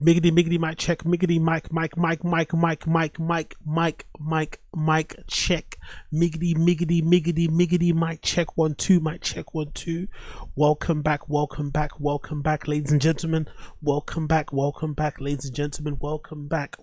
Miggity miggity mic check, miggity mic check, miggity mic check, 1 2 mic check, 1 2. Welcome back, ladies and gentlemen. Welcome back, ladies and gentlemen. Welcome back.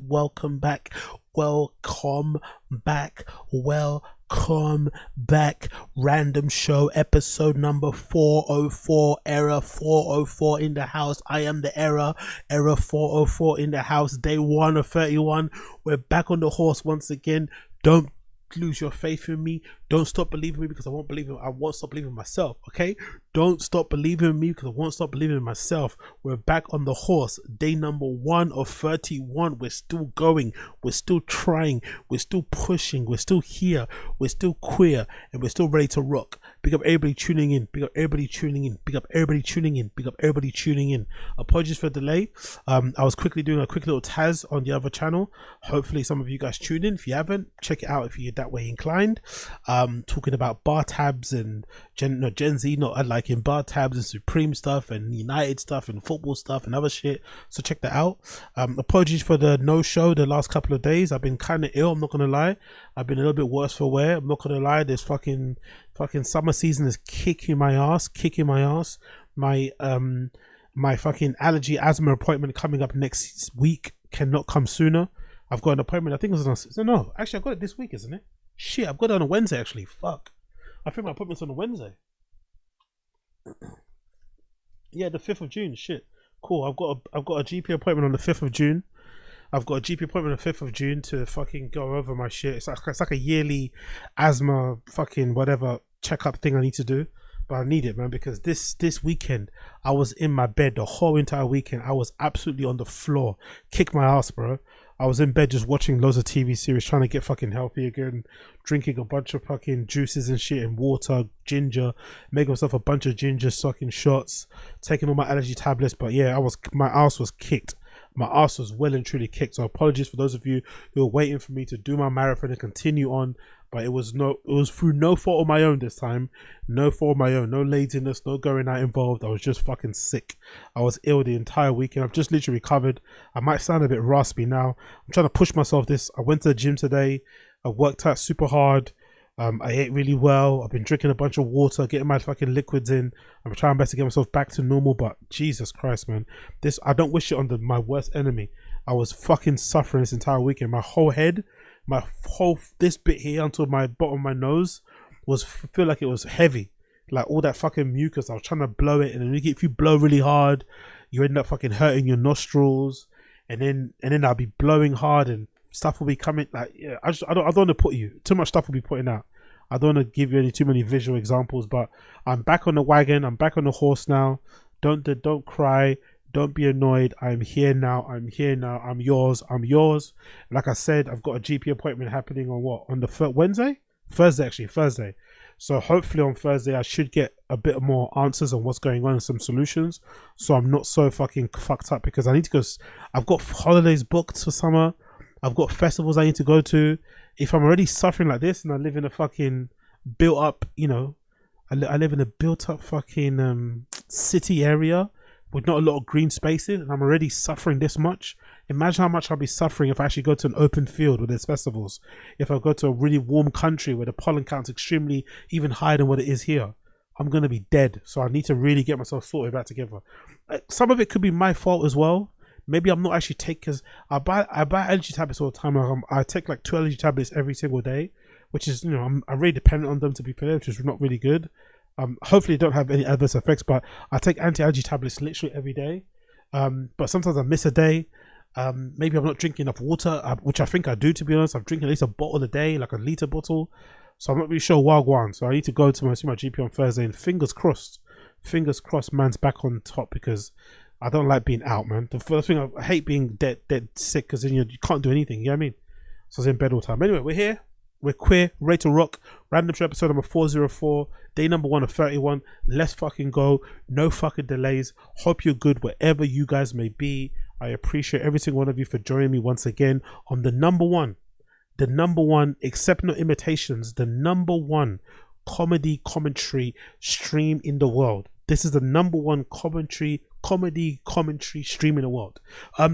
Random show episode number 404. Error 404 in the house. I am the error 404 in the house. Day 1 of 31. We're back on the horse once again. Don't lose your faith in me. Don't stop believing me, because I won't stop believing in myself. Okay, don't stop believing in me, because I won't stop believing in myself. We're back on the horse. Day number 1 of 31. We're still going, we're still trying, we're still pushing, we're still here, we're still queer, and we're still ready to rock. Big up everybody tuning in, big up everybody tuning in, big up everybody tuning in, big up everybody tuning in. Apologies for the delay. I was quickly doing a quick little Taz on the other channel. Hopefully some of you guys tuned in. If you haven't, check it out if you're that way inclined. Talking about bar tabs and Gen Z, not like in bar tabs and Supreme stuff and United stuff and football stuff and other shit. So check that out. Apologies for the no show the last couple of days. I've been kind of ill, I'm not gonna lie. I've been a little bit worse for wear. I'm not gonna lie. This fucking summer season is kicking my ass. My fucking allergy asthma appointment coming up next week cannot come sooner. I've got an appointment, I think it was on, no, actually I've got it this week, isn't it? Shit, I've got it on a Wednesday actually. Fuck. I think my appointment's on a Wednesday. Yeah, the 5th of June. Shit. Cool. I've got a GP appointment on the 5th of June. I've got a GP appointment on the 5th of June to fucking go over my shit. It's like a yearly asthma fucking whatever checkup thing I need to do. But I need it, man, because this weekend I was in my bed the whole entire weekend. I was absolutely on the floor. Kick my ass, bro. I was in bed just watching loads of TV series, trying to get fucking healthy again, drinking a bunch of fucking juices and shit and water, ginger, making myself a bunch of ginger sucking shots, taking all my allergy tablets. But yeah, my ass was kicked. My ass was well and truly kicked. So apologies for those of you who are waiting for me to do my marathon and continue on. But it was through no fault of my own this time. No fault of my own. No laziness, no going out involved. I was just fucking sick. I was ill the entire weekend. I've just literally recovered. I might sound a bit raspy now. I'm trying to push myself this. I went to the gym today. I worked out super hard. I ate really well. I've been drinking a bunch of water, getting my fucking liquids in. I'm trying my best to get myself back to normal, but Jesus Christ, man. I don't wish it on my worst enemy. I was fucking suffering this entire weekend. My whole head, this bit here until my bottom of my nose feel like it was heavy. Like all that fucking mucus, I was trying to blow it, and then if you blow really hard, you end up fucking hurting your nostrils, and then I'll be blowing hard and stuff will be coming. Like, yeah, I don't want to put you too much stuff will be putting out. I don't want to give you too many visual examples, but I'm back on the wagon. I'm back on the horse now. Don't cry. Don't be annoyed. I'm here now. I'm yours. Like I said, I've got a GP appointment happening on what? On the Wednesday? Thursday. So hopefully on Thursday I should get a bit more answers on what's going on and some solutions. So I'm not so fucking fucked up, because I need to go. I've got holidays booked for summer. I've got festivals I need to go to. If I'm already suffering like this and I live in a fucking built up, I live in a built up fucking city area with not a lot of green spaces, and I'm already suffering this much. Imagine how much I'll be suffering if I actually go to an open field where there's festivals. If I go to a really warm country where the pollen count's extremely even higher than what it is here, I'm going to be dead. So I need to really get myself sorted back together. Some of it could be my fault as well. Maybe I'm not actually because I buy allergy tablets all the time. I take like 2 allergy tablets every single day, which is, I'm really dependent on them, to be fair, which is not really good. Hopefully don't have any adverse effects, but I take anti-allergy tablets literally every day. But sometimes I miss a day. Maybe I'm not drinking enough water, which I think I do, to be honest. I'm drinking at least a bottle a day, like a litre bottle. So I'm not really sure Wagwan. So I need to go to see my GP on Thursday, and fingers crossed, man's back on top, because I don't like being out, man. The first thing, I hate being dead sick, because then you can't do anything, you know what I mean? So I was in bed all the time. Anyway, we're here. We're queer, ready to rock. Random show episode number 404, day number 1 of 31. Let's fucking go. No fucking delays. Hope you're good wherever you guys may be. I appreciate every single one of you for joining me once again on the number one, except no imitations, the number 1 comedy commentary stream in the world. This is the number 1 commentary comedy commentary stream in the world.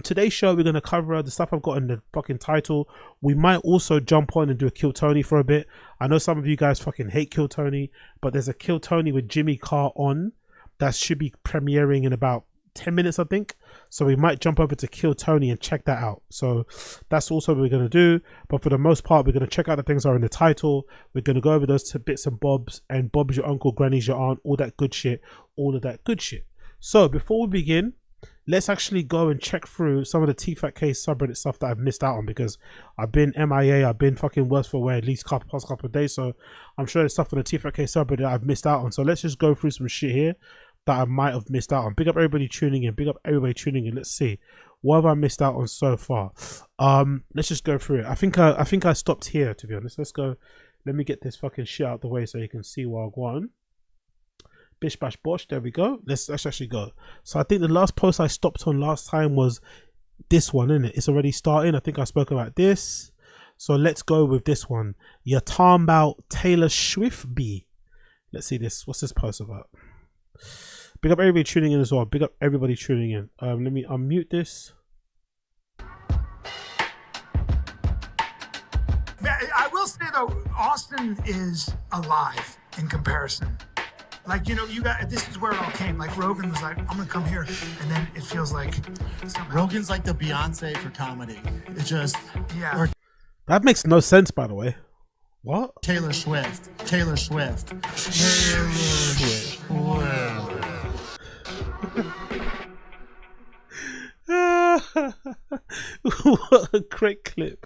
Today's show we're gonna cover the stuff I've got in the fucking title. We might also jump on and do a Kill Tony for a bit. I know some of you guys fucking hate Kill Tony, but there's a Kill Tony with Jimmy Carr on that should be premiering in about 10 minutes, I think. So we might jump over to Kill Tony and check that out. So that's also what we're going to do. But for the most part, we're going to check out the things that are in the title. We're going to go over those bits and bobs. And Bob's your uncle, Granny's your aunt, all that good shit. All of that good shit. So before we begin, let's actually go and check through some of the Tfatk subreddit stuff that I've missed out on, because I've been MIA, I've been fucking worse for wear at least past couple of days. So I'm sure there's stuff on the Tfatk subreddit I've missed out on. So let's just go through some shit here that I might have missed out on. Big up everybody tuning in. Big up everybody tuning in. Let's see, what have I missed out on so far? Let's just go through it. I think I stopped here, to be honest. Let's go. Let me get this fucking shit out of the way so you can see where I'm going. Bish bash bosh. There we go. Let's actually go. So I think the last post I stopped on last time was this one, isn't it? It's already starting. I think I spoke about this. So let's go with this one. You're talking about Taylor Swift B. Let's see this. What's this post about? Big up everybody tuning in as well. Big up everybody tuning in. Let me unmute this. I will say though, Austin is alive in comparison. Like, you know, you got, this is where it all came. Like Rogan was like, I'm gonna come here, and then it feels like Rogan's like the Beyonce for comedy. It just, yeah. Or That makes no sense, by the way. What? Taylor Swift. Taylor Swift. Taylor Swift. What a great clip.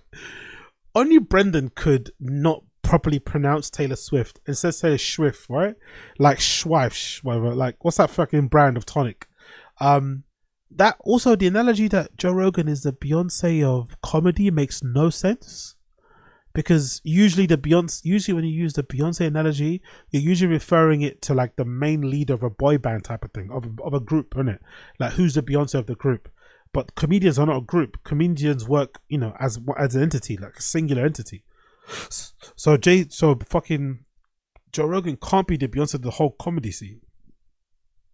Only Brendan could not properly pronounce Taylor Swift and says Taylor Swift, right? Like Schweif, whatever. Like, what's that fucking brand of tonic? That also, the analogy that Joe Rogan is the Beyonce of comedy makes no sense. Because usually when you use the Beyonce analogy, you're usually referring it to like the main leader of a boy band type of thing, of a group, isn't it? Like, who's the Beyonce of the group? But comedians are not a group. Comedians work, you know, as an entity, like a singular entity. So fucking Joe Rogan can't be the Beyonce of the whole comedy scene.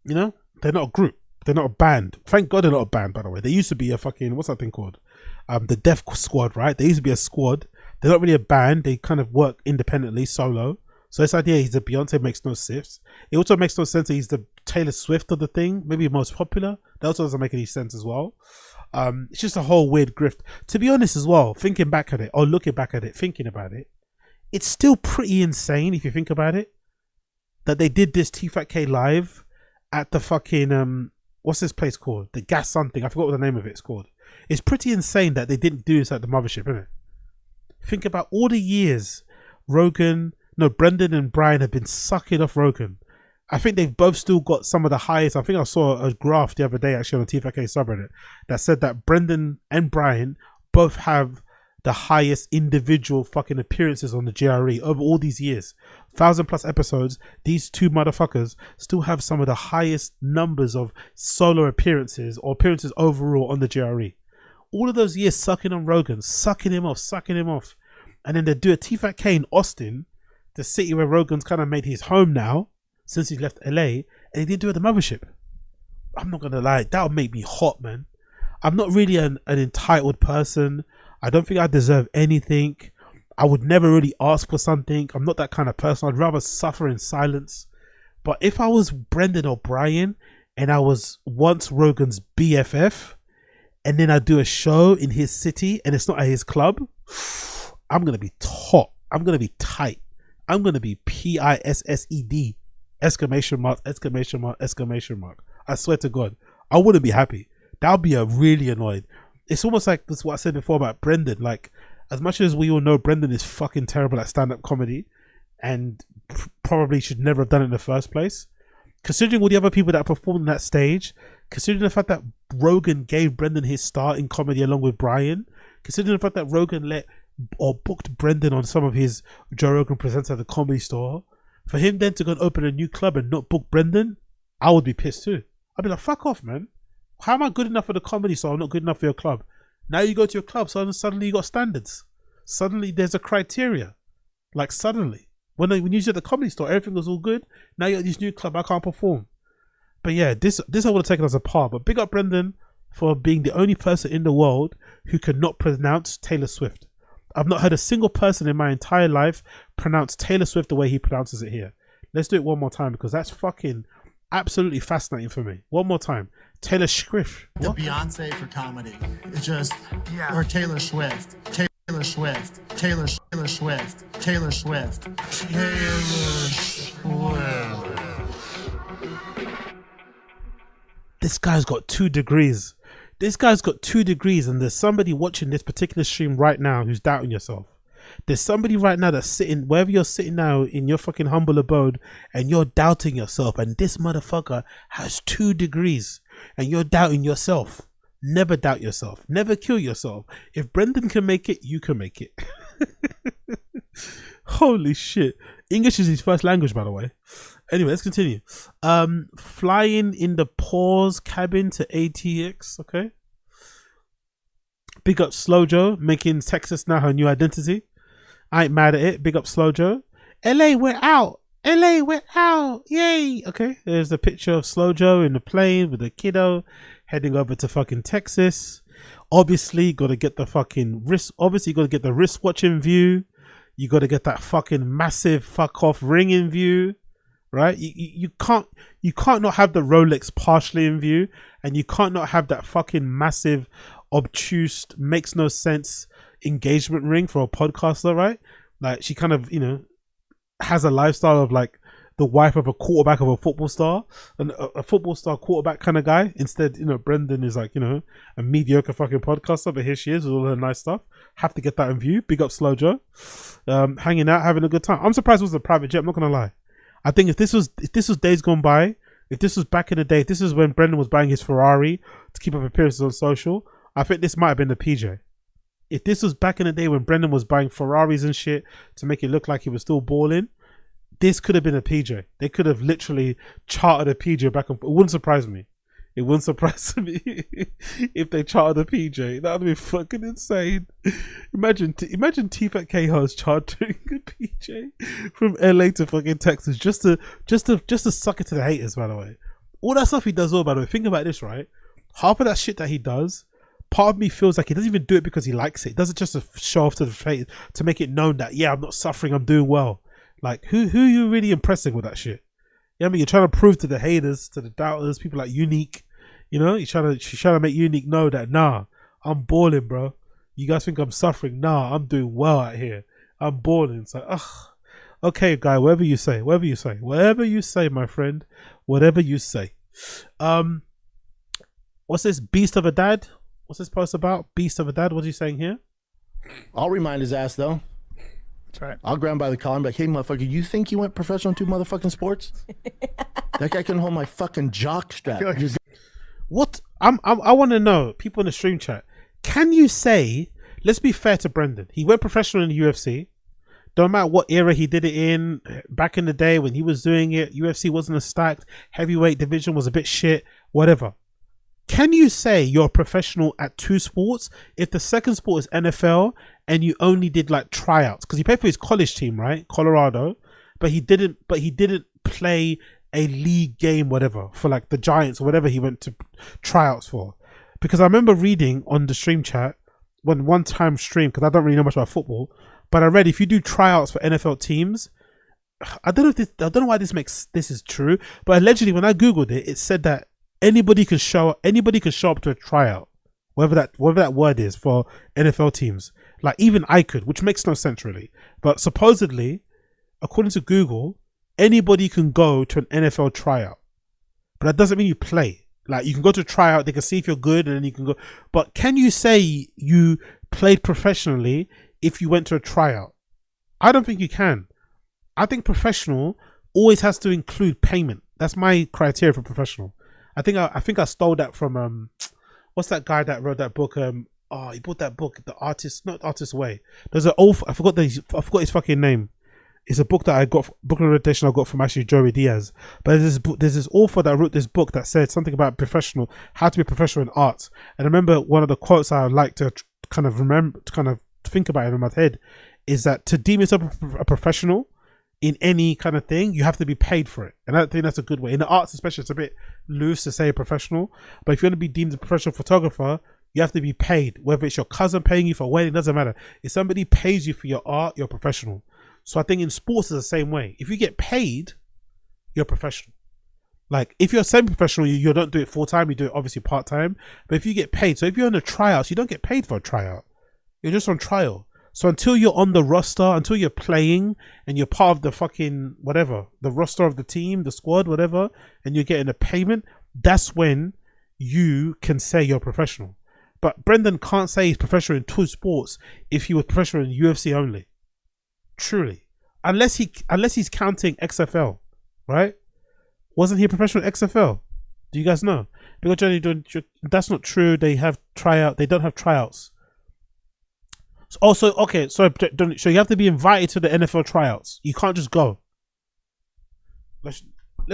You know, they're not a group. They're not a band. Thank God they're not a band, by the way. They used to be a fucking, what's that thing called? The Def Squad, right? They used to be a squad. They're not really a band. They kind of work independently, solo. So this idea he's a Beyonce makes no sense. It also makes no sense that he's the Taylor Swift of the thing, maybe most popular. That also doesn't make any sense as well. It's just a whole weird grift. To be honest as well, thinking back at it, or looking back at it, thinking about it, it's still pretty insane if you think about it, that they did this Tfatk live at the fucking, what's this place called? The Gas something. I forgot what the name of it's called. It's pretty insane that they didn't do this at the mothership, isn't it? Think about all the years Brendan and Bryan have been sucking off Rogan. I think they've both still got some of the highest. I think I saw a graph the other day actually on the Tfatk subreddit that said that Brendan and Bryan both have the highest individual fucking appearances on the GRE over all these years. 1,000+ episodes. These two motherfuckers still have some of the highest numbers of solo appearances or appearances overall on the GRE. All of those years sucking on Rogan, sucking him off. And then they do a Tfatk in Austin, the city where Rogan's kind of made his home now since he left LA, and he didn't do it at the mothership. I'm not gonna lie, that would make me hot, man. I'm not really an entitled person. I don't think I deserve anything. I would never really ask for something. I'm not that kind of person. I'd rather suffer in silence. But if I was Brendan or Bryan and I was once Rogan's BFF, and then I do a show in his city and it's not at his club, I'm gonna be hot. I'm gonna be tight. I'm gonna be PISSED! Exclamation mark! I swear to God, I wouldn't be happy. That would be really annoyed. It's almost like that's what I said before about Brendan. Like, as much as we all know Brendan is fucking terrible at stand-up comedy and probably should never have done it in the first place, considering all the other people that performed on that stage, considering the fact that Rogan gave Brendan his start in comedy along with Bryan, considering the fact that Rogan booked Brendan on some of his Joe Rogan Presents at the Comedy Store, for him then to go and open a new club and not book Brendan, I would be pissed too. I'd be like, fuck off, man. How am I good enough for the Comedy Store? I'm not good enough for your club. Now you go to your club, so suddenly you got standards. Suddenly there's a criteria. Like suddenly. When you was at the Comedy Store, everything was all good. Now you're at this new club, I can't perform. But yeah, this I would have taken as a par. But big up Brendan for being the only person in the world who cannot pronounce Taylor Swift. I've not heard a single person in my entire life pronounce Taylor Swift the way he pronounces it here. Let's do it one more time because that's fucking absolutely fascinating for me. One more time. Taylor Swift. The Beyonce for comedy. It's just, Yeah. or Taylor Swift. Taylor Swift. Taylor Swift. Taylor Swift. Taylor Swift. This guy's got 2 degrees. This guy's got 2 degrees, and there's somebody watching this particular stream right now who's doubting yourself. There's somebody right now that's sitting, wherever you're sitting now in your fucking humble abode, and you're doubting yourself, and this motherfucker has 2 degrees, and you're doubting yourself. Never doubt yourself. Never kill yourself. If Brendan can make it, you can make it. Holy shit. English is his first language, by the way. Anyway, let's continue. Flying in the pause cabin to ATX. Okay. Big up SLO-JO, making Texas now her new identity. I ain't mad at it. Big up SLO-JO. LA, we're out. LA, we're out. Yay. Okay. There's a picture of SLO-JO in the plane with a kiddo heading over to fucking Texas. Obviously, got to get the fucking wrist. Obviously, got to get the wristwatching view. You got to get that fucking massive fuck off ring in view. Right, you can't not have the Rolex partially in view, and you can't not have that fucking massive, obtuse, makes no sense engagement ring for a podcaster, right? Like she kind of, you know, has a lifestyle of like the wife of a quarterback of a football star, and a football star quarterback kind of guy. Instead, you know, Brendan is like, you know, a mediocre fucking podcaster, but here she is with all her nice stuff. Have to get that in view. Big up SLO-JO, hanging out, having a good time. I'm surprised it was a private jet. I'm not gonna lie. I think if this was days gone by, if this was back in the day, if this is when Brendan was buying his Ferrari to keep up appearances on social, I think this might have been the PJ. If this was back in the day when Brendan was buying Ferraris and shit to make it look like he was still balling, this could have been a PJ. They could have literally chartered a PJ back and forth. It wouldn't surprise me. It wouldn't surprise me if they chartered a PJ. That would be fucking insane. Imagine Tfatk K-Ho's chartering a PJ from LA to fucking Texas just to suck it to the haters. By the way, all that stuff he does. All by the way, think about this, right? Half of that shit that he does, part of me feels like he doesn't even do it because he likes it. He does it just to show off to the haters, to make it known that yeah, I'm not suffering, I'm doing well. Like who are you really impressing with that shit? Yeah, I mean, you're trying to prove to the haters, to the doubters, people like Unique. You know, she's trying to make Unique know that nah, I'm balling, bro. You guys think I'm suffering? Nah, I'm doing well out here. I'm balling. It's like, ugh. Okay, guy, whatever you say, my friend, whatever you say. What's this beast of a dad? What's this post about? Beast of a dad? What's he saying here? I'll remind his ass though. That's right. I'll grab him by the collar and be like, hey motherfucker, you think you went professional in 2 motherfucking sports? That guy can hold my fucking jock strap. What I want to know, people in the stream chat, can you say, let's be fair to Brendan, he went professional in the UFC, don't matter what era he did it in, back in the day when he was doing it, UFC wasn't as stacked, heavyweight division was a bit shit, whatever. Can you say you're a professional at 2 sports if the second sport is NFL and you only did like tryouts? Because he played for his college team, right, Colorado, but he didn't play a league game, whatever, for like the Giants or whatever he went to tryouts for. Because I remember reading on the stream chat one time stream, because I don't really know much about football, but I read if you do tryouts for NFL teams, I don't know why this is true, but allegedly when I googled it, it said that anybody can show up to a tryout, whatever that word is for NFL teams. Like even I could, which makes no sense really. But supposedly, according to Google, anybody can go to an NFL tryout, but that doesn't mean you play. Like you can go to a tryout, they can see if you're good, and then you can go. But can you say you played professionally if you went to a tryout? I don't think you can. I think professional always has to include payment. That's my criteria for professional. I think I stole that from what's that guy that wrote that book? He bought that book, The Artist, not Artist Way. There's an old, I forgot his fucking name. It's a book that I got, book recommendation I got from actually Joey Diaz. But there's this author that wrote this book that said something about professional, how to be a professional in arts. And I remember one of the quotes I like to kind of think about in my head is that to deem yourself a professional in any kind of thing, you have to be paid for it. And I think that's a good way. In the arts especially, it's a bit loose to say professional, but if you want to be deemed a professional photographer, you have to be paid. Whether it's your cousin paying you for a wedding, doesn't matter. If somebody pays you for your art, you're professional. So I think in sports it's the same way. If you get paid, you're professional. Like if you're semi-professional, you don't do it full-time, you do it obviously part-time. But if you get paid, so if you're on the tryouts, you don't get paid for a tryout. You're just on trial. So until you're on the roster, until you're playing and you're part of the fucking whatever, the roster of the team, the squad, whatever, and you're getting a payment, that's when you can say you're professional. But Brendan can't say he's professional in 2 sports if he was professional in UFC only. Truly. Unless he's counting XFL, right? Wasn't he a professional in XFL? Do you guys know? Because Johnny, that's not true. They have tryout. They don't have tryouts. Also, okay, so you have to be invited to the NFL tryouts. You can't just go. Let's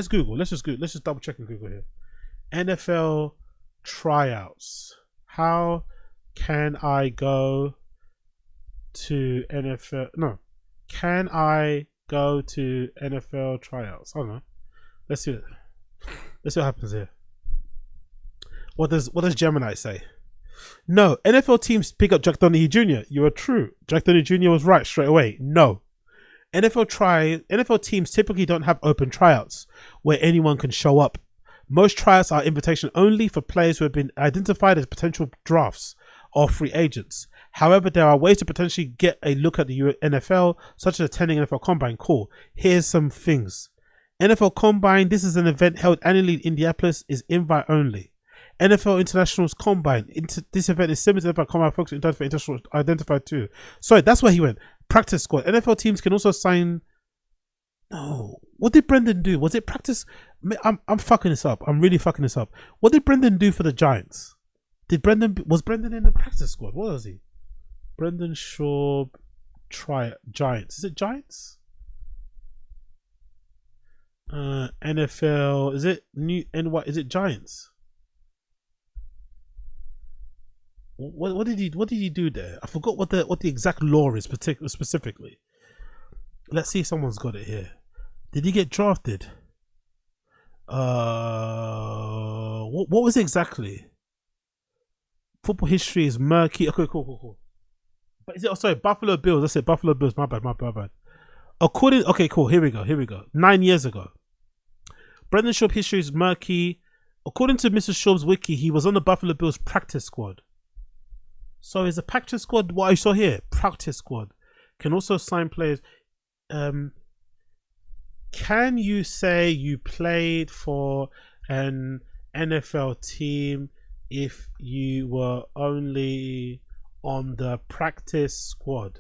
Google. Let's just double check and Google here. NFL tryouts. How can I go to NFL? No, can I go to NFL tryouts? I don't know. Let's see it. Let's see what happens here. What does Gemini say? No, NFL teams pick up Jack Donaghy Jr. You are true. Jack Donaghy Jr. was right straight away. No. NFL teams typically don't have open tryouts where anyone can show up. Most tryouts are invitation only for players who have been identified as potential drafts or free agents. However, there are ways to potentially get a look at the NFL, such as attending NFL Combine. Cool. Here's some things. NFL Combine, this is an event held annually in Indianapolis, is invite only. NFL Internationals Combine. This event is similar to NFL Combine, focused on international identified too. Sorry, that's where he went. Practice squad. NFL teams can also sign. No, what did Brendan do? Was it practice? I'm fucking this up. I'm really fucking this up. What did Brendan do for the Giants? Was Brendan in the practice squad? What was he? Brendan Schaub Giants. Is it Giants? NFL. Is it new NY? Is it Giants? What did he do there? I forgot what the exact law is specifically. Let's see if someone's got it here. Did he get drafted? What was it exactly? Football history is murky. Okay, cool. But is it? Oh, sorry, Buffalo Bills. That's it. Buffalo Bills. My bad. Okay, cool. Here we go. 9 years ago. Brendan Schaub history is murky. According to Mr. Schaub's wiki, he was on the Buffalo Bills practice squad. So is the practice squad what I saw here? Practice squad can also sign players. Can you say you played for an NFL team if you were only on the practice squad?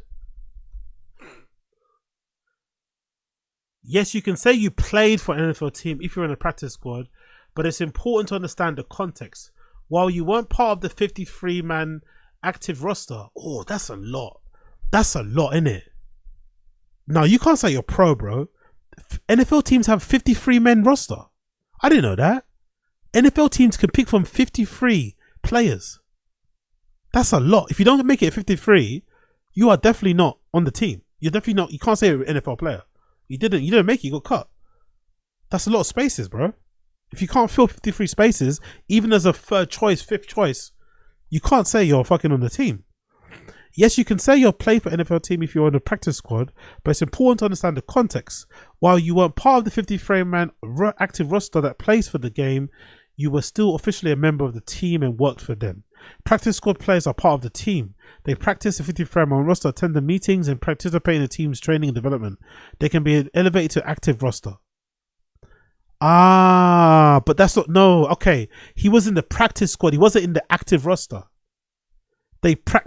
Yes, you can say you played for an NFL team if you're in a practice squad, but it's important to understand the context. While you weren't part of the 53-man active roster, oh, that's a lot. That's a lot, isn't it? No, you can't say you're pro, bro. NFL teams have 53-man roster. I didn't know that. NFL teams can pick from 53 players. That's a lot. If you don't make it 53, you are definitely not on the team. You're definitely not. You can't say you're an NFL player. You didn't make it. You got cut. That's a lot of spaces, bro. If you can't fill 53 spaces, even as a third choice, fifth choice, you can't say you're fucking on the team. Yes, you can say you're playing for an NFL team if you're on the practice squad, but it's important to understand the context. While you weren't part of the 53-man active roster that plays for the game, you were still officially a member of the team and worked for them. Practice squad players are part of the team. They practice the 53-man roster, attend the meetings, and participate in the team's training and development. They can be elevated to active roster. But that's not, no, okay. He was in the practice squad. He wasn't in the active roster.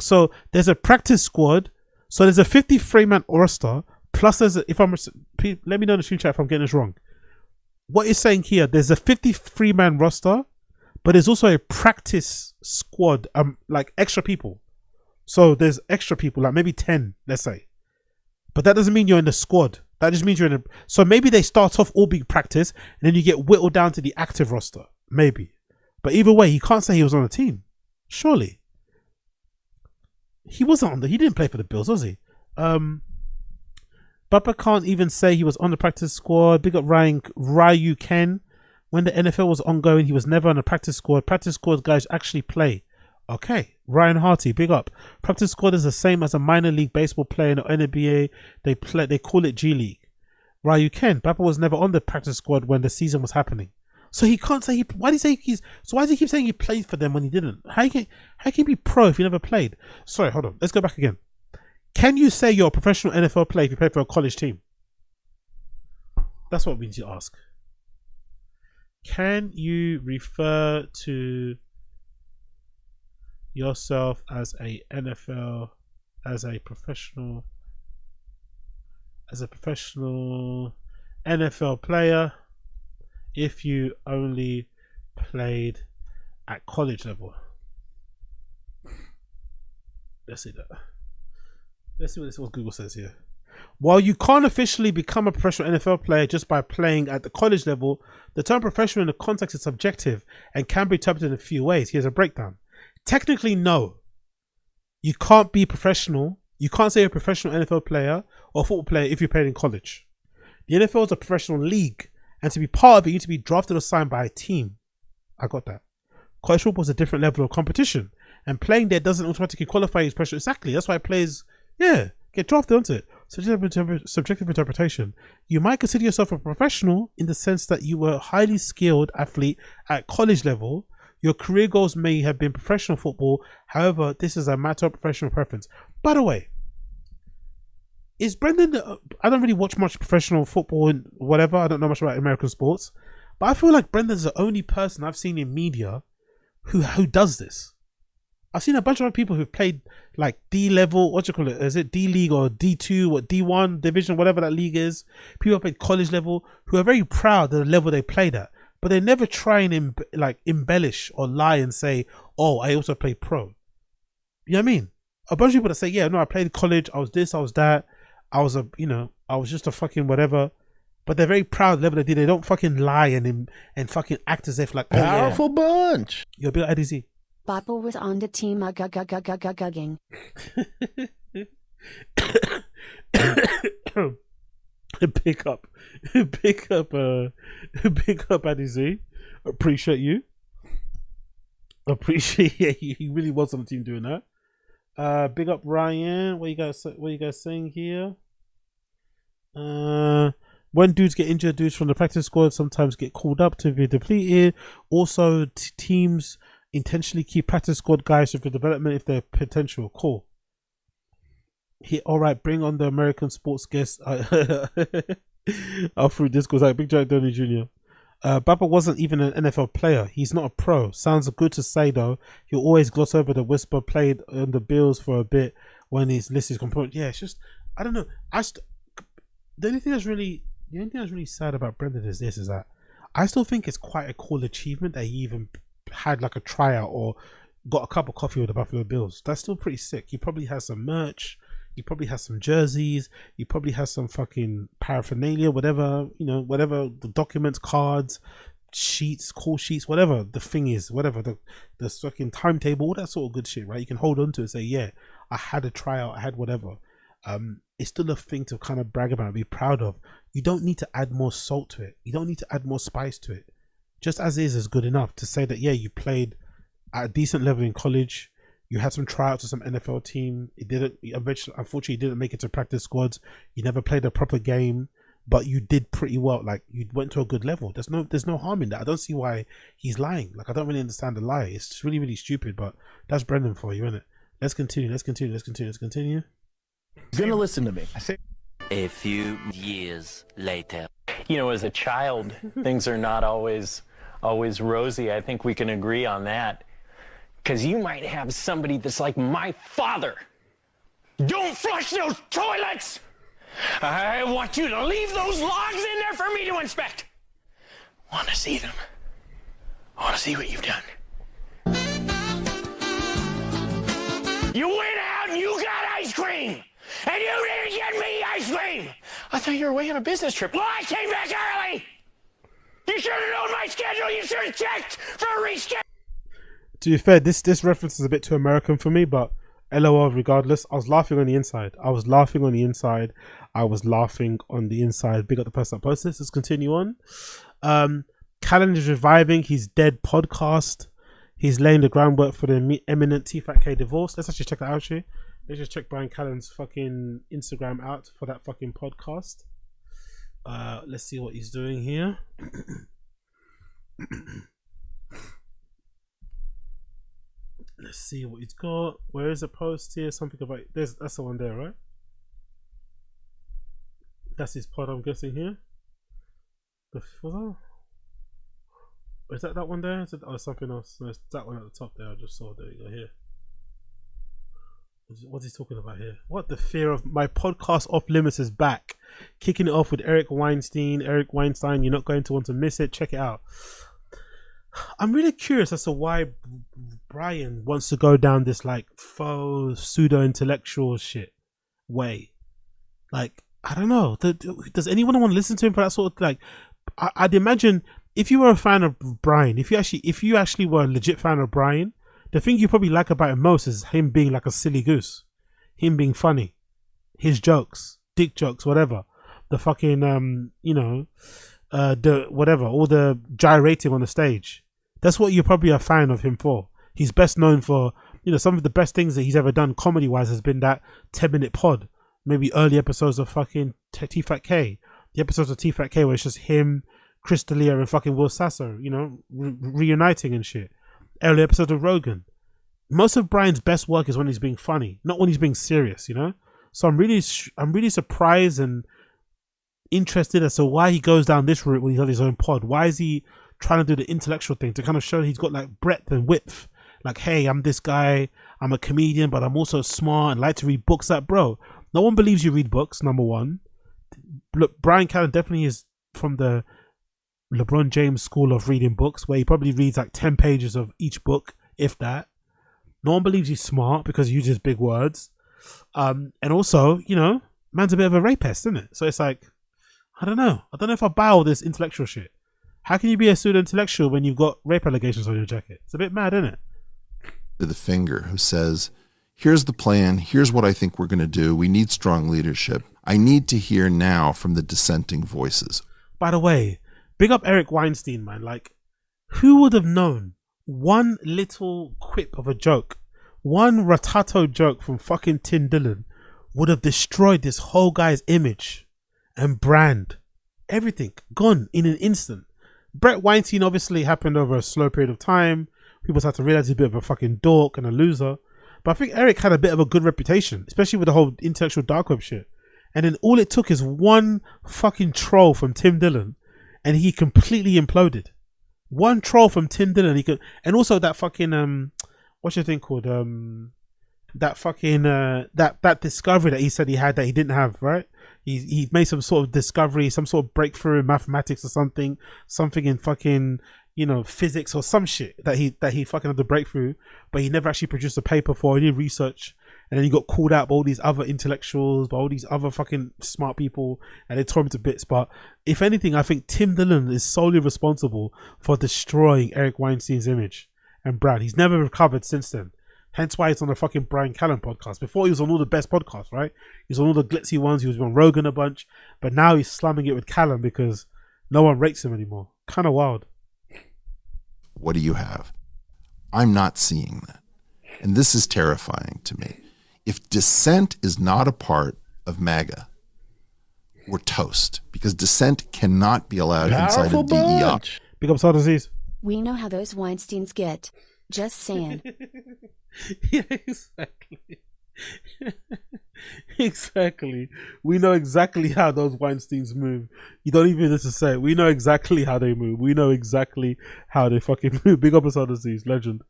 So there's a practice squad. So there's a 53-man roster. Plus there's let me know in the stream chat if I'm getting this wrong. What it's saying here, there's a 53-man roster, but there's also a practice squad, like extra people. So there's extra people, like maybe 10, let's say. But that doesn't mean you're in the squad. That just means you're in a... So maybe they start off all being practice, and then you get whittled down to the active roster. Maybe. But either way, he can't say he was on a team. Surely. He wasn't on he didn't play for the Bills, was he? Bappa can't even say he was on the practice squad. Big up Ryu Ken. When the NFL was ongoing, he was never on the practice squad. Practice squad guys actually play. Okay. Ryan Harty, big up. Practice squad is the same as a minor league baseball player in the NBA. They call it G League. Ryu Ken. Bappa was never on the practice squad when the season was happening. So he can't say why does he keep saying he played for them when he didn't? How can he be pro if he never played? Sorry, hold on. Let's go back again. Can you say you're a professional NFL player if you play for a college team? That's what we need to ask. Can you refer to yourself as a professional NFL player if you only played at college level? Let's see that. Let's see what Google says here. While you can't officially become a professional NFL player just by playing at the college level, the term professional in the context is subjective and can be interpreted in a few ways. Here's a breakdown. Technically, no. You can't be professional. You can't say you're a professional NFL player or football player if you played in college. The NFL is a professional league, and to be part of it, you need to be drafted or signed by a team. I got that. College football is a different level of competition, and playing there doesn't automatically qualify you as professional. Exactly. That's why players, get drafted onto it. Subjective interpretation. You might consider yourself a professional in the sense that you were a highly skilled athlete at college level. Your career goals may have been professional football. However, this is a matter of professional preference. By the way, is Brendan... I don't really watch much professional football and whatever. I don't know much about American sports. But I feel like Brendan's the only person I've seen in media who does this. I've seen a bunch of other people who've played like D level, what do you call it? Is it D League or D2 or D1 division, whatever that league is? People who played college level who are very proud of the level they played at, but they never try and embellish or lie and say, "Oh, I also played pro." You know what I mean? A bunch of people that say, "Yeah, no, I played college. I was this, I was that. I was I was just a fucking whatever." But they're very proud of the level they did. They don't fucking lie and fucking act as if like powerful bunch. You're a bit IDZ. Bappa was on the team gugging. Pick up IDZ. Appreciate you. He really was on the team doing that. Big up Ryan. What you guys saying here? When dudes get injured, dudes from the practice squad sometimes get called up to be depleted. Also, teams intentionally keep practice squad guys for development if they're potential. Cool. All right, bring on the American sports guest. I'll through this goes like Big Jack Donny Jr. Bappa wasn't even an NFL player. He's not a pro. Sounds good to say though. He'll always gloss over the whisper played on the Bills for a bit when his list is complete. Yeah, it's just I don't know. The only thing that's really sad about Brendan is that I still think it's quite a cool achievement that he even had like a tryout or got a cup of coffee with the Buffalo Bills. That's still pretty sick. He probably has some merch. He probably has some jerseys. He probably has some fucking paraphernalia, whatever, whatever the documents, cards, sheets, call sheets, whatever the thing is, whatever the fucking timetable, all that sort of good shit, right? You can hold on to it and say, yeah, I had a tryout, I had whatever. It's still a thing to kind of brag about and be proud of. You don't need to add more salt to it. You don't need to add more spice to it. Just as is good enough to say that, yeah, you played at a decent level in college. You had some tryouts to some NFL team. Unfortunately, you didn't make it to practice squads. You never played a proper game, but you did pretty well. Like you went to a good level. There's no harm in that. I don't see why he's lying. Like I don't really understand the lie. It's really, really stupid, but that's Brendan for you, isn't it? Let's continue. You're gonna listen to me. A few years later. As a child, things are not always rosy. I think we can agree on that. Because you might have somebody that's like my father. Don't flush those toilets! I want you to leave those logs in there for me to inspect. Want to see them. I want to see what you've done. You went out and you got ice cream! And you didn't get me ice cream! I thought you were away on a business trip. Well, I came back early! You should have known my schedule! You should have checked for a reschedule! To be fair, this reference is a bit too American for me, but LOL regardless. I was laughing on the inside. I was laughing on the inside. Big up the person that posted this. Let's continue on. Callen is reviving his dead podcast. He's laying the groundwork for the imminent Tfatk divorce. Let's actually check that out, actually. Let's just check Bryan Callen's fucking Instagram out for that fucking podcast. Let's see what he's doing here. Let's see what he's got. Where is the post here? Something about that's the one there, right? That's his pod, I'm guessing here. Is that one there? Is it, oh, something else? No, it's that one at the top there. I just saw. There you go. Here. What's he talking about here? What the fear of my podcast off limits is back. Kicking it off with Eric Weinstein. Eric Weinstein, you're not going to want to miss it. Check it out. I'm really curious as to why Bryan wants to go down this like faux pseudo intellectual shit way. Like, I don't know. Does anyone want to listen to him for that sort of like? I'd imagine if you were a fan of Bryan, if you actually were a legit fan of Bryan, the thing you probably like about him most is him being like a silly goose, him being funny, his jokes, dick jokes, whatever, the fucking the whatever, all the gyrating on the stage. That's what you're probably a fan of him for. He's best known for, some of the best things that he's ever done comedy wise has been that 10-minute pod, maybe early episodes of fucking Tfatk, the episodes of Tfatk where it's just him, Chris D'Elia and fucking Will Sasso, reuniting and shit. Early episode of Rogan. Most of Bryan's best work is when he's being funny, not when he's being serious, So I'm really surprised and interested as to why he goes down this route when he's on his own pod. Why is he trying to do the intellectual thing to kind of show he's got like breadth and width? Like, hey, I'm this guy, I'm a comedian, but I'm also smart and like to read books. Like, bro, no one believes you read books, number one. Look, Bryan Callen definitely is from the LeBron James school of reading books, where he probably reads like 10 pages of each book, if that. No one believes he's smart because he uses big words. And also, man's a bit of a rapist, isn't it? So it's like, I don't know if I buy all this intellectual shit. How can you be a pseudo-intellectual when you've got rape allegations on your jacket? It's a bit mad, isn't it? To the finger who says, here's the plan, here's what I think we're going to do. We need strong leadership. I need to hear now from the dissenting voices. By the way, big up Eric Weinstein, man. Like, who would have known one little quip of a joke, one ratato joke from fucking Tim Dillon would have destroyed this whole guy's image and brand. Everything gone in an instant. Brett Weinstein obviously happened over a slow period of time. People start to realize he's a bit of a fucking dork and a loser. But I think Eric had a bit of a good reputation, especially with the whole intellectual dark web shit. And then all it took is one fucking troll from Tim Dillon and he completely imploded. One troll from Tim Dillon, and also that fucking what's your thing called? That fucking that discovery that he said he had that he didn't have, right? He made some sort of discovery, some sort of breakthrough in mathematics or something in fucking physics or some shit that he fucking had the breakthrough, but he never actually produced a paper for. He did research, and then he got called out by all these other intellectuals, by all these other fucking smart people, and they tore him to bits. But if anything, I think Tim Dillon is solely responsible for destroying Eric Weinstein's image and brand. He's never recovered since then. Hence why he's on the fucking Bryan Callen podcast. Before he was on all the best podcasts, right? He was on all the glitzy ones. He was on Rogan a bunch. But now he's slamming it with Callen because no one rates him anymore. Kind of wild. What do you have? I'm not seeing that. And this is terrifying to me. If dissent is not a part of MAGA, we're toast. Because dissent cannot be allowed inside of DEI. Big up Disease. We know how those Weinsteins get. Just saying. Yeah, exactly. Exactly. We know exactly how those Weinsteins move. You don't even need to say it. We know exactly how they move. We know exactly how they fucking move. Big up Disease, legend.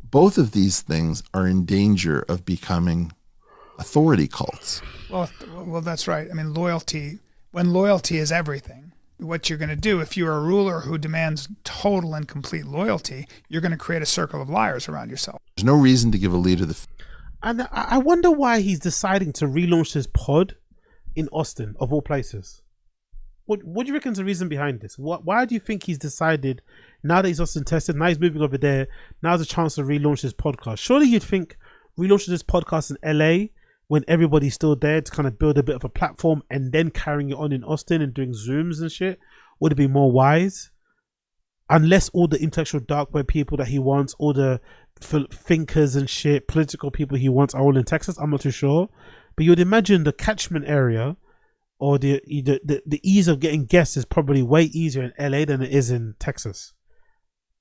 Both of these things are in danger of becoming authority cults. Well, that's right. I mean, loyalty, when loyalty is everything, what you're going to do, if you're a ruler who demands total and complete loyalty, you're going to create a circle of liars around yourself. There's no reason to give a leader the... And I wonder why he's deciding to relaunch his pod in Austin, of all places. What do you reckon is the reason behind this? Why do you think he's decided, now that he's Austin tested, now he's moving over there, now's a chance to relaunch his podcast? Surely you'd think relaunching this podcast in LA when everybody's still there to kind of build a bit of a platform, and then carrying it on in Austin and doing Zooms and shit? Would it be more wise? Unless all the intellectual dark web people that he wants, all the thinkers and shit, political people he wants are all in Texas. I'm not too sure, but you'd imagine the catchment area or the ease of getting guests is probably way easier in LA than it is in Texas.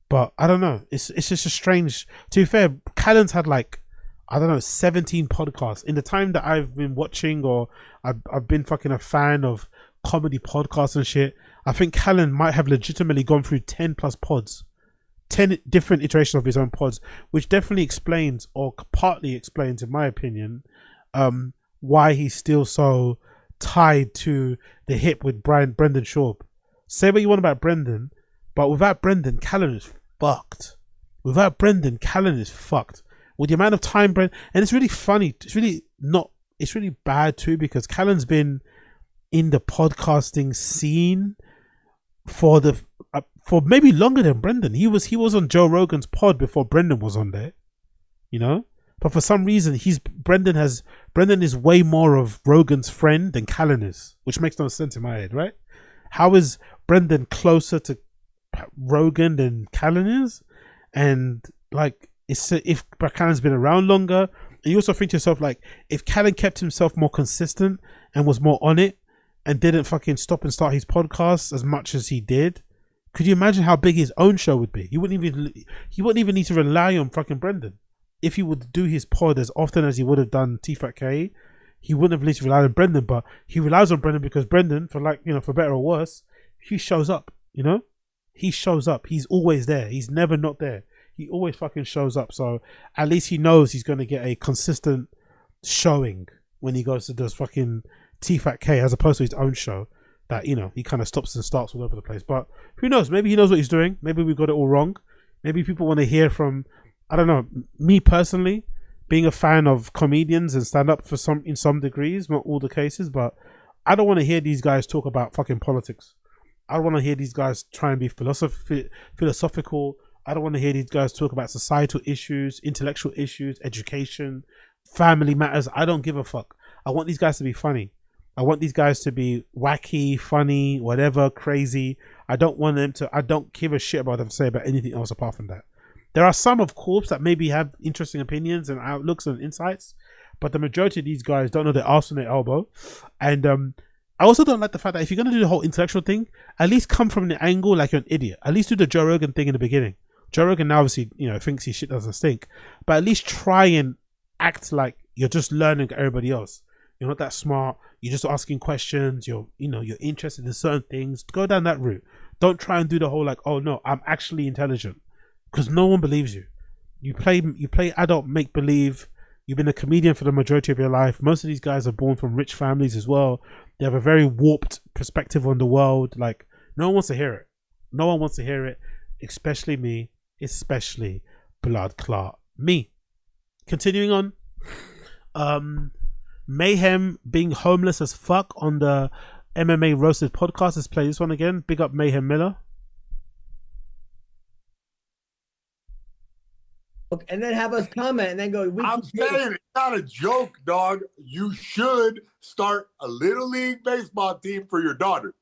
But I don't know. It's just a strange. To be fair, Callen's had like, I don't know, 17 podcasts in the time that I've been watching, or I've been fucking a fan of comedy podcasts and shit. I think Callen might have legitimately gone through 10 plus pods, 10 different iterations of his own pods, which definitely explains, or partly explains, in my opinion, why he's still so tied to the hip with Brendan Schaub. Say what you want about Brendan, but without Brendan, Callen is fucked. Without Brendan, Callen is fucked. With the amount of time, and it's really funny. It's really bad too, because Callen's been in the podcasting scene for maybe longer than Brendan. He was on Joe Rogan's pod before Brendan was on there, you know. But for some reason, Brendan is way more of Rogan's friend than Callen is, which makes no sense in my head, right? How is Brendan closer to Rogan than Callen is? And like, if Callen's been around longer, and you also think to yourself, like, if Callen kept himself more consistent and was more on it, and didn't fucking stop and start his podcast as much as he did, could you imagine how big his own show would be? He wouldn't even need to rely on fucking Brendan. If he would do his pod as often as he would have done Tfatk, he wouldn't have needed to rely on Brendan. But he relies on Brendan because Brendan, for better or worse, he shows up. You know, he shows up. He's always there. He's never not there. He always fucking shows up. So at least he knows he's going to get a consistent showing when he goes to those fucking Tfatk, as opposed to his own show that, you know, he kind of stops and starts all over the place. But who knows? Maybe he knows what he's doing. Maybe we got it all wrong. Maybe people want to hear from, I don't know, me personally, being a fan of comedians and stand up in some degrees, not all the cases, but I don't want to hear these guys talk about fucking politics. I don't want to hear these guys try and be philosophical. I don't want to hear these guys talk about societal issues, intellectual issues, education, family matters. I don't give a fuck. I want these guys to be funny. I want these guys to be wacky, funny, whatever, crazy. I don't give a shit about them to say about anything else apart from that. There are some, of course, that maybe have interesting opinions and outlooks and insights, but the majority of these guys don't know their arse from their elbow. And I also don't like the fact that if you're going to do the whole intellectual thing, at least come from the angle like you're an idiot. At least do the Joe Rogan thing in the beginning. Joe Rogan now obviously, you know, thinks his shit doesn't stink, but at least try and act like you're just learning everybody else. You're not that smart. You're just asking questions. You're interested in certain things. Go down that route. Don't try and do the whole like, oh no, I'm actually intelligent, because no one believes you. You play adult make believe. You've been a comedian for the majority of your life. Most of these guys are born from rich families as well. They have a very warped perspective on the world. Like, no one wants to hear it. No one wants to hear it, especially me, especially blood clot me. Continuing on, Mayhem being homeless as fuck on the MMA Roasted podcast. Let's play this one again. Big up Mayhem Miller. And then have us comment and then go. I'm saying it's not a joke, dog. You should start a little league baseball team for your daughter.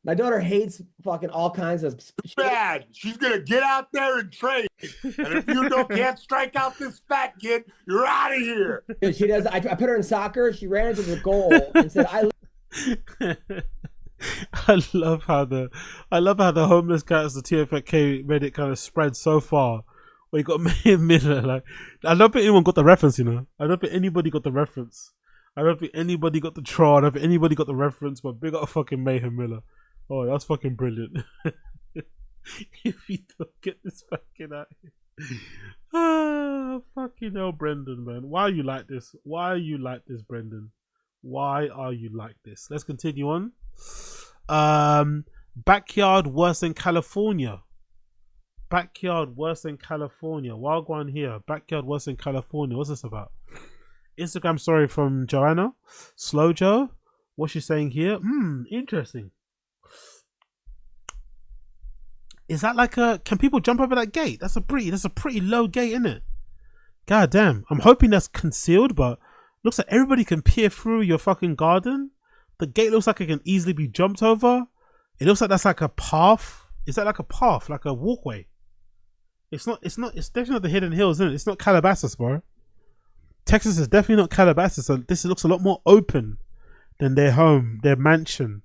My daughter hates fucking all kinds of bad. She's gonna get out there and trade. And if you can't strike out this fat kid, you're out of here. Dude, she does. I put her in soccer. She ran into the goal and said, I love how the homeless guys, the TFK Reddit kind of spread so far. Where you got Miller, like, I don't think anyone got the reference, you know. I don't think anybody got the reference. I don't think anybody got the troll. I don't think anybody got the reference, but big up fucking Mayhem Miller. Oh, that's fucking brilliant. If you don't get this fucking out here. Ah, fucking hell, Brendan, man. Why are you like this? Why are you like this, Brendan? Why are you like this? Let's continue on. Backyard worse than California. Backyard worse than California. Wagwan here. Backyard worse than California. What's this about? Instagram story from Joanna. SLO-JO. What's she saying here? Interesting. Is that like a? Can people jump over that gate? That's a pretty low gate, isn't it? God damn. I'm hoping that's concealed, but looks like everybody can peer through your fucking garden. The gate looks like it can easily be jumped over. It looks like that's like a path. Is that like a path, like a walkway? It's definitely not the Hidden Hills, isn't it? It's not Calabasas, bro. Texas is definitely not Calabasas. So this looks a lot more open than their home, their mansion,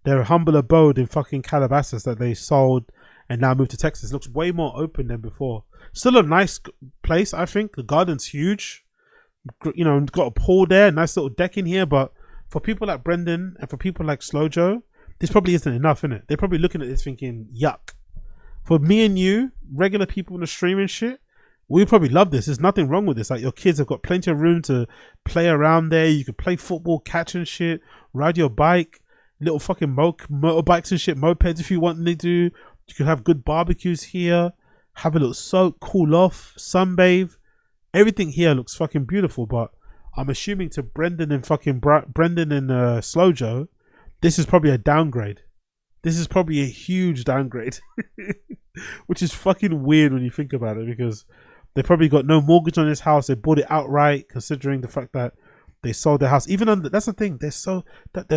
their humble abode in fucking Calabasas that they sold and now moved to Texas. It looks way more open than before. Still a nice place, I think. The garden's huge. You know, got a pool there, nice little deck in here. But for people like Brendan and for people like SLO-JO, this probably isn't enough, innit? They're probably looking at this thinking, yuck. For me and you, regular people in the stream and shit, we probably love this. There's nothing wrong with this. Like, your kids have got plenty of room to play around there. You could play football, catch and shit, ride your bike, little fucking motorbikes and shit, mopeds if you want to do. You could have good barbecues here, have a little soak, cool off, sunbathe. Everything here looks fucking beautiful, but I'm assuming to Brendan and SLO-JO, this is probably a downgrade. This is probably a huge downgrade, which is fucking weird when you think about it, because they probably got no mortgage on this house. They bought it outright, considering the fact that they sold their house. Even under, that's the thing, they're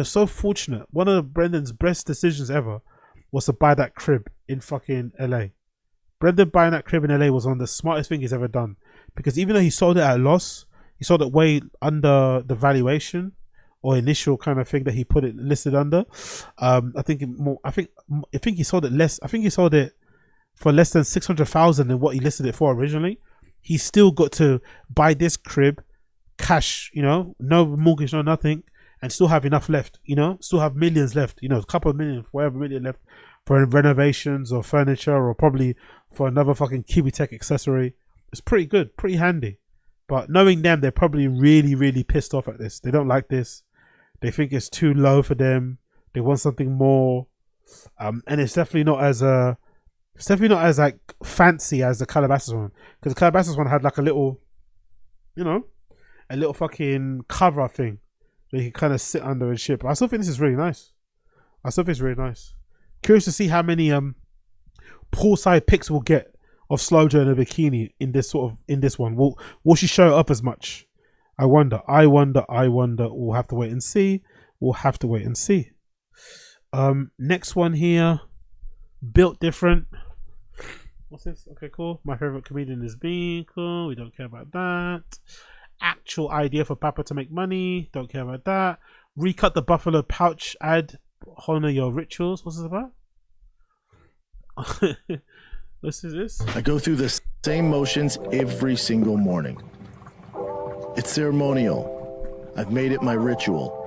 so fortunate. One of Brendan's best decisions ever was to buy that crib in fucking LA. Brendan buying that crib in LA was one of the smartest thing he's ever done, because even though he sold it at a loss, he sold it way under the valuation or initial kind of thing that he put it listed under. I think he sold it less. I think he sold it for less than 600,000 than what he listed it for originally. He still got to buy this crib cash, you know, no mortgage, no nothing, and still have enough left, you know, still have millions left, you know, a couple of million, whatever million left for renovations or furniture, or probably for another fucking Tech accessory. It's pretty good, pretty handy. But knowing them, they're probably really, really pissed off at this. They don't like this. They think it's too low for them. They want something more, and it's definitely not as like fancy as the Calabasas one, because the Calabasas one had like a little, you know, a little fucking cover thing that you can kind of sit under and shit. But I still think this is really nice. Curious to see how many poolside pics we'll get of SLO-JO in a bikini in this one. Will she show it up as much? I wonder. We'll have to wait and see. Next one here, built different. What's this? Okay, cool. My favorite comedian is being cool. We don't care about that. Actual idea for Papa to make money. Don't care about that. Recut the buffalo pouch ad. Honor your rituals. What's this about? This is this. I go through the same motions every single morning. It's ceremonial. I've made it my ritual.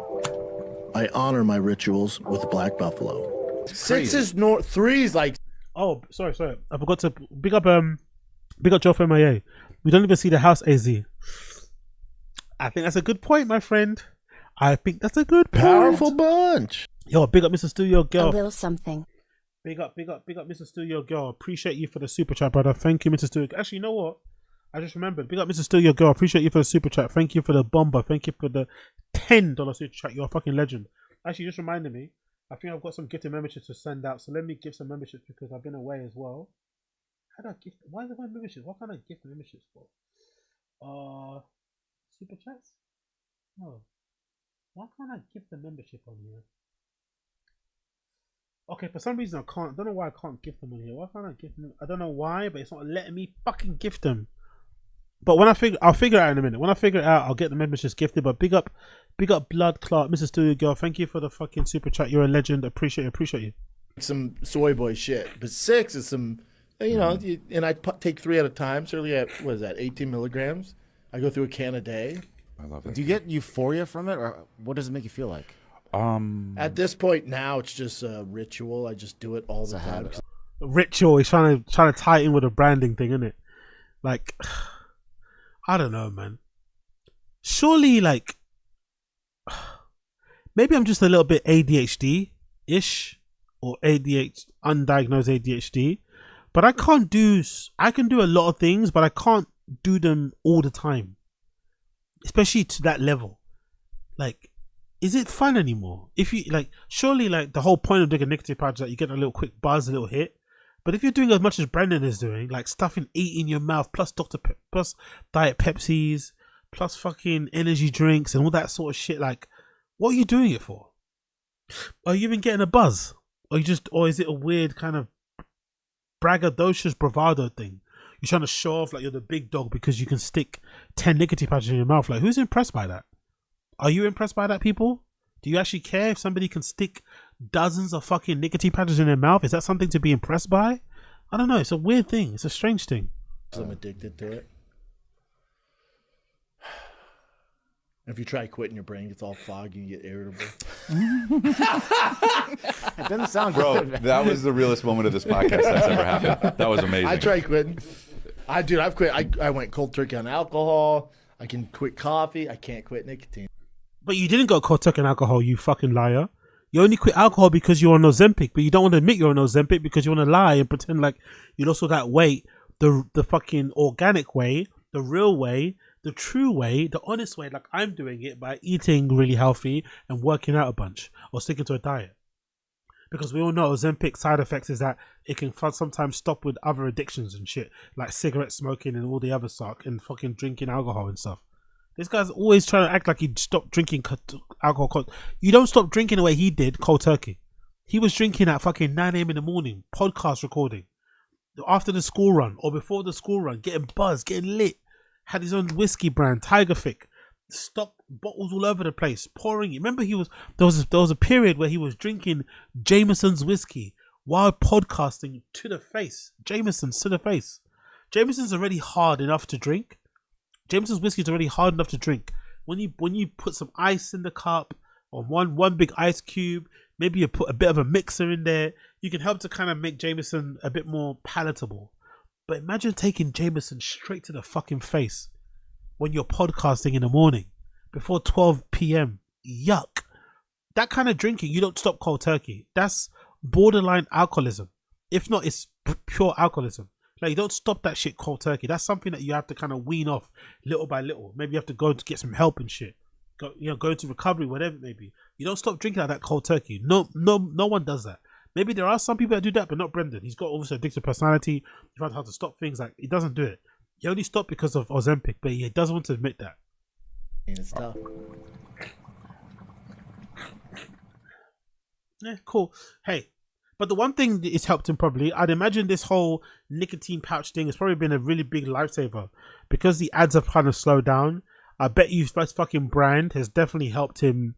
I honor my rituals with black buffalo. 6 is north, 3 is like. Oh, sorry. I forgot to big up Joe from MIA. We don't even see the house, AZ. I think that's a good point, my friend. I think that's a good point. Powerful bunch. Yo, big up Mr. Studio Girl. A little something. Big up Mr. Studio Girl. Appreciate you for the super chat, brother. Thank you, Mr. Studio. Actually, you know what? I just remembered. Big up Mr. Studio Girl. Appreciate you for the super chat. Thank you for the bomber. Thank you for the $10 super chat. You're a fucking legend. Actually, just reminded me. I think I've got some gifted memberships to send out. So let me give some memberships, because I've been away as well. How do I gift? Why is it my memberships? What can I gift memberships for? Super chats? No. Why can't I gift the membership on here? Okay, for some reason I can't. I don't know why I can't gift them on here. Why can't I gift them? I don't know why, but it's not letting me fucking gift them. But when I'll figure it out in a minute. When I figure it out, I'll get the memberships gifted. But big up Blood Clot, Mrs. Studio Girl. Thank you for the fucking super chat. You're a legend. Appreciate you. Some soy boy shit. But 6 is some, you know, and I take 3 at a time. Certainly at, what is that, 18 milligrams? I go through a can a day. I love it. Do you get euphoria from it, or what does it make you feel like? At this point now, it's just a ritual. I just do it all the time. Ritual. He's trying to tie it in with a branding thing, isn't it? Like, I don't know, man. Surely, like, maybe I'm just a little bit ADHD-ish, or undiagnosed ADHD. But I can do a lot of things, but I can't do them all the time, especially to that level. Like, is it fun anymore? If you like, surely, like, the whole point of doing a nicotine pouch is that you get a little quick buzz, a little hit. But if you're doing as much as Brendan is doing, like stuffing 8 in your mouth, plus plus Diet Pepsis, plus fucking energy drinks and all that sort of shit, like, what are you doing it for? Are you even getting a buzz? Or is it a weird kind of braggadocious bravado thing? You're trying to show off like you're the big dog because you can stick 10 nicotine patches in your mouth. Like, who's impressed by that? Are you impressed by that, people? Do you actually care if somebody can stick dozens of fucking nicotine patches in their mouth? Is that something to be impressed by? I don't know. It's a weird thing. It's a strange thing. I'm addicted to it. If you try quitting, your brain gets all foggy, you get irritable. It doesn't sound Bro, good. that was the realest moment of this podcast that's ever happened. That was amazing. I tried quitting. I've quit. I went cold turkey on alcohol. I can quit coffee. I can't quit nicotine. But you didn't go cold turkey on alcohol, you fucking liar. You only quit alcohol because you're on Ozempic, but you don't want to admit you're on Ozempic because you want to lie and pretend like you lost all that weight the fucking organic way, the real way, the true way, the honest way, like I'm doing it by eating really healthy and working out a bunch or sticking to a diet. Because we all know Ozempic side effects is that it can sometimes stop with other addictions and shit, like cigarette smoking and all the other suck and fucking drinking alcohol and stuff. This guy's always trying to act like he'd stop drinking alcohol. You don't stop drinking the way he did cold turkey. He was drinking at fucking 9 a.m. in the morning, podcast recording, after the school run or before the school run, getting buzzed, getting lit. Had his own whiskey brand, Tigerfic, stock bottles all over the place, pouring it. Remember, there was a period where he was drinking Jameson's whiskey while podcasting to the face. Jameson's to the face. Jameson's already hard enough to drink. Jameson's whiskey is already hard enough to drink. When you put some ice in the cup or one big ice cube, maybe you put a bit of a mixer in there, you can help to kind of make Jameson a bit more palatable. But imagine taking Jameson straight to the fucking face when you're podcasting in the morning before 12 p.m. Yuck. That kind of drinking, you don't stop cold turkey. That's borderline alcoholism. If not, it's pure alcoholism. Like, you don't stop that shit cold turkey. That's something that you have to kind of wean off little by little. Maybe you have to go to get some help and shit. Go into recovery, whatever it may be. You don't stop drinking like that cold turkey. No one does that. Maybe there are some people that do that, but not Brendan. He's got obviously addictive personality. He found how to stop things. Like, he doesn't do it. He only stopped because of Ozempic, but he doesn't want to admit that. It's tough. Yeah, cool. Hey, but the one thing that has helped him probably, I'd imagine this whole nicotine pouch thing has probably been a really big lifesaver because the ads have kind of slowed down. I bet you first fucking Bryan has definitely helped him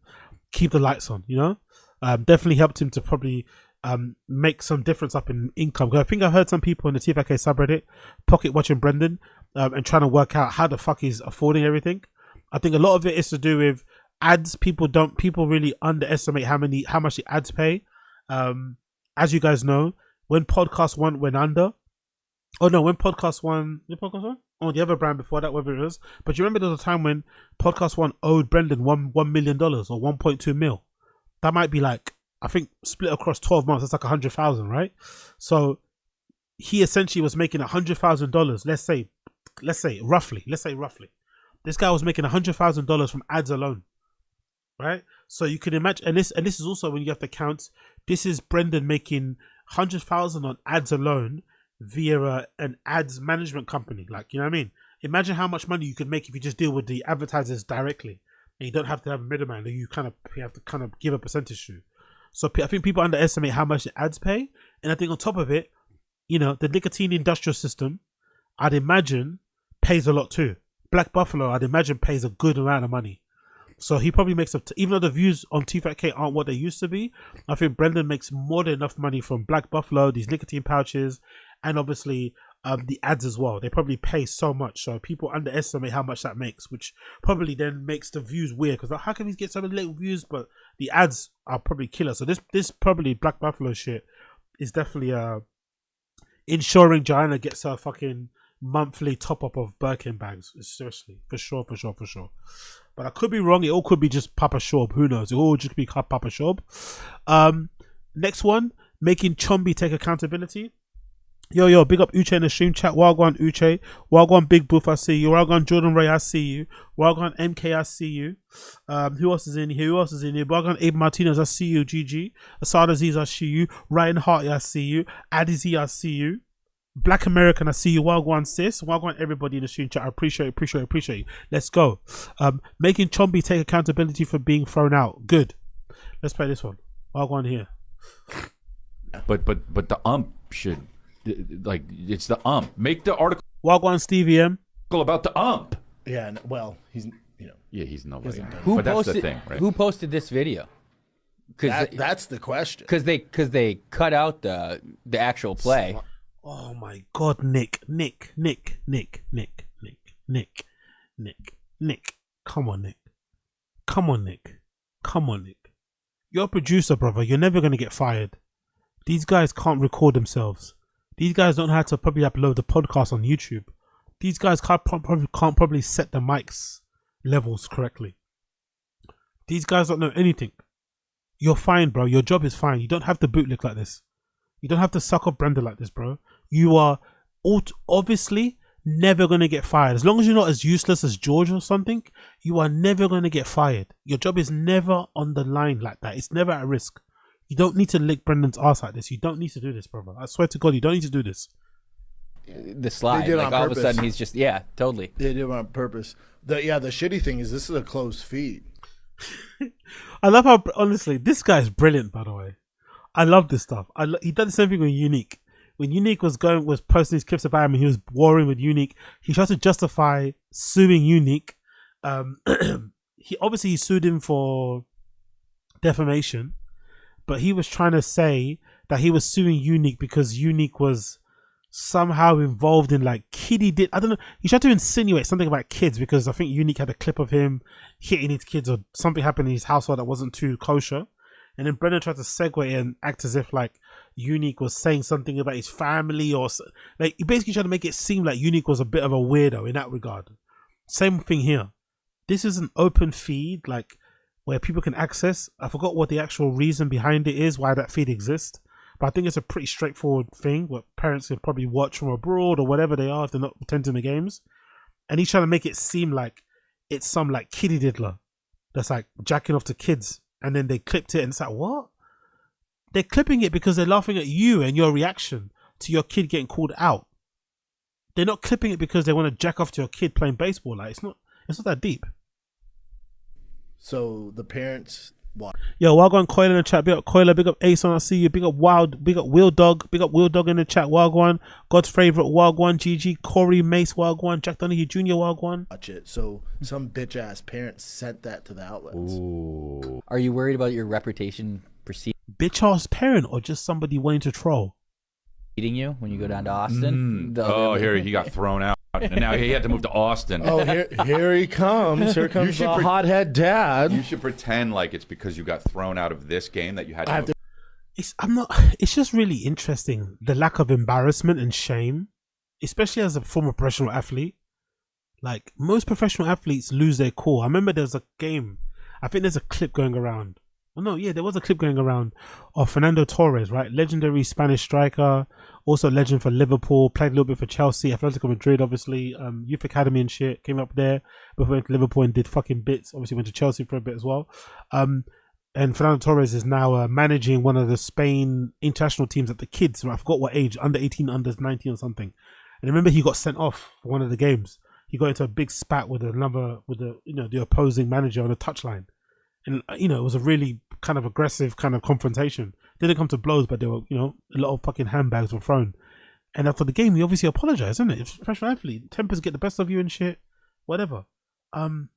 keep the lights on, you know? Definitely helped him to probably make some difference up in income. Because I think I've heard some people in the Tfatk subreddit pocket watching Brendan and trying to work out how the fuck he's affording everything. I think a lot of it is to do with ads. People really underestimate how much the ads pay. As you guys know, when Podcast One went under, when Podcast One, oh, the other brand before that, whatever it was. But you remember there was a time when Podcast One owed Brendan $1 million or 1.2 mil. That might be like, I think split across 12 months, that's like 100,000, right? So he essentially was making $100,000. Let's say roughly. This guy was making $100,000 from ads alone, right? So you can imagine, and this is also when you have to count. This is Brendan making 100,000 on ads alone via an ads management company. Like, you know what I mean? Imagine how much money you could make if you just deal with the advertisers directly, and you don't have to have a middleman that you have to kind of give a percentage to. So I think people underestimate how much the ads pay, and I think on top of it, you know, the nicotine industrial system, I'd imagine, pays a lot too. Black Buffalo, I'd imagine, pays a good amount of money. So he probably makes even though the views on Tfatk aren't what they used to be, I think Brendan makes more than enough money from Black Buffalo, these nicotine pouches, and obviously the ads as well. They probably pay so much, so people underestimate how much that makes, which probably then makes the views weird, because like, how can he get so many little views, but the ads are probably killer. So this probably Black Buffalo shit is definitely ensuring Joanna gets her fucking monthly top up of Birkin bags. Seriously, for sure. But I could be wrong. It all could be just Papa Schaub. Who knows? It all just be Papa Schaub. Next one, making Chombi take accountability. Yo, big up Uche in the stream chat. Wagwan Uche. Wagwan Big Boof, I see you. Wagwan Jordan Ray, I see you. Wagwan MK, I see you. Who else is in here? Wagwan Abe Martinez, I see you. GG. Asad Aziz, I see you. Ryan Hart, I see you. Adizi, I see you. Black American, I see you. Wagwan sis. Wagwan everybody in the stream chat. I appreciate you. Let's go. Making Chombi take accountability for being thrown out. Good. Let's play this one. Wagwan here. But the should, like, it's the make the article Wagwan Stevie M about the Yeah, well, he's he's nobody. Who But posted? that's the thing, right? Who posted this video? That's the question. Because they cut out the actual play. Oh my God, Nick. Come on, Nick. You're a producer, brother. You're never gonna get fired. These guys can't record themselves. These guys don't have to probably upload the podcast on YouTube. These guys can't probably set the mics levels correctly. These guys don't know anything. You're fine, bro. Your job is fine. You don't have to bootlick like this. You don't have to suck up Brenda like this, bro. You are obviously never going to get fired. As long as you're not as useless as George or something, you are never going to get fired. Your job is never on the line like that. It's never at risk. You don't need to lick Brendan's ass like this. You don't need to do this, brother. I swear to God, you don't need to do this. The slide, like all of a sudden he's just, totally. They did it on purpose. The shitty thing is this is a closed feed. I love how, honestly, this guy is brilliant, by the way. I love this stuff. He did the same thing with Unique. When Unique was posting his clips about him and he was warring with Unique, he tried to justify suing Unique. He sued him for defamation, but he was trying to say that he was suing Unique because Unique was somehow involved in like kiddie I don't know. He tried to insinuate something about kids because I think Unique had a clip of him hitting his kids or something happened in his household that wasn't too kosher. And then Brendan tried to segue and act as if like Unique was saying something about his family or like he basically tried to make it seem like Unique was a bit of a weirdo in that regard. Same thing here. This is an open feed like where people can access. I forgot what the actual reason behind it is, why that feed exists. But I think it's a pretty straightforward thing where parents can probably watch from abroad or whatever they are if they're not attending the games. And he's trying to make it seem like it's some like kiddie diddler that's like jacking off to kids. And then they clipped it and it's like, what? They're clipping it because they're laughing at you and your reaction to your kid getting called out. They're not clipping it because they want to jack off to your kid playing baseball. Like it's not that deep. So the parents watch. Yo, Wagwan Coil in the chat. Big up Coiler, big up Ace on I see you. Big up Wild, big up Wheel Dog in the chat. Wagwan, God's favorite Wagwan, GG, Corey Mace Wagwan, Jack Donahue Jr. Wagwan. Watch it. So some bitch ass parents sent that to the outlets. Ooh. Are you worried about your reputation preceding Bitch ass parent or just somebody wanting to troll? You when you go down to Austin? Here he got thrown out. And now he had to move to Austin. Oh, here he comes. Here comes the hothead dad. You should pretend like it's because you got thrown out of this game that you had to. It's just really interesting the lack of embarrassment and shame, especially as a former professional athlete. Like most professional athletes lose their cool. I remember there was a game. I think there's a clip going around. There was a clip going around of Fernando Torres, right? Legendary Spanish striker, also legend for Liverpool, played a little bit for Chelsea, Atletico Madrid, obviously, youth academy and shit, came up there before went to Liverpool and did fucking bits, obviously went to Chelsea for a bit as well. And Fernando Torres is now managing one of the Spain international teams at the kids, right? I forgot what age, under 18, under 19 or something. And I remember he got sent off for one of the games. He got into a big spat with the opposing manager on the touchline. And, it was a really kind of aggressive kind of confrontation. Didn't come to blows, but there were, a lot of fucking handbags were thrown. And after the game, he obviously apologized, isn't it? If professional athlete, tempers get the best of you and shit, whatever. But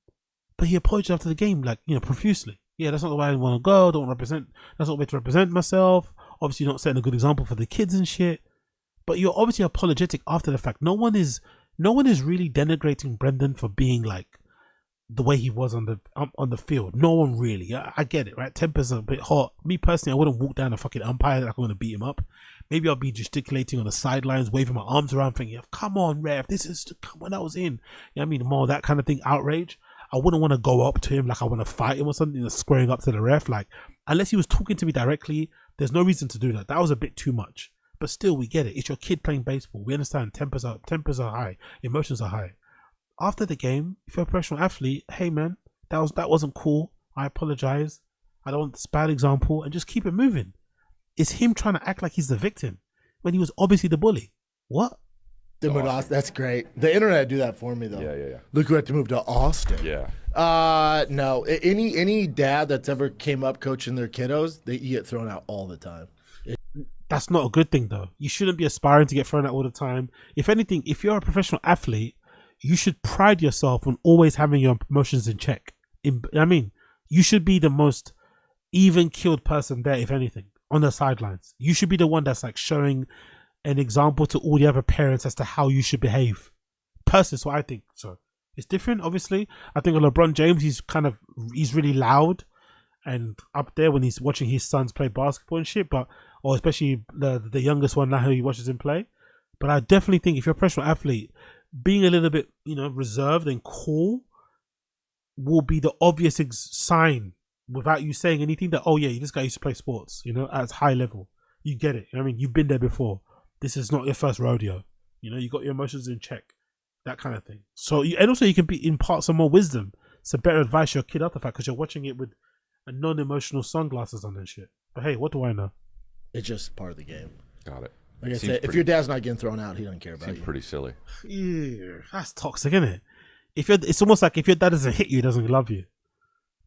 he apologized after the game, like, profusely. Yeah, that's not the way I want to go. That's not the way to represent myself. Obviously, not setting a good example for the kids and shit. But you're obviously apologetic after the fact. No one is really denigrating Brendan for being like the way he was on the field. No one really. I get it, right? Tempers are a bit hot. Me personally, I wouldn't walk down a fucking umpire like I'm going to beat him up. Maybe I'll be gesticulating on the sidelines, waving my arms around, thinking, come on, ref, this is when I was in. You know what I mean? More that kind of thing, outrage. I wouldn't want to go up to him like I want to fight him or something, squaring up to the ref. Like, unless he was talking to me directly, there's no reason to do that. That was a bit too much. But still, we get it. It's your kid playing baseball. We understand tempers are high, emotions are high. After the game, if you're a professional athlete, hey man, that wasn't cool. I apologize. I don't want this bad example, and just keep it moving. It's him trying to act like he's the victim when he was obviously the bully. What? That's great. The internet do that for me though. Yeah. Look who had to move to Austin. Yeah. No. Any dad that's ever came up coaching their kiddos, they get thrown out all the time. That's not a good thing though. You shouldn't be aspiring to get thrown out all the time. If anything, if you're a professional athlete, you should pride yourself on always having your emotions in check. You should be the most even-keeled person there, if anything, on the sidelines. You should be the one that's like showing an example to all the other parents as to how you should behave. Personally, that's what I think. So it's different, obviously. I think LeBron James, he's really loud and up there when he's watching his sons play basketball and shit, or especially the youngest one now who he watches him play. But I definitely think if you're a professional athlete, being a little bit, reserved and cool will be the obvious sign without you saying anything that, oh yeah, this guy used to play sports, at high level. You get it. You've been there before. This is not your first rodeo. You got your emotions in check, that kind of thing. So, and also you can impart some more wisdom, some better advice to your kid after the fact because you're watching it with a non-emotional sunglasses on and shit. But hey, what do I know? It's just part of the game. Got it. Like I said, if your dad's not getting thrown out, he doesn't care about you. Seems pretty silly. Yeah, that's toxic, isn't it? It's almost like if your dad doesn't hit you, he doesn't love you.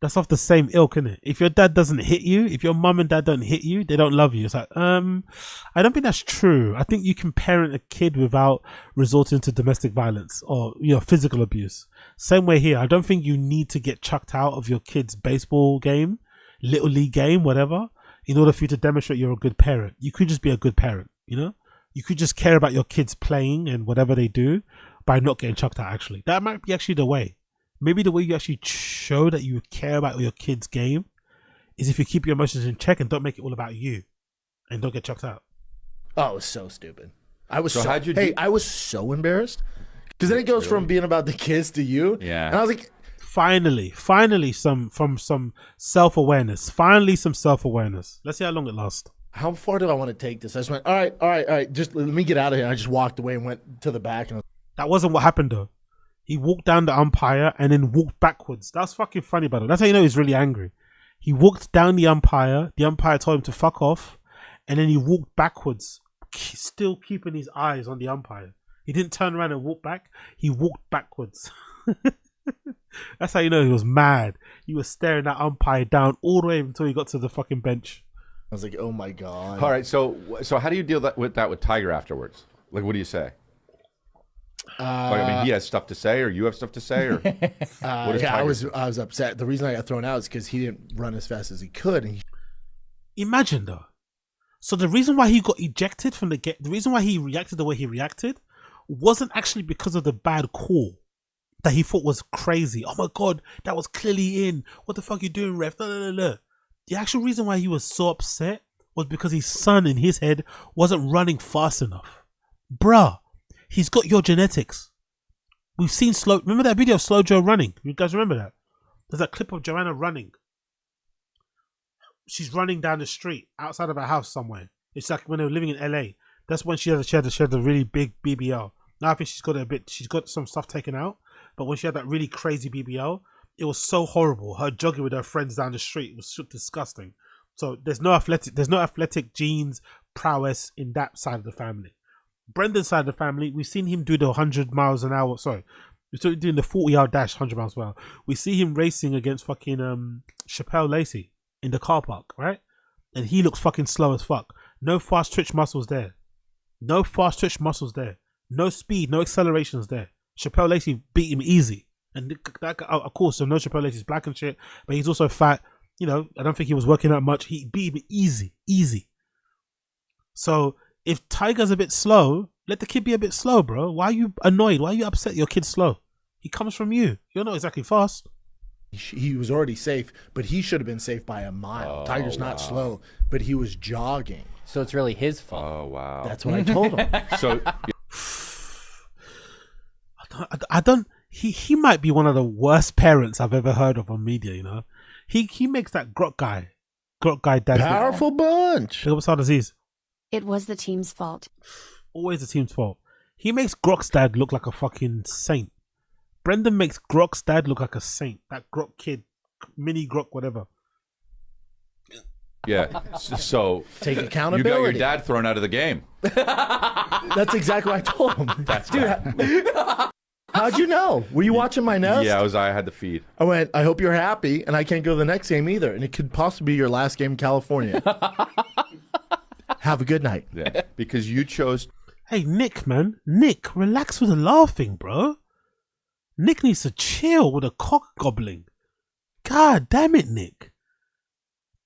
That's off the same ilk, isn't it? If your dad doesn't hit you, if your mum and dad don't hit you, they don't love you. It's like, I don't think that's true. I think you can parent a kid without resorting to domestic violence or physical abuse. Same way here. I don't think you need to get chucked out of your kid's baseball game, little league game, whatever, in order for you to demonstrate you're a good parent. You could just be a good parent, You could just care about your kids playing and whatever they do by not getting chucked out, actually. That might be actually the way. Maybe the way you actually show that you care about your kid's game is if you keep your emotions in check and don't make it all about you and don't get chucked out. Oh, it was so stupid. I was I was so embarrassed because then it goes from being about the kids to you. Yeah. And I was like, finally some self-awareness. Finally some self-awareness. Let's see how long it lasts. How far do I want to take this? I just went, all right. Just let me get out of here. I just walked away and went to the back. And that wasn't what happened though. He walked down the umpire and then walked backwards. That's fucking funny, by the way. That's how you know he's really angry. He walked down the umpire. The umpire told him to fuck off. And then he walked backwards, still keeping his eyes on the umpire. He didn't turn around and walk back. He walked backwards. That's how you know he was mad. He was staring that umpire down all the way until he got to the fucking bench. I was like, oh my God. All right, so how do you deal with Tiger afterwards? Like, what do you say? He has stuff to say, or you have stuff to say, or I was upset. The reason I got thrown out is because he didn't run as fast as he could. Imagine though. So the reason why he got ejected from the reason why he reacted the way he reacted wasn't actually because of the bad call that he thought was crazy. Oh my God, that was clearly in. What the fuck you doing, ref? No. The actual reason why he was so upset was because his son in his head wasn't running fast enough. Bruh. He's got your genetics. We've seen remember that video of SLO-JO running? You guys remember that? There's that clip of Joanna running. She's running down the street outside of her house somewhere. It's like when they were living in LA. That's when she had a really big BBL. Now I think she's got some stuff taken out. But when she had that really crazy BBL, it was so horrible. Her jogging with her friends down the street was so disgusting. So there's no athletic genes prowess in that side of the family. Brendan's side of the family, we've seen him do the 100 miles an hour. Sorry, we're doing the 40-yard dash, 100 miles per hour. We see him racing against fucking Chappelle Lacey in the car park, right? And he looks fucking slow as fuck. No fast twitch muscles there. No speed, no accelerations there. Chappelle Lacey beat him easy. And that guy, of course, so no Chappelle Lacey's black and shit, but he's also fat. I don't think he was working out much. He beat him easy. So if Tiger's a bit slow, let the kid be a bit slow, bro. Why are you annoyed? Why are you upset your kid's slow? He comes from you. You're not exactly fast. He was already safe, but he should have been safe by a mile. Tiger's not slow, but he was jogging. So it's really his fault. Oh, wow. That's what I told him. So I don't. He might be one of the worst parents I've ever heard of on media. He makes that Grok guy dad powerful bunch. What's our disease? It was the team's fault. Always the team's fault. He makes Grok's dad look like a fucking saint. Brendan makes Grok's dad look like a saint. That Grok kid, mini Grok, whatever. Yeah. So Take you accountability. got your dad thrown out of the game. That's exactly what I told him. That's Dude, how'd you know? Were you watching my Nest? Yeah, I had the feed. I went, I hope you're happy, and I can't go to the next game either. And it could possibly be your last game in California. Have a good night. Yeah, because you chose. Hey, Nick, man. Nick, relax with the laughing, bro. Nick needs to chill with the cock gobbling. God damn it, Nick.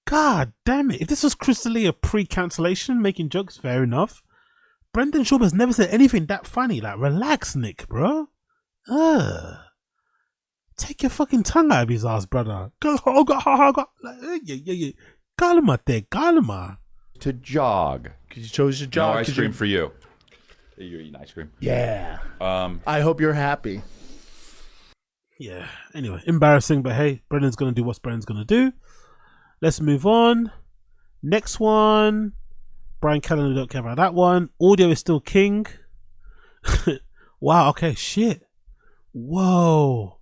God damn it. If this was crystally a pre-cancellation, making jokes, fair enough. Brendan Schaub has never said anything that funny. Like, relax, Nick, bro. Take your fucking tongue out of his ass, brother. Galma. To jog. Because you chose to No jog. ice cream for you. You're eating ice cream. Yeah. I hope you're happy. Yeah. Anyway, embarrassing, but hey, Brendan's going to do what Brendan's going to do. Let's move on. Next one. Bryan Callen, we don't care about that one. Audio is still king. Wow, okay, shit. Whoa.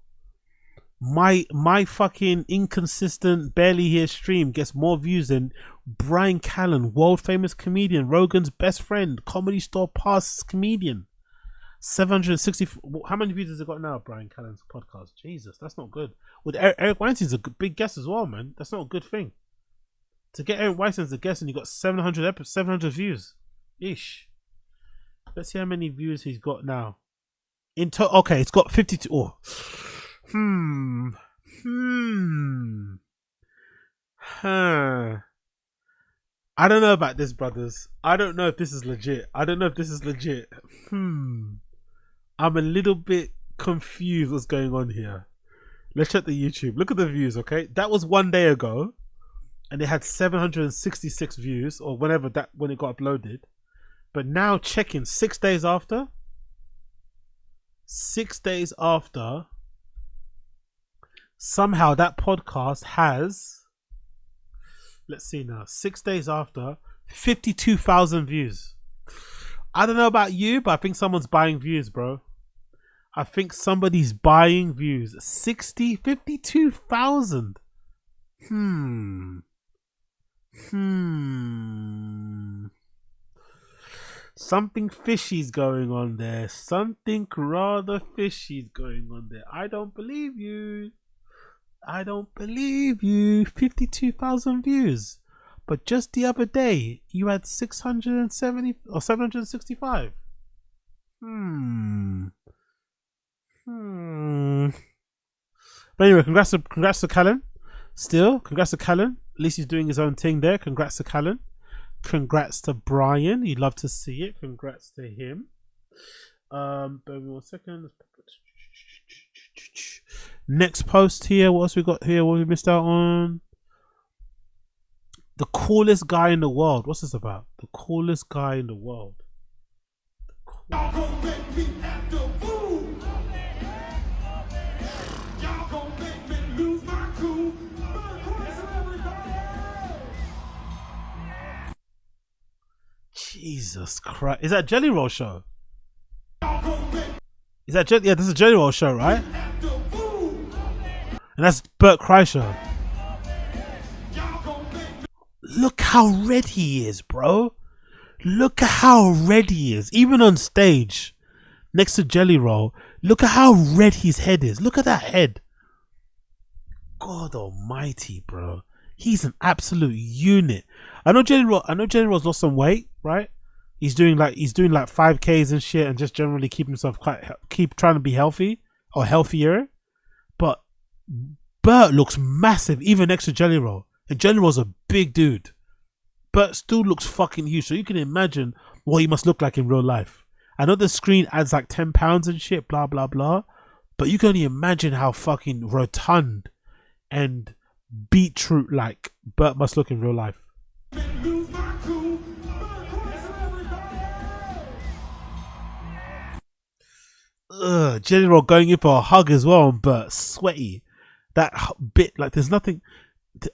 My fucking inconsistent, barely here stream gets more views than Bryan Callen, world famous comedian, Rogan's best friend, Comedy Store Pass comedian. 760. How many views has it got now, Bryan Callen's podcast? Jesus, that's not good. With Eric Weinstein's a big guest as well, man. That's not a good thing. To get Eric Weinstein as a guest and you got 700 views. Ish. Let's see how many views he's got now. Okay, it's got 52. Oh. I don't know about this, brothers. I don't know if this is legit. I'm a little bit confused what's going on here. Let's check the YouTube. Look at the views, okay? That was 1 day ago. And it had 766 views, or when it got uploaded. But now checking 6 days after. 6 days after. Somehow that podcast has, let's see now, 6 days after, 52,000 views. I don't know about you, but I think someone's buying views, bro. I think somebody's buying views. 52,000. Something fishy's going on there. Something rather fishy's going on there. I don't believe you. 52,000 views. But just the other day, you had 670 or 765. But anyway, congrats to Callen. Still, congrats to Callen. At least he's doing his own thing there. Congrats to Callen. Congrats to Bryan. You'd love to see it. Congrats to him. Bear with me 1 second. Next post here. What else we got here? What we missed out on? The coolest guy in the world. What's this about? The coolest guy in the world. Jesus Christ. Is that Jelly Roll show? Is that yeah, this is a Jelly Roll show, right? And that's Bert Kreischer. Look how red he is, bro. Look at how red he is. Even on stage, next to Jelly Roll, look at how red his head is. Look at that head. God almighty, bro. He's an absolute unit. I know Jelly Roll's lost some weight, right? He's doing like 5Ks and shit, and just generally keep himself keep trying to be healthy or healthier. But Bert looks massive, even next to Jelly Roll, and Jelly Roll's a big dude. Bert still looks fucking huge, so you can imagine what he must look like in real life. I know the screen adds like 10 pounds and shit, blah blah blah, but you can only imagine how fucking rotund and beetroot like Bert must look in real life. Jelly Roll going in for a hug as well, and Bert sweaty. That bit, like, there's nothing.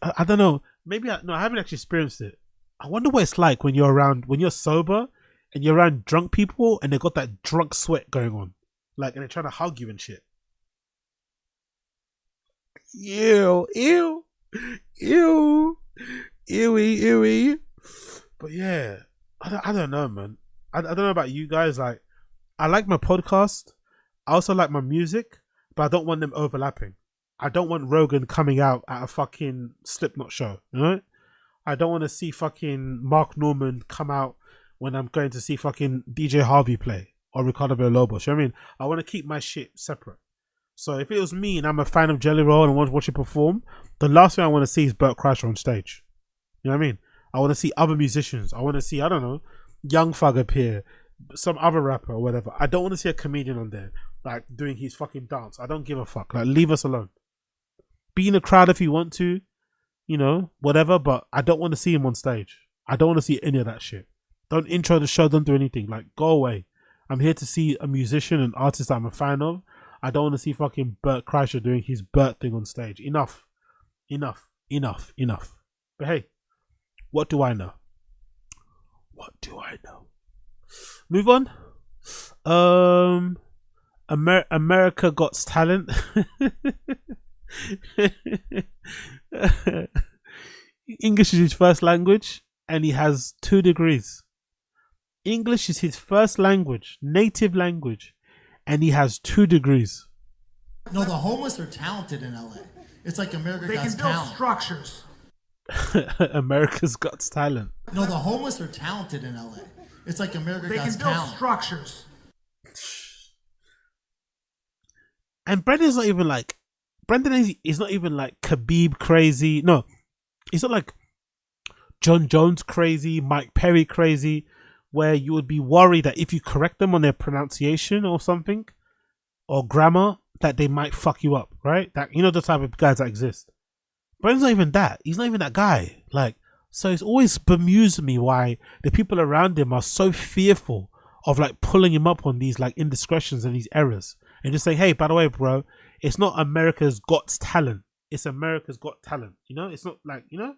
I don't know. Maybe I haven't actually experienced it. I wonder what it's like when you're sober and you're around drunk people and they got that drunk sweat going on, like, and they're trying to hug you and shit. Ew, ew, ew, ewy, ewy. But yeah, I don't know, man. I don't know about you guys. Like, I like my podcast. I also like my music, but I don't want them overlapping. I don't want Rogan coming out at a fucking Slipknot show, you know? I don't want to see fucking Mark Norman come out when I'm going to see fucking DJ Harvey play or Ricardo Villalobos. You know what I mean? I want to keep my shit separate. So if it was me and I'm a fan of Jelly Roll and I want to watch it perform, the last thing I want to see is Bert Kreischer on stage. You know what I mean? I want to see other musicians. I want to see, I don't know, Young Thug appear, some other rapper or whatever. I don't want to see a comedian on there, like, doing his fucking dance. I don't give a fuck. Like, leave us alone. Be in the crowd if you want to, you know, whatever, but I don't want to see him on stage. I don't want to see any of that shit. Don't intro the show, don't do anything. Like, go away. I'm here to see a musician, an artist that I'm a fan of. I don't want to see fucking Bert Kreischer doing his Bert thing on stage. Enough. Enough. Enough. Enough. But hey, what do I know? What do I know? Move on. America Got Talent. English is his first language and he has 2 degrees. English is his first language, native language, and he has 2 degrees. No, the homeless are talented in LA. It's like America Got Talent. They can build structures. America's Got Talent. No, the homeless are talented in LA. It's like America Got Talent. They can build structures. And Brendan is not even like Khabib crazy. No, he's not like John Jones crazy, Mike Perry crazy, where you would be worried that if you correct them on their pronunciation or something or grammar, that they might fuck you up, right? That, you know, the type of guys that exist. Brendan's not even that. He's not even that guy. Like, so it's always bemused me why the people around him are so fearful of like pulling him up on these like indiscretions and these errors. And just say, hey, by the way, bro, it's not America's Got Talent. It's America's Got Talent. You know, it's not like, you know,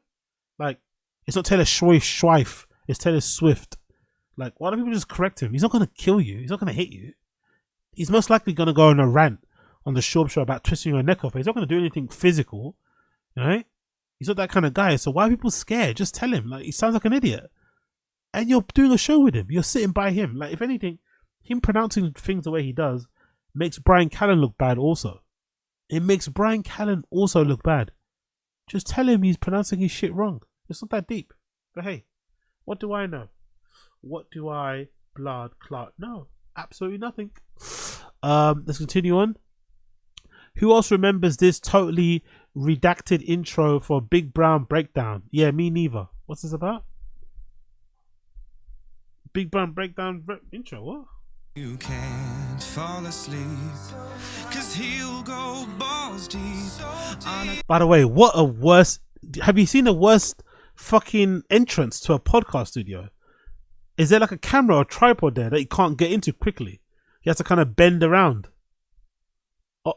like, it's not Taylor Swift. It's Taylor Swift. Like, why don't people just correct him? He's not going to kill you. He's not going to hit you. He's most likely going to go on a rant on the Schaub show about twisting your neck off. He's not going to do anything physical, right? He's not that kind of guy. So why are people scared? Just tell him. Like, he sounds like an idiot. And you're doing a show with him. You're sitting by him. Like, if anything, him pronouncing things the way he does makes Bryan Callen look bad also. It makes Bryan Callen also look bad. Just tell him he's pronouncing his shit wrong. It's not that deep. But hey, what do I know? What do I blood clot? No, absolutely nothing. Let's continue on. Who else remembers this totally redacted intro for Big Brown Breakdown? Yeah, me neither. What's this about? Big Brown Breakdown intro, what? You can't fall asleep, 'cause he'll go balls deep. By the way, what a worst... Have you seen the worst fucking entrance to a podcast studio? Is there like a camera or tripod there that you can't get into quickly? You have to kind of bend around.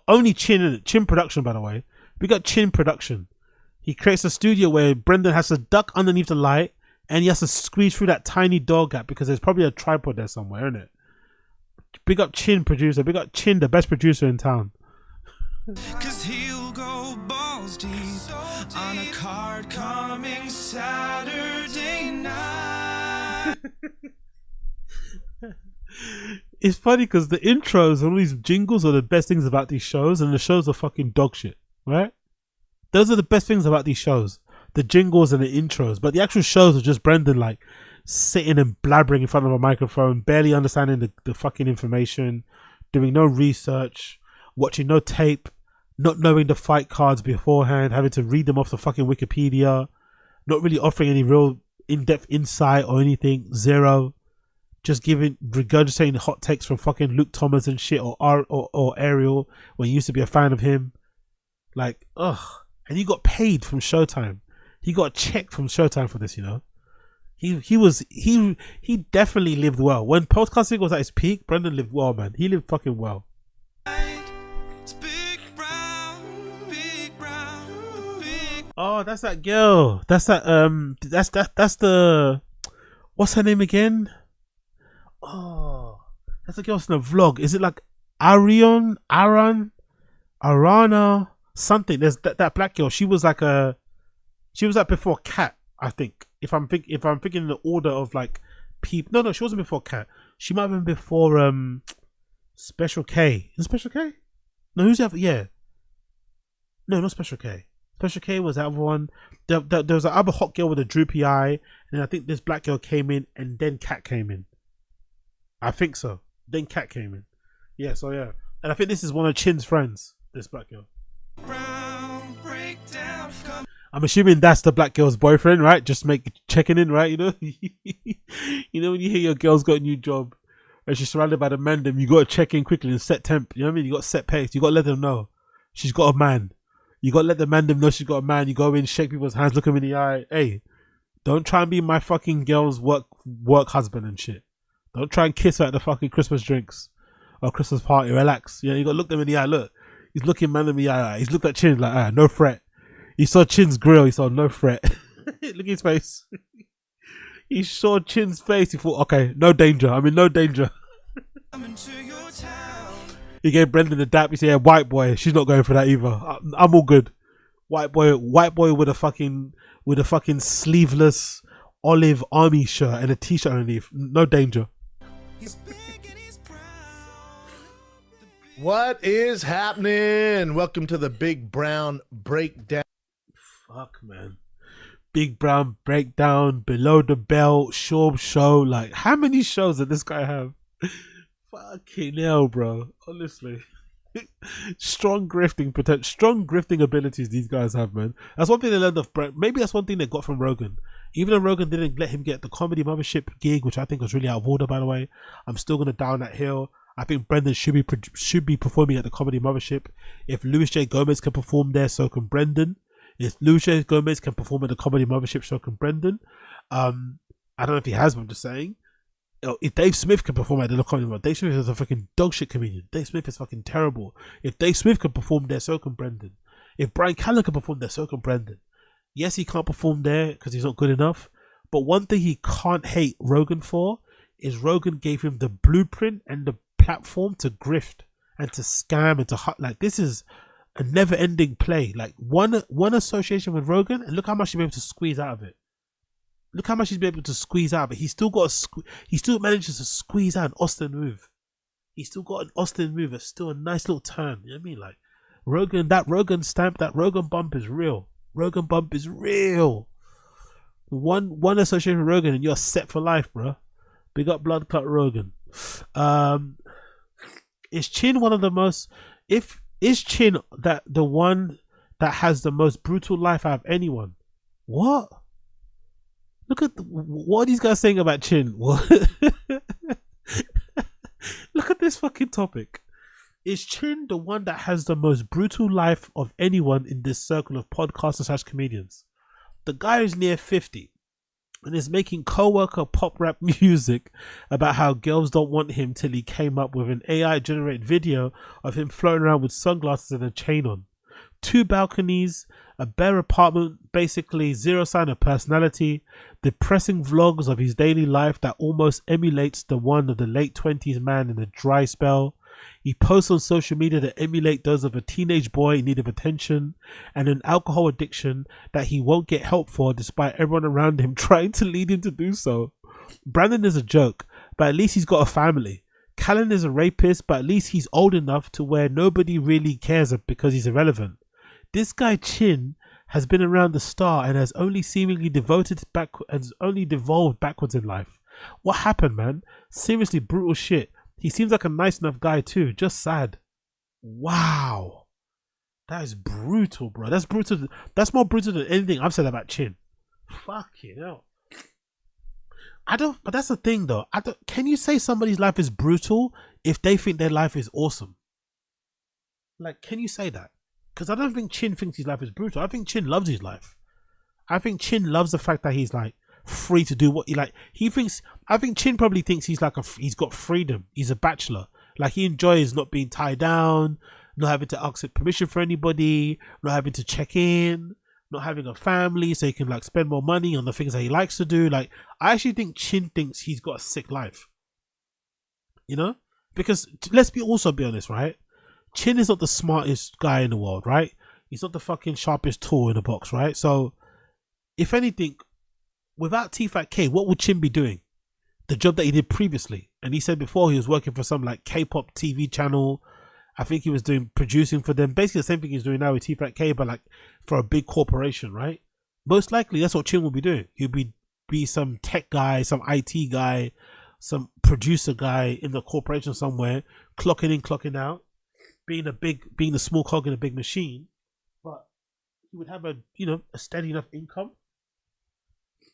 Only Chin production, by the way. We got Chin production. He creates a studio where Brendan has to duck underneath the light and he has to squeeze through that tiny door gap because there's probably a tripod there somewhere, isn't it? Big up Chin producer. Big up Chin, the best producer in town. 'Cause he'll go balls deep on a card coming Saturday night. It's funny because the intros, all these jingles are the best things about these shows, and the shows are fucking dog shit, right? Those are the best things about these shows. The jingles and the intros. But the actual shows are just Brendan like sitting and blabbering in front of a microphone, barely understanding the fucking information, doing no research, watching no tape, not knowing the fight cards beforehand, having to read them off the fucking Wikipedia, not really offering any real in-depth insight or anything. Zero. Just regurgitating hot takes from fucking Luke Thomas and shit, or Ariel when you used to be a fan of him. Like, ugh. And he got paid from Showtime. He got a check from Showtime for this, you know. He definitely lived well. When podcasting was at its peak, Brendan lived well, man. He lived fucking well. It's Big Brown, Big Brown, Big Oh, that's that girl. That's that. That's the. What's her name again? Oh, that's the girl in the vlog. Is it like Arion, Arana, something? There's that black girl. She was like before Cat, I think. If I'm thinking in the order of like people. No, she wasn't before Cat. She might have been before Special K. Is it Special K? No, who's that? Yeah. No, not Special K. Special K was that other one. There was an other hot girl with a droopy eye, and I think this black girl came in, and then Cat came in. I think so. Then Cat came in. Yeah, so yeah. And I think this is one of Chin's friends, this black girl. I'm assuming that's the black girl's boyfriend, right? Just checking in, right? You know? You know when you hear your girl's got a new job and she's surrounded by the mandem, you got to check in quickly and set temp. You know what I mean? You got to set pace. You got to let them know she's got a man. You got to let the mandem know she's got a man. You go in, shake people's hands, look them in the eye. Hey, don't try and be my fucking girl's work husband and shit. Don't try and kiss her at the fucking Christmas drinks or Christmas party. Relax. You know, you got to look them in the eye. Look, he's looking man in the eye. He's looked at Chin like, no threat. He saw Chin's grill. He saw no threat. Look at his face. He saw Chin's face. He thought, okay, no danger. I'm in no danger. He gave Brendan the dap. He said, yeah, white boy. She's not going for that either. I'm all good. White boy with a fucking sleeveless olive army shirt and a t-shirt underneath. No danger. What is happening? Welcome to the Big Brown Breakdown. Fuck, man. Big Brown Breakdown, Below the Belt, Schaub show. Like, how many shows does this guy have? Fucking hell, bro. Honestly. Strong grifting abilities these guys have, man. That's one thing they learned of maybe that's one thing they got from Rogan. Even though Rogan didn't let him get the Comedy Mothership gig, which I think was really out of order, by the way. I'm still gonna down that hill. I think Brendan should be performing at the Comedy Mothership. If Louis J. Gomez can perform there, so can Brendan. If Louis J. Gomez can perform at the Comedy Mothership, so can Brendan. I don't know if he has, but I'm just saying. If Dave Smith can perform at the Comedy Mothership, Dave Smith is a fucking dog shit comedian. Dave Smith is fucking terrible. If Dave Smith can perform there, so can Brendan. If Bryan Callen can perform there, so can Brendan. Yes, he can't perform there because he's not good enough. But one thing he can't hate Rogan for is Rogan gave him the blueprint and the platform to grift and to scam and to like, this is a never-ending play. Like one association with Rogan, and look how much he's been able to squeeze out of it. Look how much he's been able to squeeze out of it. He still manages to squeeze out an Austin move. He's still got an Austin move. It's still a nice little turn. You know what I mean? Like Rogan, that Rogan stamp, that Rogan bump is real. Rogan bump is real. One association with Rogan and you're set for life, bro. Big up Blood Clot Rogan. Is Chin one of the most? Is Chin that the one that has the most brutal life out of anyone? What? Look at what are these guys saying about Chin? What? Look at this fucking topic. Is Chin the one that has the most brutal life of anyone in this circle of podcasters / comedians? The guy is near 50 and is making co-worker pop rap music about how girls don't want him till he came up with an AI generated video of him floating around with sunglasses and a chain on. 2 balconies, a bare apartment, basically zero sign of personality, depressing vlogs of his daily life that almost emulates the one of the late 20s man in a dry spell. He posts on social media that emulate those of a teenage boy in need of attention and an alcohol addiction that he won't get help for despite everyone around him trying to lead him to do so. Brandon is a joke, but at least he's got a family. Callen is a rapist, but at least he's old enough to where nobody really cares because he's irrelevant. This guy Chin has been around the star and has only seemingly devolved backwards in life. What happened, man? Seriously, brutal shit. He seems like a nice enough guy too, just sad. Wow. That is brutal, bro. That's brutal. That's more brutal than anything I've said about Chin. Fucking hell. But that's the thing though. Can you say somebody's life is brutal if they think their life is awesome? Like, can you say that? Because I don't think Chin thinks his life is brutal. I think Chin loves his life. I think Chin loves the fact that he's like free to do what he like. I think Chin probably thinks he's he's got freedom. He's a bachelor. Like, he enjoys not being tied down, not having to ask permission for anybody, not having to check in, not having a family, so he can like spend more money on the things that he likes to do. Like, I actually think Chin thinks he's got a sick life. You know, because let's be honest, right? Chin is not the smartest guy in the world, right? He's not the fucking sharpest tool in the box, right? So, if anything, without Tfatk, what would Chin be doing? The job that he did previously. And he said before he was working for some like K-pop TV channel. I think he was doing producing for them. Basically the same thing he's doing now with Tfatk, but like for a big corporation, right? Most likely that's what Chin will be doing. He'll be some tech guy, some IT guy, some producer guy in the corporation somewhere, clocking in, clocking out, being the small cog in a big machine. But he would have a steady enough income.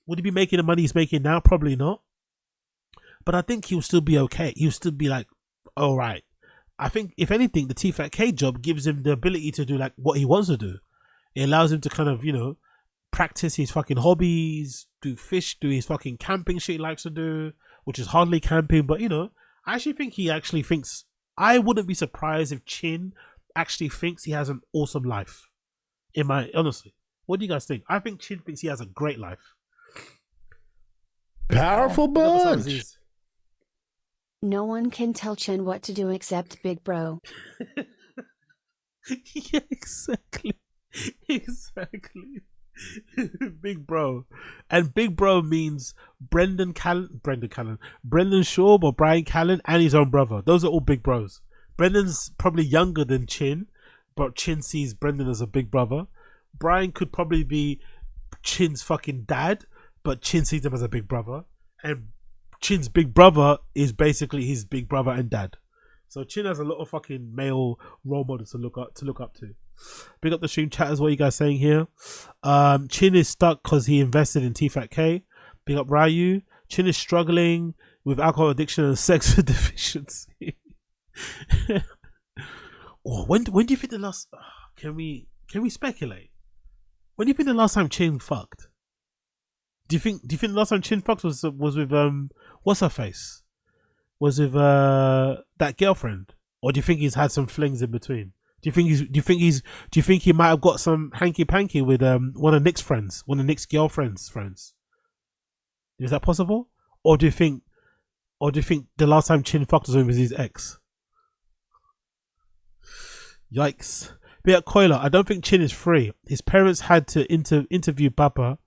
Would he be making the money he's making now? Probably not. But I think he'll still be okay. He'll still be like, all right. I think if anything, the Tfatk job gives him the ability to do like what he wants to do. It allows him to kind of, practice his fucking hobbies, do his fucking camping shit he likes to do, which is hardly camping. But I actually think he actually thinks, I wouldn't be surprised if Chin actually thinks he has an awesome life. Honestly, what do you guys think? I think Chin thinks he has a great life. Powerful bunch. No one can tell Chin what to do except Big Bro. Yeah, exactly. Big Bro. And Big Bro means Brendan Schaub or Bryan Callen and his own brother. Those are all big bros. Brendan's probably younger than Chin, but Chin sees Brendan as a big brother. Bryan could probably be Chin's fucking dad, but Chin sees him as a big brother. And Chin's big brother is basically his big brother and dad. So Chin has a lot of fucking male role models to look up to. Big up the stream chatters. What are you guys saying here? Chin is stuck because he invested in Tfatk. Big up Ryu. Chin is struggling with alcohol addiction and sex deficiency. When do you think the last? Can we speculate? When do you think the last time Chin fucked? Do you think the last time Chin fucked was with what's her face? Was with that girlfriend, or do you think he's had some flings in between? Do you think he might have got some hanky panky with one of Nick's friends, one of Nick's girlfriend's friends? Is that possible? Or do you think the last time Chin fucked was with his ex? Yikes! But yeah, Coiler, I don't think Chin is free. His parents had to interview Papa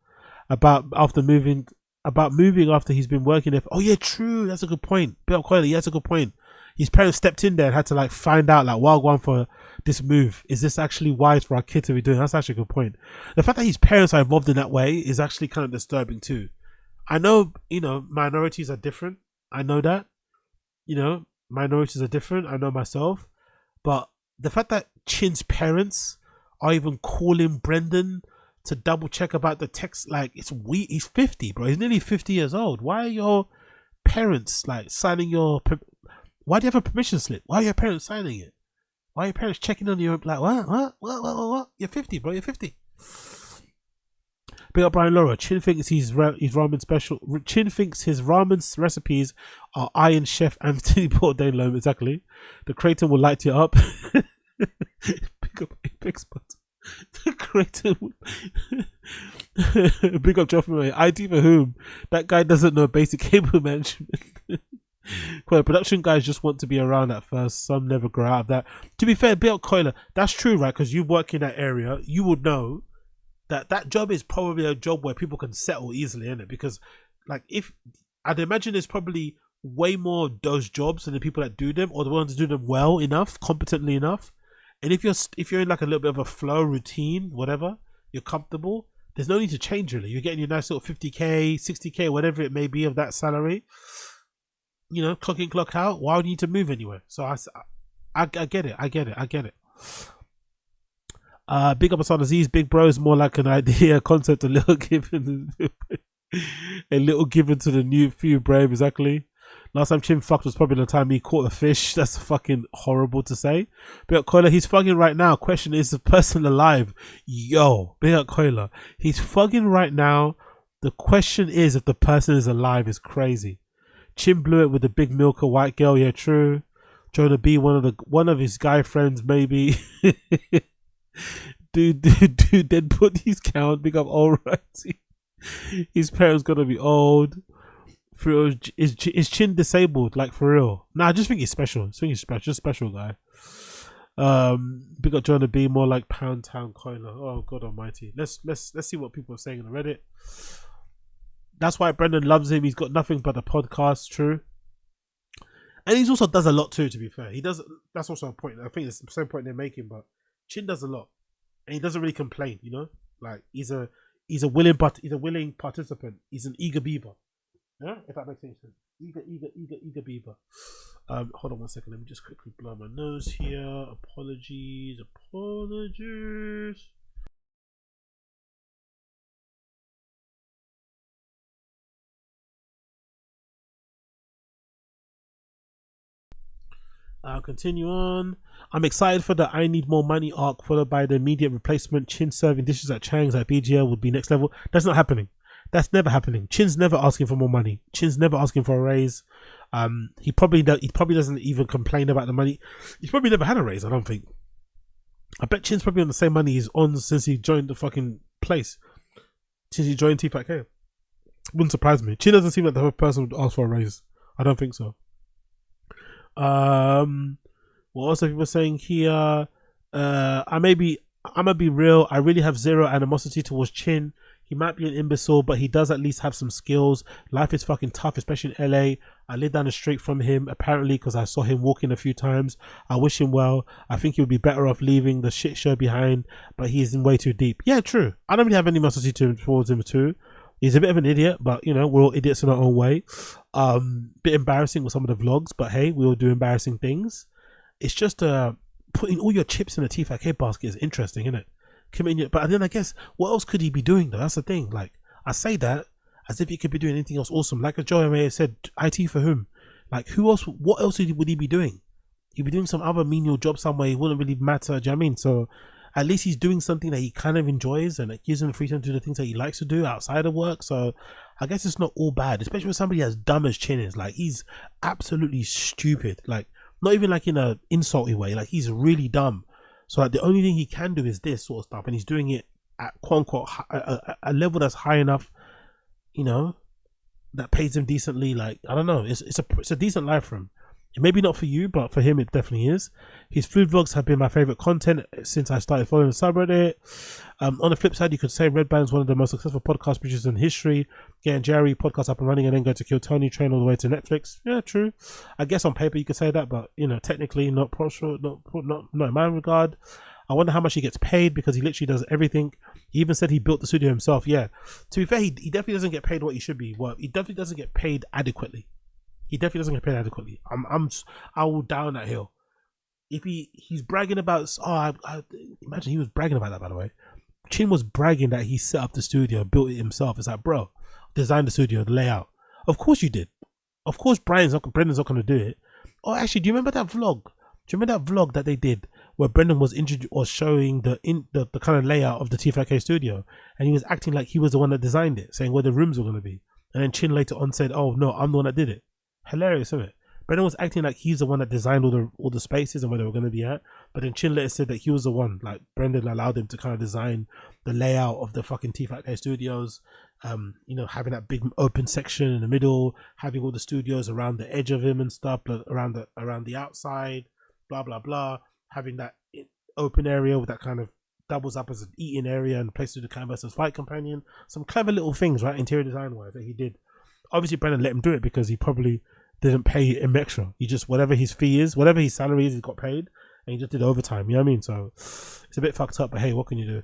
about moving after he's been working there. Oh yeah, true. That's a good point. Bill Coiler, yeah, that's a good point. His parents stepped in there and had to like find out like wild one for this move. Is this actually wise for our kid to be doing? That's actually a good point. The fact that his parents are involved in that way is actually kind of disturbing too. I know, minorities are different. I know that. Minorities are different. I know myself. But the fact that Chin's parents are even calling Brendan to double check about the text, like, it's weird. He's 50, bro. He's nearly 50 years old. Why are your parents like signing your? Why do you have a permission slip? Why are your parents signing it? Why are your parents checking on you? Like, what? You're 50, bro. You're 50. Big up Brian Laura. Chin thinks his ramen special. Chin thinks his ramen recipes are Iron Chef Anthony Bourdain. Exactly. The Creighton will light you up. Pick up Apex Spot. The Creighton. Big up Joffrey. ID for whom? That guy doesn't know basic cable management. Well, production guys just want to be around at first. Some never grow out of that. To be fair, Bill Coiler, that's true, right? Because you work in that area, you would know that job is probably a job where people can settle easily in it. Because, like, if I'd imagine there's probably way more those jobs than the people that do them, or the ones that do them well enough, competently enough. And if you're in like a little bit of a flow routine, whatever, you're comfortable. There's no need to change really. You're getting your nice little 50k, 60k, whatever it may be of that salary. Clock in, clock out. Why would you need to move anywhere? So I get it. I get it. Big up Asad Aziz. Big Bro is more like an idea, concept, a little given to the new few brave. Exactly. Last time Chin fucked was probably the time he caught a fish. That's fucking horrible to say. Big up Coiler, he's fucking right now. Question is the person alive? Yo, big up Coiler. He's fucking right now. The question is if the person is alive is crazy. Chin blew it with the big milker white girl. Yeah, true. Jonah B, one of his guy friends, maybe. dude, then put his count, become old, right? His parents gonna be old. For real, is Chin disabled? Like for real? Nah, I just think he's special. I think he's special, just special guy. Big up Jonah B, more like Pound Town Coiler. Oh God Almighty. Let's see what people are saying on Reddit. That's why Brendan loves him. He's got nothing but the podcast. True. And he also does a lot too, to be fair. He does. That's also a point. I think it's the same point they're making, but Chin does a lot. And he doesn't really complain, you know? Like he's a willing participant. He's an eager beaver. Yeah? If that makes any sense. Eager beaver. Hold on one second, let me just quickly blow my nose here. Apologies. I'll continue on. I'm excited for the I Need More Money arc, followed by the immediate replacement. Chin serving dishes at Chang's at BGL would be next level. That's not happening. That's never happening. Chin's never asking for more money. Chin's never asking for a raise. He probably doesn't even complain about the money. He's probably never had a raise, I don't think. I bet Chin's probably on the same money he's on since he joined the fucking place. Since he joined Tfatk. Wouldn't surprise me. Chin doesn't seem like the type of person would ask for a raise. I don't think so. What else are people saying here? I'm gonna be real. I really have zero animosity towards Chin. He might be an imbecile, but he does at least have some skills. Life is fucking tough, especially in LA. I live down the street from him, apparently, because I saw him walking a few times. I wish him well. I think he would be better off leaving the shit show behind, but he's in way too deep. Yeah, true. I don't really have any animosity towards him too. He's a bit of an idiot, but you know, we're all idiots in our own way. Bit embarrassing with some of the vlogs, but hey, we all do embarrassing things. It's just putting all your chips in a Tfatk basket is interesting, isn't it? But then I guess what else could he be doing though? That's the thing. Like I say that as if he could be doing anything else awesome. Like a Joe may have said, IT for whom? Like who else? What else would he be doing? He'd be doing some other menial job somewhere. It wouldn't really matter. Do you know what I mean? So at least he's doing something that he kind of enjoys and it gives him the freedom to do the things that he likes to do outside of work. So I guess it's not all bad, especially with somebody as dumb as Chin is. Like he's absolutely stupid. Like not even like in a insulty way. Like he's really dumb. So like the only thing he can do is this sort of stuff, and he's doing it at quote unquote a level that's high enough, you know, that pays him decently. Like I don't know, it's a decent life for him. Maybe not for you, but for him it definitely is. His food vlogs have been my favorite content since I started following the subreddit. On the flip side, you could say Red Band's one of the most successful podcast producers in history. Getting Jerry podcast up and running and then go to Kill Tony train all the way to Netflix. Yeah, true. I guess on paper you could say that, but you know, technically not in my regard. I wonder how much he gets paid because he literally does everything. He even said he built the studio himself. Yeah. To be fair, he definitely doesn't get paid what he should be. Well, he definitely doesn't get paid adequately. He definitely doesn't get paid adequately. I will down that hill. If he's bragging about, I imagine he was bragging about that, by the way. Chin was bragging that he set up the studio, built it himself. It's like, bro, designed the studio, the layout. Of course you did. Of course Brendan's not going to do it. Oh, actually, do you remember that vlog? Do you remember that vlog that they did where Brendan was showing the kind of layout of the Tfatk studio, and he was acting like he was the one that designed it, saying where the rooms were going to be, and then Chin later on said, "Oh no, I'm the one that did it." Hilarious, isn't it? Brendan was acting like he's the one that designed all the spaces and where they were going to be at, but then Chin later said that he was the one. Like Brendan allowed him to kind of design the layout of the fucking Tfatk studios. You know, having that big open section in the middle, having all the studios around the edge of him and stuff, but around the outside, blah blah blah. Having that open area with that kind of doubles up as an eating area and a place to do the canvas as fight companion. Some clever little things, right, interior design wise, that he did. Obviously Brendan let him do it because he probably didn't pay him extra. He just, whatever his fee is, whatever his salary is, he got paid, and he just did overtime. You know what I mean? So it's a bit fucked up, but hey, what can you do?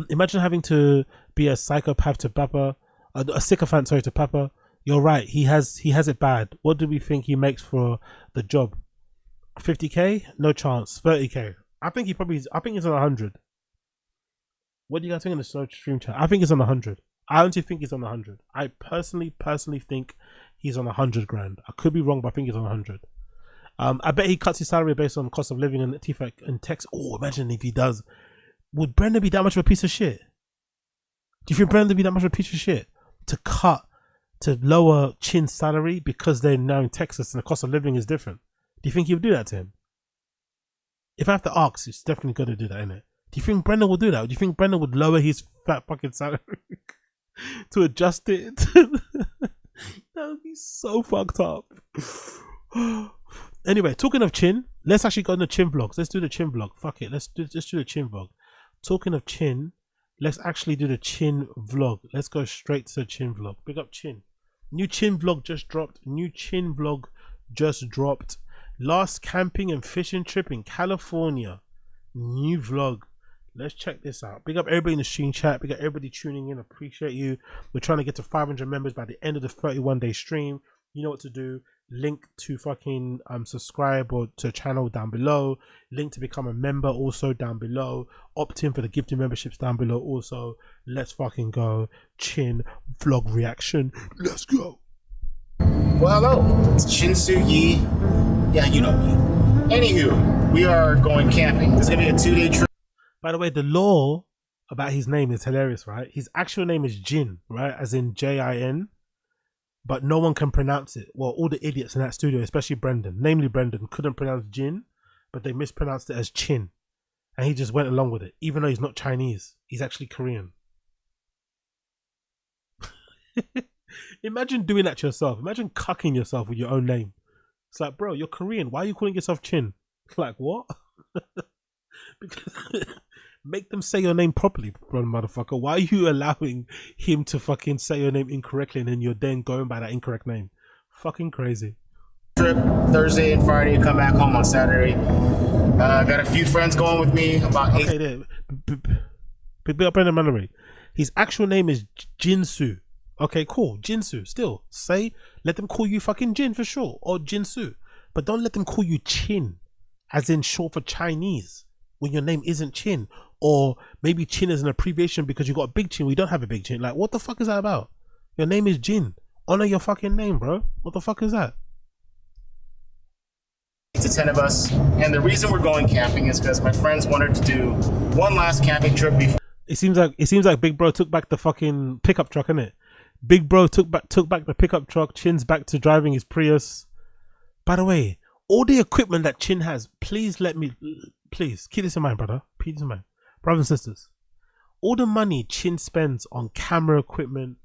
Imagine having to be a psychopath to Papa, a sycophant, sorry, to Papa. You're right. He has it bad. What do we think he makes for the job? 50k? No chance. 30k. I think he's on 100. What do you guys think in the stream chat? I think he's on 100. I honestly think he's on 100. I personally think he's on 100 grand. I could be wrong, but I think he's on 100. I bet he cuts his salary based on cost of living and Tfatk and text. Oh, imagine if he does. Would Brendan be that much of a piece of shit? Do you think Brendan would be that much of a piece of shit to lower Chin's salary because they're now in Texas and the cost of living is different? Do you think he would do that to him? If I have to ask, it's definitely going to do that, isn't it? Do you think Brendan will do that? Do you think Brendan would lower his fat fucking salary to adjust it? That would be so fucked up. Anyway, talking of chin, let's actually go on the chin vlogs. Let's do the chin vlog. Fuck it. Let's do the chin vlog. Talking of chin, let's actually do the chin vlog. Let's go straight to the chin vlog. Big up chin. New chin vlog just dropped. Last camping and fishing trip in California. New vlog. Let's check this out. Big up everybody in the stream chat. Big up everybody tuning in. Appreciate you. We're trying to get to 500 members by the end of the 31-day stream. You know what to do. Link to fucking subscribe or to channel down below. Link to become a member also down below. Opt in for the gifting memberships down below also. Let's fucking go. Chin vlog reaction. Let's go. Well, hello. It's SUYI. Yeah, you know me. Anywho, we are going camping. It's gonna be a 2-day trip. By the way, the lore about his name is hilarious, right? His actual name is Jin, right? As in J-I-N. But no one can pronounce it. Well, all the idiots in that studio, especially Brendan, namely Brendan, couldn't pronounce Jin, but they mispronounced it as Chin. And he just went along with it, even though he's not Chinese. He's actually Korean. Imagine doing that to yourself. Imagine cucking yourself with your own name. It's like, bro, you're Korean. Why are you calling yourself Chin? Like, what? Because make them say your name properly, bro, motherfucker. Why are you allowing him to fucking say your name incorrectly and then you're then going by that incorrect name? Fucking crazy. Trip Thursday and Friday, come back home on Saturday. Got a few friends going with me. About 8. Okay, there. Big up Brendan Mallory. His actual name is Jinsu. Okay, cool. Jinsu. Still, let them call you fucking Jin for sure, or Jinsu. But don't let them call you Chin, as in short for Chinese, when your name isn't Chin. Or maybe Chin is an abbreviation because you got a big chin. We don't have a big chin. Like, what the fuck is that about? Your name is Jin. Honor your fucking name, bro. What the fuck is that? It's 10 of us, and the reason we're going camping is because my friends wanted to do one last camping trip before. It seems like Big Bro took back the fucking pickup truck, innit? Big Bro took back the pickup truck. Chin's back to driving his Prius. By the way, all the equipment that Chin has, please keep this in mind, brother. Keep this in mind. Brothers and sisters, all the money Chin spends on camera equipment,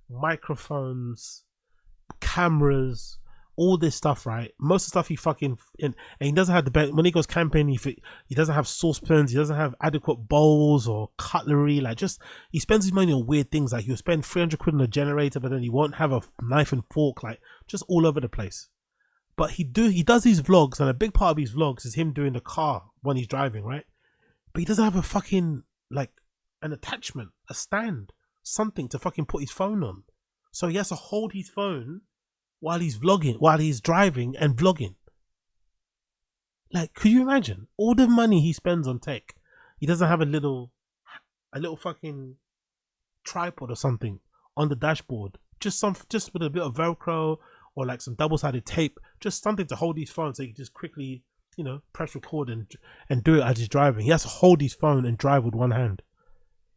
microphones, cameras, all this stuff, right? Most of the stuff he fucking and he doesn't have the best. When he goes camping, he doesn't have saucepans, he doesn't have adequate bowls or cutlery. Like, just he spends his money on weird things. Like, he'll spend 300 quid on a generator, but then he won't have a knife and fork. Like, just all over the place. But he does these vlogs, and a big part of his vlogs is him doing the car when he's driving, right? But he doesn't have a fucking, like, an attachment, a stand, something to fucking put his phone on. So he has to hold his phone while he's vlogging, while he's driving and vlogging. Like, could you imagine all the money he spends on tech? He doesn't have a little fucking tripod or something on the dashboard. Just with a bit of Velcro or like some double-sided tape, just something to hold his phone so he can just quickly, you know, press record and do it as he's driving. He has to hold his phone and drive with one hand.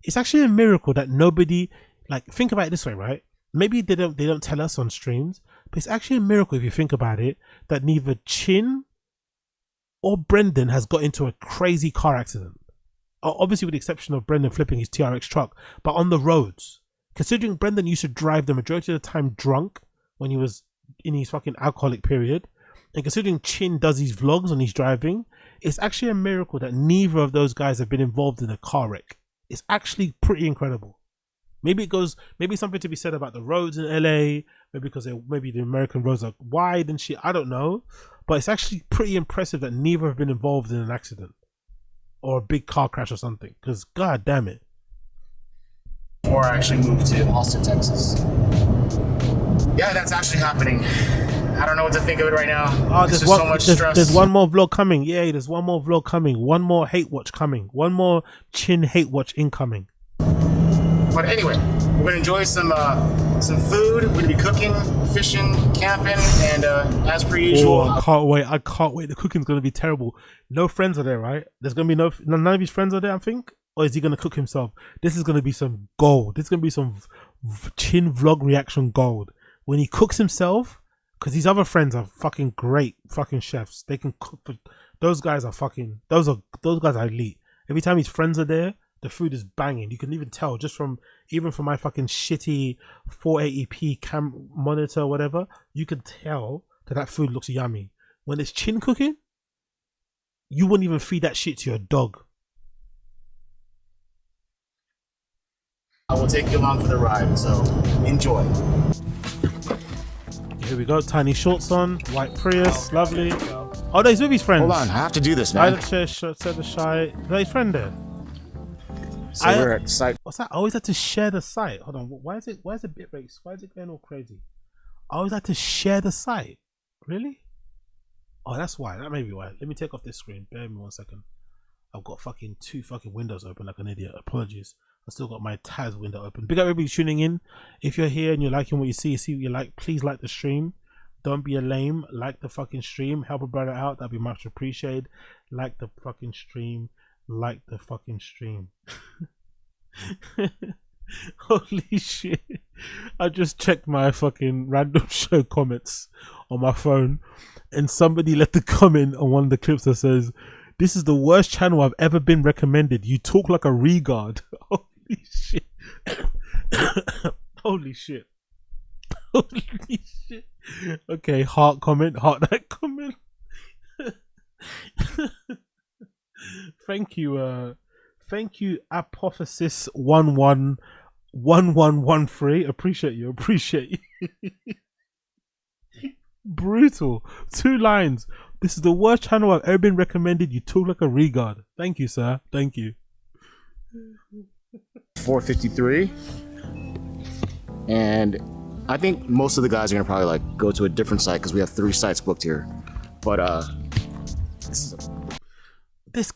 It's actually a miracle that nobody, like, think about it this way, right? Maybe they don't tell us on streams, but it's actually a miracle if you think about it that neither Chin or Brendan has got into a crazy car accident. Obviously with the exception of Brendan flipping his TRX truck, but on the roads. Considering Brendan used to drive the majority of the time drunk when he was in his fucking alcoholic period, and considering Chin does his vlogs when he's driving, it's actually a miracle that neither of those guys have been involved in a car wreck. It's actually pretty incredible. Maybe something to be said about the roads in LA, maybe because maybe the American roads are wide and shit, I don't know. But it's actually pretty impressive that neither have been involved in an accident or a big car crash or something, because god damn it. Before I actually moved to Austin, Texas. Yeah, that's actually happening. I don't know what to think of it right now. Oh, there's so much stress. There's one more vlog coming. Yeah, there's one more vlog coming. One more hate watch coming. One more Chin hate watch incoming. But anyway, we're gonna enjoy some food. We're gonna be cooking, fishing, camping, and as per usual. I can't wait. The cooking's gonna be terrible. No friends are there, right? There's gonna be none of his friends are there, I think. Or is he gonna cook himself? This is gonna be some gold. This is gonna be some Chin vlog reaction gold. When he cooks himself, because these other friends are fucking great fucking chefs. They can cook. Those guys are fucking. Those guys are elite. Every time his friends are there, the food is banging. You can even tell just from my fucking shitty 480p cam monitor or whatever. You can tell that food looks yummy. When it's Chin cooking, you wouldn't even feed that shit to your dog. I will take you along for the ride, so enjoy. Here we go. Tiny shorts on, white Prius, lovely. Oh, he's with his friends. Hold on, I have to do this, man. I share the shy. Is that his friend there? So we're at site. What's that? I always have to share the site. Hold on. Why is it bit rate? Why is it going all crazy? I always have to share the site. Really? Oh, that's why. That may be why. Let me take off this screen. Bear with me 1 second. I've got fucking 2 fucking windows open like an idiot. Apologies. I still got my Taz window open. Big up everybody tuning in. If you're here and you're liking what you see what you like, please like the stream. Don't be a lame. Like the fucking stream. Help a brother out. That'd be much appreciated. Like the fucking stream. Like the fucking stream. Holy shit. I just checked my fucking random show comments on my phone, and somebody left a comment on one of the clips that says, "This is the worst channel I've ever been recommended. You talk like a regard." Holy shit. Holy shit. Holy shit. Okay, heart comment, heart that comment. Thank you, Apophysis 111113. Appreciate you. Brutal. 2 lines. This is the worst channel I've ever been recommended. You talk like a regard. Thank you, sir. Thank you. 4:53, and I think most of the guys are gonna probably like go to a different site because we have 3 sites booked here. But this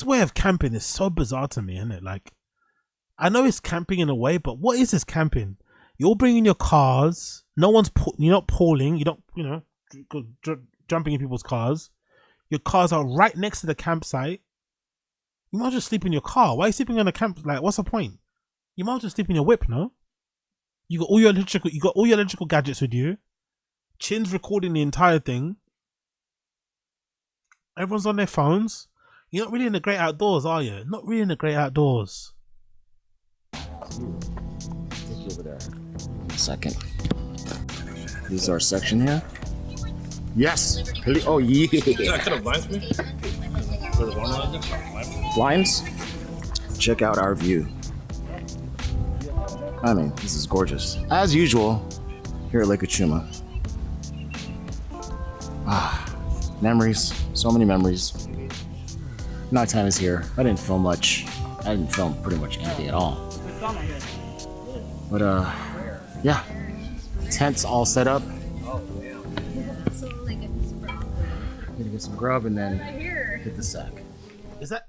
way of camping is so bizarre to me, isn't it? Like, I know it's camping in a way, but what is this camping? You're all bringing your cars. You're not pulling. You don't, jumping in people's cars. Your cars are right next to the campsite. You might just sleep in your car. Why are you sleeping on the camp? Like, what's the point? You might just sleep in your whip, no? You got all your electrical gadgets with you. Chin's recording the entire thing. Everyone's on their phones. You're not really in the great outdoors, are you? Not really in the great outdoors. take you over there. A second. This is our section here. Yes. Oh yeah. Could have blinds me? Blinds? Check out our view. I mean, this is gorgeous. As usual, here at Lake Uchuma. Memories. So many memories. Nighttime is here. I didn't film much. I didn't film pretty much anything at all. But yeah. Tents all set up. Gonna get some grub and then hit the sack. Is that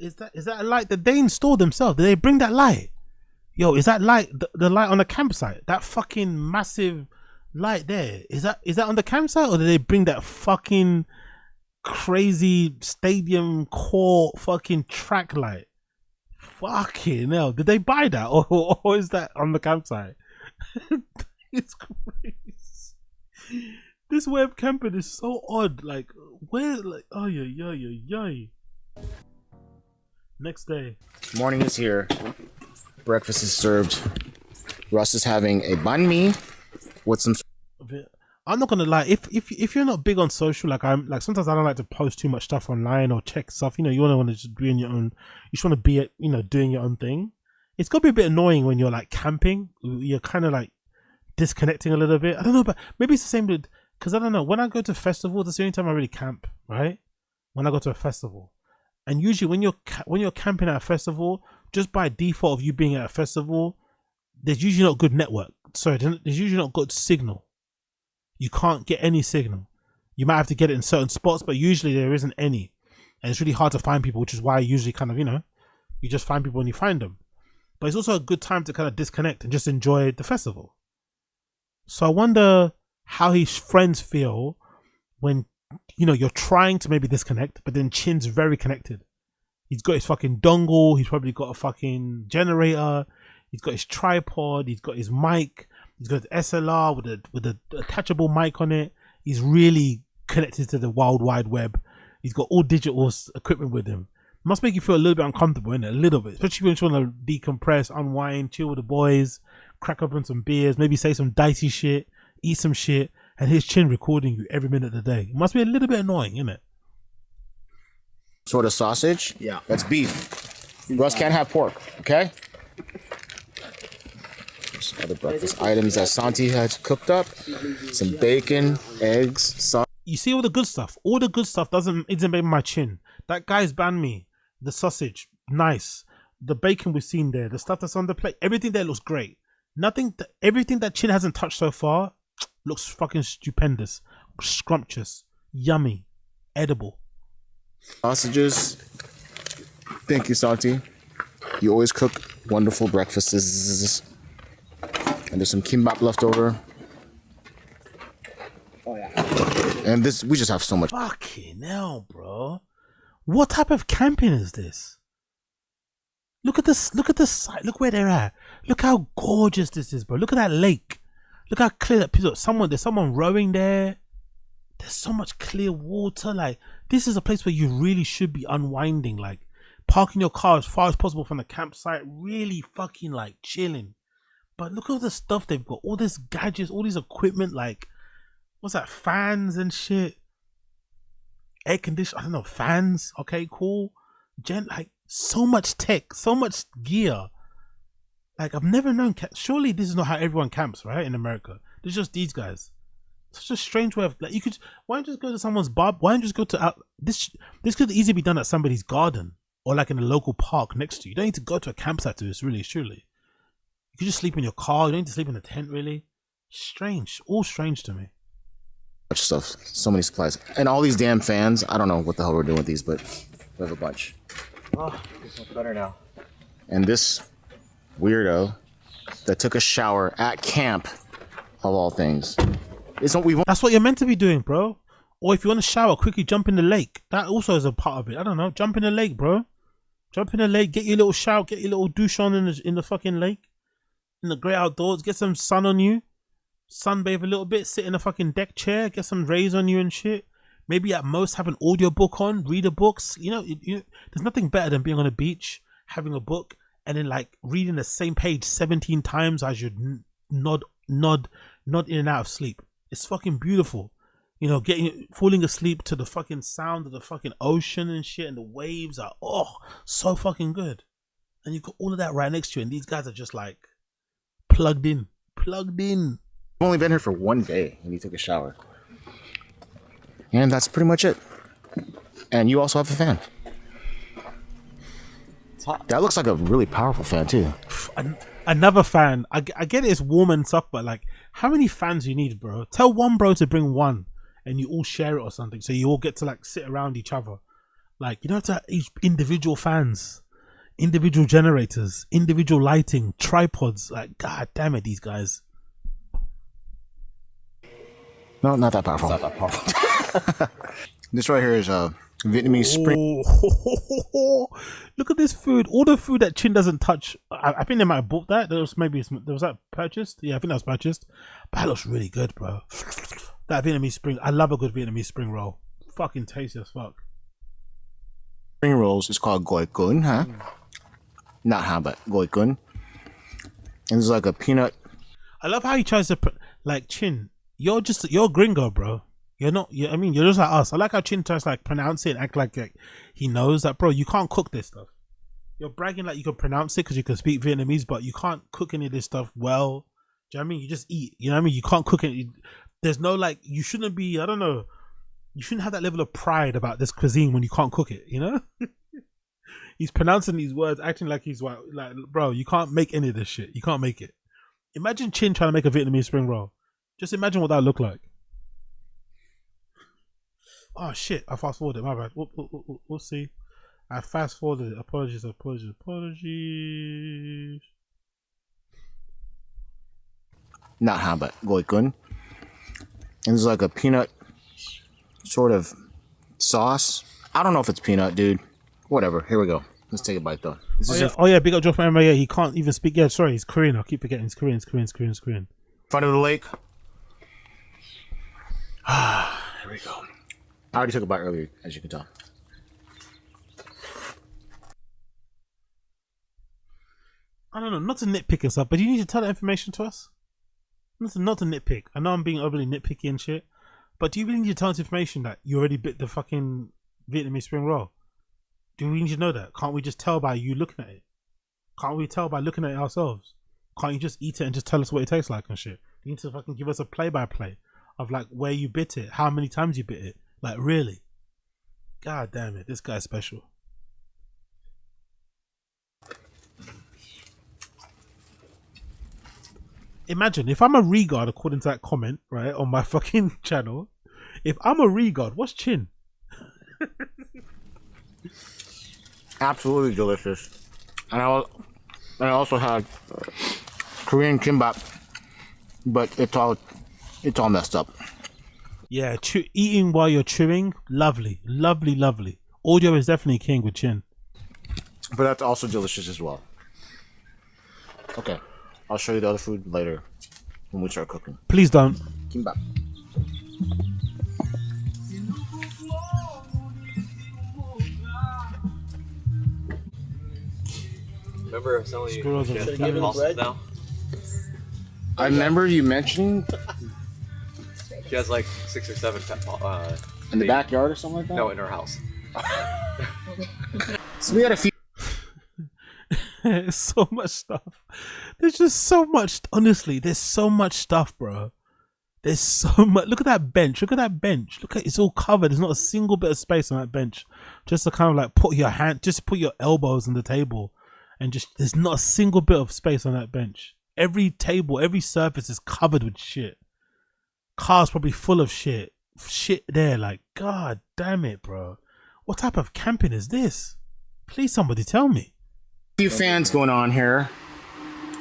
a light that they installed themselves? Did they bring that light? Yo, is that light the light on the campsite? That fucking massive light there. Is that on the campsite, or did they bring that fucking crazy stadium core fucking track light? Fucking hell. Did they buy that or is that on the campsite? It's crazy. This web camping is so odd. Like, where, like, oh yeah. Next day. Morning is here. Breakfast is served. Russ is having a banh mi with some. I'm not gonna lie. If you're not big on social, like I'm, like sometimes I don't like to post too much stuff online or check stuff. You know, you want to just be in your own. You just want to be, doing your own thing. It's got to be a bit annoying when you're like camping. You're kind of like disconnecting a little bit. I don't know, but maybe it's the same with, because I don't know. When I go to festivals, that's the only time I really camp. Right? When I go to a festival, and usually when you're camping at a festival, just by default of you being at a festival, there's usually not good network. Sorry, there's usually not good signal. You can't get any signal. You might have to get it in certain spots, but usually there isn't any. And it's really hard to find people, which is why I usually kind of, you just find people when you find them. But it's also a good time to kind of disconnect and just enjoy the festival. So I wonder how his friends feel when, you're trying to maybe disconnect, but then Chin's very connected. He's got his fucking dongle. He's probably got a fucking generator. He's got his tripod. He's got his mic. He's got an SLR with a attachable mic on it. He's really connected to the World Wide Web. He's got all digital equipment with him. Must make you feel a little bit uncomfortable, innit? A little bit, especially when you want to decompress, unwind, chill with the boys, crack open some beers, maybe say some dicey shit, eat some shit, and his chin recording you every minute of the day. It must be a little bit annoying, innit? Sort of sausage. Yeah, that's beef. Russ can't have pork. Okay. Some other breakfast items that Santi has cooked up. Some bacon, eggs, sauce. You see all the good stuff. All the good stuff isn't making my chin. That guy's banned me. The sausage, nice. The bacon we've seen there. The stuff that's on the plate. Everything there looks great. Everything that chin hasn't touched so far looks fucking stupendous. Scrumptious. Yummy. Edible. Sausages. Thank you, Santi. You always cook wonderful breakfasts. And there's some kimbap left over. Oh yeah. And this, we just have so much. Fucking hell, bro. What type of camping is this? Look at this. Look at the site. Look where they're at. Look how gorgeous this is, bro. Look at that lake. Look how clear that piece. There's someone rowing there. There's so much clear water. Like, this is a place where you really should be unwinding. Like, parking your car as far as possible from the campsite. Really fucking like chilling. But look at all the stuff they've got. All this gadgets, all this equipment. Like, what's that? Fans and shit. Air conditioner. I don't know. Fans. Okay, cool. Like, so much tech. So much gear. Like, I've never known. Surely this is not how everyone camps, right? In America. It's just these guys. It's just a strange way of, like, you could, why don't you just go to someone's bar? Why don't you just go to, this could easily be done at somebody's garden or like in a local park next to you. You don't need to go to a campsite to this, really, surely. You could just sleep in your car. You don't need to sleep in a tent, really. Strange. All strange to me. Much stuff. So many supplies. And all these damn fans. I don't know what the hell we're doing with these, but we have a bunch. Oh, it's much better now. And this weirdo that took a shower at camp, of all things. That's what you're meant to be doing, bro. Or if you want to shower, quickly jump in the lake. That also is a part of it. I don't know. Jump in the lake, bro. Jump in the lake. Get your little shower. Get your little douche on in the fucking lake. In the great outdoors. Get some sun on you. Sunbathe a little bit. Sit in a fucking deck chair. Get some rays on you and shit. Maybe at most have an audio book on. Read a book. You know, there's nothing better than being on a beach, having a book, and then like reading the same page 17 times as you nod in and out of sleep. It's fucking beautiful. You know, falling asleep to the fucking sound of the fucking ocean and shit, and the waves are, so fucking good. And you've got all of that right next to you, and these guys are just like plugged in. I've only been here for one day and he took a shower. And that's pretty much it. And you also have a fan. That looks like a really powerful fan too. Another fan. I get it, it's warm and stuff, but like, how many fans you need, bro? Tell one bro to bring one and you all share it or something, so you all get to like sit around each other. Like, you don't have to have each individual fans, individual generators, individual lighting, tripods. Like, god damn it, these guys. No, not that powerful. It's not that powerful. This right here is Vietnamese spring. Look at this food. All the food that Chin doesn't touch. I think they might have bought that. There was that purchased. Yeah, I think that was purchased. But that looks really good, bro. That Vietnamese spring. I love a good Vietnamese spring roll. Fucking tasty as fuck. Spring rolls is called goi kun, huh? Not huh, but goi kun. And it's like a peanut. I love how he tries to like, Chin. You're a gringo, bro. You're not. I mean, you're just like us. I like how Chin tries to like pronounce it and act like he knows that, bro. You can't cook this stuff. You're bragging like you can pronounce it because you can speak Vietnamese, but you can't cook any of this stuff well. Do you know what I mean? You just eat. You know what I mean? You can't cook it. There's no like. You shouldn't be. I don't know. You shouldn't have that level of pride about this cuisine when you can't cook it. You know? He's pronouncing these words, acting like he's white. Like, bro, you can't make any of this shit. You can't make it. Imagine Chin trying to make a Vietnamese spring roll. Just imagine what that would look like. Oh shit, I fast forwarded, my bad. We'll see. I fast forwarded it. Apologies. Not how, but goi kun. And it's like a peanut sort of sauce. I don't know if it's peanut, dude. Whatever. Here we go. Let's take a bite though. Oh yeah, big up Joe from MMA. He can't even speak. Yeah, sorry, he's Korean. I keep forgetting. He's Korean. Front of the lake. Here we go. I already took a bite earlier, as you can tell. I don't know, not to nitpick and stuff, but you need to tell that information to us. Not to nitpick. I know I'm being overly nitpicky and shit, but do you really need to tell us information that you already bit the fucking Vietnamese spring roll? Do we need to know that? Can't we just tell by you looking at it? Can't we tell by looking at it ourselves? Can't you just eat it and just tell us what it tastes like and shit? You need to fucking give us a play-by-play of like where you bit it, how many times you bit it. Like, really? God damn it, this guy's special. Imagine if I'm a regard according to that comment, right, on my fucking channel. If I'm a regard, what's chin? Absolutely delicious. And I also had Korean kimbap, but it's all messed up. Yeah, eating while you're chewing, lovely, lovely, lovely. Audio is definitely king with chin. But that's also delicious as well. Okay, I'll show you the other food later when we start cooking. Please don't. Kimbap. Remember I was telling you Squirrels she of has the pulses now? I remember you mentioning She has like 6 or 7 in the backyard or something like that? No, in her house. So we had a few. So much stuff. There's just so much. Honestly, there's so much stuff, bro. There's so much. Look at that bench. Look at that bench. Look at it's all covered. There's not a single bit of space on that bench. Just to kind of like put your hand, just put your elbows on the table, and just there's not a single bit of space on that bench. Every table, every surface is covered with shit. Car's probably full of shit. Shit there. Like, God damn it, bro. What type of camping is this? Please, somebody tell me. Few fans going on here,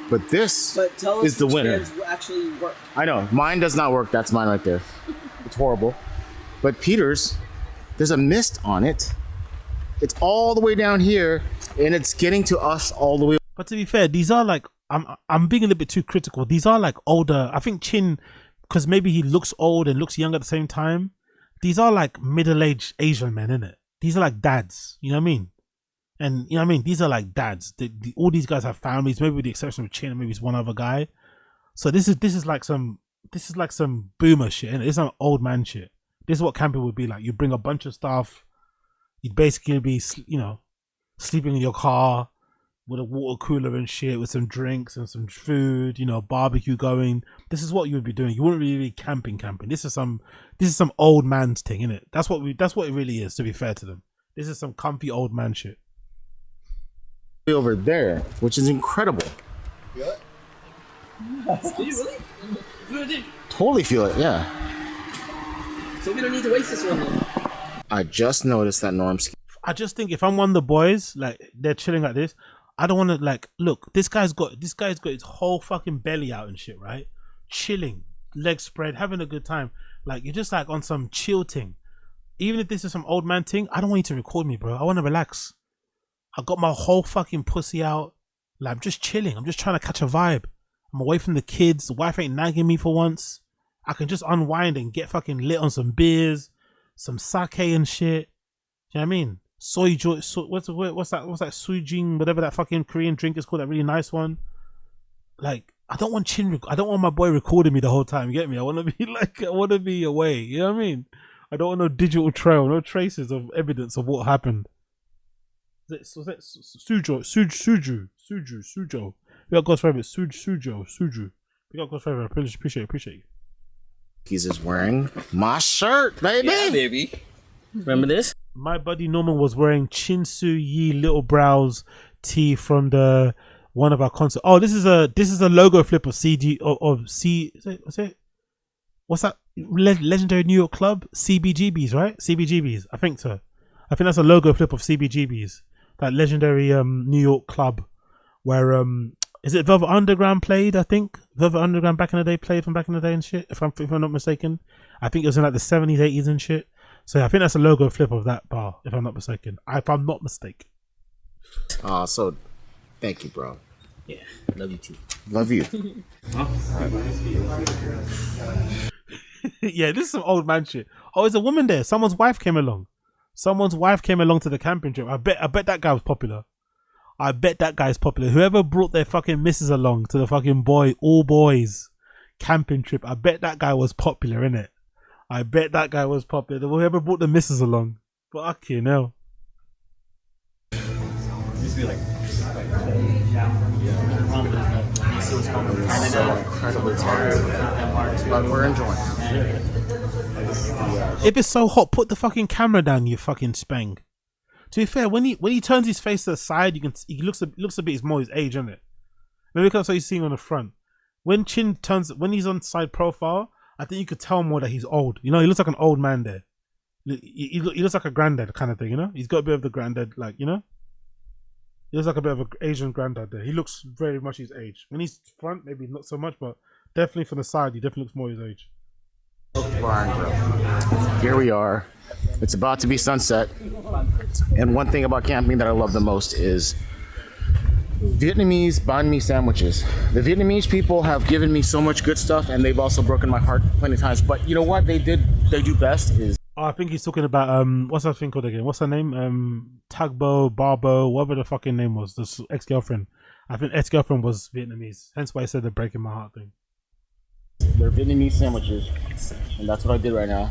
but this is the winner. Actually work. I know mine does not work. That's mine right there. It's horrible. But Peter's, there's a mist on it. It's all the way down here, and it's getting to us all the way. But to be fair, these are like I'm being a little bit too critical. These are like older. I think Chin, because maybe he looks old and looks young at the same time. These are like middle-aged Asian men, innit? These are like dads. You know what I mean? And you know what I mean? These are like dads. All these guys have families, maybe with the exception of Chin and maybe it's one other guy. So this is like some boomer shit, and it's some old man shit. This is what camping would be like. You bring a bunch of stuff. You'd basically be, you know, sleeping in your car with a water cooler and shit, with some drinks and some food, you know, barbecue going. This is what you would be doing. You wouldn't really be camping. This is some old man's thing, innit? That's what it really is, to be fair to them. This is some comfy old man shit. Over there, which is incredible. Feel it? Do you really? Totally feel it, yeah. So we don't need to waste this one then. I just noticed that Norm's. I just think if I'm one of the boys, like they're chilling like this, I don't want to like look. This guy's got his whole fucking belly out and shit, right? Chilling, legs spread, having a good time. Like you're just like on some chill thing. Even if this is some old man thing, I don't want you to record me, bro. I want to relax. I got my whole fucking pussy out. Like I'm just chilling. I'm just trying to catch a vibe. I'm away from the kids. The wife ain't nagging me for once. I can just unwind and get fucking lit on some beers, some sake and shit. Do you know what I mean? SUYI, what's that SUYI, whatever that fucking Korean drink is called, that really nice one. Like I don't want my boy recording me the whole time. You get me? I want to be away. You know what I mean? I don't want no digital trail, no traces of evidence of what happened. Was that Suju? We got God's favorite, Suju. We got God's favorite. I appreciate you. He's just wearing my shirt, baby. Yeah, baby. Remember this? My buddy Norman was wearing SUYI Little Brows tee from one of our concerts. Oh, this is a logo flip of CD of C. What's it? What's that? Legendary New York Club, CBGB's, right? CBGB's. I think so. I think that's a logo flip of CBGB's. That legendary New York club where is it Velvet Underground played? I think Velvet Underground back in the day played from back in the day and shit. If I'm not mistaken, I think it was in like the 70s, 80s and shit. So yeah, I think that's a logo flip of that bar. If I'm not mistaken. If I'm not mistaken. So thank you, bro. Yeah, love you too. Love you. Yeah, this is some old man shit. Oh, there's a woman there. Someone's wife came along to the camping trip. I bet that guy was popular. I bet that guy's popular. Whoever brought their fucking missus along to the fucking all boys camping trip, I bet that guy was popular, innit? I bet that guy was popular. Whoever brought the missus along. Fucking hell. Used to be like so incredibly tired, but we're enjoying it. If it's so hot, put the fucking camera down, you fucking spang. To be fair, when he turns his face to the side, he looks a bit more his age, isn't it? Maybe because that's what he's seeing on the front. When he's on side profile, I think you could tell more that he's old. You know, he looks like an old man there. He looks like a granddad kind of thing, you know? He's got a bit of the granddad, like, you know? He looks like a bit of an Asian granddad there. He looks very much his age. When he's front, maybe not so much, but definitely from the side, he definitely looks more his age. Bryan, bro. Here we are. It's about to be sunset. And one thing about camping that I love the most is Vietnamese banh mi sandwiches. The Vietnamese people have given me so much good stuff, and they've also broken my heart plenty of times. But you know what they do best is... Oh, I think he's talking about what's that thing called again? What's her name? Tagbo, Barbo, whatever the fucking name was. This ex-girlfriend. I think ex-girlfriend was Vietnamese. Hence why I said the breaking my heart thing. They're Vietnamese sandwiches, and that's what I did right now.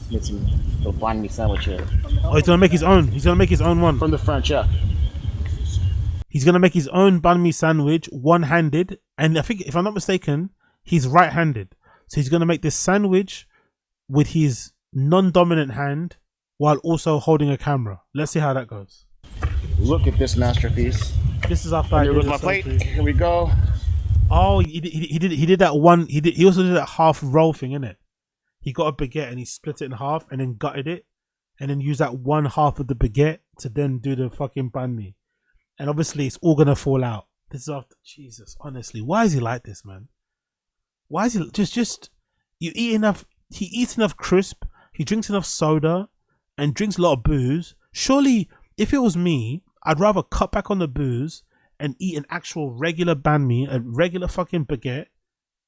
Get some little banh mi sandwich here. Oh, he's gonna make his own. He's gonna make his own one from the French chef. He's gonna make his own banh mi sandwich, one-handed, and I think, if I'm not mistaken, he's right-handed. So he's gonna make this sandwich with his non-dominant hand while also holding a camera. Let's see how that goes. Look at this masterpiece. This is after I did my plate. Here we go. Oh, he did that one. He also did that half roll thing, innit? He got a baguette and he split it in half and then gutted it, and then used that one half of the baguette to then do the fucking banh mi. And obviously, it's all gonna fall out. This is after Jesus. Honestly, why is he like this, man? Why is he just? You eat enough. He eats enough crisp. He drinks enough soda, and drinks a lot of booze. Surely, if it was me, I'd rather cut back on the booze and eat an actual regular banh mi, a regular fucking baguette,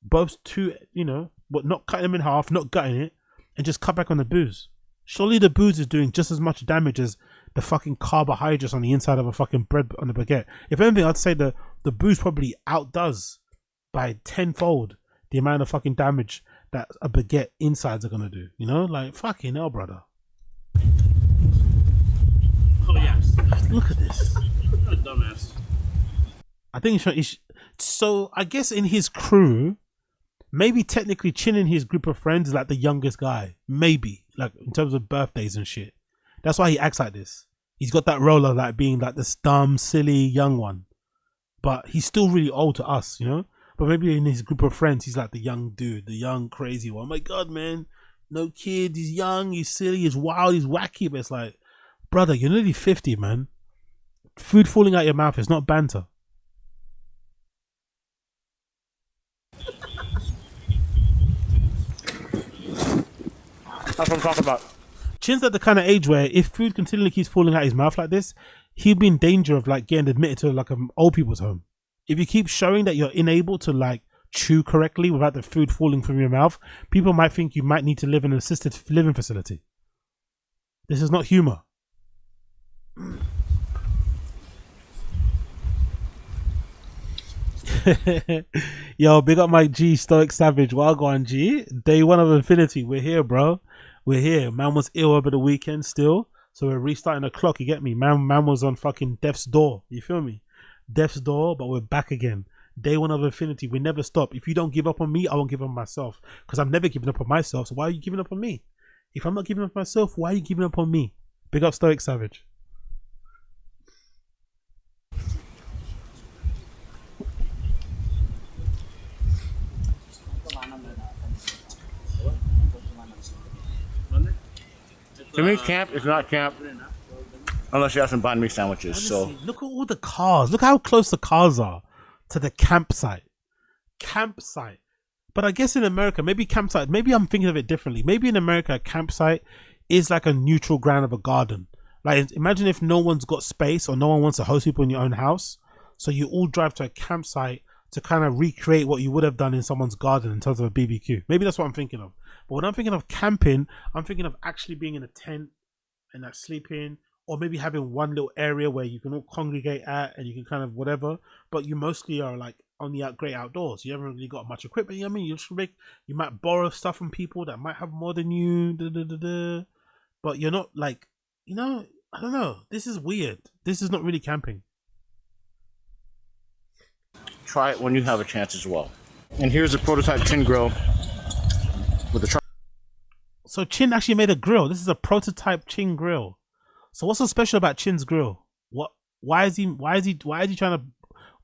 both two, you know, but not cutting them in half, not gutting it, and just cut back on the booze. Surely the booze is doing just as much damage as the fucking carbohydrates on the inside of a fucking bread on the baguette. If anything, I'd say the booze probably outdoes by tenfold the amount of fucking damage that a baguette insides are gonna do. You know, like fucking hell, brother. Oh yes, look at this. What a dumbass. I think so. I guess in his crew, maybe technically Chin in his group of friends is like the youngest guy. Maybe, like in terms of birthdays and shit. That's why he acts like this. He's got that role of like being like this dumb, silly young one. But he's still really old to us, you know? But maybe in his group of friends, he's like the young dude, the young crazy one. Oh my God, man. No kid, he's young, he's silly, he's wild, he's wacky. But it's like, brother, you're nearly 50, man. Food falling out your mouth is not banter. That's what I'm talking about. Chin's at the kind of age where if food continually keeps falling out his mouth like this, he'll be in danger of like getting admitted to like an old people's home. If you keep showing that you're unable to like chew correctly without the food falling from your mouth, people might think you might need to live in an assisted living facility. This is not humor. Yo, big up my G, Stoic Savage. Wagwan G. Day one of Infinity. We're here, bro. We're here. Man was ill over the weekend still, so we're restarting the clock. You get me? Man was on fucking death's door. You feel me? Death's door, but we're back again. Day one of Infinity. We never stop. If you don't give up on me, I won't give up on myself, because I'm never giving up on myself. So why are you giving up on me? If I'm not giving up on myself, why are you giving up on me? Big up Stoic Savage. To me, camp is not camp unless you have some banh mi sandwiches. Honestly, so look at all the cars. Look how close the cars are to the campsite. Campsite. But I guess in America, maybe campsite. Maybe I'm thinking of it differently. Maybe in America, a campsite is like a neutral ground of a garden. Like imagine if no one's got space or no one wants to host people in your own house, so you all drive to a campsite to kind of recreate what you would have done in someone's garden in terms of a BBQ. Maybe that's what I'm thinking of. But when I'm thinking of camping, I'm thinking of actually being in a tent and like sleeping, or maybe having one little area where you can all congregate at and you can kind of whatever, but you mostly are like on the great outdoors. You haven't really got much equipment. You know what I mean? You might borrow stuff from people that might have more than you, but you're not like, you know, I don't know. This is weird. This is not really camping. Try it when you have a chance as well. And here's a prototype chin grill with a So Chin actually made a grill. This is a prototype Chin grill. So what's so special about Chin's grill? Why is he trying to,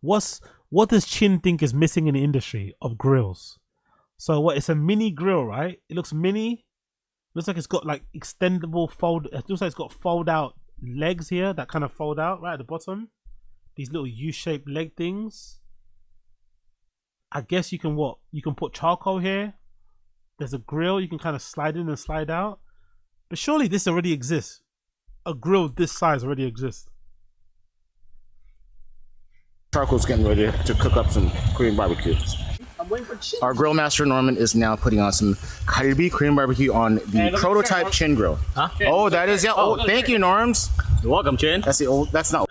what does Chin think is missing in the industry of grills? So what, it's a mini grill, right? It looks mini. Looks like it's got like extendable it looks like it's got fold out legs here that kind of fold out right at the bottom. These little U-shaped leg things. I guess you can put charcoal here. There's a grill you can kind of slide in and slide out. But surely this already exists. A grill this size already exists. charcoal's getting ready to cook up some Korean barbecue. Our grill master Norman is now putting on some kalbi Korean barbecue on the prototype Chin grill. Huh? Oh, that is, yeah. Oh, thank you, Norms. You're welcome, Chin. That's the old. That's not.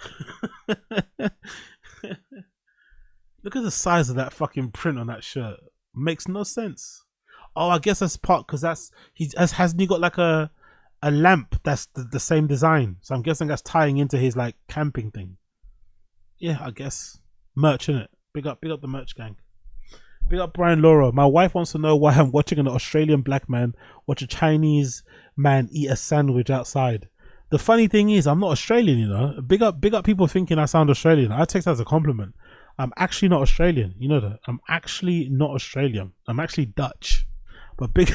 Look at the size of that fucking print on that shirt. Makes no sense. Oh, I guess that's part because hasn't he got like a lamp that's the same design? So I'm guessing that's tying into his like camping thing. Yeah, I guess merch, innit? Big up the merch gang. Big up Brian Laura. My wife wants to know why I'm watching an Australian black man watch a Chinese man eat a sandwich outside. The funny thing is, I'm not Australian, you know. Big up people thinking I sound Australian. I take that as a compliment. I'm actually not Australian, you know that. I'm actually not Australian. I'm actually Dutch. But big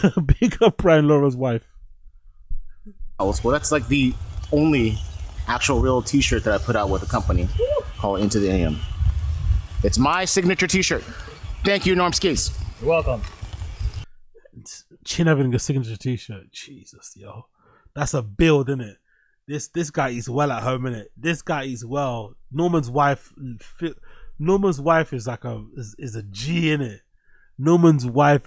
up Brian Laura's wife. Well, that's like the only actual real t-shirt that I put out with the company called Into the AM. It's my signature t-shirt. Thank you, Norm Skis. You're welcome. Chin having a signature t-shirt. Jesus, yo. That's a build, isn't it? This guy is well at home, innit? This guy is well. Norman's wife is like is a G, innit? Norman's wife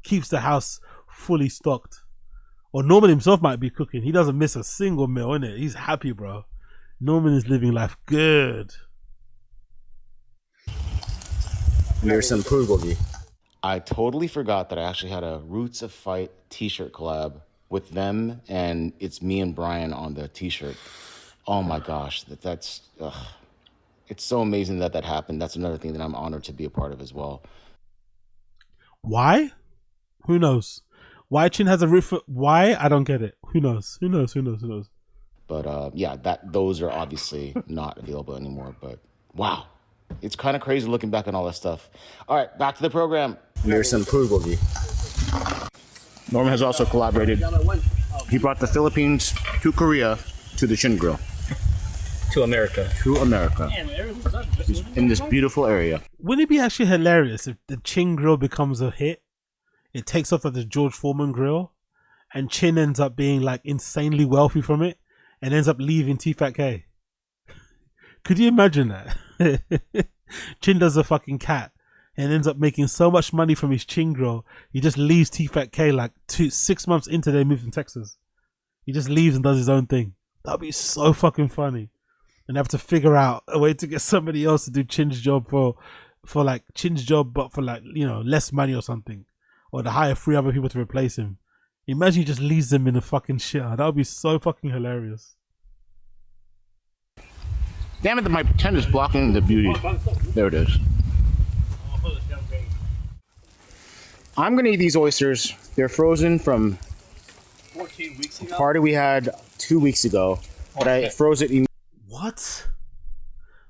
keeps the house fully stocked. Or Norman himself might be cooking. He doesn't miss a single meal, innit? He's happy, bro. Norman is living life good. Here's some bulgogi. I totally forgot that I actually had a Roots of Fight t-shirt collab with them, and it's me and Bryan on the t-shirt. Oh my gosh, that's it's so amazing that happened. That's another thing that I'm honored to be a part of as well. Why? Who knows? Why Chin has a roof? Why? I don't get it. Who knows? But yeah, those are obviously not available anymore. But wow, it's kind of crazy looking back on all that stuff. All right, back to the program. Here's some bulgogi. Norman has also collaborated. He brought the Philippines to Korea to the Chin Grill. To America. In this beautiful area. Wouldn't it be actually hilarious if the Chin Grill becomes a hit? It takes off at the George Foreman grill, and Chin ends up being like insanely wealthy from it, and ends up leaving Tfatk. Could you imagine that? Chin does a fucking cat and ends up making so much money from his Chin grill, he just leaves Tfatk like 6 months into their move from Texas. He just leaves and does his own thing. That'd be so fucking funny. And have to figure out a way to get somebody else to do Chin's job for like Chin's job, but for like, less money or something. Or to hire 3 other people to replace him. Imagine he just leaves them in the fucking shit. That would be so fucking hilarious. Damn it, my tent is blocking the beauty. There it is. I'm gonna eat these oysters. They're frozen from 14 weeks ago. a party we had 2 weeks ago. But I froze it. What?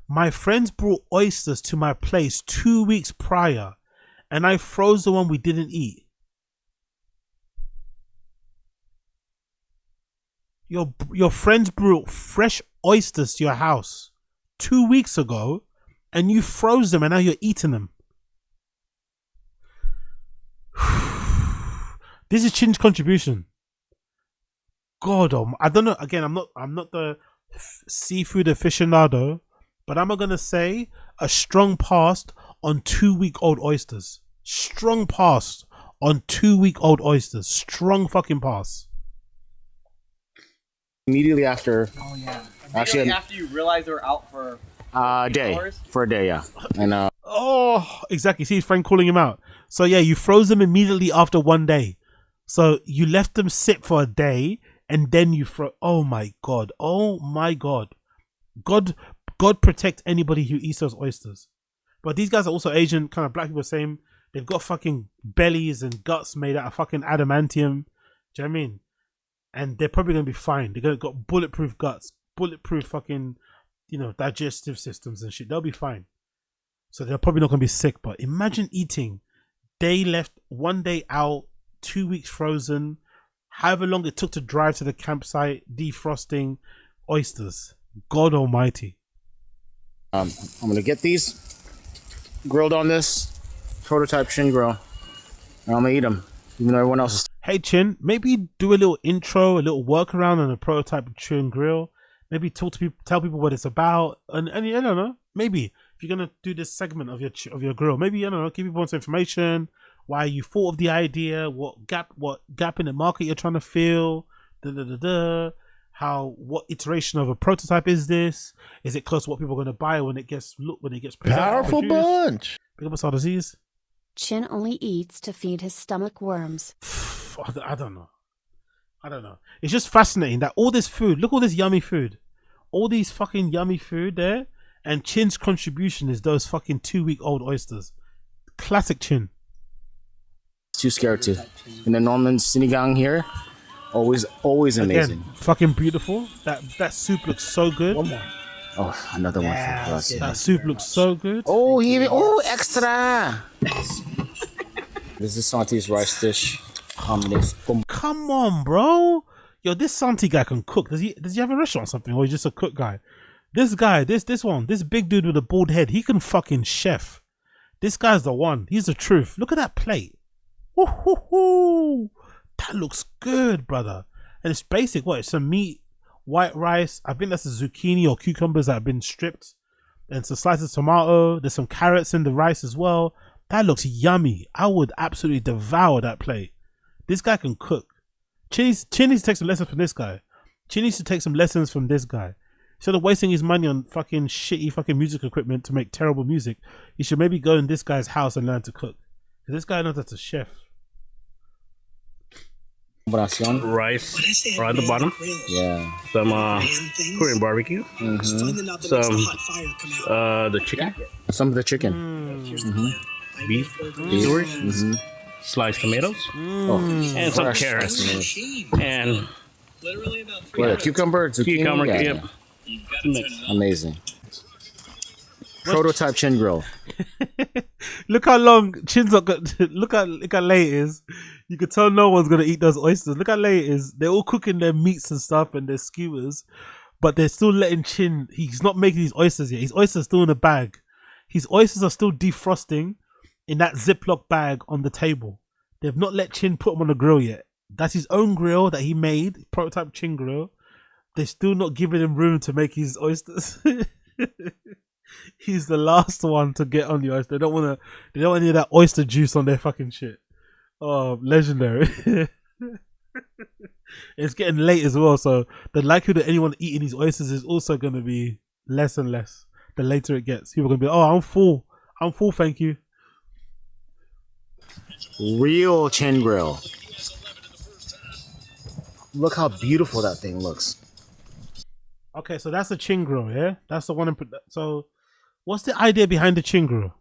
My friends brought oysters to my place 2 weeks prior, and I froze the one we didn't eat. Your friends brought fresh oysters to your house 2 weeks ago, and you froze them, and now you're eating them. This is Chin's contribution. God, I don't know. Again, I'm not the seafood aficionado, but I'm gonna say a strong pass on 2-week-old oysters. Strong pass on 2-week-old oysters. Strong fucking pass. Immediately after. Oh yeah. Actually, After you realize they were out for a day. For a day, yeah. And oh, exactly. See Frank calling him out. So yeah, you froze them immediately after 1 day. So you left them sit for a day, and then you froze. Oh my god. Oh my god. God protect anybody who eats those oysters. But these guys are also Asian, kind of black people, same. They've got fucking bellies and guts made out of fucking adamantium. Do you know what I mean? And they're probably gonna be fine. They're gonna got bulletproof guts, bulletproof fucking, you know, digestive systems and shit. They'll be fine. So they're probably not gonna be sick. But imagine eating. They left 1 day out, 2 weeks frozen, however long it took to drive to the campsite, defrosting oysters. God Almighty. I'm gonna get these grilled on this prototype Chin grill, and I'm gonna eat them, even though everyone else is. Hey Chin, maybe do a little intro, a little workaround on a prototype Chin grill. Maybe talk to people, tell people what it's about, and I don't know. Maybe if you're gonna do this segment of your grill, maybe I don't know, give people some information, why you thought of the idea, what gap in the market you're trying to fill, what iteration of a prototype is this? Is it close to what people are gonna buy when it gets presented? Powerful bunch. Big up us all disease. Chin only eats to feed his stomach worms. I don't know. It's just fascinating that all this food, look, all this yummy food, all these fucking yummy food there, and Chin's contribution is those fucking 2-week-old oysters. Classic Chin. Too scared to. And the Norman Sinigang here, always amazing. Again, fucking beautiful. That soup looks so good. One more. Oh, another one for us. That soup looks so good. Oh, extra. This is Santi's rice dish. Come on, bro. Yo, this Santi guy can cook. Does he have a restaurant or something, or he's just a cook guy? This guy, this big dude with a bald head, he can fucking chef. This guy's the one. He's the truth. Look at that plate. Woo-hoo-hoo. That looks good, brother. And it's basic. What? It's some meat, white rice. I think that's a zucchini or cucumbers that have been stripped, and some slices of tomato. There's some carrots in the rice as well. That looks yummy. I would absolutely devour that plate. This guy can cook. Chin needs to take some lessons from this guy. Chin needs to take some lessons from this guy. Instead of wasting his money on fucking shitty fucking music equipment to make terrible music, he should maybe go in this guy's house and learn to cook. Because this guy knows that's a chef. Rice right at the bottom. Yeah. Some Korean barbecue. Some the chicken. Some of the chicken. Beef. Skewers. Sliced tomatoes. And some carrots. And cucumber, zucchini. Cucumber, yeah. Amazing. Prototype Chin grill. Look how long Chin's not got. Look how late it is. You can tell no one's gonna eat those oysters. Look how late it is. They're all cooking their meats and stuff and their skewers, but they're still letting Chin. He's not making these oysters yet. His oysters are still in a bag. His oysters are still defrosting in that Ziploc bag on the table. They've not let Chin put them on the grill yet. That's his own grill that he made, prototype Chin grill. They're still not giving him room to make his oysters. He's the last one to get on the oyster. They don't want any of that oyster juice on their fucking shit. Oh, legendary. It's getting late as well, so the likelihood of anyone eating these oysters is also going to be less and less the later it gets. People are going to be, oh, I'm full, thank you. Real Chin grill. Look how beautiful that thing looks. Okay, so that's the Chin grill, yeah? That's the one. So what's the idea behind the Chin grill?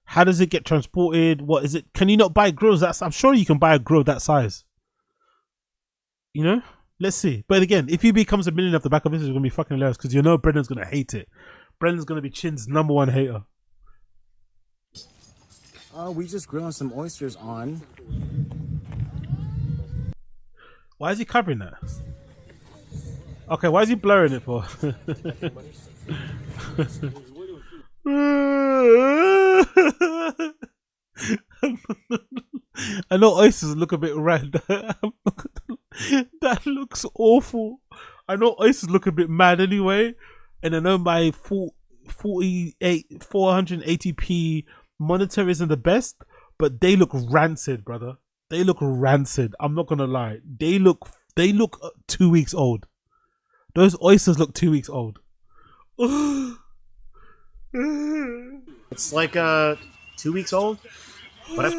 How does it get transported? What is it? Can you not buy grills? I'm sure you can buy a grill that size. You know? Let's see. But again, if he becomes a millionaire off the back of this, it's going to be fucking hilarious because you know Brendan's going to hate it. Brendan's going to be Chin's #1 hater. We just grilled some oysters on. Why is he covering that? Okay, why is he blurring it for? I know oysters look a bit red. That looks awful. I know oysters look a bit mad anyway, and I know my 480p monitor isn't the best, but they look rancid, brother. They look rancid. I'm not gonna lie. They look 2 weeks old. Those oysters look 2 weeks old. It's like 2 weeks old. But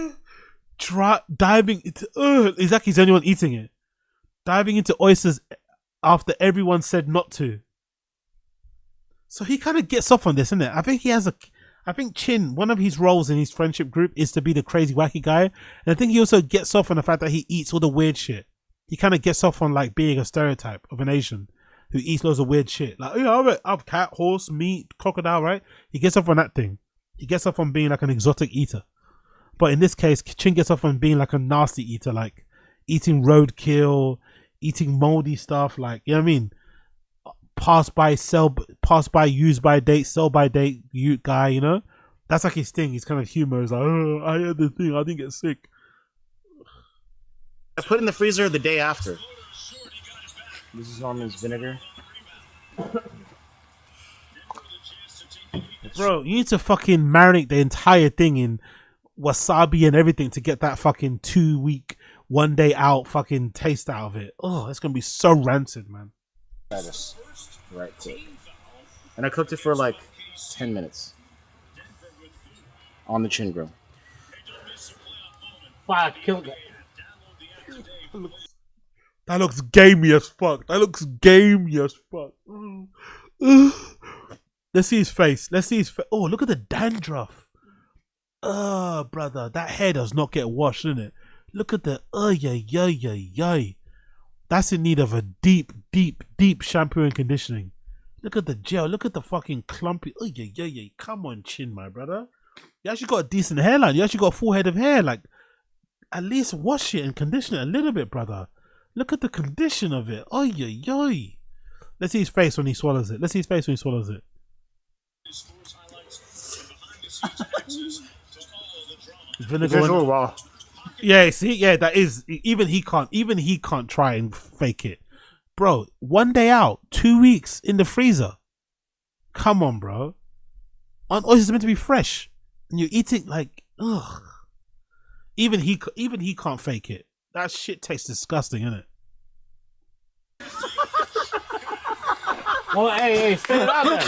diving into exactly, he's the only one eating it. Diving into oysters after everyone said not to. So he kind of gets off on this, isn't it? I think Chin, one of his roles in his friendship group is to be the crazy wacky guy, and I think he also gets off on the fact that he eats all the weird shit. He kind of gets off on like being a stereotype of an Asian who eats loads of weird shit. Like, you know, I've cat, horse, meat, crocodile, right? He gets off on that thing. He gets off on being like an exotic eater. But in this case, Chin gets off on being like a nasty eater, like eating roadkill, eating moldy stuff, like, you know what I mean? Pass by, use by date, sell by date guy, you know? That's like his thing. His kind of humor is like, oh, I had the thing, I didn't get sick. I put in the freezer the day after. This is Norman's vinegar. Bro, you need to fucking marinate the entire thing in wasabi and everything to get that fucking 2 week, 1 day out fucking taste out of it. Oh, it's gonna be so rancid, man. Try this right quick. And I cooked it for like 10 minutes on the chin grill. Fuck, kill it. That looks gamey as fuck. Let's see his face. Oh, look at the dandruff. Brother, that hair does not get washed, isn't it? Look at the yay. That's in need of a deep shampoo and conditioning. Look at the gel. Look at the fucking clumpy. Yay. Come on, Chin, my brother. You actually got a decent hairline. You actually got a full head of hair. Like, at least wash it and condition it a little bit, brother. Look at the condition of it. Yay. Let's see his face when he swallows it. Vinegar. Raw. Yeah, see, yeah, that is, even he can't try and fake it. Bro, 1 day out, 2 weeks in the freezer. Come on, bro. Oysters are meant to be fresh. And you're eating like, ugh. Even he can't fake it. That shit tastes disgusting, innit? Well, hey, spit it out then.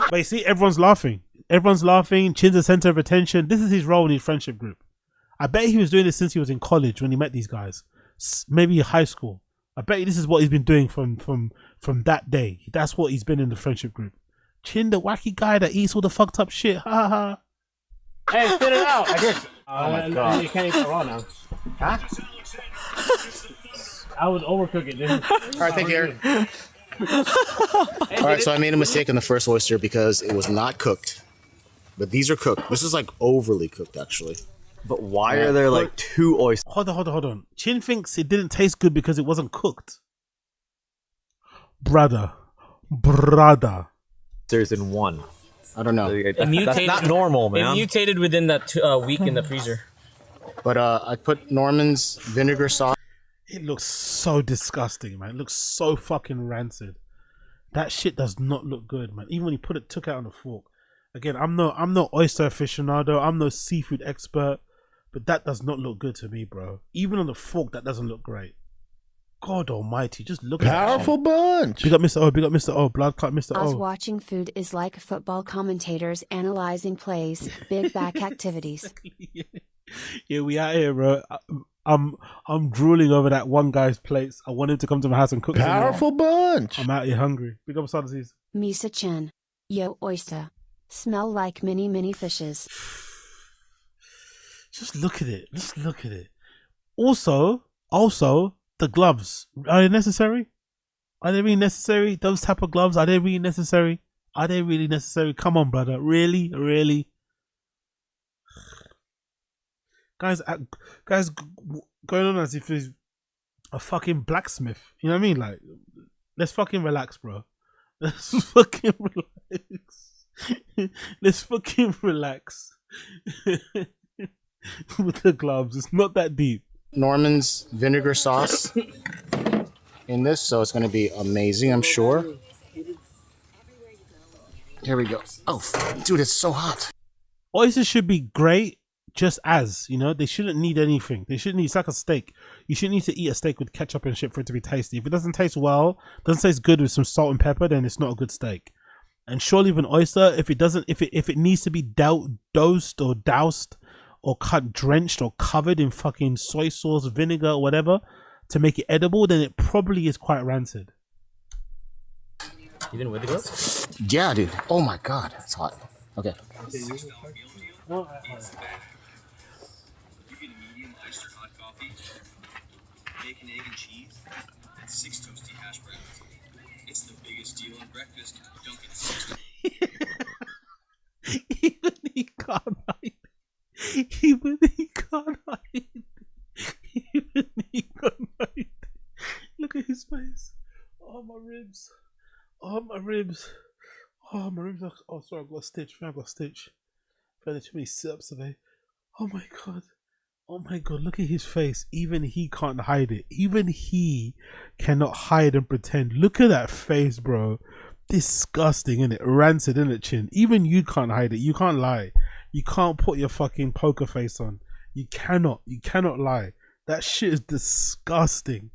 But you see, everyone's laughing. Chin's the center of attention. This is his role in his friendship group. I bet he was doing this since he was in college when he met these guys. Maybe high school. I bet you this is what he's been doing from that day. That's what he's been in the friendship group. Chin, the wacky guy that eats all the fucked up shit. Ha ha ha. Hey, spit it out. I guess. Oh my god. You can't eat it raw now. Huh? I would overcook it, dude. Alright, thank you, Eric. Alright, so I made a mistake on the first oyster because it was not cooked. But these are cooked. This is like overly cooked, actually. But why are there like 2 oysters? Hold on. Chin thinks it didn't taste good because it wasn't cooked. Brother. There's in one. I don't know. That's not normal, man. It mutated within that week in the freezer. But I put Norman's vinegar sauce. It looks so disgusting, man. It looks so fucking rancid. That shit does not look good, man. Even when he took it out on a fork. Again, I'm no oyster aficionado. I'm no seafood expert. But that does not look good to me, bro. Even on the fork, that doesn't look great. God almighty, just look at that. Powerful bunch. Big up Mr. O, big up Mr. O, blood clot Mr. Us O. watching food is like football commentators analyzing plays, big back activities. Yeah, we out here, bro. I'm drooling over that one guy's plates. I want him to come to my house and cook. Powerful bunch. I'm out here hungry. Big up Sadasies. Misa Chin. Yo oyster. Smell like mini fishes. Just look at it. Just look at it. Also, the gloves. Are they necessary? Are they really necessary? Those type of gloves, are they really necessary? Come on, brother. Really? Guys going on as if he's a fucking blacksmith. You know what I mean? Like, let's fucking relax, bro. Let's fucking relax. With the gloves. It's not that deep. Norman's vinegar sauce in this, so it's going to be amazing, I'm sure. Here we go. Oh, dude, it's so hot. Oysters should be great just as, you know, they shouldn't need anything. They shouldn't need, it's like a steak. You shouldn't need to eat a steak with ketchup and shit for it to be tasty. If it doesn't taste well, doesn't taste good with some salt and pepper, then it's not a good steak. And surely with an oyster, if it needs to be dosed or doused or cut drenched or covered in fucking soy sauce, vinegar or whatever to make it edible, then it probably is quite rancid. You didn't with the gloves? Yeah, dude. Oh my god, it's hot. Okay. You get a medium iced or hot coffee, bacon, egg, and cheese, and 6 toasty hash browns. It's the biggest deal on breakfast. Don't get 6. Even he can't hide. Even he can't hide. Even he can't hide. Look at his face. Oh, my ribs. Oh, my ribs. Oh, my ribs. Oh, sorry, I've got a stitch. I've got a stitch. I've had too many sit-ups today. Oh, my God. Oh, my God. Look at his face. Even he can't hide it. Even he cannot hide and pretend. Look at that face, bro. Disgusting, innit? Rancid, innit, Chin? Even you can't hide it. You can't lie. You can't put your fucking poker face on. You cannot lie. That shit is disgusting.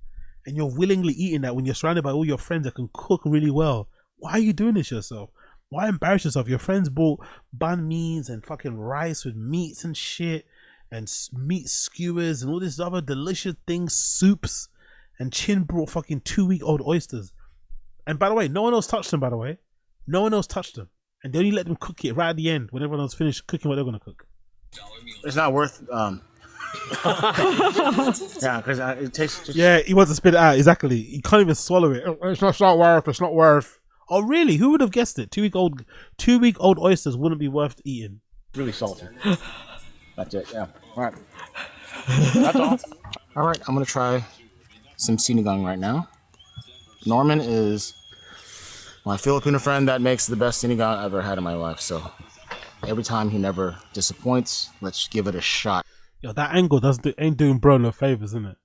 And you're willingly eating that when you're surrounded by all your friends that can cook really well. Why are you doing this yourself? Why embarrass yourself? Your friends bought banh mi's and fucking rice with meats and shit and meat skewers and all this other delicious things, soups, and Chin brought fucking 2-week-old oysters. And by the way, no one else touched them, by the way. No one else touched them. And they only let them cook it right at the end when everyone else finished cooking what they're going to cook. It's not worth yeah, because it tastes just... Yeah, he wants to spit it out. Exactly. He can't even swallow it. It's not worth. It's not worth. Oh, really? Who would have guessed it? 2-week-old oysters wouldn't be worth eating. Really salty. That's it. Yeah. All right. That's all. All right. I'm gonna try some sinigang right now. Norman is my Filipino friend that makes the best sinigang I've ever had in my life. So every time he never disappoints. Let's give it a shot. Yo, that angle ain't doing bro no favors, isn't it?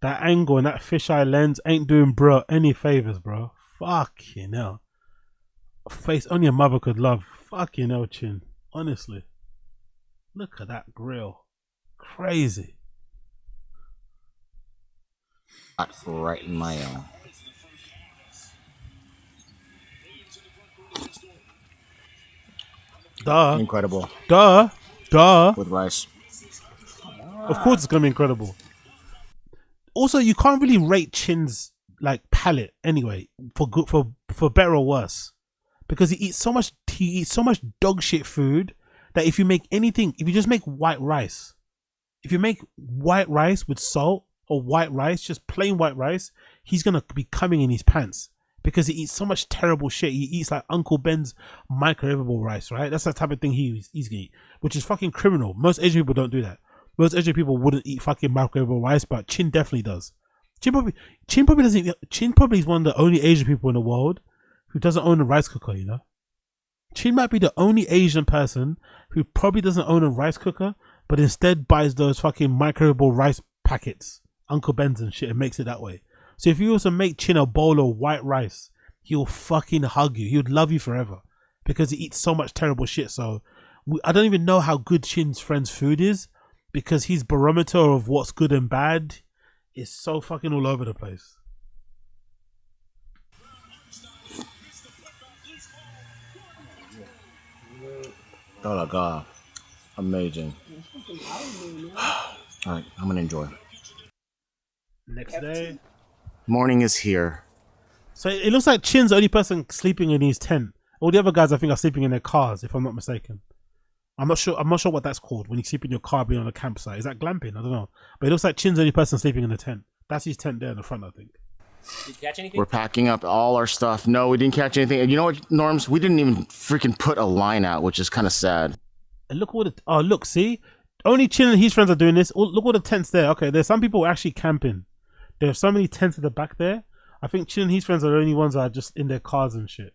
That angle and that fisheye lens ain't doing bro any favors, bro. Fucking hell. A face only a mother could love. Fucking hell, Chin. Honestly. Look at that grill. Crazy. Right in my own. Duh. Incredible. Duh. With rice. Of course it's gonna be incredible. Also, you can't really rate Chin's like palate anyway for better or worse, because he eats so much dog shit food that if you just make white rice, if you make white rice with salt or white rice, just plain white rice, he's gonna be coming in his pants because he eats so much terrible shit. He eats like Uncle Ben's microwavable rice, right? That's the type of thing he's gonna eat, which is fucking criminal. Most Asian people don't do that. Most Asian people wouldn't eat fucking microwavable rice, but Chin definitely does. Chin probably is one of the only Asian people in the world who doesn't own a rice cooker, you know? Chin might be the only Asian person who probably doesn't own a rice cooker, but instead buys those fucking microwavable rice packets, Uncle Ben's and shit, and makes it that way. So if you also make Chin a bowl of white rice, he'll fucking hug you. He would love you forever because he eats so much terrible shit. So I don't even know how good Chin's friend's food is, because his barometer of what's good and bad is so fucking all over the place. Oh my god. Amazing. Alright, I'm gonna enjoy. Next day. Morning is here. So it looks like Chin's the only person sleeping in his tent. All the other guys I think are sleeping in their cars, if I'm not mistaken. I'm not sure what that's called when you sleep in your car being on a campsite. Is that glamping? I don't know. But it looks like Chin's the only person sleeping in the tent. That's his tent there in the front, I think. Did you catch anything? We're packing up all our stuff. No, we didn't catch anything. And you know what, Norms? We didn't even freaking put a line out, which is kind of sad. And look what look, see? Only Chin and his friends are doing this. Look at the tents there. Okay, there's some people actually camping. There's so many tents at the back there. I think Chin and his friends are the only ones that are just in their cars and shit.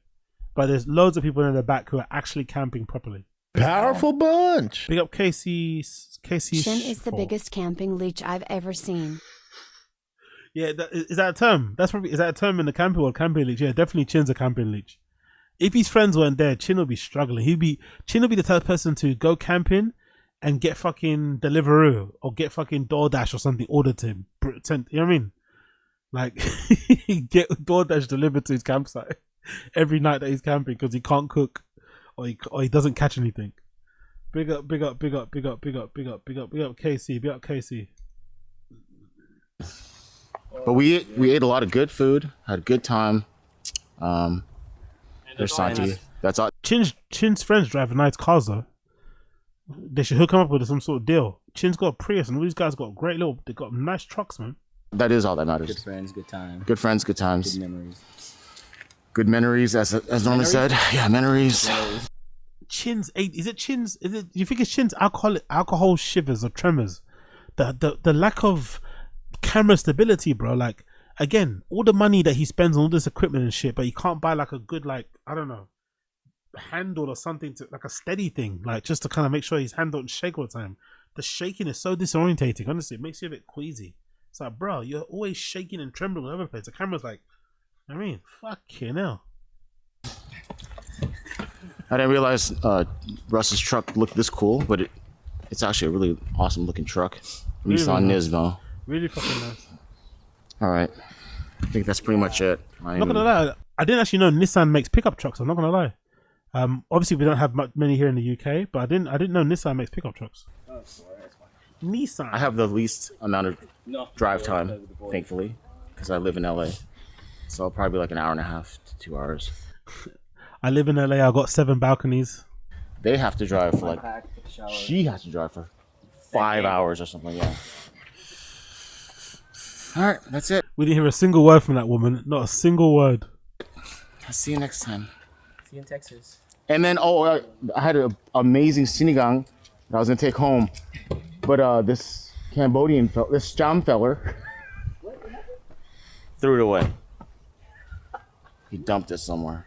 But there's loads of people in the back who are actually camping properly. Powerful bunch. Big up Casey. Chin is the biggest camping leech I've ever seen. Yeah, is that a term? Is that a term in the camping world? Camping leech. Yeah, definitely Chin's a camping leech. If his friends weren't there, Chin will be struggling. Chin will be the type of person to go camping and get fucking Deliveroo or get fucking DoorDash or something ordered to him. You know what I mean? Like, get DoorDash delivered to his campsite every night that he's camping because he can't cook or he doesn't catch anything. Big up KC, big up KC. But we ate a lot of good food, had a good time. There's Santi. That's all. Chin's friends drive nice cars though. They should hook him up with some sort of deal. Chin's got a Prius and all these guys got they got nice trucks, man. That is all that matters. Good friends, good time. Good friends, good times. Good memories. Good memories, as Norman said. Yeah, memories. Chin's is it Chin's? Is it? Do you think it's Chin's alcohol shivers or tremors? The lack of camera stability, bro. Like, again, all the money that he spends on all this equipment and shit, but he can't buy like a good, like, I don't know, handle or something to like a steady thing, like just to kind of make sure his hand don't shake all the time. The shaking is so disorientating. Honestly, it makes you a bit queasy. It's like, bro, you're always shaking and trembling all over the place. The camera's like, I mean, fucking hell. I didn't realize Russ's truck looked this cool, but it's actually a really awesome looking truck. Really Nissan nice. Nismo. Really fucking nice. All right, I think that's pretty much it. I'm not gonna lie, I didn't actually know Nissan makes pickup trucks. I'm not gonna lie. Obviously we don't have many here in the UK, but I didn't know Nissan makes pickup trucks. Oh, sorry, that's fine. Nissan. I have the least amount of drive time, thankfully, because I live in LA. So I'll probably be like an hour and a half to 2 hours. I live in LA. I got 7 balconies. They have to drive for like. She has to drive for 5 hours or something. Yeah. All right, that's it. We didn't hear a single word from that woman. Not a single word. I'll see you next time. See you in Texas. And then, I had an amazing sinigang that I was gonna take home, but this Cambodian this Schaub feller threw it away. He dumped it somewhere.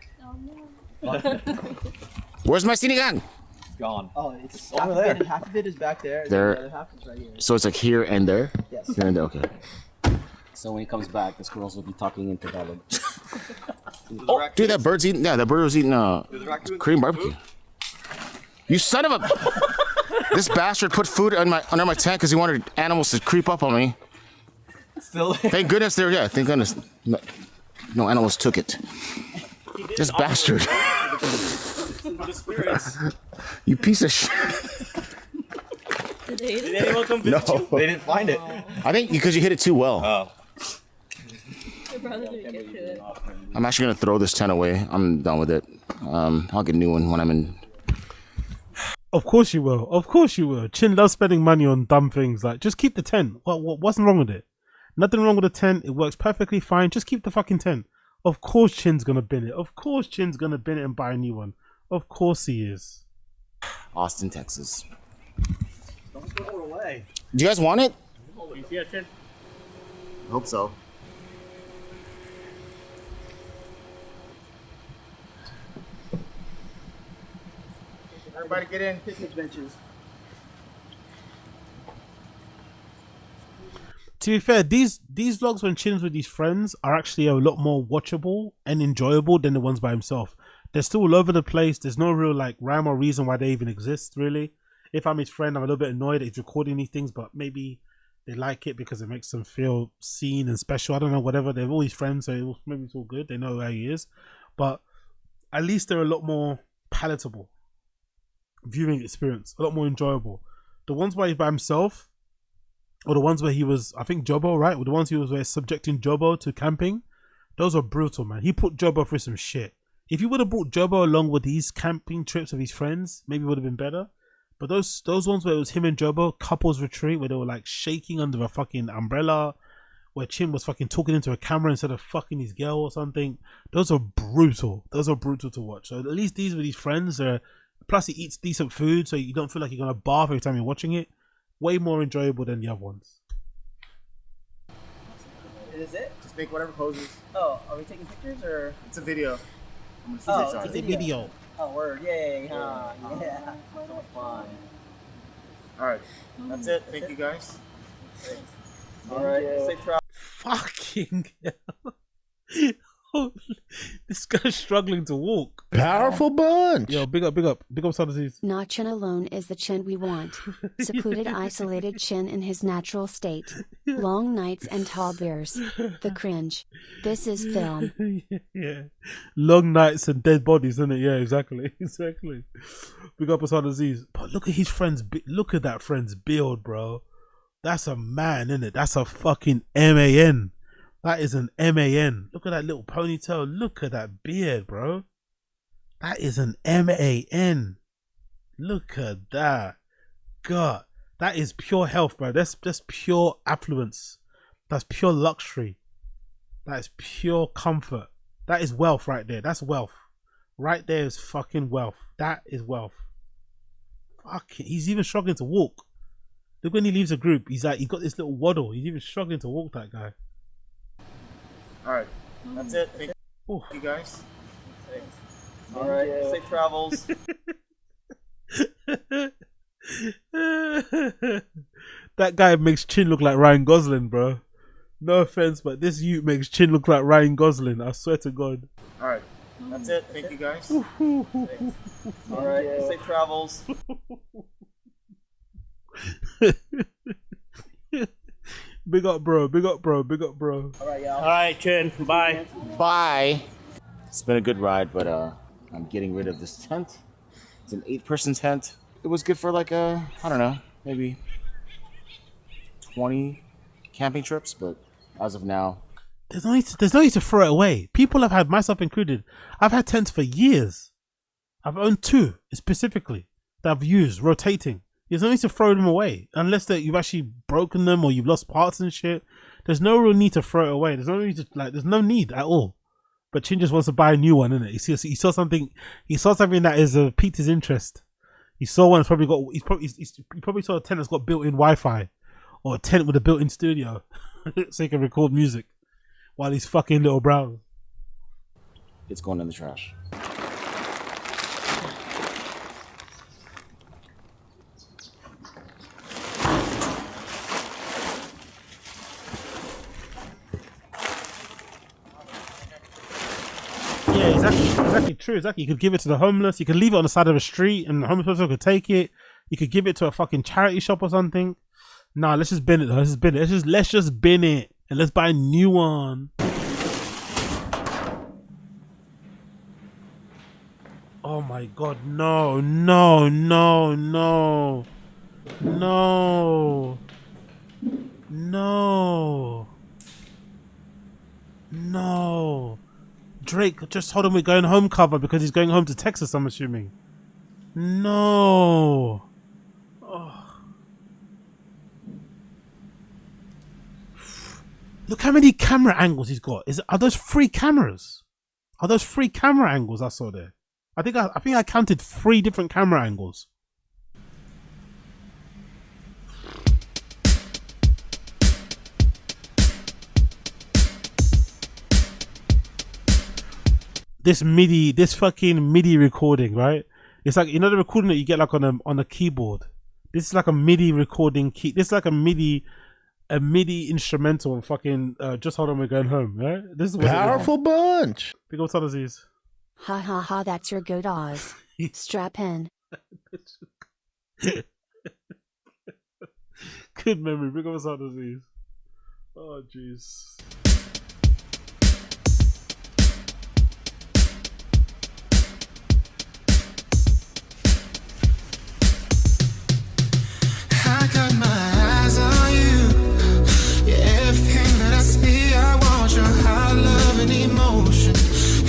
Where's my sinigang? It's gone. Oh, it's over there. Half of it is back there. There. The other half is right here. So it's like here and there. Yes. Here and there. Okay. So when he comes back, the squirrels will be talking in Tagalog. Oh, dude, that bird's eating. Yeah, that bird was eating Korean barbecue. You son of a! This bastard put food under my tent because he wanted animals to creep up on me. Still. Thank goodness there. Yeah, thank goodness. No animals took it. This bastard. The spirits. You piece of shit. Did anyone come visit you? They didn't find it. I think because you hit it too well. Oh. I'm actually gonna throw this tent away. I'm done with it. I'll get a new one when I'm in. Of course you will. Of course you will. Chin loves spending money on dumb things. Like, just keep the tent. What's wrong with it? Nothing wrong with the tent. It works perfectly fine. Just keep the fucking tent. Of course Chin's gonna bin it. Of course Chin's gonna bin it and buy a new one. Of course he is. Austin, Texas. Don't throw it away. Do you guys want it? You see that shit? Hope so. Everybody get in. Picnic benches. To be fair, these vlogs when Chin's with his friends are actually a lot more watchable and enjoyable than the ones by himself. They're still all over the place. There's no real like rhyme or reason why they even exist, really. If I'm his friend, I'm a little bit annoyed that he's recording these things, but maybe they like it because it makes them feel seen and special. I don't know, whatever. They're all his friends, so maybe it's all good. They know how he is. But at least they're a lot more palatable viewing experience, a lot more enjoyable. The ones where he's by himself, or the ones where he was, I think Jobo, right? Or the ones he was subjecting Jobo to camping, those are brutal, man. He put Jobo through some shit. If you would have brought Jobo along with these camping trips with his friends, maybe it would have been better. But those ones where it was him and Jobo, couples retreat, where they were like shaking under a fucking umbrella, where Chin was fucking talking into a camera instead of fucking his girl or something, those are brutal. Those are brutal to watch. So at least these with his friends are, plus he eats decent food, so you don't feel like you're gonna barf every time you're watching it. Way more enjoyable than the other ones. Is it? Just make whatever poses. Oh, are we taking pictures or? It's a video. It's a video. Oh, word. Yay. Huh? Yeah. So fun. Alright. That's it. Thank you guys. Alright. Safe travel. Fucking hell. This guy's struggling to walk. Powerful bunch. Yo, big up Sadaziz. Not chin alone is the chin we want. Secluded, isolated chin in his natural state. Long nights and tall beers. The cringe. This is film. Yeah. Long nights and dead bodies, isn't it? Yeah, exactly. Exactly. Big up Sadaziz. But look at his friend's, look at that friend's build, bro. That's a man, isn't it? That's a fucking MAN. That is an MAN. Look at that little ponytail. Look at that beard, bro. That is an MAN. Look at that. God, that is pure health, bro. That's just pure affluence. That's pure luxury. That is pure comfort. That is wealth right there. That's wealth. Right there is fucking wealth. That is wealth. Fucking, he's even struggling to walk. Look when he leaves a group. He's like, he got this little waddle. He's even struggling to walk, that guy. All right, that's it. Thank you guys. Thanks. All right, safe travels. That guy makes Chin look like Ryan Gosling, bro. No offense, but this youth makes Chin look like Ryan Gosling. I swear to God. All right, that's it. Thank you guys. Thanks. All right, safe travels. Big up, bro. Big up, bro. Big up, bro. All right, y'all. All right, Chin. Bye. Bye. It's been a good ride, but I'm getting rid of this tent. It's an 8-person tent. It was good for like I don't know, maybe 20 camping trips, but as of now, there's no need to throw it away. People have had, myself included, I've had tents for years. I've owned 2 specifically that I've used rotating. There's no need to throw them away unless that you've actually broken them or you've lost parts and shit. There's no real need to throw it away. There's no need to, like, there's no need at all. But Chin just wants to buy a new one, innit? He saw something that is piqued his interest. He saw one that's probably got. He probably saw a tent that's got built-in Wi-Fi, or a tent with a built-in studio, so he can record music while he's fucking little brown. it's going in the trash. Yeah, exactly true, exactly. You could give it to the homeless, you could leave it on the side of the street and the homeless person could take it. You could give it to a fucking charity shop or something. Nah, let's just bin it though. Let's just bin it. Let's just bin it and let's buy a new one. Oh my god, no, no, no, no. No. No. No. Drake just told him we're going home cover because he's going home to Texas, I'm assuming. No. Oh. Look how many camera angles he's got. Are those 3 cameras? Are those 3 camera angles I saw there? I think I counted 3 different camera angles. This fucking MIDI recording, right? It's like, you know, the recording that you get like on a keyboard. This is like a MIDI recording key. This is like a MIDI instrumental. Fucking just hold on, we're going home, right? This is what powerful bunch. Big old Tadaziz. Ha ha ha, that's your good Oz. Strap in. Good memory. Big old Tadaziz. Oh jeez. I got my eyes on you. Yeah, everything that I see, I want your high love and emotion.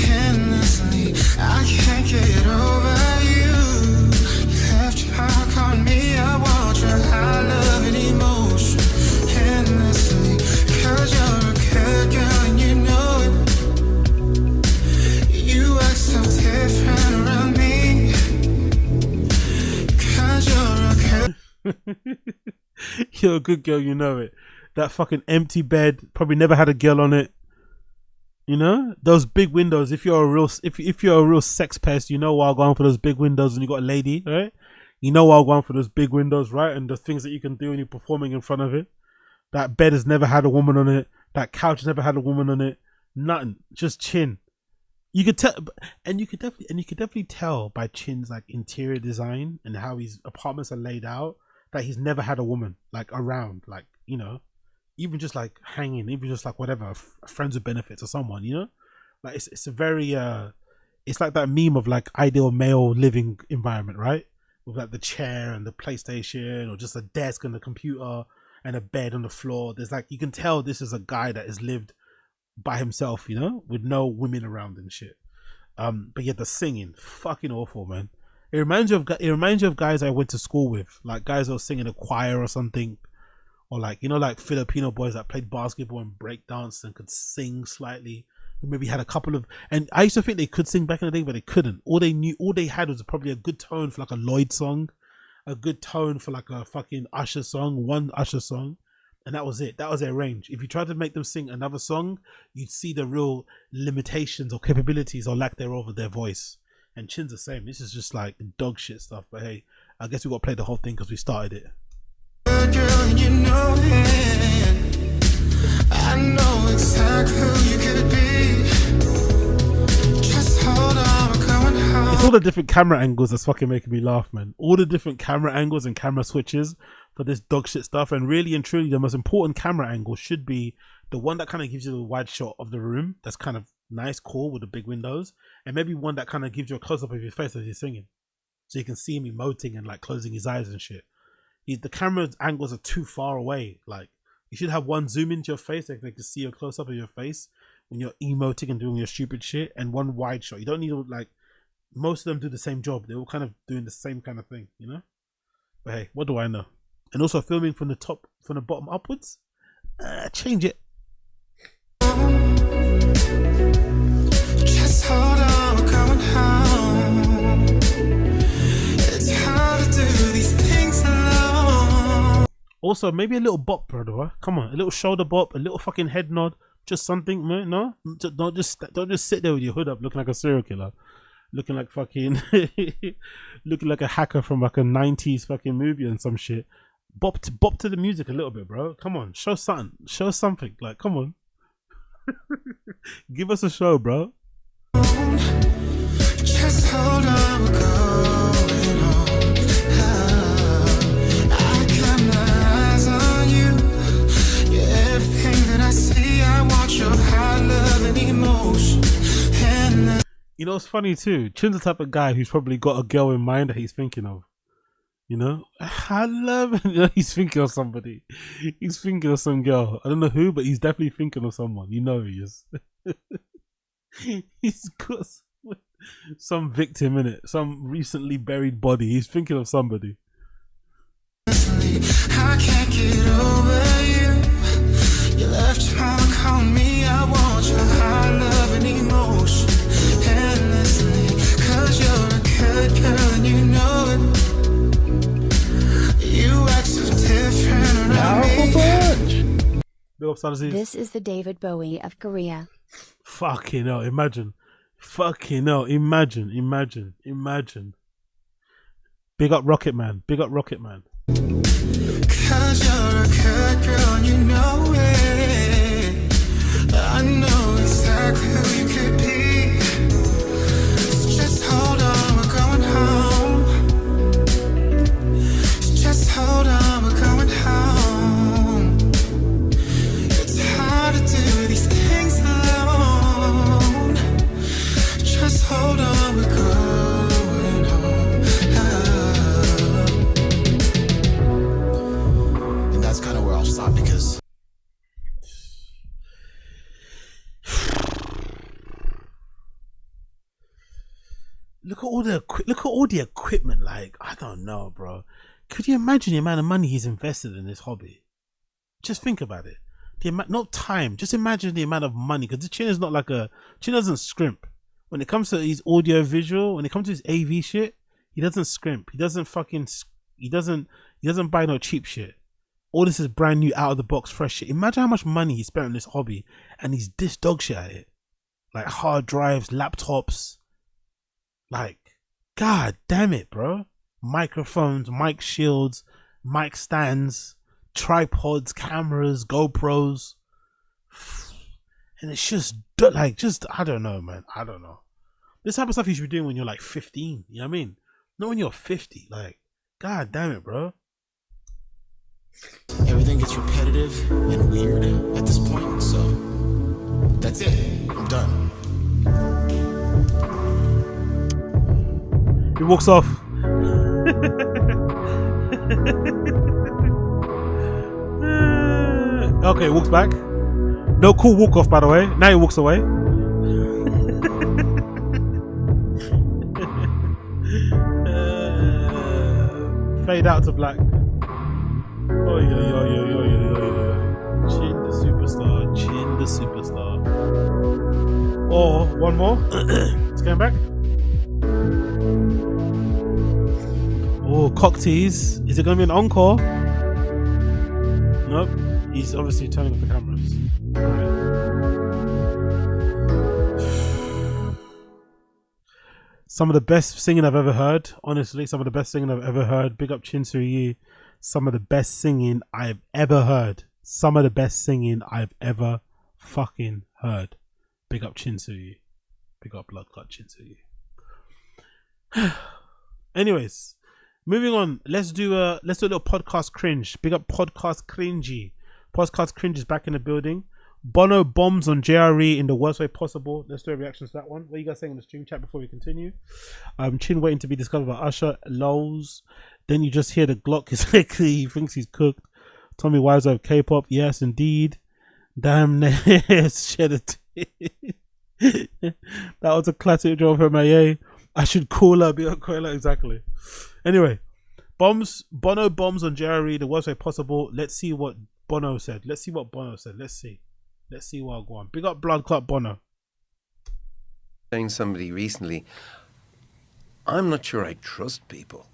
Endlessly, I can't get over you. You left your heart on me, I want your high love and emotion. Endlessly, 'cause you're a good girl and you know it. You act so different around me. 'Cause you're a good You're a good girl, you know it. That fucking empty bed, probably never had a girl on it. You know, those big windows. If you're a real sex pest, you know why I'm going for those big windows when you got a lady, right? You know why I'm going for those big windows, right? And the things that you can do when you're performing in front of it. That bed has never had a woman on it. That couch has never had a woman on it. Nothing. Just Chin. You could tell, and you could definitely tell by Chin's like interior design and how his apartments are laid out that he's never had a woman like around, like, you know, even just like hanging, even just like whatever, friends with benefits or someone, you know, like it's a very it's like that meme of like ideal male living environment, right? With like the chair and the PlayStation, or just a desk and the computer and a bed on the floor. There's like, you can tell this is a guy that has lived by himself, you know, with no women around and shit. But yeah, the singing, fucking awful, man. It reminds you of guys I went to school with, like guys that were singing a choir or something, or like, you know, like Filipino boys that played basketball and break dance and could sing slightly. Maybe had a couple of, and I used to think they could sing back in the day, but they couldn't. All they had was probably a good tone for like a Lloyd song, a good tone for like a fucking Usher song, one Usher song. And that was it. That was their range. If you tried to make them sing another song, you'd see the real limitations or capabilities or lack thereof of their voice. And Chin's the same. This is just like dog shit stuff. But hey, I guess we got to play the whole thing because we started it. Girl, you know it. I know exactly who you could be. Just hold on, we're going home. It's all the different camera angles that's fucking making me laugh, man. All the different camera angles and camera switches for this dog shit stuff. And really and truly, the most important camera angle should be the one that kind of gives you the wide shot of the room. That's kind of nice, cool, with the big windows. And maybe one that kind of gives you a close-up of your face as you're singing, so you can see him emoting and like closing his eyes and shit. The camera angles are too far away. Like, you should have one zoom into your face, like they can see a close-up of your face when you're emoting and doing your stupid shit, and one wide shot. You don't need to, like, most of them do the same job. They're all kind of doing the same kind of thing, you know? But hey, what do I know? And also filming from the bottom upwards, change it. Just hold on, we're going home. It's hard to do these things alone. Also, maybe a little bop, brother. Come on, a little shoulder bop, a little fucking head nod, just something, man. No, don't just sit there with your hood up, looking like a serial killer, looking like fucking, looking like a hacker from like a 90s fucking movie and some shit. Bop to the music a little bit, bro. Come on, show something. Like, come on, give us a show, bro. Just hold on, we're going home. I got my eyes on you. Yeah, everything that I see, I want your high love and emotion. And you know, it's funny too. Chin's the type of guy who's probably got a girl in mind that he's thinking of. You know, I love it. You know, he's thinking of somebody. He's thinking of some girl. I don't know who, but he's definitely thinking of someone. You know he is. He's got some victim in it, some recently buried body. He's thinking of somebody. I can't get over you. You left your mark on me. I want your high love and emotion endlessly. 'Cause you're a good girl and you know it. You act so different around me. This is the David Bowie of Korea. Fucking hell, imagine. Fucking hell, imagine. Big up Rocket Man. 'Cause you're a good girl and you know it. I know exactly who you could be. So just hold on, we're going home. Just hold on, we're going home. It's hard to do these things alone. Just hold on, we're going home. And that's kind of where I'll stop because look at all the equipment. Like, I don't know, bro. Could you imagine the amount of money he's invested in this hobby? Just think about it. Not time. Just imagine the amount of money. Because the Chin is not like Chin doesn't scrimp. When it comes to his audio visual, when it comes to his AV shit, he doesn't scrimp. He doesn't buy no cheap shit. All this is brand new, out of the box, fresh shit. Imagine how much money he spent on this hobby, and he's this dog shit at it. Like hard drives, laptops. Like, god damn it, bro. Microphones, mic shields, mic stands, tripods, cameras, GoPros. And it's just like, I don't know, man. I don't know. This type of stuff you should be doing when you're like 15. You know what I mean? Not when you're 50. Like, god damn it, bro. Everything gets repetitive and weird at this point, so that's it. I'm done. He walks off. Okay, walks back. No cool walk off, by the way. Now he walks away. Fade out to black. Oh yeah. Chin the superstar. Chin the superstar. Or one more. It's going back. Oh, cock tease. Is it going to be an encore? Nope. He's obviously turning off the cameras. Right. Some of the best singing I've ever heard. Honestly, some of the best singing I've ever heard. Big up Chin SUYI. Some of the best singing I've ever heard. Some of the best singing I've ever fucking heard. Big up Chin SUYI. Big up Blood Clot Chin SUYI. Anyways, moving on. Let's do a little podcast cringe. Big up podcast cringy. Podcast cringe is back in the building. Bono bombs on JRE in the worst way possible. Let's do a reaction to that one. What are you guys saying in the stream chat before we continue? Chin waiting to be discovered by Usher. Lols. Then you just hear the Glock is like he thinks he's cooked. Tommy Wiseau of K-pop. Yes, indeed. Damn, shed a tear. That was a classic joke from MIA. I should call her, be on exactly. Anyway, Bono bombs on JRE the worst way possible. Let's see what Bono said. Let's see what I'll go on. Big up Blood Clot Bono. Saying somebody recently, I'm not sure I trust people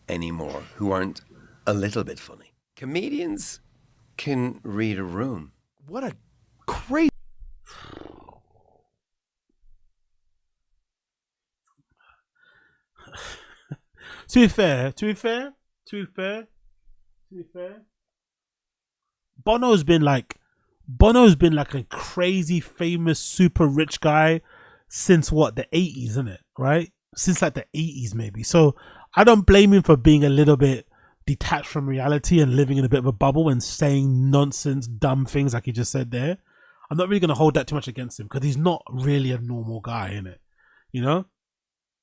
anymore who aren't a little bit funny. Comedians can read a room. What a crazy. To be fair, Bono's been like a crazy famous super rich guy since what, the 80s, isn't it? Right? Since like the 80s maybe. So I don't blame him for being a little bit detached from reality and living in a bit of a bubble and saying nonsense, dumb things like he just said there. I'm not really going to hold that too much against him because he's not really a normal guy, innit? You know?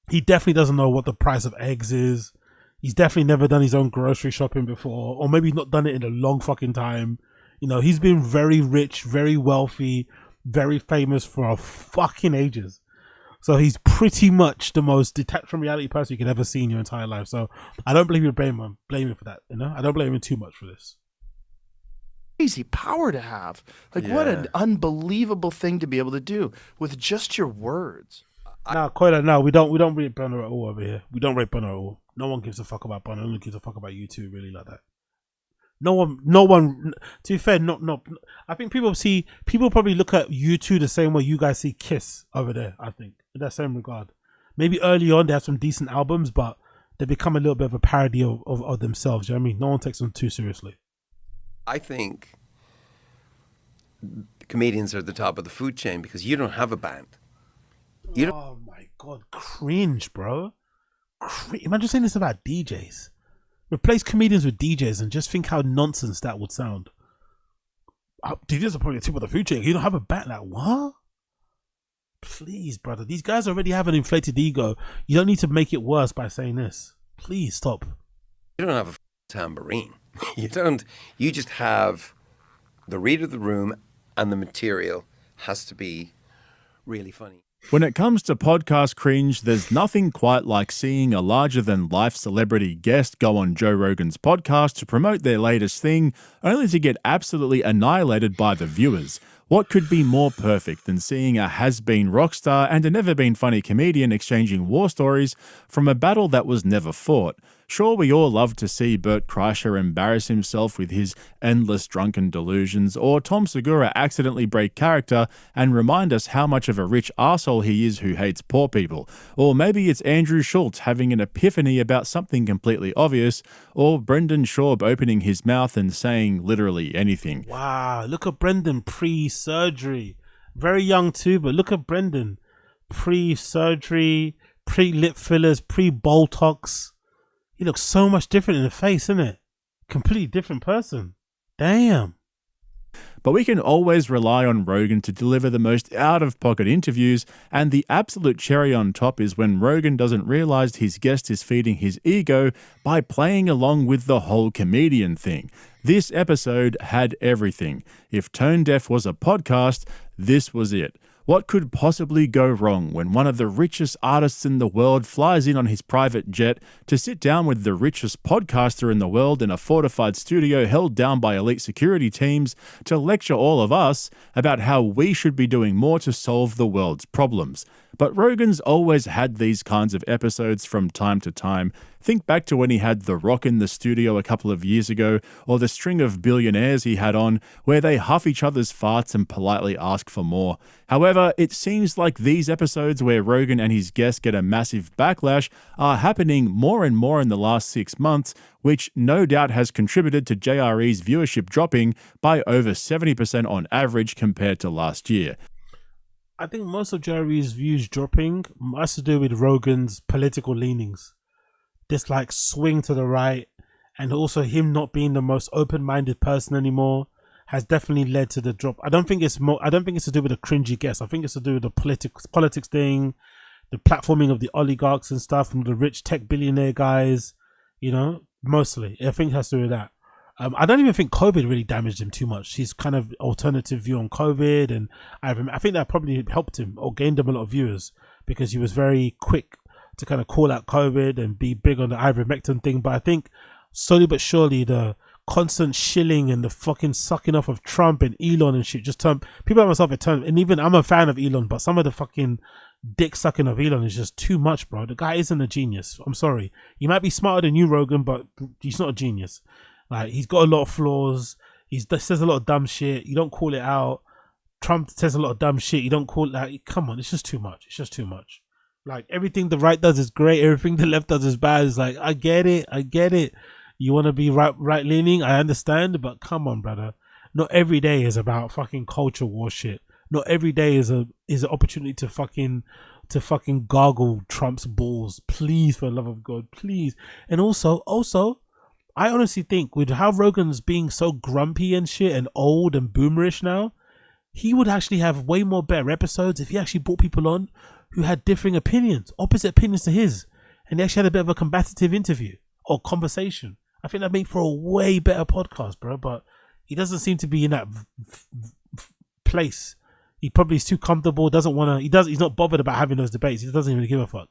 He definitely doesn't know what the price of eggs is. He's definitely never done his own grocery shopping before, or maybe he's not done it in a long fucking time. You know, he's been very rich, very wealthy, very famous for fucking ages. So he's pretty much the most detached from reality person you could ever see in your entire life. So I don't blame you blame him for that. You know, I don't blame him too much for this. Crazy power to have. Like, what an unbelievable thing to be able to do with just your words. Nah, Koila, no, we don't rate Bono at all over here. We don't rate Bono at all. No one gives a fuck about Bono. No one gives a fuck about you two, really, like that. No one. To be fair, no. I think people probably look at you two the same way you guys see Kiss over there. I think in that same regard. Maybe early on they have some decent albums, but they become a little bit of a parody of themselves. You know what I mean? No one takes them too seriously. I think comedians are at the top of the food chain because you don't have a band. Oh my god, cringe, bro. Imagine saying this about DJs. Replace comedians with DJs and just think how nonsense that would sound. DJs are probably the tip of the food chain. You don't have a band. Like, what? Please, brother. These guys already have an inflated ego. You don't need to make it worse by saying this. Please stop. You don't have a tambourine. You don't. You just have the read of the room, and the material has to be really funny. When it comes to podcast cringe, there's nothing quite like seeing a larger-than-life celebrity guest go on Joe Rogan's podcast to promote their latest thing, only to get absolutely annihilated by the viewers. What could be more perfect than seeing a has-been rock star and a never-been-funny comedian exchanging war stories from a battle that was never fought? Sure, we all love to see Bert Kreischer embarrass himself with his endless drunken delusions, or Tom Segura accidentally break character and remind us how much of a rich arsehole he is who hates poor people. Or maybe it's Andrew Schultz having an epiphany about something completely obvious, or Brendan Schaub opening his mouth and saying literally anything. Wow, look at Brendan pre-surgery. Very young too, but look at Brendan. Pre-surgery, pre-lip fillers, pre-Botox. He looks so much different in the face, isn't it? Completely different person. Damn. But we can always rely on Rogan to deliver the most out-of-pocket interviews, and the absolute cherry on top is when Rogan doesn't realize his guest is feeding his ego by playing along with the whole comedian thing. This episode had everything. If Tone Deaf was a podcast, this was it. What could possibly go wrong when one of the richest artists in the world flies in on his private jet to sit down with the richest podcaster in the world in a fortified studio held down by elite security teams to lecture all of us about how we should be doing more to solve the world's problems? But Rogan's always had these kinds of episodes from time to time. Think back to when he had The Rock in the studio a couple of years ago, or the string of billionaires he had on, where they huff each other's farts and politely ask for more. However, it seems like these episodes where Rogan and his guests get a massive backlash are happening more and more in the last 6 months, which no doubt has contributed to JRE's viewership dropping by over 70% on average compared to last year. I think most of Jerry's views dropping has to do with Rogan's political leanings. This like swing to the right, and also him not being the most open-minded person anymore has definitely led to the drop. I don't think it's to do with the cringy guests. I think it's to do with the politics thing, the platforming of the oligarchs and stuff, from the rich tech billionaire guys, you know, mostly. I think it has to do with that. I don't even think COVID really damaged him too much. His kind of alternative view on COVID, and I think that probably helped him or gained him a lot of viewers because he was very quick to kind of call out COVID and be big on the ivermectin thing. But I think slowly but surely the constant shilling and the fucking sucking off of Trump and Elon and shit just turned people like myself. It turned, and even I'm a fan of Elon, but some of the fucking dick sucking of Elon is just too much, bro. The guy isn't a genius. I'm sorry. He might be smarter than you, Rogan, but he's not a genius. Like, he's got a lot of flaws. He says a lot of dumb shit. You don't call it out. Trump says a lot of dumb shit. You don't call it out. Come on, it's just too much. It's just too much. Like, everything the right does is great. Everything the left does is bad. It's like, I get it. You want to be right leaning? I understand, but come on, brother. Not every day is about fucking culture war shit. Not every day is an opportunity to fucking gargle Trump's balls. Please, for the love of God, please. And also, I honestly think with how Rogan's being so grumpy and shit and old and boomerish now, he would actually have way more better episodes if he actually brought people on who had differing opinions, opposite opinions to his, and they actually had a bit of a combative interview or conversation. I think that'd make for a way better podcast, bro. But he doesn't seem to be in that place. He probably is too comfortable. Doesn't want to. He's not bothered about having those debates. He doesn't even give a fuck.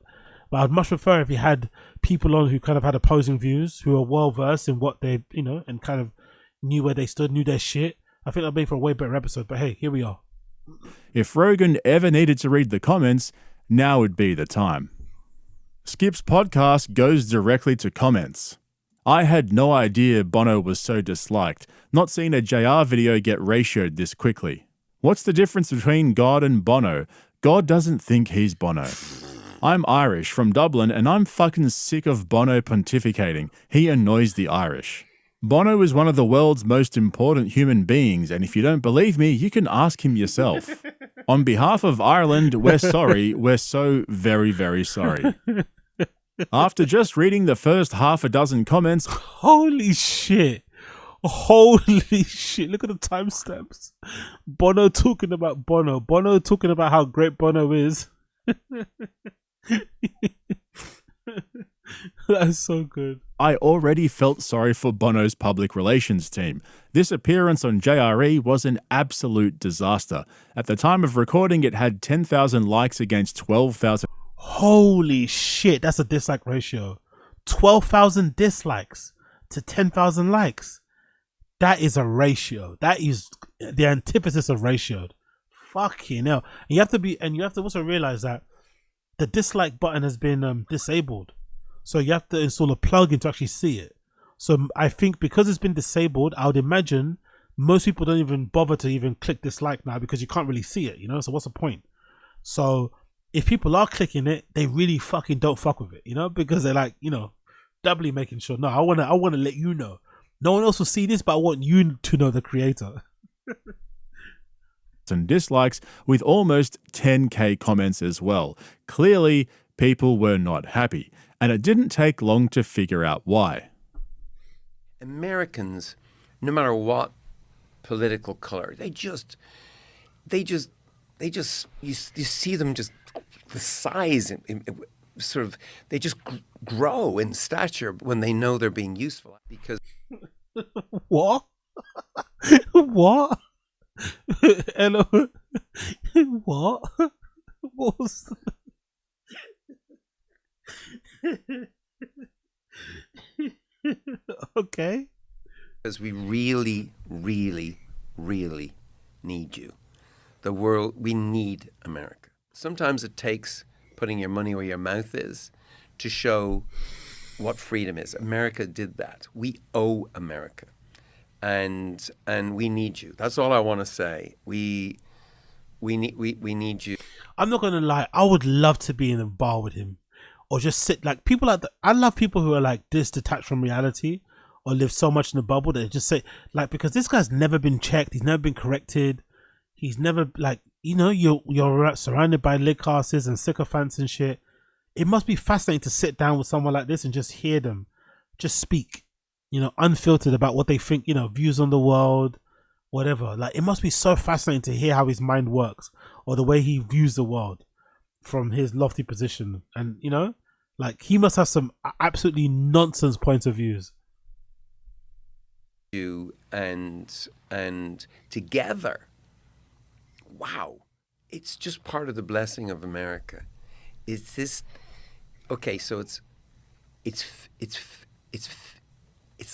But I'd much prefer if he had people on who kind of had opposing views, who are well versed in what they, you know, and kind of knew where they stood, knew their shit. I think that'd be for a way better episode. But hey, here we are. If Rogan ever needed to read the comments, now would be the time. Skip's podcast goes directly to comments. I had no idea Bono was so disliked. Not seen a JR video get ratioed this quickly. What's the difference between God and Bono? God doesn't think he's Bono. I'm Irish from Dublin and I'm fucking sick of Bono pontificating. He annoys the Irish. Bono is one of the world's most important human beings, and if you don't believe me, you can ask him yourself. On behalf of Ireland, we're sorry. We're so very, very sorry. After just reading the first half a dozen comments... Holy shit. Holy shit. Look at the timestamps. Bono talking about Bono. Bono talking about how great Bono is. That's so good. I already felt sorry for Bono's public relations team. This appearance on JRE was an absolute disaster. At the time of recording, it had 10,000 likes against 12,000. Holy shit, that's a dislike ratio. 12,000 dislikes to 10,000 likes. That is a ratio. That is the antithesis of ratioed. Fucking hell. You have to also realize that the dislike button has been disabled. So you have to install a plugin to actually see it. So I think because it's been disabled, I would imagine most people don't even bother to even click dislike now because you can't really see it, you know? So what's the point? So if people are clicking it, they really fucking don't fuck with it, you know? Because they're like, you know, doubly making sure, no, I wanna let you know. No one else will see this, but I want you to know the creator. and dislikes with almost 10k comments as well. Clearly, people were not happy, and it didn't take long to figure out why. Americans, no matter what political color, they just you see them just the size sort of they just grow in stature when they know they're being useful. Because what? What? Hello. What? What was okay. Because we really, really, really need you. The world, we need America. Sometimes it takes putting your money where your mouth is to show what freedom is. America did that. We owe America. And we need you. That's all I want to say. We need you. I'm not gonna lie, I would love to be in a bar with him. Or just sit like people like I love people who are like this detached from reality or live so much in a bubble that they just say like, because this guy's never been checked, he's never been corrected, he's never like, you know, you're surrounded by lit asses and sycophants and shit. It must be fascinating to sit down with someone like this and just hear them just speak, you know, unfiltered about what they think, you know, views on the world, whatever. Like it must be so fascinating to hear how his mind works or the way he views the world from his lofty position. And you know, like he must have some absolutely nonsense points of views. You and together, wow, it's just part of the blessing of America. It's this okay, so it's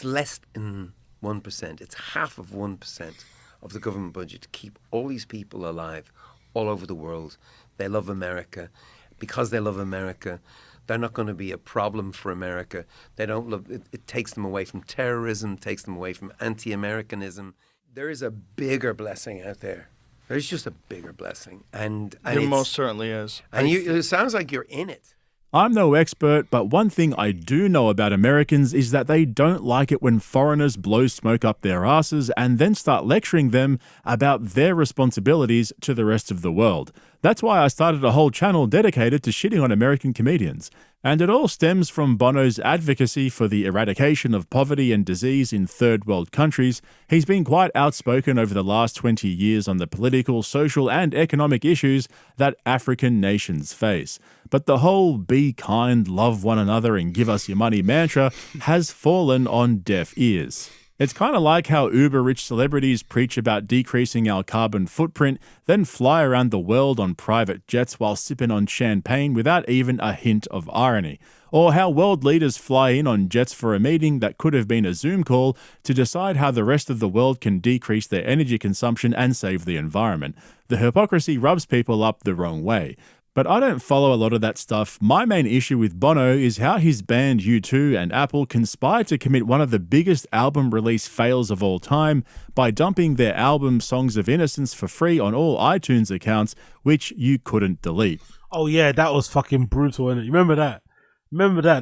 less than 1%. It's half of 1% of the government budget to keep all these people alive all over the world. They love America. Because they love America, they're not going to be a problem for America. They don't love it. It takes them away from terrorism, takes them away from anti-Americanism. There is a bigger blessing out there. There's just a bigger blessing. And there most certainly is. And it sounds like you're in it. I'm no expert, but one thing I do know about Americans is that they don't like it when foreigners blow smoke up their asses and then start lecturing them about their responsibilities to the rest of the world. That's why I started a whole channel dedicated to shitting on American comedians. And it all stems from Bono's advocacy for the eradication of poverty and disease in third world countries. He's been quite outspoken over the last 20 years on the political, social, and economic issues that African nations face. But the whole be kind, love one another, and give us your money mantra has fallen on deaf ears. It's kind of like how uber-rich celebrities preach about decreasing our carbon footprint, then fly around the world on private jets while sipping on champagne without even a hint of irony. Or how world leaders fly in on jets for a meeting that could have been a Zoom call to decide how the rest of the world can decrease their energy consumption and save the environment. The hypocrisy rubs people up the wrong way. But I don't follow a lot of that stuff. My main issue with Bono is how his band U2 and Apple conspired to commit one of the biggest album release fails of all time by dumping their album Songs of Innocence for free on all iTunes accounts, which you couldn't delete. Oh yeah, that was fucking brutal, innit? You remember that?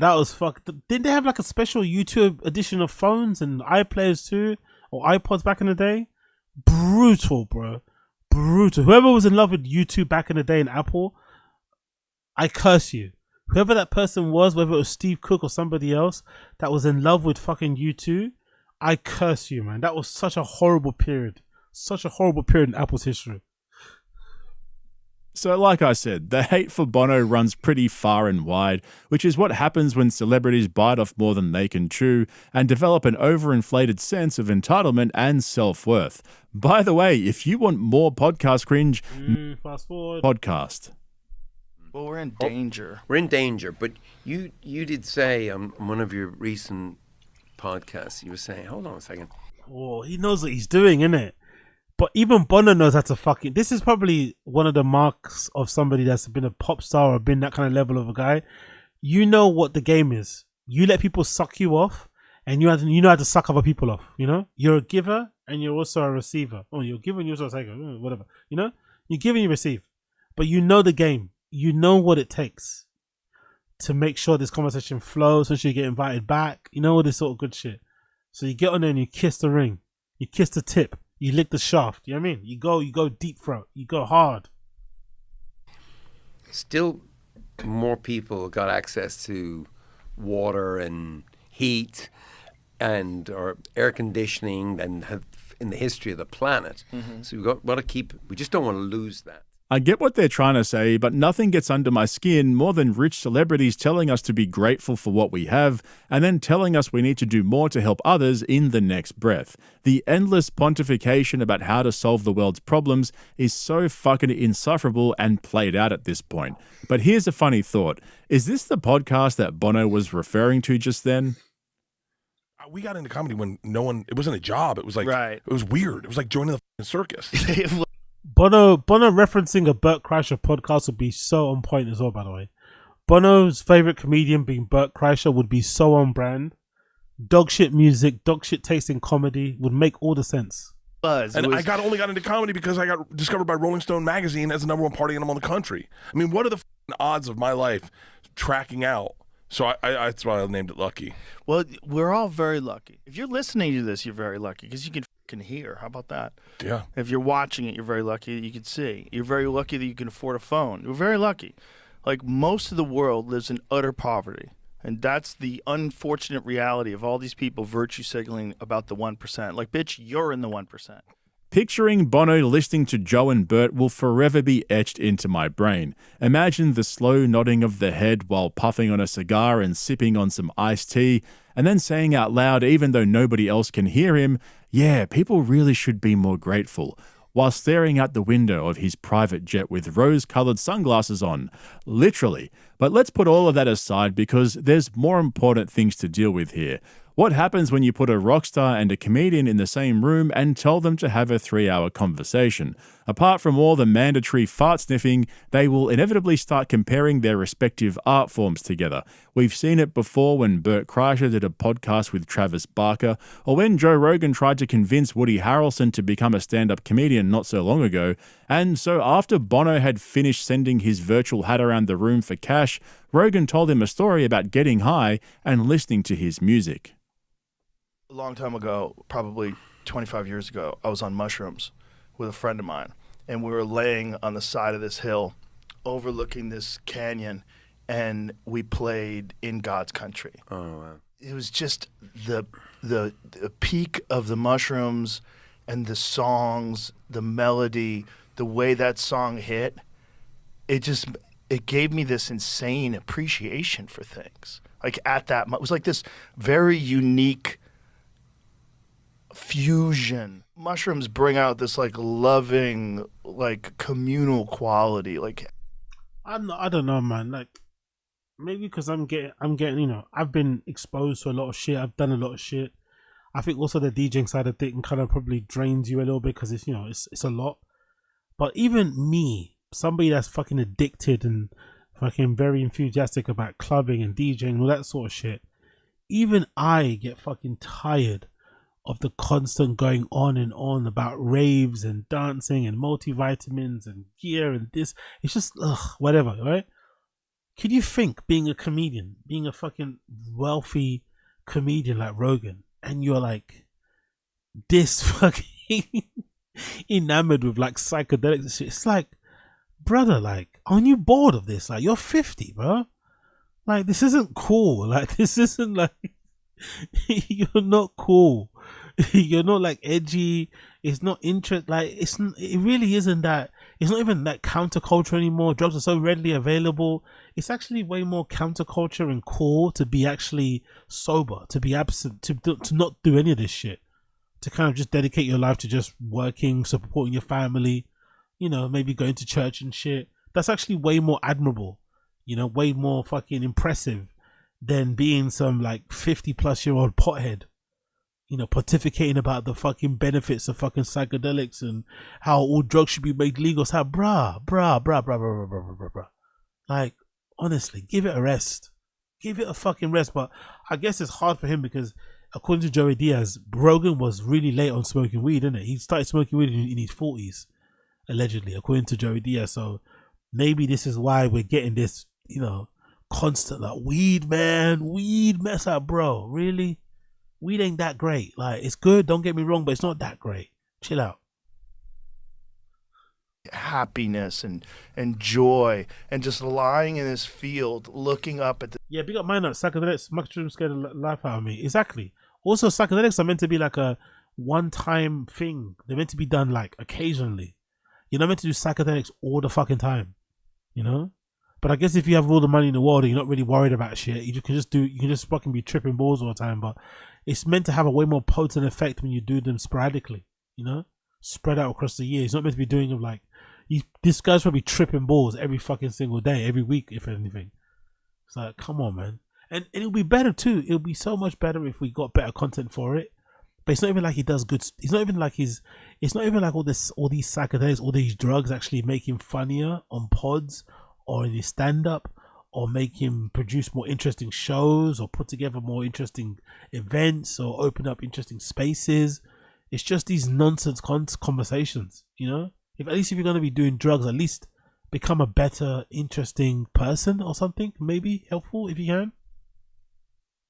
That was Didn't they have like a special YouTube edition of phones and iPlayers too? Or iPods back in the day? Brutal, bro. Brutal. Whoever was in love with U2 back in the day in Apple, I curse you. Whoever that person was, whether it was Steve Cook or somebody else that was in love with fucking U2, I curse you, man. That was such a horrible period. Such a horrible period in Apple's history. So like I said, the hate for Bono runs pretty far and wide, which is what happens when celebrities bite off more than they can chew and develop an overinflated sense of entitlement and self-worth. By the way, if you want more podcast cringe, fast forward. Podcast. Well, we're in danger. We're in danger, but you did say on one of your recent podcasts, you were saying, hold on a second. Oh, he knows what he's doing, innit? But even Bono knows how to fucking... This is probably one of the marks of somebody that's been a pop star or been that kind of level of a guy. You know what the game is. You let people suck you off, and you know how to suck other people off, you know? You're a giver, and you're also a receiver. Oh, you're giving, you're also a taker, whatever. You know? You give and you receive. But you know the game. You know what it takes to make sure this conversation flows, so you get invited back. You know all this sort of good shit. So you get on there and you kiss the ring. You kiss the tip. You lick the shaft. You know what I mean? You go deep throat. You go hard. Still, more people got access to water and heat and or air conditioning than have in the history of the planet. So we just don't want to lose that. I get what they're trying to say, but nothing gets under my skin more than rich celebrities telling us to be grateful for what we have and then telling us we need to do more to help others in the next breath. The endless pontification about how to solve the world's problems is so fucking insufferable and played out at this point. But here's a funny thought. Is this the podcast that Bono was referring to just then? We got into comedy when it wasn't a job. It was like, it was weird. It was like joining the circus. Bono referencing a Bert Kreischer podcast would be so on point as well, by the way. Bono's favorite comedian being Bert Kreischer would be so on brand. Dog shit music, dog shit taste in comedy would make all the sense. I only got into comedy because I got discovered by Rolling Stone magazine as the #1 party animal in the country. I mean, what are the odds of my life tracking out? So that's why I named it Lucky. Well, we're all very lucky. If you're listening to this, you're very lucky because you can hear. How about that? Yeah. If you're watching it, you're very lucky that you can see. You're very lucky that you can afford a phone. You're very lucky. Like, most of the world lives in utter poverty. And that's the unfortunate reality of all these people virtue signaling about the 1%. Like, bitch, you're in the 1%. Picturing Bono listening to Joe and Bert will forever be etched into my brain. Imagine the slow nodding of the head while puffing on a cigar and sipping on some iced tea, and then saying out loud, even though nobody else can hear him, yeah, people really should be more grateful, while staring out the window of his private jet with rose-colored sunglasses on. Literally. But let's put all of that aside because there's more important things to deal with here. What happens when you put a rock star and a comedian in the same room and tell them to have a 3-hour conversation? Apart from all the mandatory fart sniffing, they will inevitably start comparing their respective art forms together. We've seen it before when Bert Kreischer did a podcast with Travis Barker, or when Joe Rogan tried to convince Woody Harrelson to become a stand-up comedian not so long ago. And so after Bono had finished sending his virtual hat around the room for cash, Rogan told him a story about getting high and listening to his music. A long time ago, probably 25 years ago, I was on mushrooms with a friend of mine, and we were laying on the side of this hill overlooking this canyon, and we played In God's Country. Oh, wow. It was just the peak of the mushrooms and the songs, the melody, the way that song hit. It gave me this insane appreciation for things. Like, at that, it was like this very unique fusion. Mushrooms bring out this like loving, like communal quality. Like, I don't know, man. Like, maybe because I'm getting, I've been exposed to a lot of shit. I've done a lot of shit. I think also the DJing side of thing kind of probably drains you a little bit because it's a lot. But even me, somebody that's fucking addicted and fucking very enthusiastic about clubbing and DJing and all that sort of shit, even I get fucking tired of the constant going on and on about raves and dancing and multivitamins and gear and this. It's just whatever, right? Can you think being a comedian, being a fucking wealthy comedian like Rogan, and you're like this fucking enamored with like psychedelics and shit? It's like, brother, like, aren't you bored of this? Like, you're 50, bro. Like, this isn't cool. Like, this isn't like you're not cool. You're not like edgy. It's not like it really isn't that. It's not even that counterculture anymore. Drugs are so readily available. It's actually way more counterculture and cool to be actually sober, to be absent, to not do any of this shit, to kind of just dedicate your life to just working, supporting your family, maybe going to church and shit. That's actually way more admirable, way more fucking impressive than being some like 50-plus-year-old pothead, pontificating about the fucking benefits of fucking psychedelics and how all drugs should be made legal. So, bruh. Like, honestly, give it a rest. Give it a fucking rest. But I guess it's hard for him because, according to Joey Diaz, Rogan was really late on smoking weed, isn't it? He started smoking weed in his 40s, allegedly, according to Joey Diaz. So maybe this is why we're getting this, constant like weed, man. Like, bro, really? Weed ain't that great. Like, it's good, don't get me wrong, but it's not that great. Chill out. Happiness and joy and just lying in this field looking up at the Yeah, big up my notes. Psychedelics, mushrooms scared the life out of me. Exactly. Also, psychedelics are meant to be like a one-time thing. They're meant to be done like occasionally. You're not meant to do psychedelics all the fucking time, you know. But I guess if you have all the money in the world and you're not really worried about shit, you can just fucking be tripping balls all the time. But it's meant to have a way more potent effect when you do them sporadically, you know, spread out across the year. It's not meant to be doing them like this guy's probably tripping balls every fucking single day, every week, if anything. It's like, come on, man. And it'll be better too. It'll be so much better if we got better content for it. But it's not even like he does good. It's not even like it's not even like all these psychedelics, all these drugs actually make him funnier on pods or in his stand-up, or make him produce more interesting shows, or put together more interesting events, or open up interesting spaces. It's just these nonsense conversations, you know. If you're going to be doing drugs, at least become a better, interesting person or something. Maybe helpful if you can.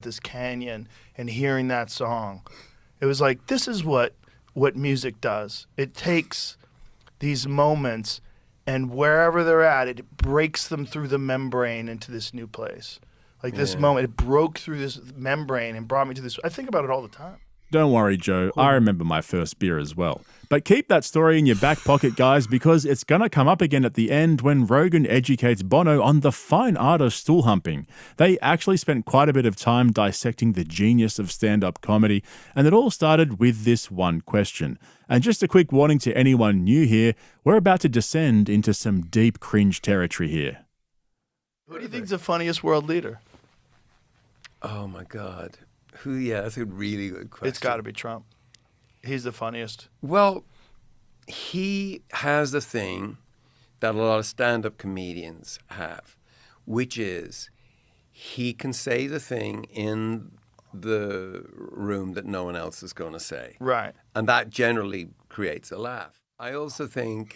this canyon and hearing that song, it was like, this is what music does. It takes these moments, and wherever they're at, it breaks them through the membrane into this new place. Like this moment, it broke through this membrane and brought me to this. I think about it all the time. Don't worry, Joe. I remember my first beer as well. But keep that story in your back pocket, guys, because it's going to come up again at the end when Rogan educates Bono on the fine art of stool humping. They actually spent quite a bit of time dissecting the genius of stand-up comedy, and it all started with this one question. And just a quick warning to anyone new here, we're about to descend into some deep cringe territory here. Who do you think is the funniest world leader? Oh, my God. Who? Yeah, that's a really good question. It's got to be Trump. He's the funniest. Well, he has the thing that a lot of stand-up comedians have, which is he can say the thing in the room that no one else is going to say. Right. And that generally creates a laugh. I also think...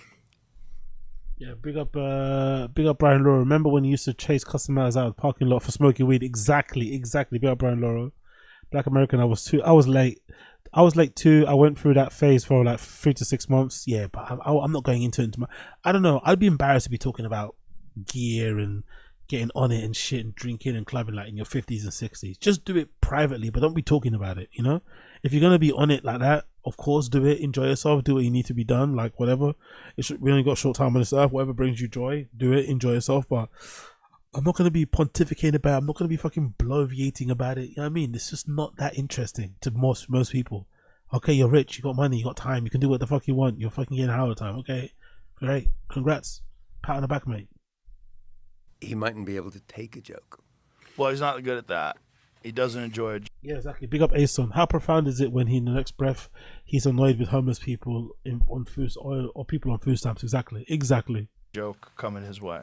Yeah, big up Bryan Laura. Remember when he used to chase customers out of the parking lot for smoking weed? Exactly. Big up Bryan Laura. Black American, I was late. I was late too. I went through that phase for like 3 to 6 months. Yeah, but I'm not going into it. I don't know. I'd be embarrassed to be talking about gear and getting on it and shit and drinking and clubbing like in your 50s and 60s. Just do it privately, but don't be talking about it, you know? If you're going to be on it like that, of course, do it. Enjoy yourself. Do what you need to be done. Like, whatever. We only got a short time on this earth. Whatever brings you joy, do it. Enjoy yourself. But I'm not going to be pontificating about it. I'm not going to be fucking bloviating about it. You know what I mean? It's just not that interesting to most people. Okay, you're rich. You got money. You got time. You can do what the fuck you want. You're fucking getting Howard time. Okay, great. Congrats. Pat on the back, mate. He mightn't be able to take a joke. Well, he's not good at that. He doesn't enjoy it. Yeah, exactly. Big up Ason. How profound is it when in the next breath he's annoyed with homeless people on food or people on food stamps? Exactly. Joke coming his way.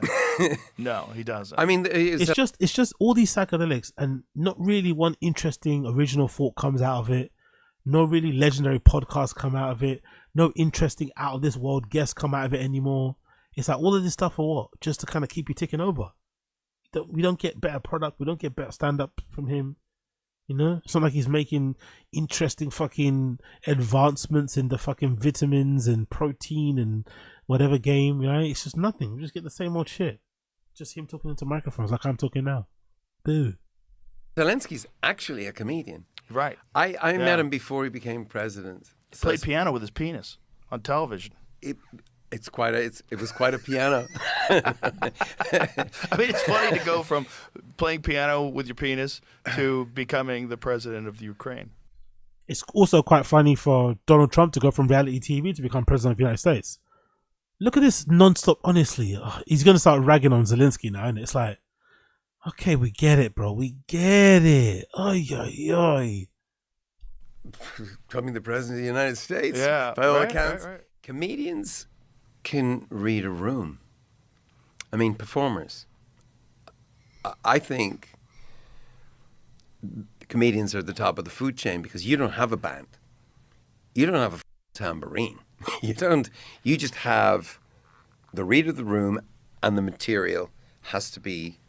No, he doesn't. I mean, it's just all these psychedelics, and not really one interesting original thought comes out of it. No really legendary podcasts come out of it. No interesting out of this world guests come out of it anymore. It's like all of this stuff for what? Just to kind of keep you ticking over. We don't get better product. We don't get better stand-up from him. You know? It's not like he's making interesting fucking advancements in the fucking vitamins and protein and whatever game, right? It's just nothing. We just get the same old shit. Just him talking into microphones like I'm talking now. Boo. Zelensky's actually a comedian. Right. I met him before he became president. He played piano with his penis on television. It was quite a piano. I mean, it's funny to go from playing piano with your penis to becoming the president of the Ukraine. It's also quite funny for Donald Trump to go from reality TV to become president of the United States. Look at this non-stop, honestly. He's going to start ragging on Zelensky now, and it's like, okay, we get it, bro. We get it. Oy, oy, oy. Becoming the president of the United States. Yeah. By all accounts. Right. Comedians can read a room. I mean, performers. I think comedians are at the top of the food chain because you don't have a band. You don't have a tambourine. You just have the read of the room, and the material has to be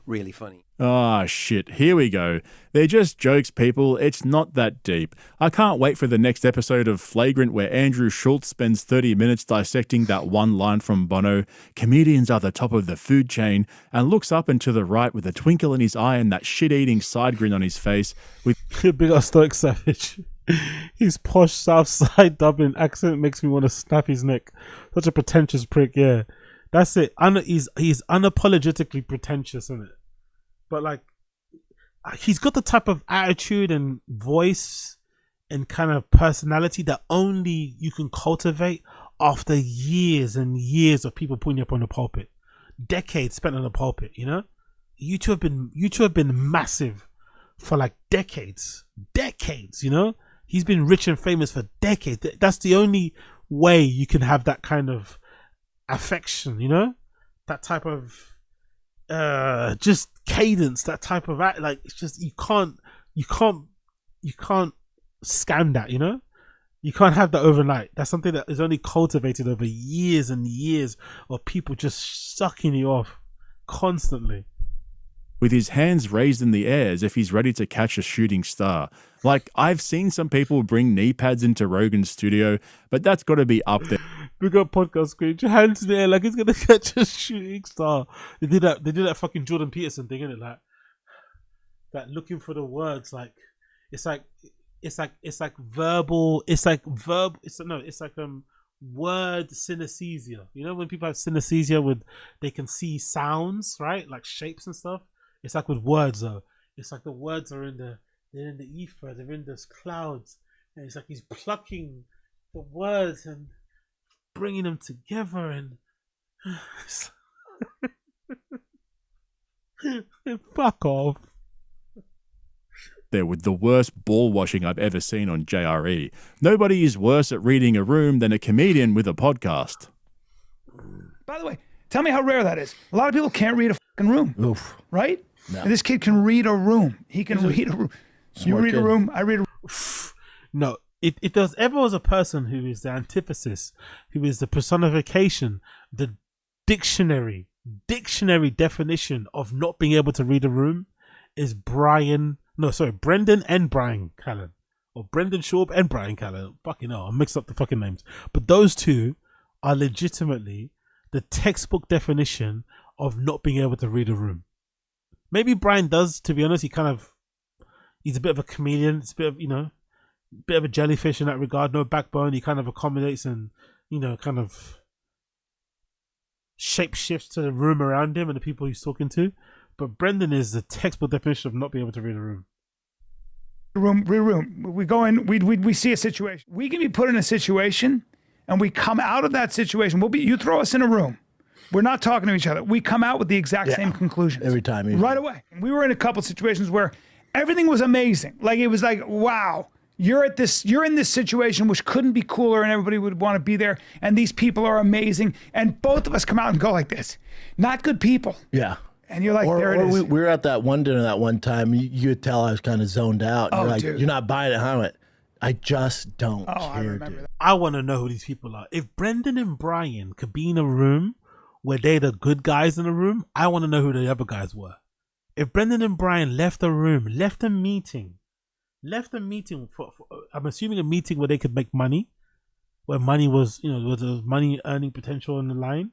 really funny. Ah, shit. Here we go. They're just jokes, people. It's not that deep. I can't wait for the next episode of Flagrant where Andrew Schultz spends 30 minutes dissecting that one line from Bono, comedians are the top of the food chain, and looks up and to the right with a twinkle in his eye and that shit-eating side grin on his face with Big up Stoic Savage. His posh South Side Dublin accent makes me want to snap his neck. Such a pretentious prick, yeah. That's it. He's unapologetically pretentious, isn't it? But like, he's got the type of attitude and voice and kind of personality that only you can cultivate after years and years of people putting you up on the pulpit, decades spent on the pulpit. You know, you two have been massive for like decades. You know, he's been rich and famous for decades. That's the only way you can have that kind of affection. You know, that type of just cadence, that type of act. Like, it's just you can't scam that. You know, you can't have that overnight. That's something that is only cultivated over years and years of people just sucking you off constantly. with his hands raised in the air as if he's ready to catch a shooting star. Like, I've seen some people bring knee pads into Rogan's studio, but that's got to be up there. We got podcast screen, hands in the air like he's gonna catch a shooting star. They did that fucking Jordan Peterson thing, innit? Like that looking for the words, like it's like word synesthesia. You know, when people have synesthesia with, they can see sounds, right? Like shapes and stuff. It's like with words though. It's like the words are they're in the ether, they're in those clouds, and it's like he's plucking the words and bringing them together, and fuck off. There with the worst ball washing I've ever seen on JRE. Nobody is worse at reading a room than a comedian with a podcast. By the way, tell me how rare that is. A lot of people can't read a fucking room. Oof. Right? No. And this kid can read a room. He can read a room. You read a room, I read a room. No, if there's ever was a person who is the antithesis, who is the personification, the dictionary definition of not being able to read a room, is Brendan and Bryan Callen. Or Brendan Schaub and Bryan Callen. Fucking hell, I mixed up the fucking names. But those two are legitimately the textbook definition of not being able to read a room. Maybe Bryan does, to be honest. He's a bit of a chameleon. It's a bit of, bit of a jellyfish in that regard. No backbone. He kind of accommodates and, kind of shape shifts to the room around him and the people he's talking to. But Brendan is the textbook definition of not being able to read a room. Read a room. We go in, we see a situation. We can be put in a situation and we come out of that situation. You throw us in a room. We're not talking to each other. We come out with the exact same conclusions. Every time. Right away. And we were in a couple situations where everything was amazing. Like, it was like, wow, you're in this situation which couldn't be cooler and everybody would want to be there. And these people are amazing. And both of us come out and go like this. Not good people. Yeah. And you're like, there it is. We were at that one dinner that one time. You could tell I was kind of zoned out. And you're like, dude. You're not buying it, huh? I went, I just don't care, I remember dude. that. I want to know who these people are. If Brendan and Bryan could be in a room where they're the good guys in the room, I want to know who the other guys were. If Brendan and Bryan left a room, left a meeting for I'm assuming a meeting where they could make money, where money was, there was money earning potential on the line,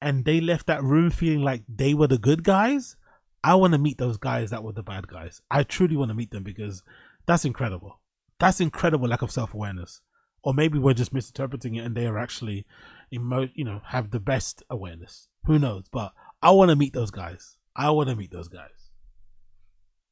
and they left that room feeling like they were the good guys, I want to meet those guys that were the bad guys. I truly want to meet them, because that's incredible. That's incredible lack of self-awareness. Or maybe we're just misinterpreting it and they are actually, have the best awareness. Who knows? But I want to meet those guys.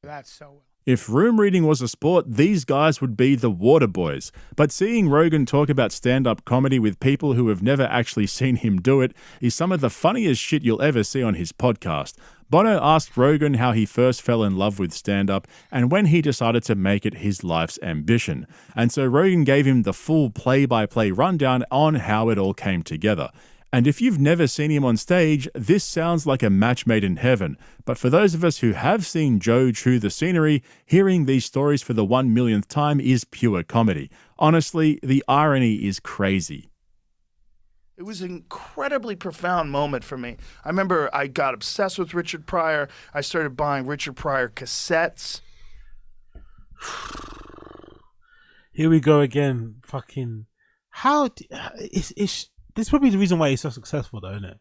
That's so well. If room reading was a sport, these guys would be the water boys. But seeing Rogan talk about stand-up comedy with people who have never actually seen him do it is some of the funniest shit you'll ever see on his podcast. Bono asked Rogan how he first fell in love with stand-up and when he decided to make it his life's ambition. And so Rogan gave him the full play-by-play rundown on how it all came together. And if you've never seen him on stage, this sounds like a match made in heaven. But for those of us who have seen Joe chew the scenery, hearing these stories for the 1 millionth time is pure comedy. Honestly, the irony is crazy. It was an incredibly profound moment for me. I remember I got obsessed with Richard Pryor. I started buying Richard Pryor cassettes. Here we go again. Fucking this is probably the reason why he's so successful, though, isn't it?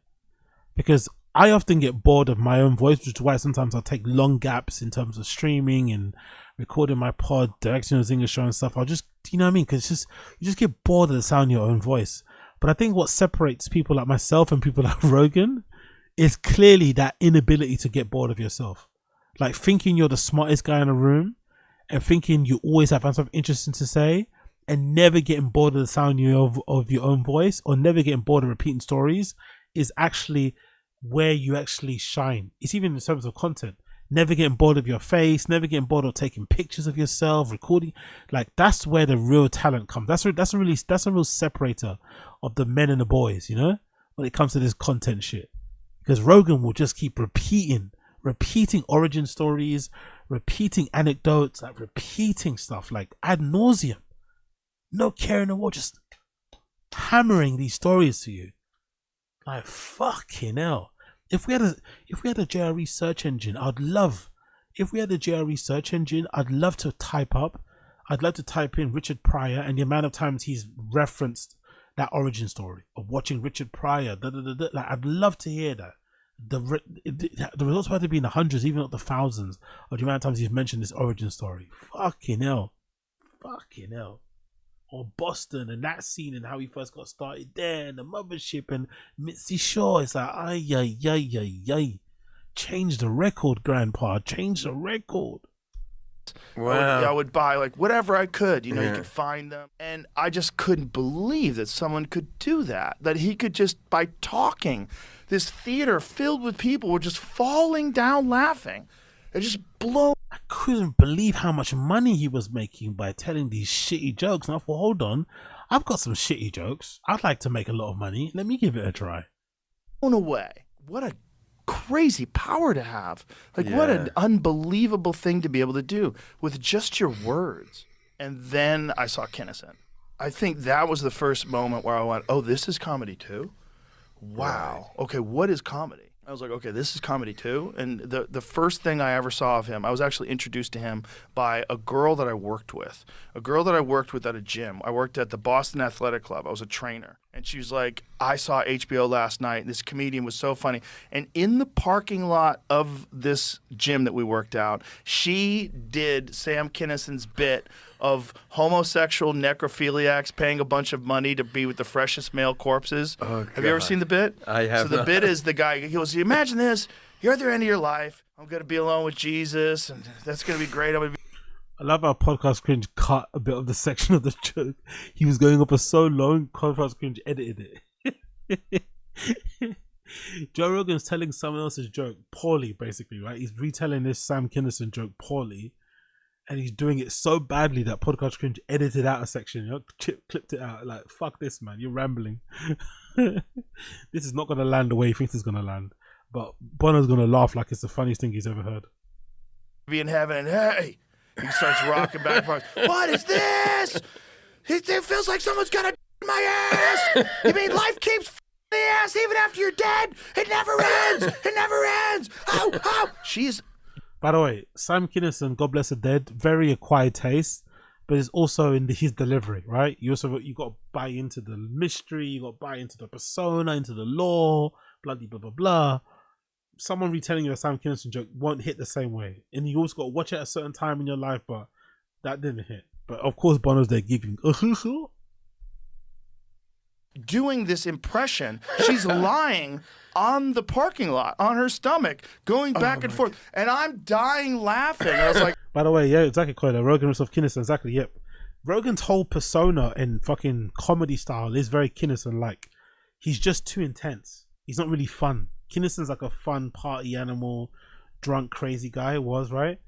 Because I often get bored of my own voice, which is why sometimes I'll take long gaps in terms of streaming and recording my pod, directing a Zinger show and stuff. I'll just, you know what I mean? Because you just get bored of the sound of your own voice. But I think what separates people like myself and people like Rogan is clearly that inability to get bored of yourself. Like thinking you're the smartest guy in a room and thinking you always have something interesting to say and never getting bored of the sound of your own voice or never getting bored of repeating stories is actually where you actually shine. It's even in terms of content. Never getting bored of your face, never getting bored of taking pictures of yourself, recording. Like that's where the real talent comes. That's a real separator of the men and the boys, you know, when it comes to this content shit. Because Rogan will just keep repeating origin stories, repeating anecdotes, like repeating stuff like ad nauseum. No care in the world, just hammering these stories to you. Like fucking hell. If we had a JRE search engine, I'd love to type in Richard Pryor and the amount of times he's referenced that origin story of watching Richard Pryor. Like I'd love to hear that. The results had to be in the hundreds, even not the thousands, of the amount of times he's mentioned this origin story. Fucking hell. Or Boston and that scene and how he first got started there and the mothership and Mitzi Shaw. It's like, ay. Change the record, Grandpa. Change the record. Wow. I would buy like whatever I could, you know, you could find them. And I just couldn't believe that someone could do that. That he could just, by talking, this theater filled with people were just falling down laughing. It just blew. I couldn't believe how much money he was making by telling these shitty jokes. And I thought, hold on, I've got some shitty jokes. I'd like to make a lot of money. Let me give it a try. Blown away. What a crazy power to have. Like, what an unbelievable thing to be able to do with just your words. And then I saw Kinnison. I think that was the first moment where I went, oh, this is comedy too? Wow. Okay, what is comedy? I was like, okay, this is comedy too. And the first thing I ever saw of him, I was actually introduced to him by a girl that I worked with. A girl that I worked with at a gym. I worked at the Boston Athletic Club. I was a trainer. And she was like, I saw HBO last night, and this comedian was so funny. And in the parking lot of this gym that we worked out, she did Sam Kinnison's bit of homosexual necrophiliacs paying a bunch of money to be with the freshest male corpses. Oh, have you ever seen the bit? I have. So the bit is the guy, he goes, imagine this, you're at the end of your life, I'm going to be alone with Jesus, and that's going to be great. I love how Podcast Cringe cut a bit of the section of the joke. He was going up for so long, Podcast Cringe edited it. Joe Rogan's telling someone else's joke poorly, basically, right? He's retelling this Sam Kinison joke poorly, and he's doing it so badly that Podcast Cringe edited out a section, you know, clipped it out. Like, fuck this, man, you're rambling. This is not going to land the way he thinks it's going to land. But Bono's going to laugh like it's the funniest thing he's ever heard. Be in heaven, and hey, he starts rocking back and forth. What is this? It feels like someone's got a in my ass. You mean life keeps the ass even after you're dead? It never ends. It never ends. Ow, ow. She's. By the way, Sam Kinison, God bless the dead, very acquired taste, but it's also in his delivery, right? You got to buy into the mystery, you got to buy into the persona, into the lore, blah blah blah blah. Someone retelling you a Sam Kinison joke won't hit the same way, and you also got to watch it at a certain time in your life, but that didn't hit. But of course, Bono's there giving doing this impression. She's lying on the parking lot on her stomach, going back and forth, and I'm dying laughing. I was like, by the way, yeah, exactly, Coyle. Rogan versus Kinison, exactly. Yep. Rogan's whole persona in fucking comedy style is very Kinison-like. He's just too intense. He's not really fun. Kinnison's like a fun party animal, drunk, crazy guy. Was right.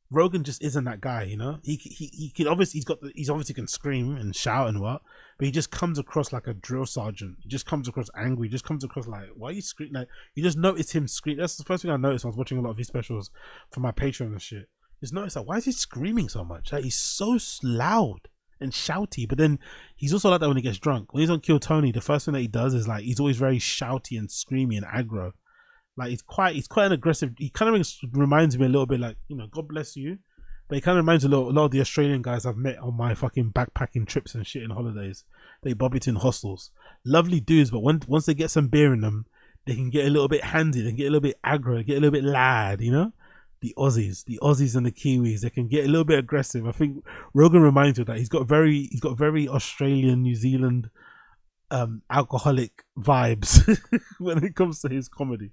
Rogan just isn't that guy, you know. He can obviously he's obviously can scream and shout and what, but he just comes across like a drill sergeant. He just comes across angry. He just comes across like, why are you screaming? Like, you just notice him scream. That's the first thing I noticed when I was watching a lot of his specials for my Patreon and shit. Just notice like, why is he screaming so much? Like, he's so loud and shouty. But then he's also like that when he gets drunk. When he's on Kill Tony, the first thing that he does is like he's always very shouty and screamy and aggro. Like he's quite an aggressive. He kind of reminds me a little bit like, you know, God bless you, but he kind of reminds me a lot of the Australian guys I've met on my fucking backpacking trips and shit and holidays. They Bobbiton hostels, lovely dudes, but once they get some beer in them, they can get a little bit handy. They can get a little bit aggro, get a little bit lad, you know. The Aussies and the Kiwis, they can get a little bit aggressive. I think Rogan reminds you of that. He's got very Australian, New Zealand, alcoholic vibes when it comes to his comedy.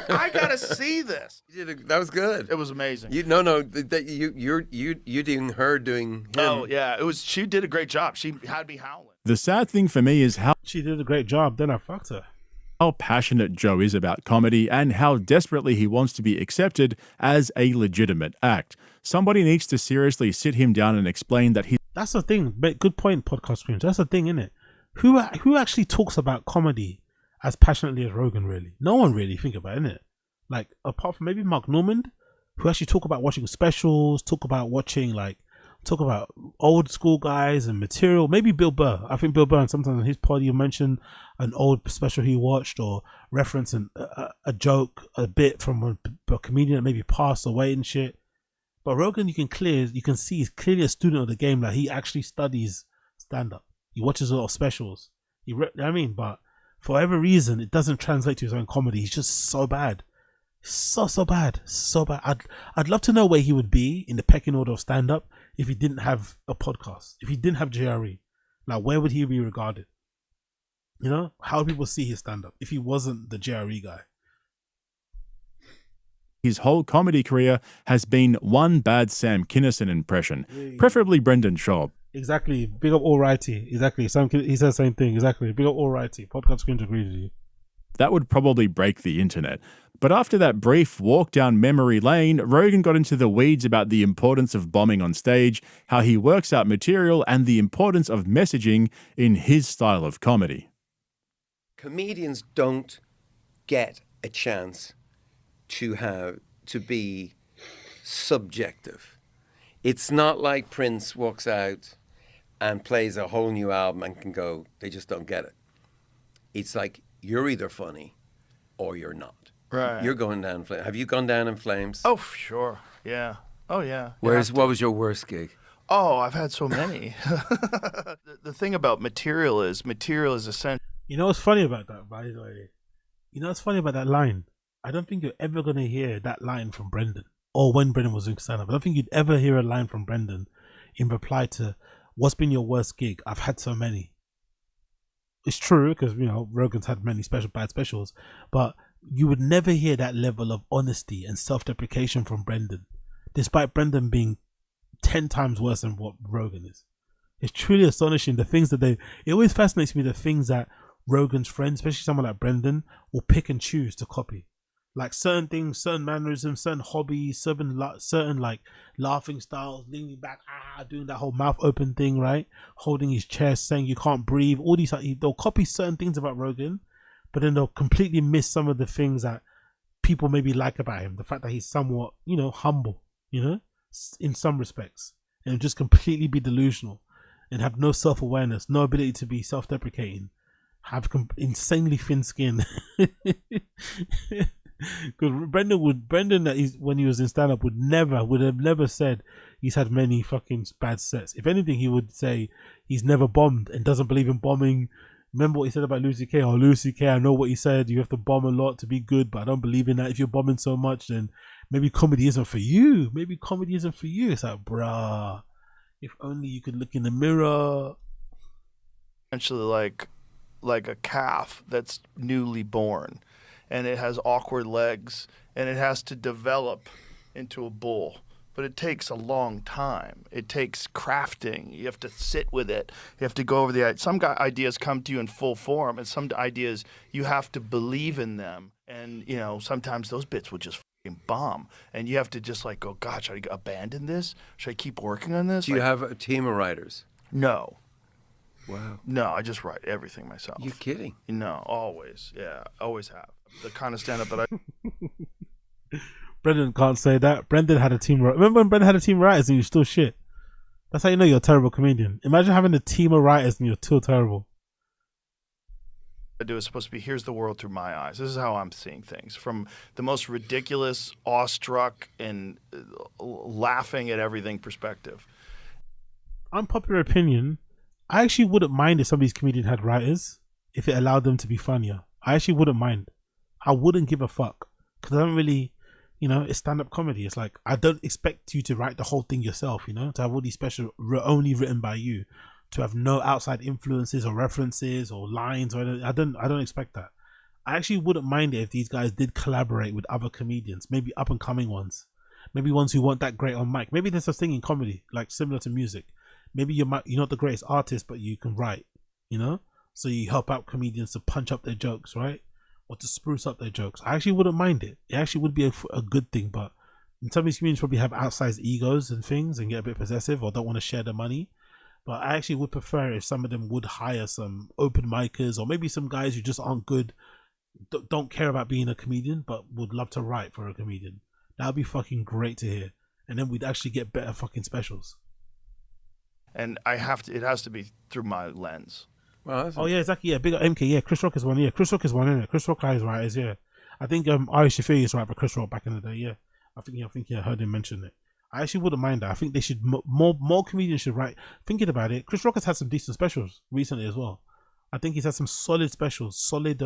I gotta see this. That was good. It was amazing. You doing her doing him. Oh yeah, it was. She did a great job. She had me howling. The sad thing for me is how she did a great job. Then I fucked her. How passionate Joe is about comedy and how desperately he wants to be accepted as a legitimate act. Somebody needs to seriously sit him down and explain that he. That's the thing. Good point, podcast Cringe. That's the thing, isn't it? Who actually talks about comedy as passionately as Rogan? Really, no one really. Think about it, innit? Like apart from maybe Mark Normand, who actually talk about watching specials, talk about old school guys and material. Maybe Bill Burr. I think Bill Burr, and sometimes on his pod, you mention an old special he watched or reference a joke, a bit from a comedian that maybe passed away and shit. But Rogan, you can see he's clearly a student of the game. Like he actually studies stand up. He watches a lot of specials. But for whatever reason, it doesn't translate to his own comedy. He's just so bad. So bad. I'd love to know where he would be in the pecking order of stand up if he didn't have a podcast, if he didn't have JRE. Like where would he be regarded? You know, how would people see his stand up if he wasn't the JRE guy? His whole comedy career has been one bad Sam Kinison impression, preferably Brendan Schaub. Exactly. Big up Alrighty. Exactly. He said the same thing. Exactly. Big up Alrighty. Podcast Cringe agrees with you. That would probably break the internet. But after that brief walk down memory lane, Rogan got into the weeds about the importance of bombing on stage, how he works out material, and the importance of messaging in his style of comedy. Comedians don't get a chance to be subjective. It's not like Prince walks out and plays a whole new album and can go, they just don't get it. It's like, you're either funny or you're not. Right. You're going down in flames. Have you gone down in flames? Oh, sure. Yeah. Oh, yeah. What was your worst gig? Oh, I've had so many. The thing about material is essential. You know what's funny about that, by the way? You know what's funny about that line? I don't think you're ever going to hear that line from Brendan. Or when Brendan was doing stand-up. I don't think you'd ever hear a line from Brendan in reply to, what's been your worst gig? I've had so many. It's true, because, you know, Rogan's had many bad specials. But you would never hear that level of honesty and self-deprecation from Brendan. Despite Brendan being 10 times worse than what Rogan is. It's truly astonishing. The things that it always fascinates me, the things that Rogan's friends, especially someone like Brendan, will pick and choose to copy. Like certain things, certain mannerisms, certain hobbies, certain like laughing styles, leaning back, doing that whole mouth open thing, right? Holding his chest, saying you can't breathe. All these, they'll copy certain things about Rogan, but then they'll completely miss some of the things that people maybe like about him. The fact that he's somewhat, you know, humble, you know, in some respects, and just completely be delusional and have no self-awareness, no ability to be self-deprecating, have insanely thin skin. Because Brendan when he was in stand-up would have never said he's had many fucking bad sets. If anything, he would say he's never bombed and doesn't believe in bombing. Remember what he said about Lucy K? Oh, Lucy K, I know what he said. You have to bomb a lot to be good, but I don't believe in that. If you're bombing so much, then maybe comedy isn't for you. Maybe comedy isn't for you. It's like, bruh, if only you could look in the mirror. Essentially like a calf that's newly born. And it has awkward legs, and it has to develop into a bull. But it takes a long time. It takes crafting. You have to sit with it. You have to go over the some ideas come to you in full form, and some ideas you have to believe in them. And you know, sometimes those bits would just fucking bomb, and you have to just like go, God, should I abandon this? Should I keep working on this? Do you have a team of writers? No. Wow. No, I just write everything myself. You're kidding? No, always. Yeah, always have. The kind of stand-up that I... Brendan can't say that. Brendan had a team. Remember when Brendan had a team of writers and you still shit? That's how you know you're a terrible comedian. Imagine having a team of writers and you're still terrible. I do is supposed to be, here's the world through my eyes. This is how I'm seeing things, from the most ridiculous, awestruck, and laughing at everything perspective. Unpopular opinion, I actually wouldn't mind if some of these comedians had writers, if it allowed them to be funnier. I actually wouldn't mind. I wouldn't give a fuck, because I don't really, it's stand-up comedy. It's like, I don't expect you to write the whole thing yourself, to have all these specials only written by you, to have no outside influences or references or lines or anything. I don't expect that. I actually wouldn't mind it if these guys did collaborate with other comedians, maybe up and coming ones, maybe ones who weren't that great on mic. Maybe there's a thing in comedy, like similar to music. Maybe you're not the greatest artist, but you can write, so you help out comedians to punch up their jokes, right? Or to spruce up their jokes. I actually wouldn't mind it. It actually would be a good thing, but some of these comedians probably have outsized egos and things and get a bit possessive or don't want to share the money. But I actually would prefer if some of them would hire some open micers or maybe some guys who just aren't good, don't care about being a comedian, but would love to write for a comedian. That would be fucking great to hear. And then we'd actually get better fucking specials. And it has to be through my lens. Well, oh yeah, exactly. Yeah, big MK. Yeah, Chris Rock is one. Yeah, Chris Rock is one. Isn't it? Chris Rock hires writers. Yeah, I think Ari Shafi is right for Chris Rock back in the day. Yeah, I think I heard him mention it. I actually wouldn't mind that. I think they should more comedians should write. Thinking about it, Chris Rock has had some decent specials recently as well. I think he's had some solid specials, solid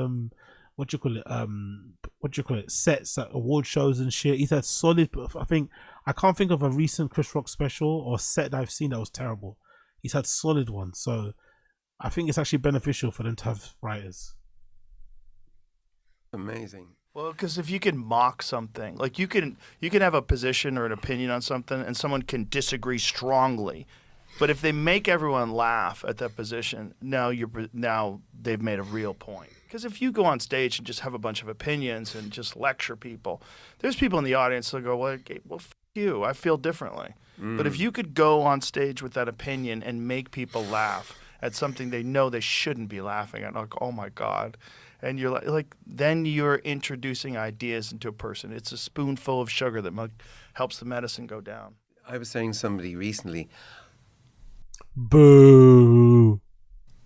sets at award shows and shit. He's had solid. I can't think of a recent Chris Rock special or set that I've seen that was terrible. He's had solid ones, so I think it's actually beneficial for them to have writers. Amazing. Well, because if you can mock something, like you can have a position or an opinion on something, and someone can disagree strongly, but if they make everyone laugh at that position, now they've made a real point. Because if you go on stage and just have a bunch of opinions and just lecture people, there's people in the audience that go, well, f you, I feel differently. But if you could go on stage with that opinion and make people laugh at something they know they shouldn't be laughing at, like, oh my God. And you're like, then you're introducing ideas into a person. It's a spoonful of sugar that helps the medicine go down. I was saying to somebody recently, boo.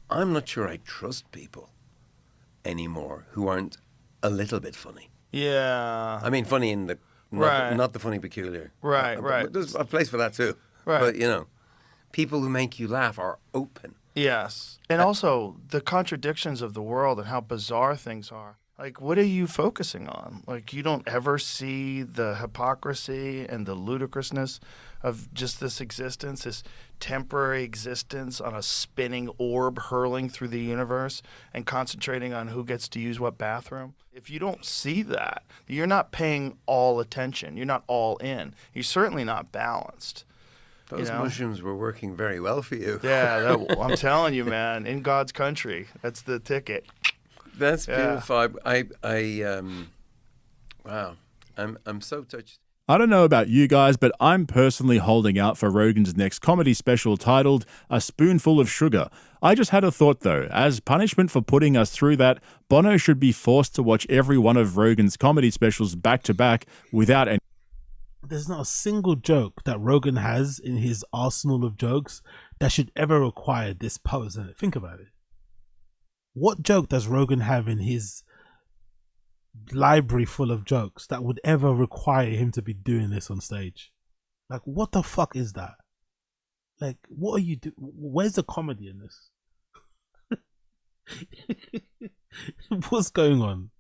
I'm not sure I trust people anymore who aren't a little bit funny. Yeah. I mean, funny in the not the funny peculiar. Right, right. There's a place for that too. Right. But people who make you laugh are open. Yes. And also the contradictions of the world and how bizarre things are. Like, what are you focusing on? Like, you don't ever see the hypocrisy and the ludicrousness of just this existence, this temporary existence on a spinning orb hurling through the universe and concentrating on who gets to use what bathroom. If you don't see that, you're not paying all attention. You're not all in. You're certainly not balanced. Those mushrooms were working very well for you. Yeah, I'm telling you, man, in God's country, that's the ticket. That's beautiful. Wow, I'm so touched. I don't know about you guys, but I'm personally holding out for Rogan's next comedy special titled A Spoonful of Sugar. I just had a thought though. As punishment for putting us through that, Bono should be forced to watch every one of Rogan's comedy specials back to back without any. There's not a single joke that Rogan has in his arsenal of jokes that should ever require this pose in it. Think about it. What joke does Rogan have in his library full of jokes that would ever require him to be doing this on stage? Like, what the fuck is that? Like, what are you doing? Where's the comedy in this? What's going on?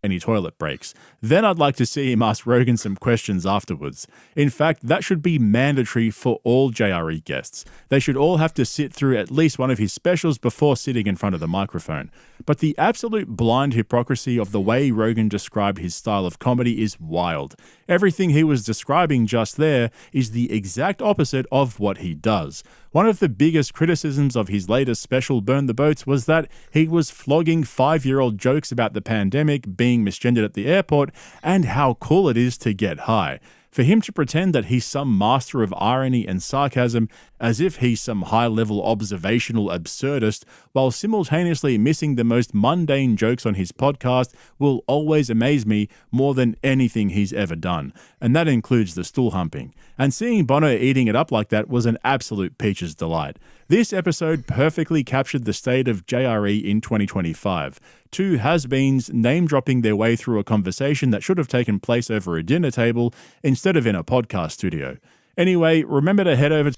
Any toilet breaks. Then I'd like to see him ask Rogan some questions afterwards. In fact, that should be mandatory for all JRE guests. They should all have to sit through at least one of his specials before sitting in front of the microphone. But the absolute blind hypocrisy of the way Rogan described his style of comedy is wild. Everything he was describing just there is the exact opposite of what he does. One of the biggest criticisms of his latest special, Burn the Boats, was that he was flogging 5-year-old jokes about the pandemic, being misgendered at the airport, and how cool it is to get high. For him to pretend that he's some master of irony and sarcasm, as if he's some high-level observational absurdist, while simultaneously missing the most mundane jokes on his podcast, will always amaze me more than anything he's ever done, and that includes the stool humping. And seeing Bono eating it up like that was an absolute peach's delight. This episode perfectly captured the state of JRE in 2025. Two has-beens name-dropping their way through a conversation that should have taken place over a dinner table instead of in a podcast studio. Anyway, remember to head over to...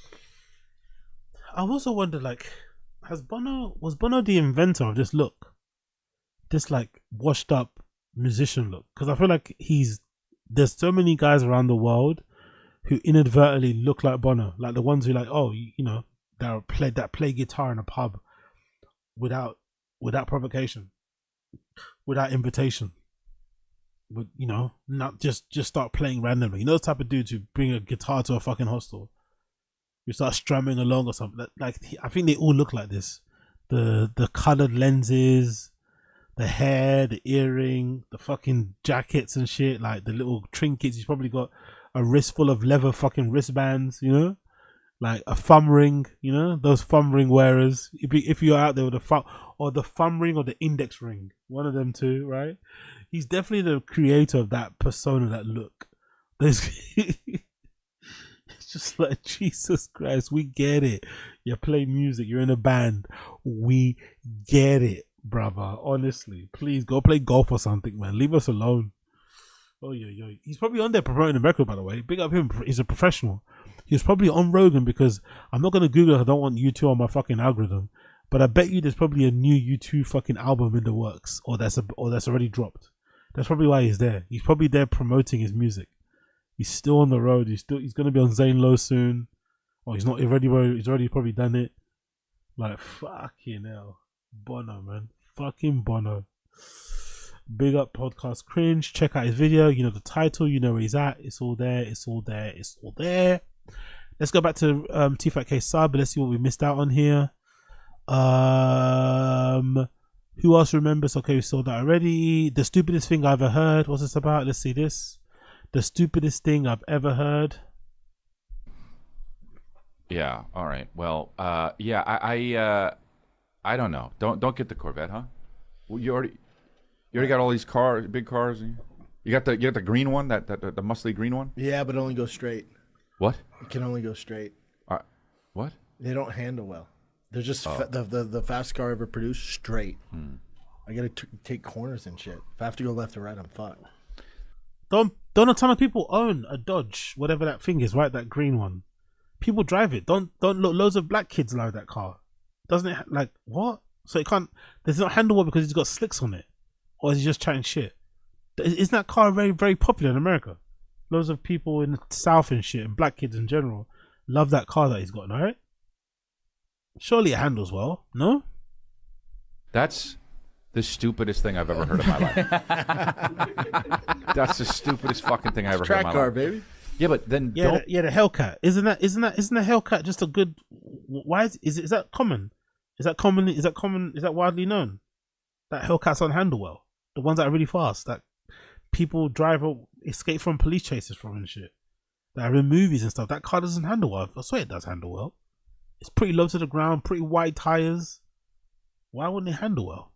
I also wonder, like, was Bono the inventor of this look? This, like, washed-up musician look? Because I feel like there's so many guys around the world who inadvertently look like Bono. Like the ones who, like, that play guitar in a pub without provocation, without invitation, not just start playing randomly. Those type of dudes who bring a guitar to a fucking hostel, you start strumming along or something. Like I think they all look like this. The colored lenses, the hair, the earring, the fucking jackets and shit, like the little trinkets. He's probably got a wrist full of leather fucking wristbands, like a thumb ring, those thumb ring wearers. If you're out there with the thumb ring or the index ring, one of them two, right? He's definitely the creator of that persona, that look. It's just like, Jesus Christ, we get it. You play music, you're in a band, we get it, brother. Honestly, please go play golf or something, man. Leave us alone. Oh yeah. He's probably on there promoting the record, by the way. Big up him. He's a professional. He was probably on Rogan, because I'm not gonna Google it. I don't want U2 on my fucking algorithm. But I bet you there's probably a new U2 fucking album in the works, or that's already dropped. That's probably why he's there. He's probably there promoting his music. He's still on the road. He's gonna be on Zane Lowe soon. Or he's not already. He's already probably done it. Like, fucking hell, Bono, man, fucking Bono. Big up podcast Cringe. Check out his video. You know the title. You know where he's at. It's all there. It's all there. It's all there. Let's go back to Tfatk sub. Let's see what we missed out on here. Who else remembers? Okay, we saw that already. The stupidest thing I ever heard. What's this about? Let's see this. The stupidest thing I've ever heard. Yeah. All right. Well. Yeah. I don't know. Don't get the Corvette, huh? Well, you already got all these cars, big cars. You got the green one, the muscly green one. Yeah, but it only goes straight. What? It can only go straight. What? They don't handle well. They're just the fastest car ever produced straight. I gotta take corners and shit. If I have to go left or right, I'm fucked. Don't a ton of people own a Dodge, whatever that thing is, right? That green one. People drive it. Don't look. Loads of black kids love that car. Doesn't it? Like, what? So it can't. There's not handle well because it's got slicks on it, or is he just chatting shit? Isn't that car very, very popular in America? Loads of people in the South and shit, and black kids in general, love that car that he's got, right? Surely it handles well, no? That's the stupidest thing I've ever heard in my life. That's the stupidest fucking thing I ever heard in my life. Track car, baby. Yeah, but then the Hellcat. Isn't the Hellcat just a good? Why is that common? Is that common? Is that widely known? That Hellcats don't handle well. The ones that are really fast, that people drive or escape from police chases from and shit. That are in movies and stuff. That car doesn't handle well. I swear it does handle well. It's pretty low to the ground, pretty wide tires. Why wouldn't it handle well?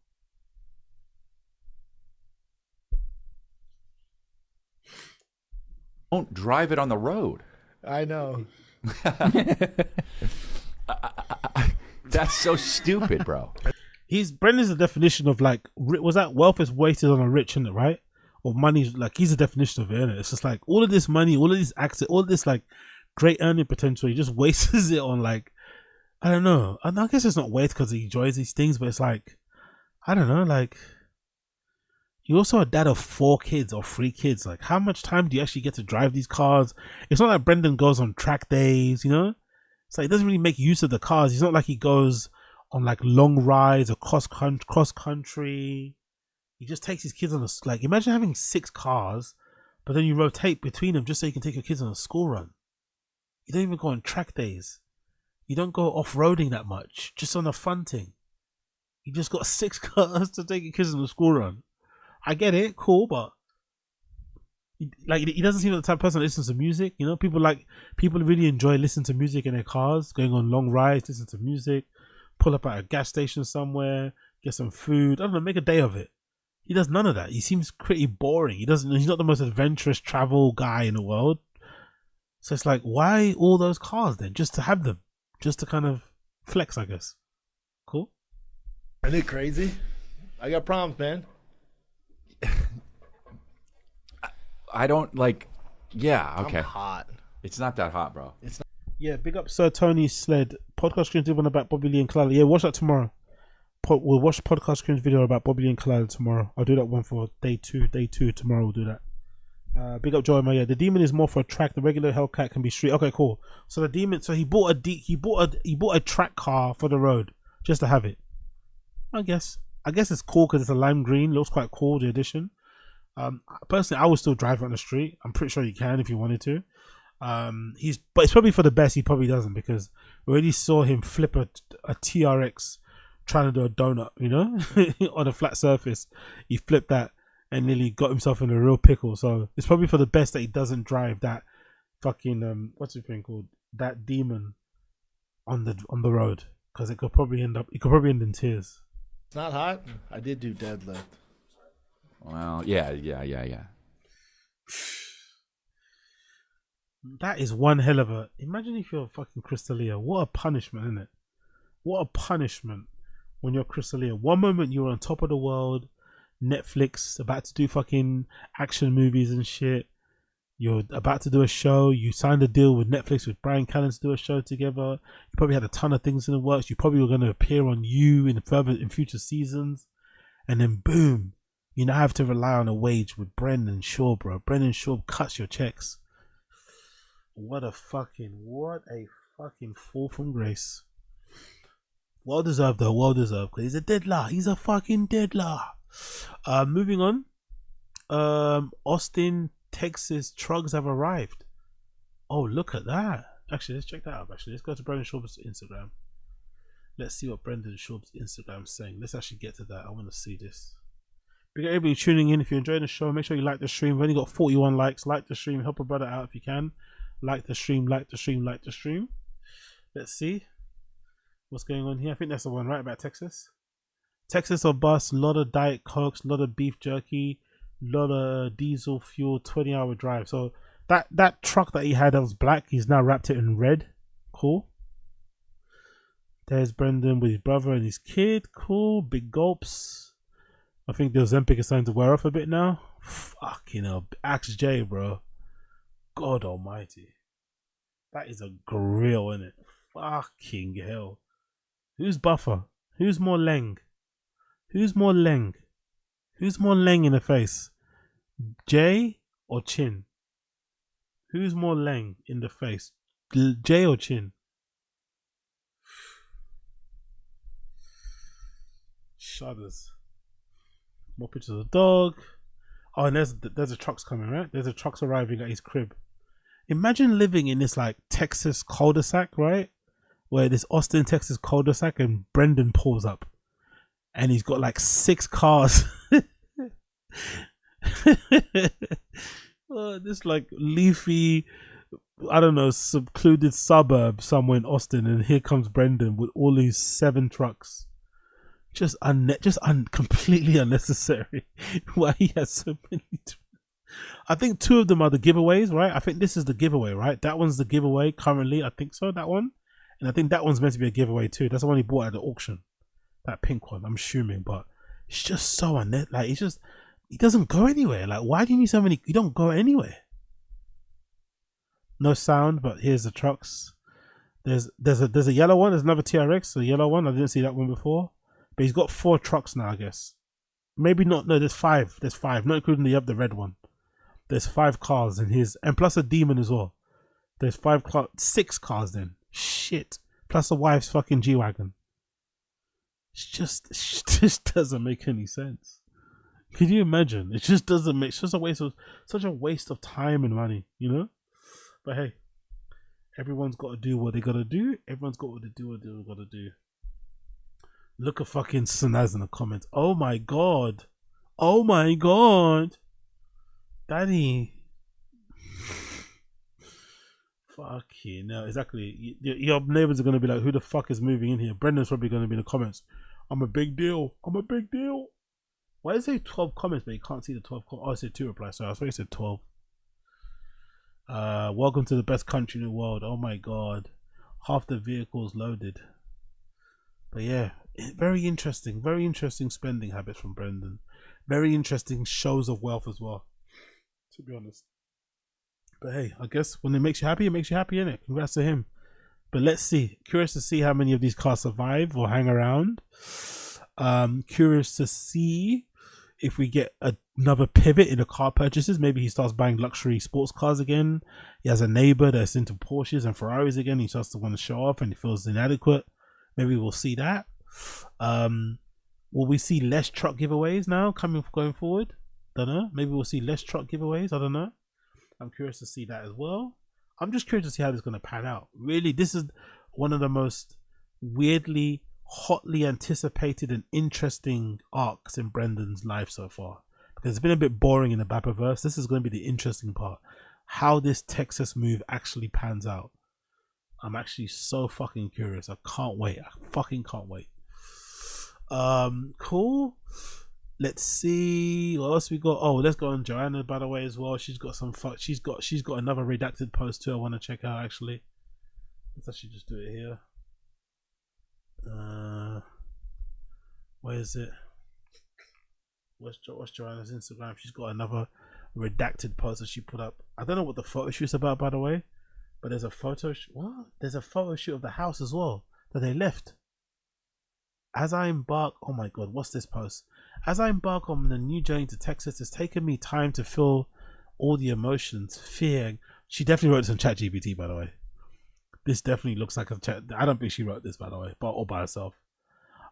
Don't drive it on the road. I know. That's so stupid, bro. Brendan's the definition of, like, was that wealth is wasted on the rich, isn't it, right? Or money's, like, he's the definition of it, isn't it? It's just like all of this money, all of these access, all of this, like, great earning potential, he just wastes it on, like, I don't know. I guess it's not waste because he enjoys these things, but it's like, I don't know, like, you're also a dad of 4 kids or 3 kids. Like, how much time do you actually get to drive these cars? It's not like Brendan goes on track days, you know? It's like he doesn't really make use of the cars. It's not like he goes on, like, long rides or cross country. He just takes his kids on a, like, imagine having 6 cars, but then you rotate between them just so you can take your kids on a school run. You don't even go on track days. You don't go off-roading that much, just on a fun thing. You just got 6 cars to take your kids on a school run. I get it, cool, but He doesn't seem like the type of person that listens to music. You know, people really enjoy listening to music in their cars, going on long rides, listen to music, pull up at a gas station somewhere, get some food. I don't know, make a day of it. He does none of that. He seems pretty boring. He's not the most adventurous travel guy in the world. So it's like, why all those cars then? Just to have them, just to kind of flex, I guess. Cool. Isn't it crazy? I got problems, man. I don't like. Yeah, okay. I'm hot. It's not that hot, bro. It's not. Yeah, big up Sir Tony Sled. Podcast Cringe did one about Bobby Lee and Kalala. Yeah, watch that tomorrow. We'll watch Podcast Cringe video about Bobby Lee and Kalala tomorrow. I'll do that one for day two. Day 2 tomorrow. We'll do that. Big up Joey Maya. The demon is more for a track. The regular Hellcat can be street. Okay, cool. So the demon. So he bought a track car for the road just to have it. I guess it's cool because it's a lime green. Looks quite cool. The addition. Personally, I would still drive it on the street. I'm pretty sure you can if you wanted to. But it's probably for the best. He probably doesn't, because we already saw him flip a TRX trying to do a donut, you know, on a flat surface. He flipped that and nearly got himself in a real pickle. So it's probably for the best that he doesn't drive that fucking what's it thing called, that demon on the road, because it could probably end in tears. It's not hot. I did do deadlift. Well, yeah. That is one hell of a. Imagine if you're fucking Crystalia. What a punishment, isn't it? What a punishment when you're Crystalia. One moment you're on top of the world, Netflix, about to do fucking action movies and shit. You're about to do a show. You signed a deal with Netflix with Bryan Callen to do a show together. You probably had a ton of things in the works. You probably were going to appear on You in future seasons, and then boom, you now have to rely on a wage with Brendan Schaub, bro. Brendan Schaub cuts your checks. What a fucking fall from grace. Well deserved though, well deserved, because he's a deadler. He's a fucking deadler. Moving on. Austin, Texas trucks have arrived. Oh, look at that. Actually, let's check that out. Let's go to Brendan Schaub's Instagram. Let's see what Brendan Schaub's Instagram is saying. Let's actually get to that. I want to see this. Big up everybody tuning in. If you're enjoying the show, make sure you like the stream. We've only got 41 likes. Like the stream. Help a brother out if you can. Like the stream. Let's see what's going on here. I think that's the one, right, about Texas. Texas or bus. A lot of Diet Cokes. A lot of beef jerky. A lot of diesel fuel. 20-hour drive. So that truck that he had that was black, he's now wrapped it in red. Cool. There's Brendan with his brother and his kid. Cool. Big gulps. I think the Ozempic is starting to wear off a bit now. Fucking hell. Axe J, bro. God almighty. That is a grill, isn't it? Fucking hell. Who's buffer? Who's more leng? Who's more leng? Who's more leng in the face? J or Chin? Who's more leng in the face? J or Chin? Shudders. More pictures of the dog. Oh, and there's a truck's coming, right? There's a truck's arriving at his crib. Imagine living in this like Texas cul-de-sac, right? Where this Austin, Texas cul-de-sac, and Brendan pulls up, and he's got like 6 cars. This like leafy, I don't know, secluded suburb somewhere in Austin, and here comes Brendan with all these 7 trucks. Completely unnecessary. Why he has so many. I think 2 of them are the giveaways, right? I think this is the giveaway, right? That one's the giveaway currently. I think so, that one. And I think that one's meant to be a giveaway too. That's the one he bought at the auction. That pink one, I'm assuming. But it's just so like, it's just, he doesn't go anywhere. Like, why do you need so many? You don't go anywhere. No sound, but here's the trucks. There's a yellow one. There's another TRX, a yellow one. I didn't see that one before. But he's got 4 trucks now, I guess. Maybe not. No, there's 5. There's 5, not including the red one. There's 5 cars in his, and plus a demon as well. There's 6 cars then. Shit. Plus a wife's fucking G-Wagon. It just doesn't make any sense. Can you imagine? It just doesn't make. It's just such a waste of time and money, you know. But hey, everyone's got to do what they gotta do. Everyone's got to do what they gotta do. Look at fucking Sanaz in the comments. Oh my god. Oh my god. Daddy. Fuck you, no, exactly. Your neighbors are gonna be like, "Who the fuck is moving in here?" Brendan's probably gonna be in the comments. I'm a big deal. I'm a big deal. Why does it say 12 comments, but you can't see the 12 comments? Oh, I said 2 replies. So I thought you said 12. Welcome to the best country in the world. Oh my god, half the vehicles loaded. But yeah, very interesting spending habits from Brendan. Very interesting shows of wealth as well, to be honest. But hey, I guess when it makes you happy, innit? Congrats to him. But let's see. Curious to see how many of these cars survive or hang around. Curious to see if we get another pivot in the car purchases. Maybe he starts buying luxury sports cars again. He has a neighbor that's into Porsches and Ferraris again. He starts to want to show off and he feels inadequate. Maybe we'll see that. Will we see less truck giveaways now going forward? Don't know. Maybe we'll see less truck giveaways. I don't know. I'm curious to see that as well. I'm just curious to see how this is going to pan out. Really, this is one of the most weirdly, hotly anticipated and interesting arcs in Brendan's life so far. Because it's been a bit boring in the Bappaverse. This is going to be the interesting part. How this Texas move actually pans out. I'm actually so fucking curious. I can't wait. I fucking can't wait. Cool. Let's see what else we got. Oh, let's go on Joanna, by the way, as well. She's got some she's got another redacted post too. I want to check out actually. Let's actually just do it here. Where is it? What's Joanna's Instagram? She's got another redacted post that she put up. I don't know what the photo shoot's about, by the way, but there's a photo what? There's a photo shoot of the house as well that they left. As I embark, oh my god, what's this post? As I embark on the new journey to Texas, it's taken me time to feel all the emotions, fear. She definitely wrote this on ChatGPT, by the way. This definitely looks like a chat. I don't think she wrote this, by the way, but all by herself.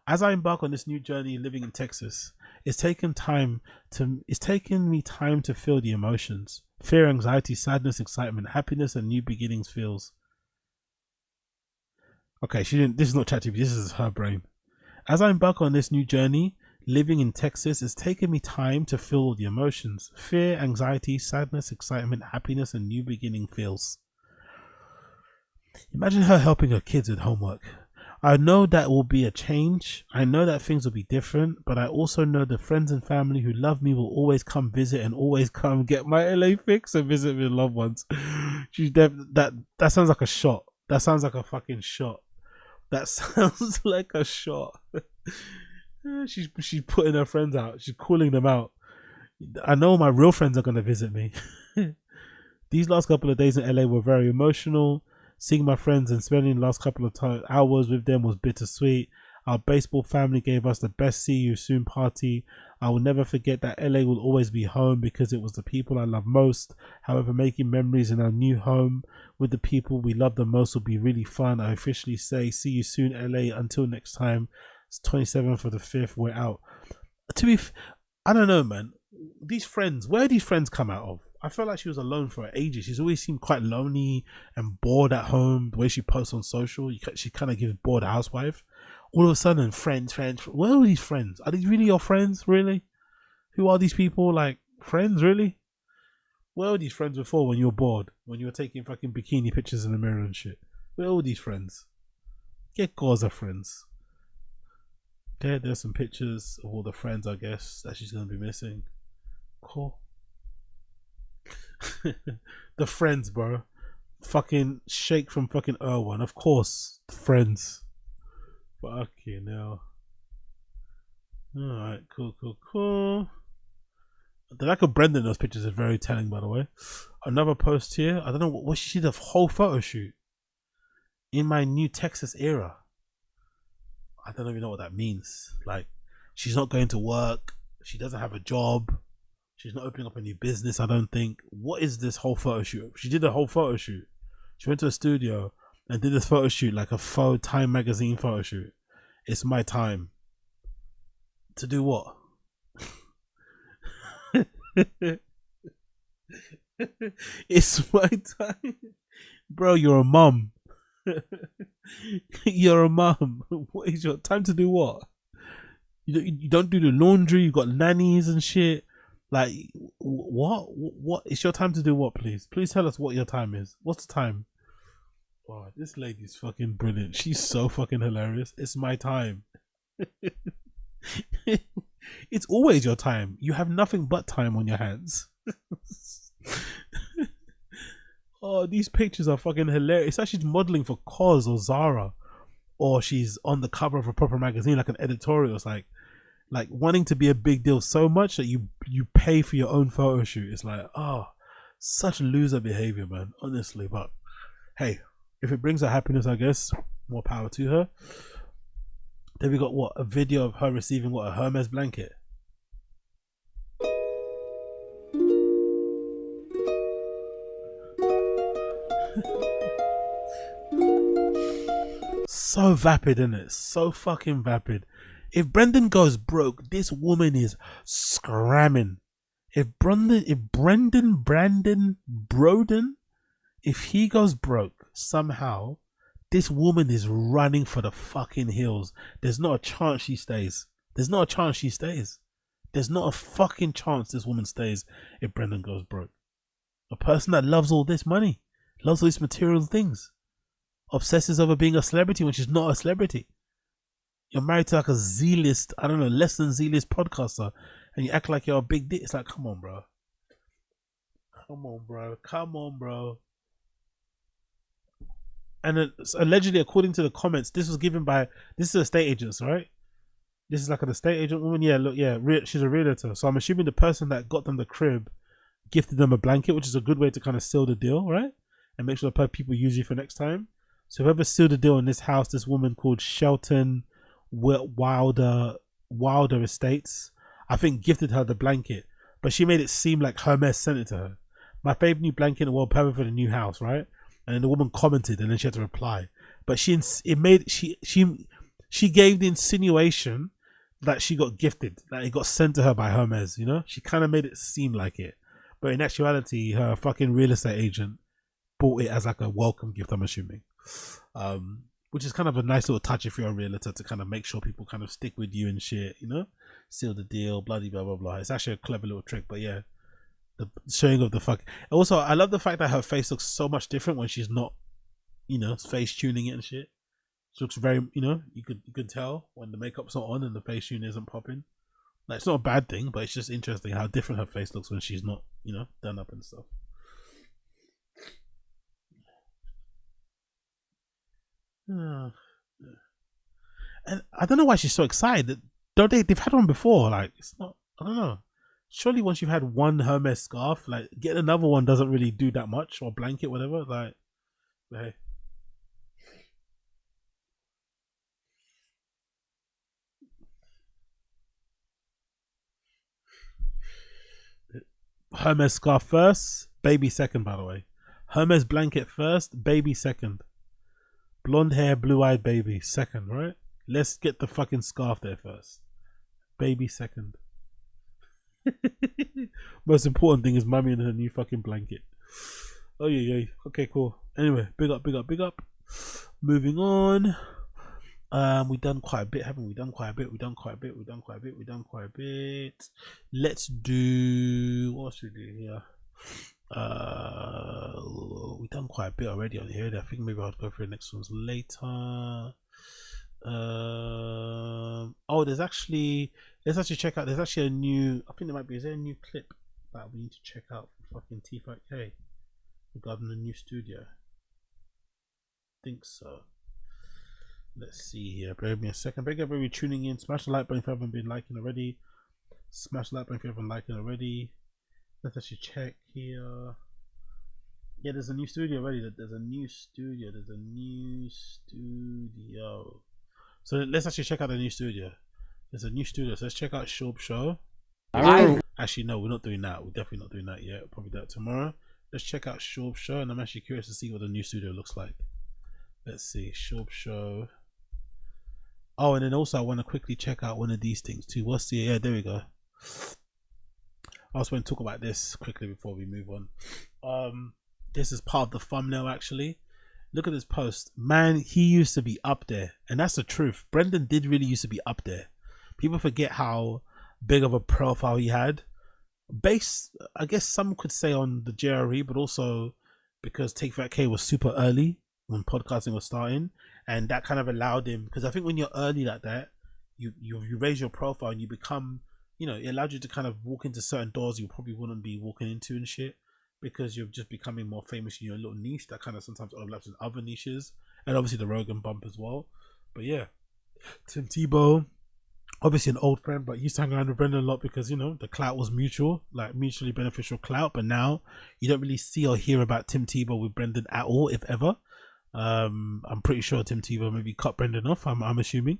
As I embark on this new journey living in Texas, it's taken me time to feel the emotions, fear, anxiety, sadness, excitement, happiness, and new beginnings feels. Okay, she didn't. This is not ChatGPT. This is her brain. As I embark on this new journey, living in Texas, it's taken me time to feel the emotions, fear, anxiety, sadness, excitement, happiness, and new beginning feels. Imagine her helping her kids with homework. I know that will be a change. I know that things will be different, but I also know the friends and family who love me will always come visit and always come get my LA fix and visit with loved ones. That sounds like a shot. That sounds like a fucking shot. That sounds like a shot. She's putting her friends out. She's calling them out. I know my real friends are going to visit me. These last couple of days in LA were very emotional. Seeing my friends and spending the last couple of hours with them was bittersweet. Our baseball family gave us the best see you soon party. I will never forget that LA will always be home because it was the people I love most. However, making memories in our new home with the people we love the most will be really fun. I officially say see you soon LA. Until next time. It's 27th for the 5th. We're out. I don't know, man. These friends, where do these friends come out of? I felt like she was alone for ages. She's always seemed quite lonely and bored at home. The way she posts on social, she kind of gives bored housewife. All of a sudden, friends. Where are these friends? Are these really your friends? Really? Who are these people? Like, friends? Really? Where were these friends before when you were bored? When you were taking fucking bikini pictures in the mirror and shit? Where were these friends? Get Gaza friends. Okay, there's some pictures of all the friends, I guess, that she's going to be missing. Cool. The friends, bro. Fucking Shake from fucking Erwan. Of course, the friends. Fucking hell. Alright, cool. The lack of Brendan in those pictures is very telling, by the way. Another post here. I don't know what she did a whole photo shoot in my new Texas era. I don't even know what that means. Like, she's not going to work. She doesn't have a job. She's not opening up a new business, I don't think. What is this whole photo shoot? She did a whole photo shoot. She went to a studio and did this photo shoot, like a faux Time magazine photo shoot. It's my time. To do what? It's my time. Bro, you're a mum. You're a mum. What is your time to do what? You don't do the laundry, you got nannies and shit. Like, what? It's your time to do what, please? Please tell us what your time is. What's the time? Oh, this lady's fucking brilliant. She's so fucking hilarious. It's my time. It's always your time. You have nothing but time on your hands. Oh, these pictures are fucking hilarious. It's like she's modeling for COS or Zara, or she's on the cover of a proper magazine, like an editorial. It's like wanting to be a big deal so much that you pay for your own photo shoot. It's like, oh, such loser behavior, man. Honestly, but hey, if it brings her happiness, I guess more power to her. Then we got a video of her receiving a Hermes blanket. So vapid, isn't it? So fucking vapid. If Brendan goes broke, this woman is scramming. If he goes broke somehow, this woman is running for the fucking hills. There's not a chance she stays. There's not a chance she stays. There's not a fucking chance this woman stays if Brendan goes broke. A person that loves all this money, loves all these material things, obsesses over being a celebrity when she's not a celebrity. You're married to like a Z-list, I don't know, less than Z-list podcaster, and you act like you're a big dick. It's like, come on, bro. Come on, bro. Come on, bro. And allegedly, according to the comments, this is estate agents, right? This is like an estate agent woman. Yeah, look, yeah, she's a realtor. So I'm assuming the person that got them the crib gifted them a blanket, which is a good way to kind of seal the deal, right? And make sure the people use you for next time. So whoever sealed the deal in this house, this woman called Shelton Wilder Estates, I think gifted her the blanket, but she made it seem like Hermes sent it to her. My favorite new blanket in the world, perfect for the new house, right? And then the woman commented, and then she had to reply. But she gave the insinuation that she got gifted, that it got sent to her by Hermes. You know, she kind of made it seem like it, but in actuality, her fucking real estate agent bought it as like a welcome gift, I'm assuming. Which is kind of a nice little touch if you're a realtor, to kind of make sure people kind of stick with you and shit, you know, seal the deal, bloody blah blah blah. It's actually a clever little trick, but yeah, the showing of the fuck. Also, I love the fact that her face looks so much different when she's not, you know, face tuning it and shit. She looks very, you know, you could tell when the makeup's not on and the face tune isn't popping. Like, it's not a bad thing, but it's just interesting how different her face looks when she's not, you know, done up and stuff. And I don't know why she's so excited. They've had one before. Like, it's not, I don't know. Surely once you've had one Hermes scarf, like, getting another one doesn't really do that much, or blanket, whatever. Like, hey. Hermes scarf first, baby second, by the way. Hermes blanket first, baby second. Blonde hair, blue-eyed baby second, right? Let's get the fucking scarf there first. Baby second. Most important thing is mummy and her new fucking blanket. Oh yeah, yeah. Okay, cool. Anyway, big up, big up, big up. Moving on. We've done quite a bit, haven't we? We've done quite a bit. Let's do, what else we do here? We've done quite a bit already on here. I think maybe I'll go for the next ones later. Oh, let's actually check out, there's actually a new, I think there might be, is there a new clip that we need to check out for fucking Tfatk regarding the new studio? I think so. Let's see here. Bear with me a second. Beg everybody tuning in. Smash the like button if you haven't been liking already. Smash the like button if you haven't liked it already. Let's actually check here. Yeah, there's a new studio already. There's a new studio. So let's actually check out the new studio. There's a new studio. So let's check out Schaub. Actually, no, we're not doing that. We're definitely not doing that yet. We'll probably do that tomorrow. Let's check out Schaub, and I'm actually curious to see what the new studio looks like. Let's see, Schaub. Oh, and then also I want to quickly check out one of these things too. What's the, yeah, there we go. I also want to talk about this quickly before we move on. This is part of the thumbnail actually. Look at this post. Man, he used to be up there, and that's the truth. Brendan did really used to be up there. People forget how big of a profile he had. Based, I guess some could say, on the JRE, but also because Tfatk was super early when podcasting was starting, and that kind of allowed him, because I think when you're early like that, you raise your profile and you become, you know, it allowed you to kind of walk into certain doors you probably wouldn't be walking into and shit, because you're just becoming more famous in your little niche that kind of sometimes overlaps with other niches, and obviously the Rogan bump as well. But yeah, Tim Tebow, obviously an old friend, but used to hang around with Brendan a lot because, you know, the clout was mutual, like mutually beneficial clout. But now you don't really see or hear about Tim Tebow with Brendan at all, if ever. I'm pretty sure Tim Tebow maybe cut Brendan off, I'm assuming.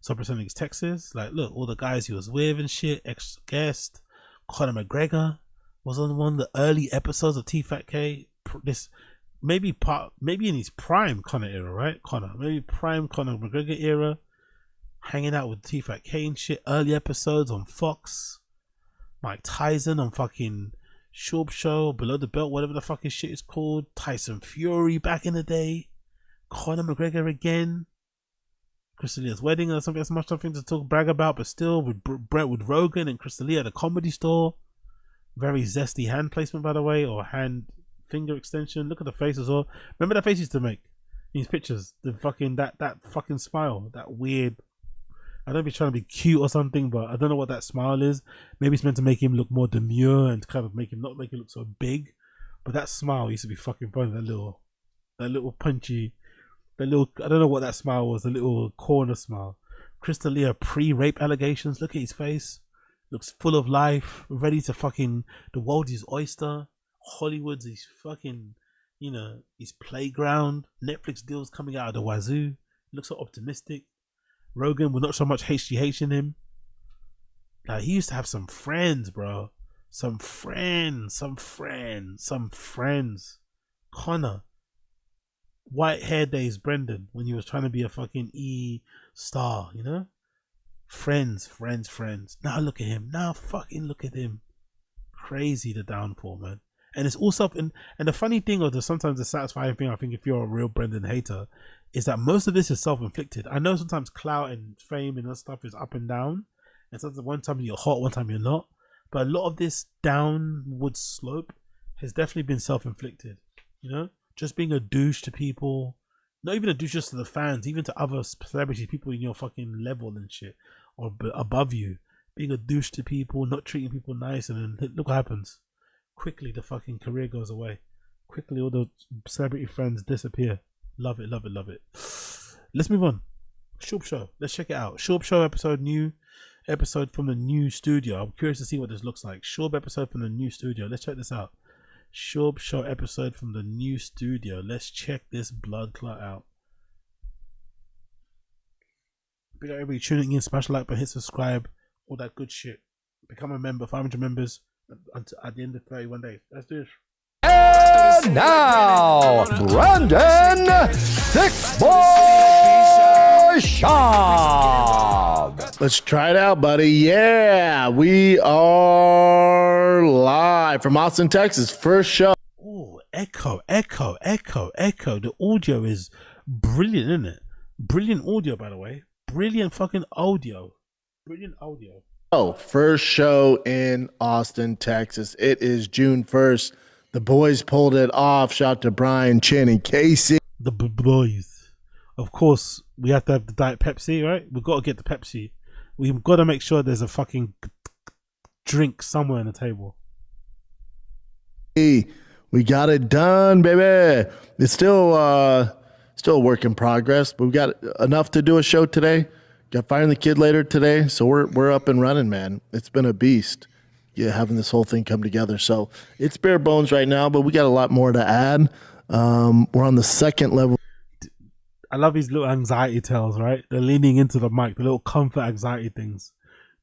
So presenting Texas, like, look, all the guys he was with and shit, ex-guest, Conor McGregor was on one of the early episodes of Tfatk. This maybe in his prime Conor era, right? Maybe prime Conor McGregor era, hanging out with Tfatk and shit. Early episodes on Fox, Mike Tyson on fucking Schaub show, Below the Belt, whatever the fucking shit is called. Tyson Fury back in the day. Conor McGregor again. Crystalia's wedding or something. That's much something to brag about, but still with Rogan and Crystalia at the Comedy Store. Very zesty hand placement, by the way, or hand finger extension. Look at the face as well. Remember that face he used to make in his pictures? The fucking that fucking smile, that weird. I don't be trying to be cute or something, but I don't know what that smile is. Maybe it's meant to make him look more demure and kind of make him not make him look so big. But that smile used to be fucking funny. That little punchy. I don't know what that smile was, the little corner smile. Crystalia pre-rape allegations. Look at his face. Looks full of life, ready to fucking, the world is his oyster. Hollywood's his fucking, you know, his playground. Netflix deals coming out of the wazoo. Looks so optimistic. Rogan with not so much HGH in him. Like, he used to have some friends, bro. Some friends. Conor. White hair days Brendan when he was trying to be a fucking star, you know? Friends. Now look at him. Now fucking look at him. Crazy, the downfall, man. And it's also, and the funny thing, or sometimes the satisfying thing, I think, if you're a real Brendan hater, is that most of this is self-inflicted. I know sometimes clout and fame and that stuff is up and down, and sometimes one time you're hot, one time you're not. But a lot of this downward slope has definitely been self-inflicted, you know? Just being a douche to people, not even a douche just to the fans, even to other celebrities, people in your fucking level and shit, or above you, being a douche to people, not treating people nice, and then look what happens. Quickly the fucking career goes away. Quickly all the celebrity friends disappear. Love it. Let's move on. Schaub show. Let's check it out. Schaub show new episode from the new studio. I'm curious to see what this looks like. Schaub episode from the new studio. Let's check this out. Schaub show episode from the new studio. Let's check this blood clot out. Big up everybody tuning in. Smash the like button, hit subscribe, all that good shit. Become a member. 500 members at the end of 31 days. Let's do this. And now, Brandon Thick Boy Schaub. Let's try it out, buddy. Yeah, we are live from Austin, Texas. First show. Oh, echo. The audio is brilliant, isn't it? Brilliant audio, by the way. Brilliant fucking audio. Oh, first show in Austin, Texas. It is June 1st. The boys pulled it off. Shout out to Bryan, Chin, and Casey. The boys. Of course, we have to have the Diet Pepsi, right? We've got to get the Pepsi. We've got to make sure there's a fucking drink somewhere on the table. We got it done, baby. It's still a work in progress, but we got enough to do a show today. Got Firing the Kid later today, so we're up and running, man. It's been a beast, having this whole thing come together. So it's bare bones right now, but we got a lot more to add. We're on the second level. I love these little anxiety tales, right? They're leaning into the mic, the little comfort anxiety things,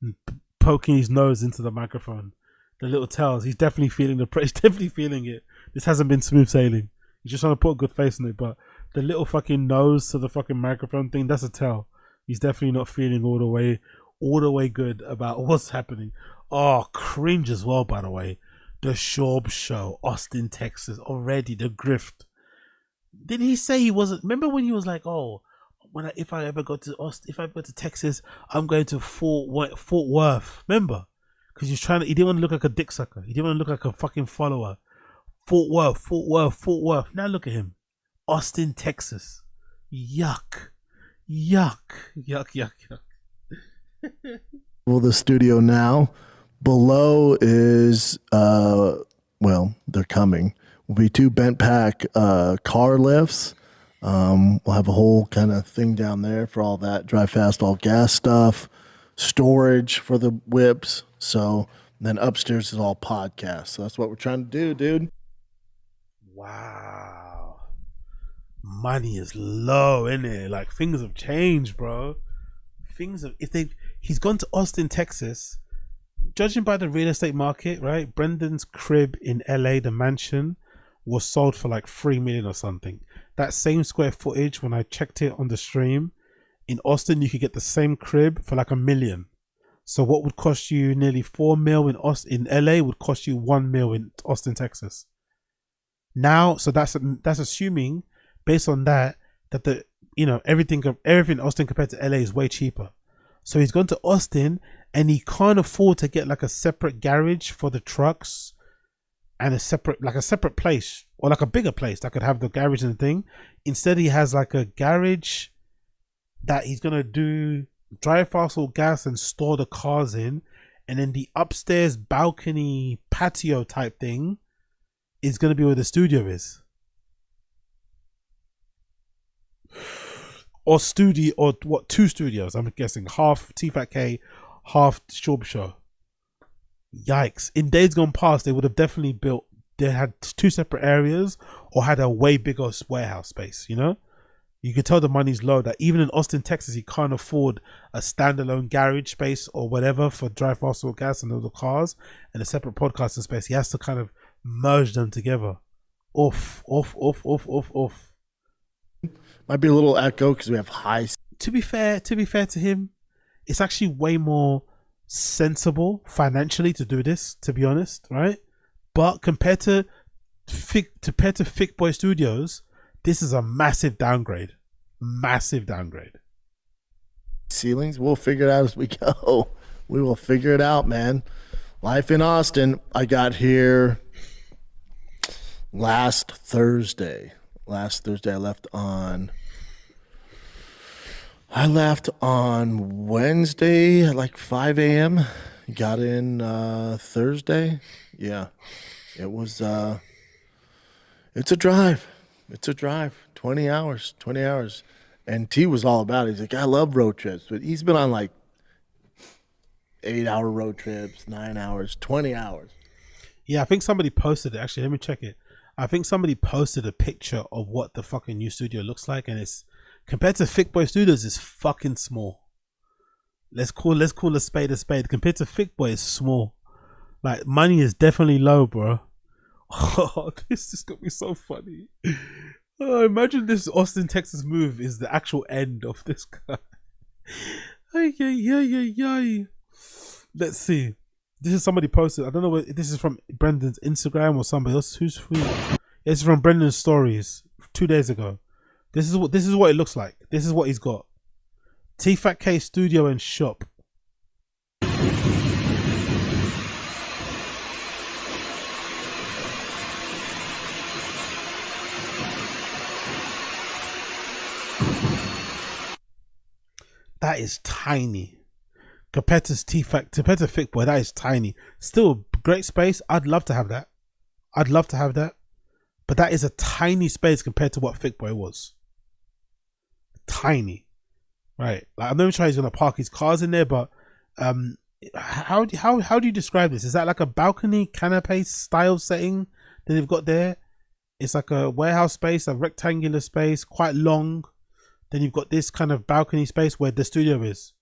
and poking his nose into the microphone. The little tells. He's definitely feeling he's definitely feeling it. This hasn't been smooth sailing. He's just trying to put a good face on it, but the little fucking nose to the fucking microphone thing, that's a tell. He's definitely not feeling all the way good about what's happening. Oh, cringe as well, by the way. The Schaub show, Austin, Texas, already the grift. Didn't he say he wasn't? Remember when he was like, "Oh, if I ever go to Texas, I'm going to Fort Worth." Remember? Because he didn't want to look like a dick sucker. He didn't want to look like a fucking follower. Fort Worth. Now look at him, Austin, Texas. Yuck. Yuck. Yuck, yuck, yuck. Well, the studio now. Below is, well, they're coming. Will be 2 bent pack car lifts. We'll have a whole kind of thing down there for all that drive fast, all gas stuff, storage for the whips. So then upstairs is all podcasts. So that's what we're trying to do, dude. Wow. Money is low, isn't it? Like, things have changed, bro. He's gone to Austin, Texas. Judging by the real estate market, right? Brendan's crib in LA, the mansion, was sold for like 3 million or something. That same square footage, when I checked it on the stream, in Austin you could get the same crib for like $1 million. So what would cost you nearly 4 mil in LA would cost you 1 mil in Austin, Texas. Now, so that's assuming, based on that the everything in Austin compared to LA is way cheaper. So he's gone to Austin and he can't afford to get like a separate garage for the trucks and a separate place, or like a bigger place that could have the garage and the thing. Instead, he has like a garage that he's gonna do dry fast or gas and store the cars in, and then the upstairs balcony patio type thing is gonna be where the studio is. Or studio, or what, 2 studios, I'm guessing. Half Tfatk, half Schaub show. Yikes. In days gone past, they would have definitely they had 2 separate areas or had a way bigger warehouse space, you know? You could tell the money's low, that even in Austin, Texas, he can't afford a standalone garage space or whatever for dry fast or gas and all the cars and a separate podcasting space. He has to kind of merge them together. Off. Might be a little echo because we have high. To be fair to him, it's actually way more sensible financially to do this, to be honest, right? But compared to Thick Boy Studios, this is a massive downgrade. Ceilings, we'll figure it out as we go. We will figure it out, man. Life in Austin. I got here last Thursday. I left on Wednesday at like 5 a.m. Got in Thursday. Yeah. It was it's a drive. 20 hours. And T was all about it. He's like, I love road trips. But he's been on like 8-hour road trips, 9 hours, 20 hours. Yeah, I think somebody posted it. Actually, let me check it. I think somebody posted a picture of what the fucking new studio looks like, and it's, compared to Thick Boy Studios, it's fucking small. Let's call a spade a spade. Compared to Thick Boy, it's small. Like, money is definitely low, bro. Oh, this is gonna be so funny. Oh, imagine this Austin, Texas move is the actual end of this guy. Ay. Let's see. This is somebody posted. I don't know if this is from Brendan's Instagram or somebody else. Who? It's from Brendan's stories 2 days ago. This is what it looks like. This is what he's got. Tfatk studio and shop. That is tiny. Compared to Thick Boy, that is tiny. Still a great space. I'd love to have that. But that is a tiny space compared to what Thick Boy was. Tiny. Right. Like, I'm not even sure he's gonna park his cars in there, but how do you describe this? Is that like a balcony canopy style setting that they've got there? It's like a warehouse space, a rectangular space, quite long. Then you've got this kind of balcony space where the studio is.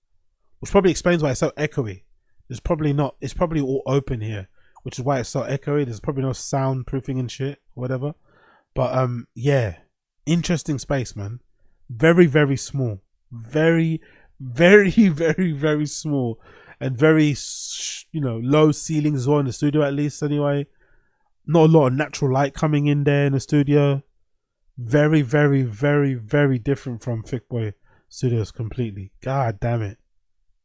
Which probably explains why it's so echoey. It's probably all open here, which is why it's so echoey. There's probably no soundproofing and shit, whatever. But yeah, interesting space, man. Very, very small. Very, very, very, very small, and very, low ceilings as well in the studio, at least anyway. Not a lot of natural light coming in there in the studio. Very, very, very, very different from Thick Boy Studios completely. God damn it.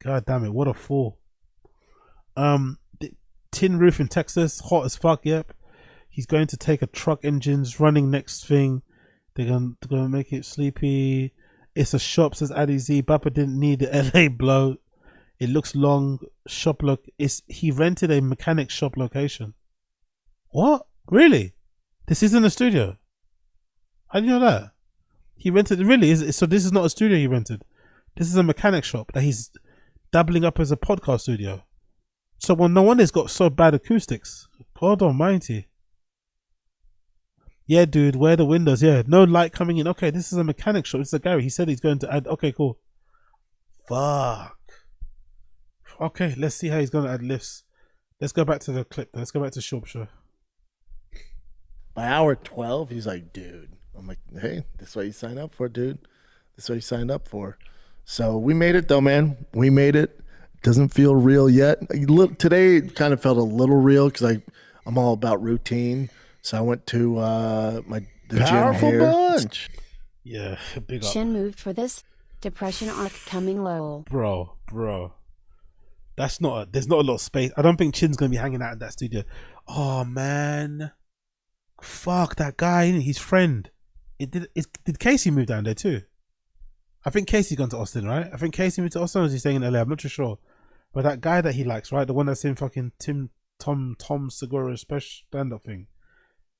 What a fool. Tin roof in Texas, hot as fuck. Yep. He's going to take a truck engines running next thing They're gonna make it sleepy. It's a shop, says Addy Z. Bappa didn't need the LA blow. It looks long. Shop look. He rented a mechanic shop location. What? Really? This isn't a studio. How do you know that? He rented. Really? So this is not a studio he rented. This is a mechanic shop that he's dabbling up as a podcast studio. So no wonder it's got so bad acoustics. God almighty. Yeah, dude, where are the windows? Yeah, no light coming in. Okay, this is a mechanic shop. This is a Gary. He said he's going to add. Okay, cool. Fuck. Okay, let's see how he's going to add lifts. Let's go back to the clip. Let's go back to Schaub show. By hour 12, he's like, dude. I'm like, hey, this is what you signed up for, dude. This is what you signed up for. So we made it, though, man. We made it. Doesn't feel real yet. Today it kind of felt a little real because I'm all about routine. So I went to the Powerful gym here. Bunch. Yeah, big up. Chin moved for this. Depression arc coming low. Bro. There's not a lot of space. I don't think Chin's gonna be hanging out in that studio. Oh man. Fuck that guy, his friend. Did Casey move down there too? I think Casey gone to Austin, right? I think Casey moved to Austin, or is he staying in LA? I'm not too sure. But that guy that he likes, right? The one that's in fucking Tom Segura's special stand-up thing.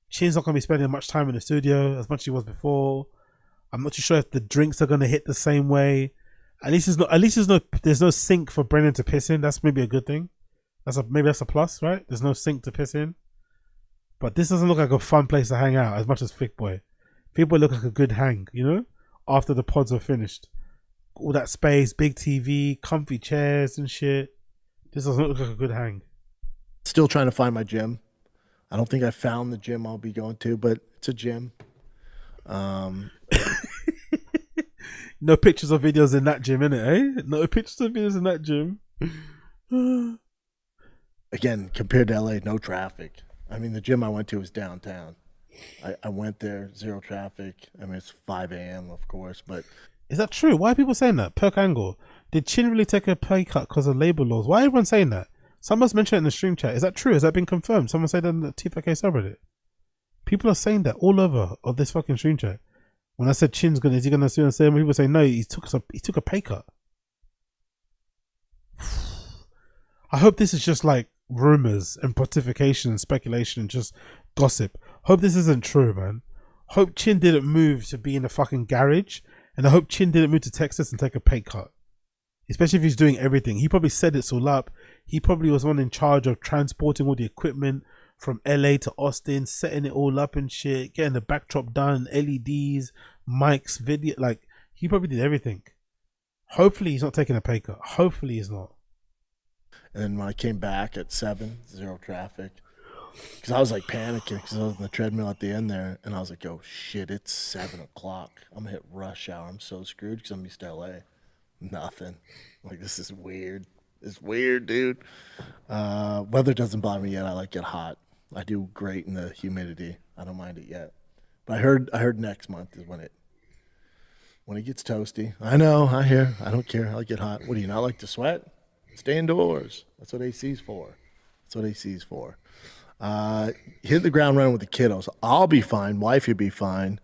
Chin's not gonna be spending much time in the studio as much as he was before. I'm not too sure if the drinks are gonna hit the same way. At least there's no sink for Brennan to piss in. That's maybe a good thing. Maybe that's a plus, right? There's no sink to piss in. But this doesn't look like a fun place to hang out as much as Thick Boy. Thick Boy look like a good hang, you know? After the pods are finished. All that space, big TV, comfy chairs and shit. This doesn't look like a good hang. Still trying to find my gym. I don't think I found the gym I'll be going to, but it's a gym. No pictures or videos in that gym, innit, eh? No pictures or videos in that gym. Again, compared to LA, no traffic. I mean, the gym I went to was downtown. I went there, zero traffic. I mean, it's 5 a.m., of course, but... Is that true? Why are people saying that? Perk Angle. Did Chin really take a pay cut because of labor laws? Why are everyone saying that? Someone's mentioned it in the stream chat. Is that true? Has that been confirmed? Someone said that in the Tfatk subreddit. People are saying that all over of this fucking stream chat. When I said Chin's gonna, is he gonna sue and say? People say no. He took a pay cut. I hope this is just like rumors and pontification and speculation and just gossip. Hope this isn't true, man. Hope Chin didn't move to be in a fucking garage, and I hope Chin didn't move to Texas and take a pay cut. Especially if he's doing everything. He probably set it all up. He probably was one in charge of transporting all the equipment from LA to Austin, setting it all up and shit, getting the backdrop done, LEDs, mics, video. Like, he probably did everything. Hopefully he's not taking a pay cut. Hopefully he's not. And then when I came back at 7, zero traffic. Because I was like panicking because I was on the treadmill at the end there. And I was like, oh shit, it's 7 o'clock. I'm going to hit rush hour. I'm so screwed because I'm used to LA. Nothing. Like, this is weird. It's weird, dude. Weather doesn't bother me yet. I like it hot. I do great in the humidity. I don't mind it yet. But I heard next month is when it gets toasty. I know, I hear. I don't care. I like it hot. What do you not like to sweat? Stay indoors. That's what AC's for. Hit the ground running with the kiddos. I'll be fine. Wife will be fine.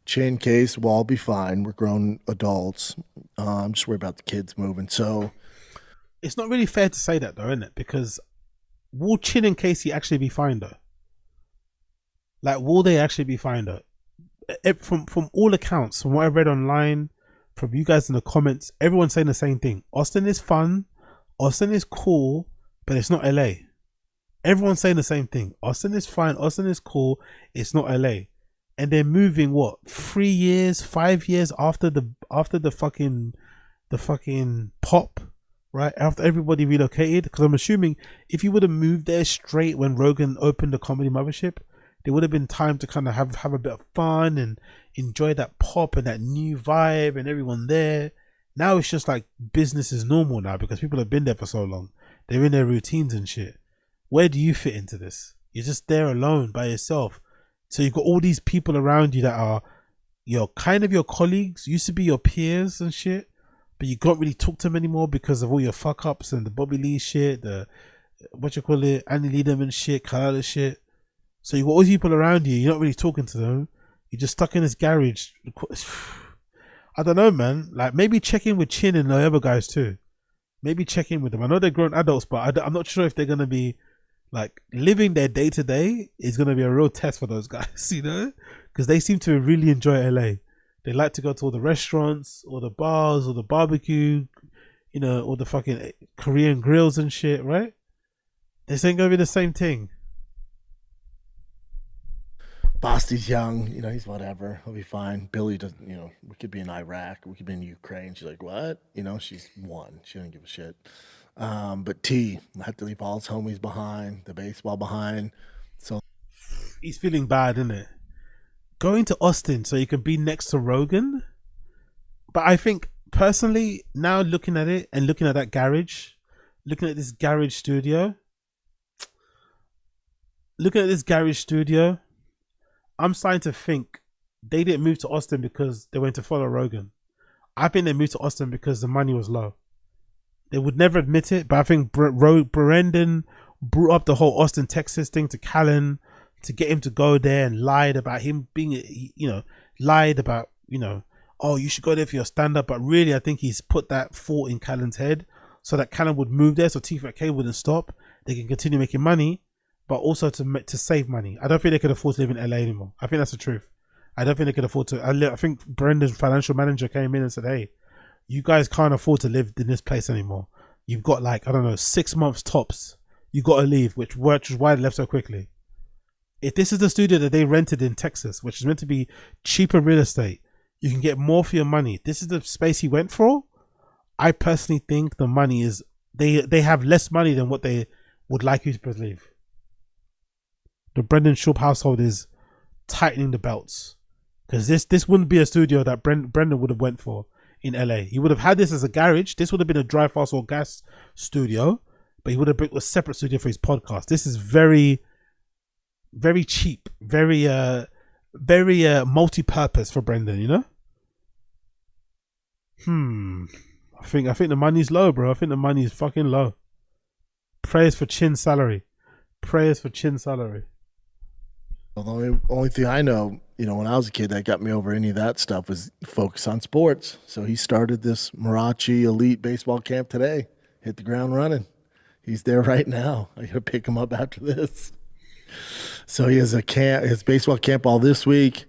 Chin case, we'll all be fine. We're grown adults. I'm just worried about the kids moving. So it's not really fair to say that though, isn't it? Because will Chin and Casey actually be fine though? Like, will they actually be fine though? From all accounts, from what I read online, from you guys in the comments, everyone's saying the same thing. Austin is fun. Austin is cool, but it's not LA. Everyone's saying the same thing. Austin is fine. Austin is cool. It's not LA. And they're moving what, 3 years, 5 years after the fucking pop, right? After everybody relocated, because I'm assuming if you would have moved there straight when Rogan opened the comedy mothership, there would have been time to kind of have a bit of fun and enjoy that pop and that new vibe and everyone there. Now it's just like business is normal now because people have been there for so long. They're in their routines and shit. Where do you fit into this? You're just there alone by yourself. So you've got all these people around you that are your colleagues, used to be your peers and shit, but you can't really talk to them anymore because of all your fuck ups and the Bobby Lee shit, the Annie Lederman shit, Kalala shit. So you've got all these people around you, you're not really talking to them. You're just stuck in this garage. I don't know, man. Like, maybe check in with Chin and the other guys too. Maybe check in with them. I know they're grown adults, but I'm not sure if they're gonna be like living their day to day is gonna be a real test for those guys, you know, because they seem to really enjoy LA. They like to go to all the restaurants, or the bars, or the barbecue, you know, or the fucking Korean grills and shit, right? This ain't gonna be the same thing. Basti's young, you know, he's whatever. He'll be fine. Billy doesn't, you know, we could be in Iraq, we could be in Ukraine. She's like, what? You know, she's one. She doesn't give a shit. But T had to leave all his homies behind, the baseball behind. So he's feeling bad, isn't it? Going to Austin so you can be next to Rogan. But I think personally, now looking at it and looking at that garage, looking at this garage studio, I'm starting to think they didn't move to Austin because they went to follow Rogan. I think they moved to Austin because the money was low. They would never admit it, but I think Brendan brought up the whole Austin, Texas thing to Callen to get him to go there, and lied about him being, you know, lied about, you know, oh, you should go there for your stand-up. But really, I think he's put that thought in Callen's head so that Callen would move there so Tfatk wouldn't stop. They can continue making money, but also to save money. I don't think they could afford to live in LA anymore. I think that's the truth. I don't think they could afford to. I think Brendan's financial manager came in and said, hey, you guys can't afford to live in this place anymore. You've got like, I don't know, 6 months tops. You got to leave, which is why they left so quickly. If this is the studio that they rented in Texas, which is meant to be cheaper real estate, you can get more for your money. This is the space he went for. I personally think the money is, they have less money than what they would like you to believe. The Brendan Schaub household is tightening the belts, because this wouldn't be a studio that Brendan would have went for in LA. He would have had this as a garage. This would have been a dry, fast, or gas studio, but he would have built a separate studio for his podcast. This is very, very cheap, very multi-purpose for Brendan, you know. I think the money's low, bro. I think the money is fucking low. Prayers for Chin's salary. Prayers for Chin's salary. Well, the only thing I know, you know, when I was a kid that got me over any of that stuff was focus on sports. So he started this Marachi elite baseball camp today. Hit the ground running. He's there right now. I gotta pick him up after this. So he has a camp, his baseball camp all this week.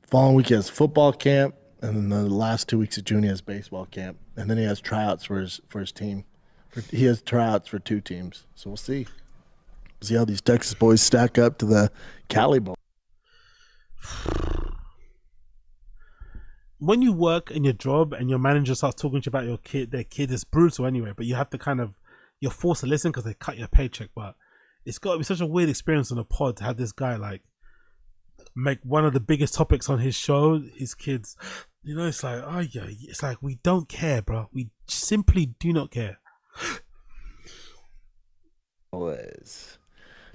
Following week he has football camp, and then the last 2 weeks of June he has baseball camp, and then he has tryouts for his team. He has tryouts for 2 teams. So we'll see. See how these Texas boys stack up to the Cali boys. When you work in your job and your manager starts talking to you about their kid, it's brutal anyway, but you have to you're forced to listen because they cut your paycheck. But it's got to be such a weird experience on a pod to have this guy like make one of the biggest topics on his show, his kids. You know, it's like, oh yeah, it's like, we don't care, bro. We simply do not care.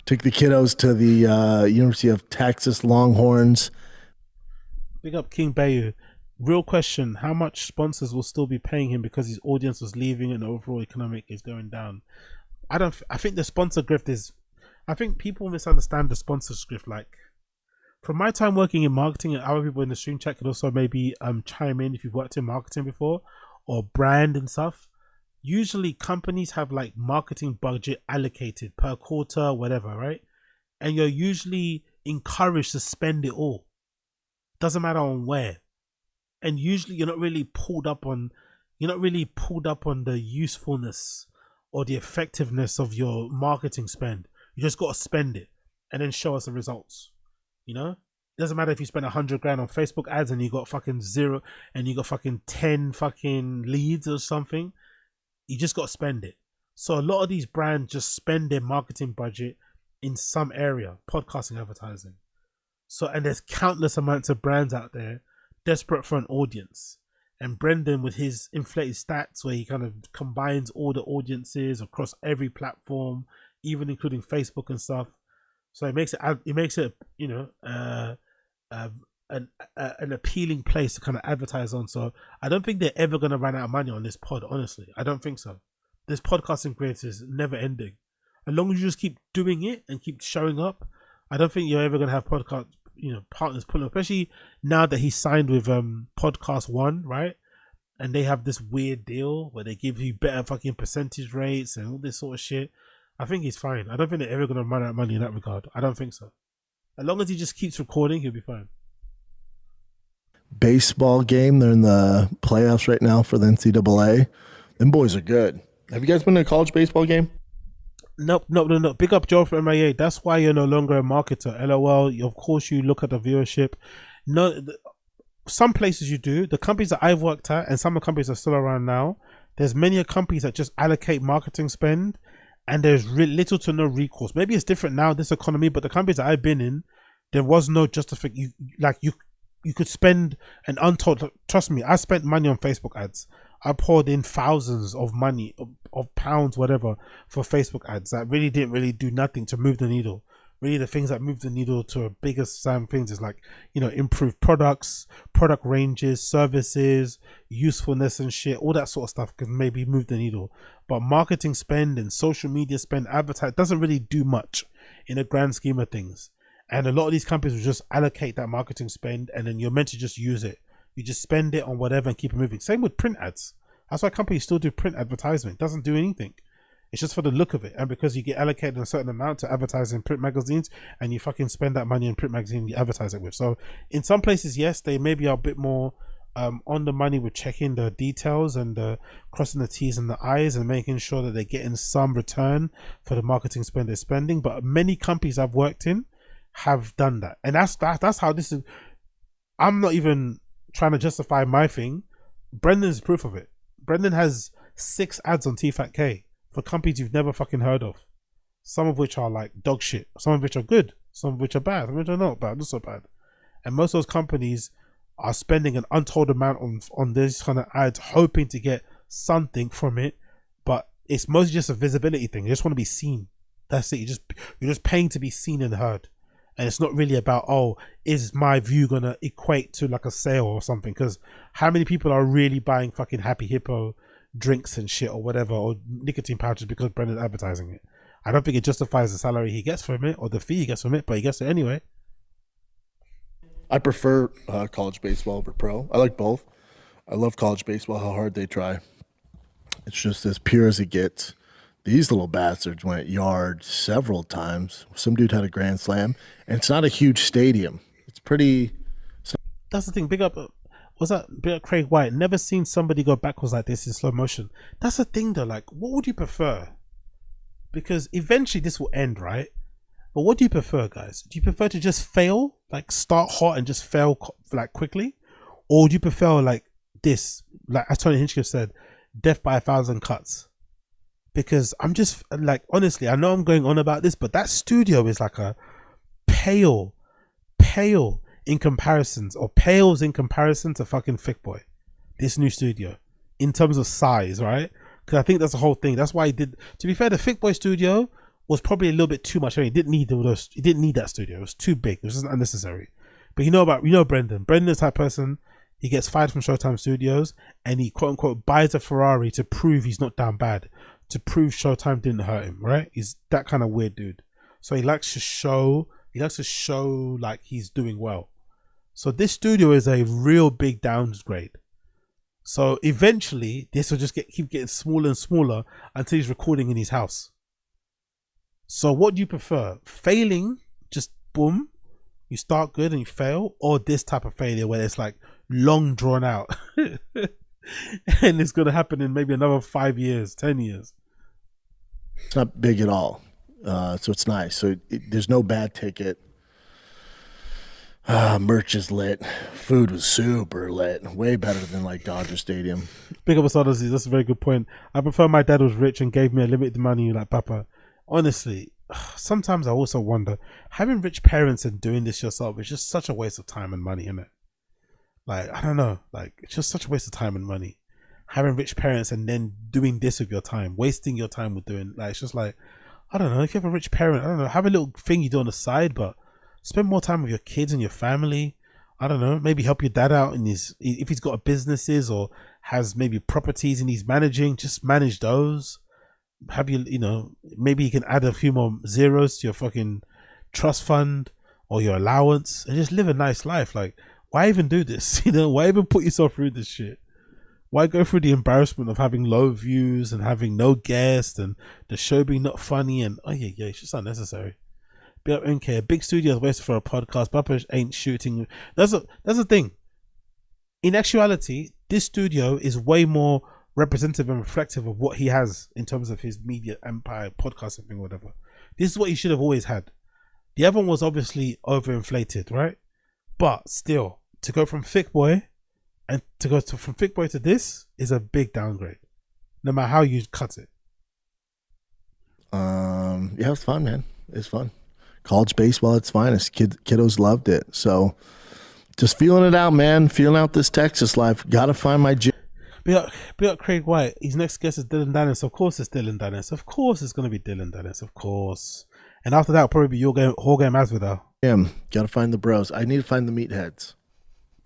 Took the kiddos to the University of Texas Longhorns. Big up King Bayu. Real question, how much sponsors will still be paying him because his audience was leaving and the overall economic is going down? I think the sponsor grift is, I think people misunderstand the sponsor grift. Like, from my time working in marketing, and other people in the stream chat could also maybe chime in if you've worked in marketing before or brand and stuff. Usually companies have like marketing budget allocated per quarter, whatever, right? And you're usually encouraged to spend it all. Doesn't matter on where. And usually you're not really pulled up on the usefulness or the effectiveness of your marketing spend. You just got to spend it and then show us the results. You know? Doesn't matter if you spend 100 grand on Facebook ads and you got fucking 0 and you got fucking 10 fucking leads or something. You just got to spend it. So a lot of these brands just spend their marketing budget in some area, podcasting, advertising. So, and there's countless amounts of brands out there desperate for an audience. And Brendan, with his inflated stats where he kind of combines all the audiences across every platform, even including Facebook and stuff. So it makes it, you know, an appealing place to kind of advertise on. So I don't think they're ever going to run out of money on this pod, honestly. I don't think so. This podcasting creator is never ending. As long as you just keep doing it and keep showing up, I don't think you're ever going to have partners pulling, especially now that he's signed with Podcast One, right? And they have this weird deal where they give you better fucking percentage rates and all this sort of shit. I think he's fine. I don't think they're ever gonna run out of money in that regard. I don't think so. As long as he just keeps recording, he'll be fine. Baseball game. They're in the playoffs right now for the NCAA. Them boys are good. Have you guys been to a college baseball game? Nope. Big up Joe for MIA. That's why you're no longer a marketer. LOL. Of course, you look at the viewership. No, some places you do. The companies that I've worked at, and some of the companies that are still around now, there's many companies that just allocate marketing spend, and there's little to no recourse. Maybe it's different now, this economy, but the companies that I've been in, there was no justification. You could spend an untold. Trust me, I spent money on Facebook ads. I poured in thousands of money, of pounds, whatever, for Facebook ads that really didn't really do nothing to move the needle. Really, the things that move the needle to a bigger things is like, improved products, product ranges, services, usefulness and shit. All that sort of stuff can maybe move the needle. But marketing spend and social media spend, advertise, doesn't really do much in the grand scheme of things. And a lot of these companies will just allocate that marketing spend, and then you're meant to just use it. You just spend it on whatever and keep it moving. Same with print ads. That's why companies still do print advertisement. It doesn't do anything. It's just for the look of it. And because you get allocated a certain amount to advertise in print magazines, and you fucking spend that money in print magazine you advertise it with. So in some places, yes, they maybe are a bit more on the money with checking the details and crossing the T's and the I's and making sure that they're getting some return for the marketing spend they're spending. But many companies I've worked in have done that. And that's how this is. I'm not even trying to justify my thing. Brendan's proof of it. Brendan has 6 ads on Tfatk for companies you've never fucking heard of. Some of which are like dog shit. Some of which are good. Some of which are bad. Some of which are not bad. Not so bad. And most of those companies are spending an untold amount on this kind of ads, hoping to get something from it. But it's mostly just a visibility thing. You just want to be seen. That's it. You're just paying to be seen and heard. And it's not really about, is my view gonna equate to like a sale or something? Because how many people are really buying fucking Happy Hippo drinks and shit or whatever, or nicotine pouches because Brendan's advertising it? I don't think it justifies the salary he gets from it or the fee he gets from it, but he gets it anyway. I prefer college baseball over pro. I like both. I love college baseball, how hard they try. It's just as pure as it gets. These little bastards went yard several times. Some dude had a grand slam, and it's not a huge stadium. It's pretty. That's the thing. Big up Craig White. Never seen somebody go backwards like this in slow motion. That's the thing though. Like, what would you prefer? Because eventually this will end, right? But what do you prefer, guys? Do you prefer to just fail, like start hot and just fail like quickly, or do you prefer like this, like as Tony Hinchcliffe said, death by 1,000 cuts? Because I'm just like, honestly, I know I'm going on about this, but that studio is like a pale in comparisons, or pales in comparison to fucking Thick Boy, this new studio, in terms of size, right? Because I think that's the whole thing. That's why he did. To be fair, the Thick Boy studio was probably a little bit too much. I mean, he didn't need that studio. It was too big. It was just unnecessary. But you know Brendan. Brendan's the type of person. He gets fired from Showtime Studios, and he quote unquote buys a Ferrari to prove he's not down bad, to prove Showtime didn't hurt him. Right? He's that kind of weird dude. So he likes to show. Like he's doing well. So this studio is a real big downgrade. So eventually this will just keep getting smaller and smaller until he's recording in his house. So what do you prefer? Failing, just boom, you start good and you fail, or this type of failure where it's like long drawn out and it's going to happen in maybe another 5 years, 10 years? It's not big at all. So it's nice. So there's no bad ticket. Merch is lit. Food was super lit. Way better than like Dodger Stadium. Big up Odyssey. That's a very good point. I prefer my dad was rich and gave me a limited money like Papa. Honestly, sometimes I also wonder, having rich parents and doing this yourself is just such a waste of time and money, isn't it? Like, I don't know. Like, it's just such a waste of time and money. Having rich parents and then doing this with your time, wasting your time with doing, like, it's just like, I don't know. If you have a rich parent, I don't know, have a little thing you do on the side, but spend more time with your kids and your family. I don't know, maybe help your dad out in his, if he's got businesses or has maybe properties and he's managing, just manage those. Have you know, maybe you can add a few more zeros to your fucking trust fund, or your allowance and just live a nice life. Like, why even do this? You know, why even put yourself through this shit? Why go through the embarrassment of having low views and having no guests and the show being not funny and it's just unnecessary. Be up NK, a big studio is wasted for a podcast. Papa ain't shooting. That's the thing. In actuality, this studio is way more representative and reflective of what he has in terms of his media empire, podcasting thing, whatever. This is what he should have always had. The other one was obviously overinflated, right? But still, to go from Thick Boy and to go from Thick Boy to this is a big downgrade, no matter how you cut it. Yeah, it was fun, man. It's fun. College baseball, it's fine. Kiddos loved it. So just feeling it out, man. Feeling out this Texas life. Gotta find my gym. Be up Craig White. His next guest is Dylan Dennis. Of course it's Dylan Dennis. Of course it's going to be Dylan Dennis. Of course. And after that, it'll probably be your game, whole game as with her. Gotta find the bros. I need to find the meatheads.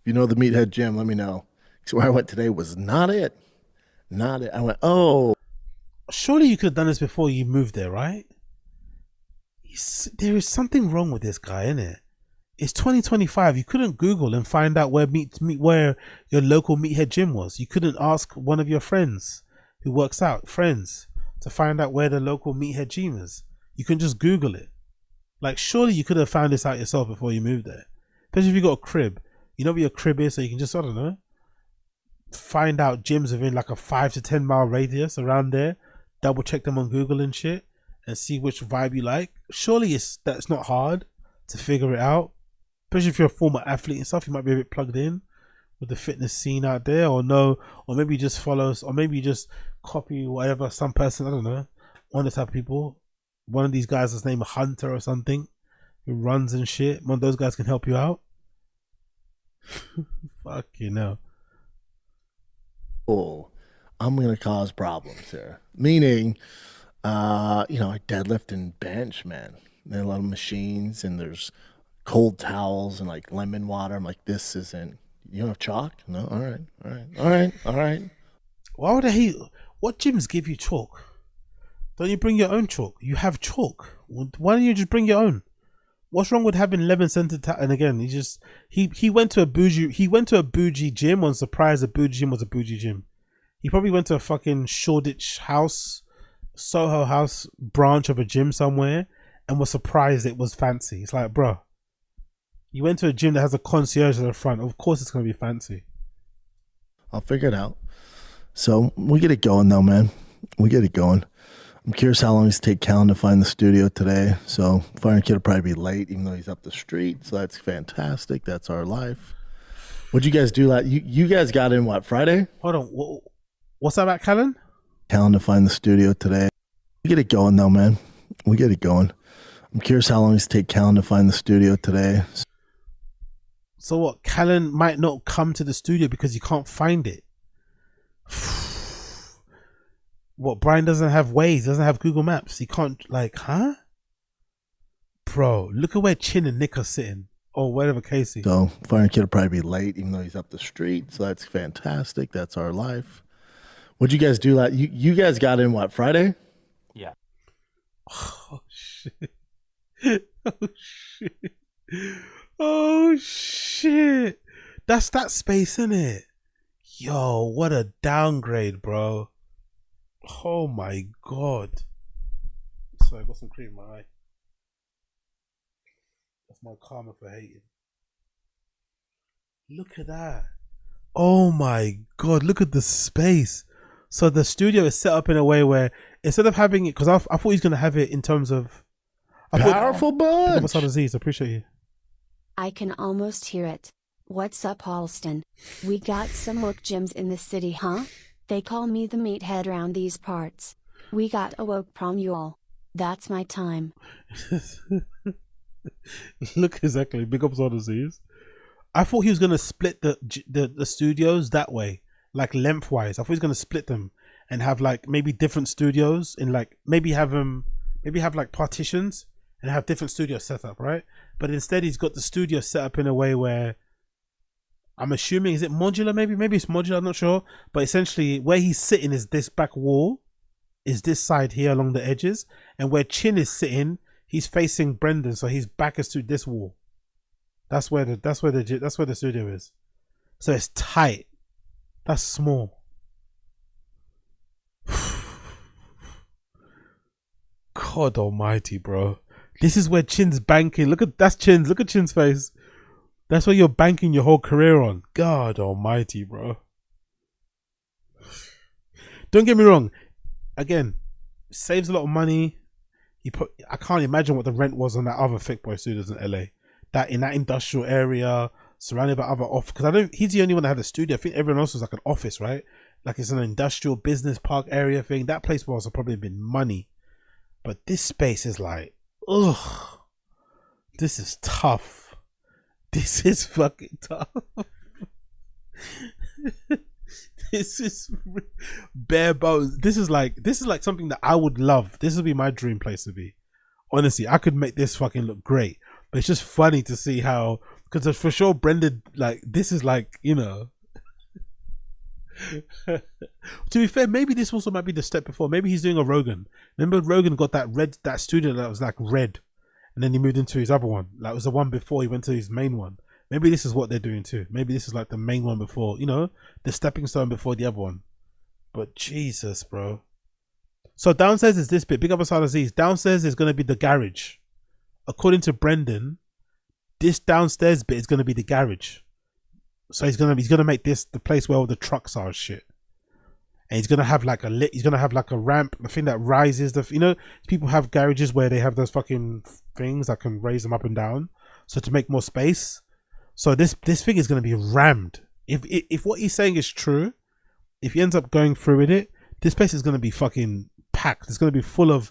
If you know the meathead gym, let me know. Because where I went today was not it. Not it. I went, oh. Surely you could have done this before you moved there, right? There is something wrong with this guy, isn't it? It's 2025. You couldn't Google and find out where where your local meathead gym was. You couldn't ask one of your friends who works out, to find out where the local meathead gym is. You can just Google it. Like, surely you could have found this out yourself before you moved there. Especially if you got a crib. You know where your crib is, so you can just, I don't know, find out gyms within like a 5 to 10 mile radius around there. Double check them on Google and shit, and see which vibe you like. Surely that's not hard to figure it out. Especially if you're a former athlete and stuff, you might be a bit plugged in with the fitness scene out there, or maybe you just follow, or maybe you just copy whatever some person, I don't know, one of the type of people, one of these guys is named Hunter or something, who runs and shit. One of those guys can help you out. Fuck you know. Oh, I'm gonna cause problems here. Meaning, I deadlift and bench, man. There are a lot of machines, and there's cold towels and like lemon water. I'm like, this isn't. You don't have chalk? No. All right. Why would what gyms give you chalk? Don't you bring your own chalk? You have chalk. Why don't you just bring your own? What's wrong with having lemon scented towel? And again, he went to a bougie gym on surprise. A bougie gym was a bougie gym. He probably went to a fucking Shoreditch house, Soho house branch of a gym somewhere, and was surprised it was fancy. It's like, bro, you went to a gym that has a concierge at the front. Of course it's going to be fancy. I'll figure it out. So we get it going though, man. We get it going. I'm curious how long it's take Callen to find the studio today. So Fire Kid will probably be late, even though he's up the street. So that's fantastic. That's our life. What'd you guys do? You guys got in what, Friday? Hold on. What's that about Callen? Callen to find the studio today. We get it going though, man. We get it going. I'm curious how long it's take Callen to find the studio today. So what? Callen might not come to the studio because you can't find it. What? Bryan doesn't have Waze, doesn't have Google Maps. He can't, huh? Bro, look at where Chin and Nick are sitting. Or whatever Casey. So Fire Kid will probably be late, even though he's up the street. So that's fantastic. That's our life. What'd you guys do? You guys got in what, Friday? Yeah. Oh shit. Oh shit. Oh shit. That's that space, isn't it? Yo, what a downgrade, bro. Oh my god. Sorry, I got some cream in my eye. That's my karma for hating. Look at that. Oh my god, look at the space. So the studio is set up in a way where instead of having it, because I thought he's going to have it in terms of powerful bunch. What's our disease? I appreciate you. I can almost hear it. What's up, Alston? We got some woke gyms in the city, huh? They call me the meathead around these parts. We got a woke prom, you all. That's my time. Look, exactly. Big ups our disease. I thought he was going to split the studios that way, like lengthwise. I thought he was going to split them and have like maybe different studios and like maybe have like partitions and have different studios set up, right? But instead he's got the studio set up in a way where I'm assuming, is it modular maybe it's modular, I'm not sure, but essentially where he's sitting is this back wall, is this side here along the edges, and where Chin is sitting, he's facing Brendan, so his back is to this wall. That's where the studio is. So it's tight. That's small. God almighty, bro. This is where Chin's banking. That's Chin's. Look at Chin's face. That's where you're banking your whole career on. God almighty, bro. Don't get me wrong. Again, saves a lot of money. I can't imagine what the rent was on that other Thick Boy studios in LA. That in that industrial area, surrounded by other office. Because he's the only one that had a studio. I think everyone else was like an office, right? Like it's an industrial business park area thing. That place must have probably been money. But this space is like, ugh. This is tough. This is fucking tough. This is bare bones. This is like something that I would love. This would be my dream place to be. Honestly, I could make this fucking look great. But it's just funny to see how, because for sure Brendan, like, this is like, you know. To be fair, maybe this also might be the step before. Maybe he's doing a Rogan. Remember Rogan got that studio that was like red, and then he moved into his other one. Like it was the one before he went to his main one. Maybe this is what they're doing too. Maybe this is like the main one before, you know, the stepping stone before the other one. But Jesus, bro. So downstairs is this bit. Big up Asad Aziz. Downstairs is going to be the garage. According to Brendan, this downstairs bit is going to be the garage. So he's gonna make this the place where all the trucks are and shit. And he's gonna have like a ramp, the thing that rises. You know, people have garages where they have those fucking things that can raise them up and down. So to make more space. So this thing is gonna be rammed. If what he's saying is true, if he ends up going through with it, this place is gonna be fucking packed. It's gonna be full of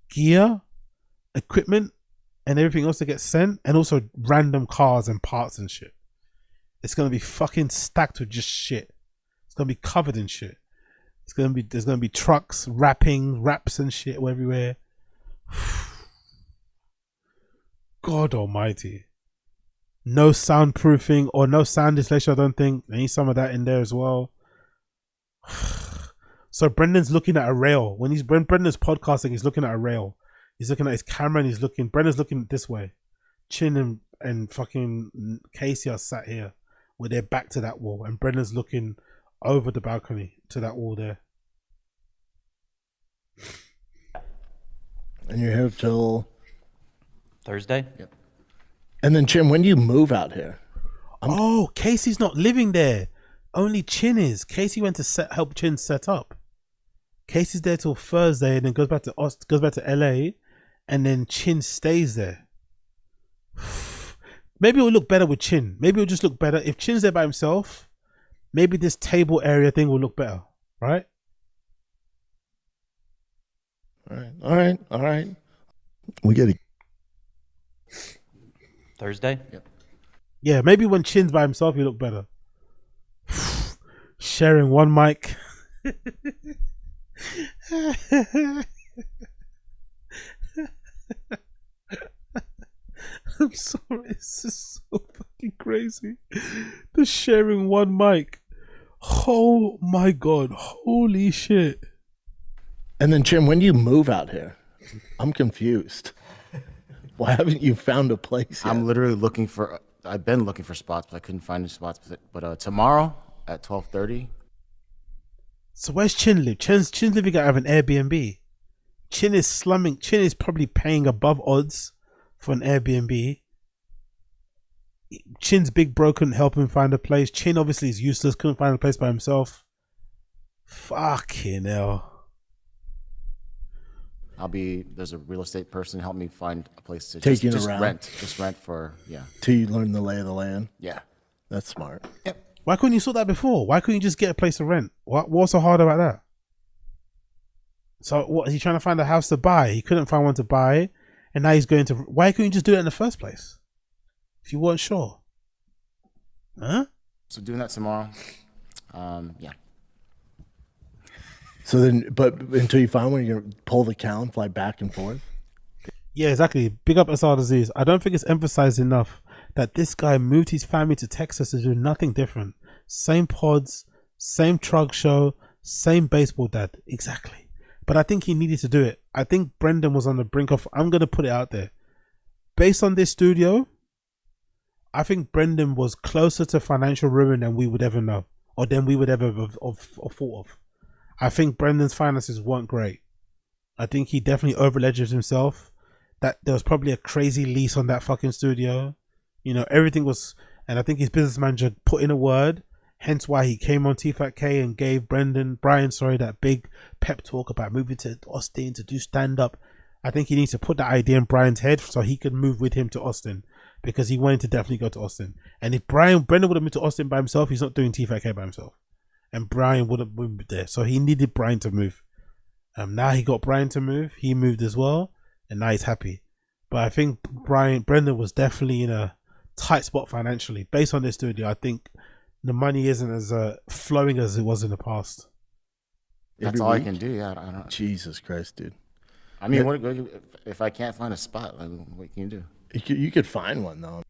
gear, equipment, and everything else that gets sent, and also random cars and parts and shit. It's gonna be fucking stacked with just shit. It's gonna be covered in shit. There's gonna be trucks, wraps and shit everywhere. God almighty. No soundproofing or no sound insulation, I don't think. I need some of that in there as well. So Brendan's looking at a rail. When Brendan's podcasting, he's looking at a rail. He's looking at his camera and Brendan's looking this way. Chin and fucking Casey are sat here where they're back to that wall, and Brendan's looking over the balcony to that wall there. And you're here till Thursday? Yep. And then Chin, when do you move out here? Oh, Casey's not living there. Only Chin is. Casey went to help Chin set up. Casey's there till Thursday and then goes back to LA, and then Chin stays there. Maybe it will look better with Chin. Maybe it will just look better. If Chin's there by himself, maybe this table area thing will look better, right? All right. We get it. Thursday? Yep. Yeah, maybe when Chin's by himself, you look better. Sharing one mic. I'm sorry, this is so fucking crazy. The sharing one mic. Oh my god, holy shit. And then Jim, when do you move out here? I'm confused. Why haven't you found a place yet? I'm literally I've been looking for spots, but I couldn't find any spots. But tomorrow at 12:30. So where's Chin live? Chin's living out of an Airbnb. Chin is slumming. Chin is probably paying above odds for an Airbnb. Chin's big bro couldn't help him find a place. Chin obviously is useless, couldn't find a place by himself. Fucking hell. There's a real estate person help me find a place to Take just around. rent for, yeah. Till you learn the lay of the land? Yeah. That's smart. Yep. Why couldn't you sort that before? Why couldn't you just get a place to rent? What's so hard about that? So what, is he trying to find a house to buy? He couldn't find one to buy, and now he's going to... Why couldn't you just do it in the first place? If you weren't sure. Huh? So doing that tomorrow. Yeah. So then, but until you find one, you're going to pull the Callen, fly back and forth? Yeah, exactly. Big up Asad Aziz. I don't think it's emphasized enough that this guy moved his family to Texas to do nothing different. Same pods, same truck show, same baseball dad. Exactly. But I think he needed to do it. I think Brendan was on the brink of... I'm going to put it out there. Based on this studio, I think Brendan was closer to financial ruin than we would ever know, or than we would ever have thought of. I think Brendan's finances weren't great. I think he definitely over-leveraged himself. That there was probably a crazy lease on that fucking studio. You know, everything was, and I think his business manager put in a word. Hence why he came on Tfatk and gave Bryan, that big pep talk about moving to Austin to do stand-up. I think he needs to put that idea in Bryan's head so he could move with him to Austin, because he wanted to definitely go to Austin. And if Brendan would have moved to Austin by himself, he's not doing Tfatk by himself. And Bryan would have moved there. So he needed Bryan to move. Now he got Bryan to move. He moved as well. And now he's happy. But I think Brendan was definitely in a tight spot financially. Based on this studio, I think the money isn't as flowing as it was in the past. That's all I can do. Yeah, I don't. Jesus Christ, dude. I mean, what if I can't find a spot? Like, what can you do? You could find one though.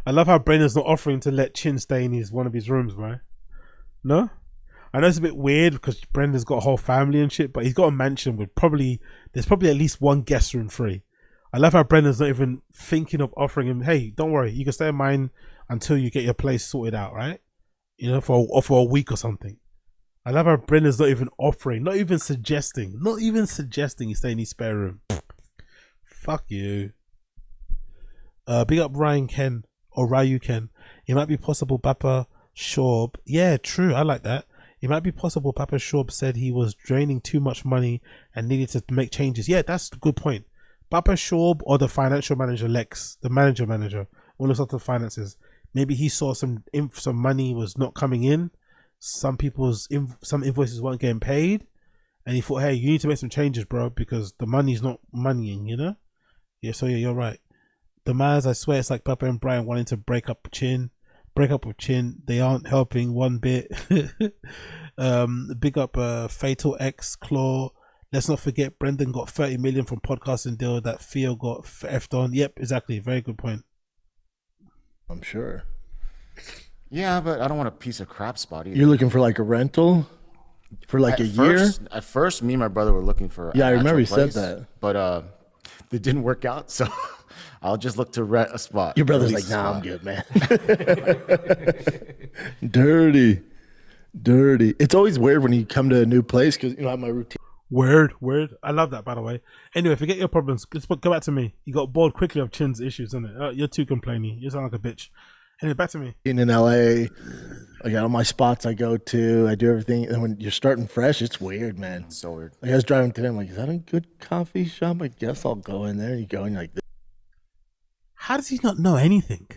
I love how Brendan's not offering to let Chin stay in one of his rooms, right? No, I know it's a bit weird because Brendan's got a whole family and shit, but he's got a mansion with there's probably at least one guest room free. I love how Brendan's not even thinking of offering him, hey, don't worry, you can stay in mine until you get your place sorted out, right? You know, for a week or something. I love how Brendan's not even offering, not even suggesting you stay in his spare room. Fuck you. Big up Ryan Ken, or Ryu Ken. It might be possible Papa Schaub. Yeah, true, I like that. It might be possible Papa Schaub said he was draining too much money and needed to make changes. Yeah, that's a good point. Papa Schaub or the financial manager, Lex, the manager, who looks after the finances. Maybe he saw some money was not coming in. Some invoices weren't getting paid. And he thought, hey, you need to make some changes, bro, because the money's not moneying, you know? Yeah, so yeah, you're right. The Maz, I swear it's like Papa and Bryan wanting to break up with Chin. They aren't helping one bit. Big up Fatal X Claw. Let's not forget Brendan got 30 million from podcasting deal that Theo got effed on. Yep, exactly. Very good point. I'm sure. Yeah, but I don't want a piece of crap spot either. You're looking for like a rental for like a year? At first, me and my brother were looking for I remember you place, said that. But it didn't work out, so I'll just look to rent a spot. Your brother's like, nah, I'm good, man. Dirty. It's always weird when you come to a new place because, you know, I have my routine. Weird. I love that, by the way. Anyway, forget your problems. Let's go back to me. You got bored quickly of Chin's issues, isn't it? You're too complaining. You sound like a bitch. Anyway, back to me. In LA, I got all my spots I go to. I do everything. And when you're starting fresh, it's weird, man. It's so weird. Like I was driving today. I'm like, is that a good coffee shop? I guess I'll go in there. And you go and you're like, how does he not know anything?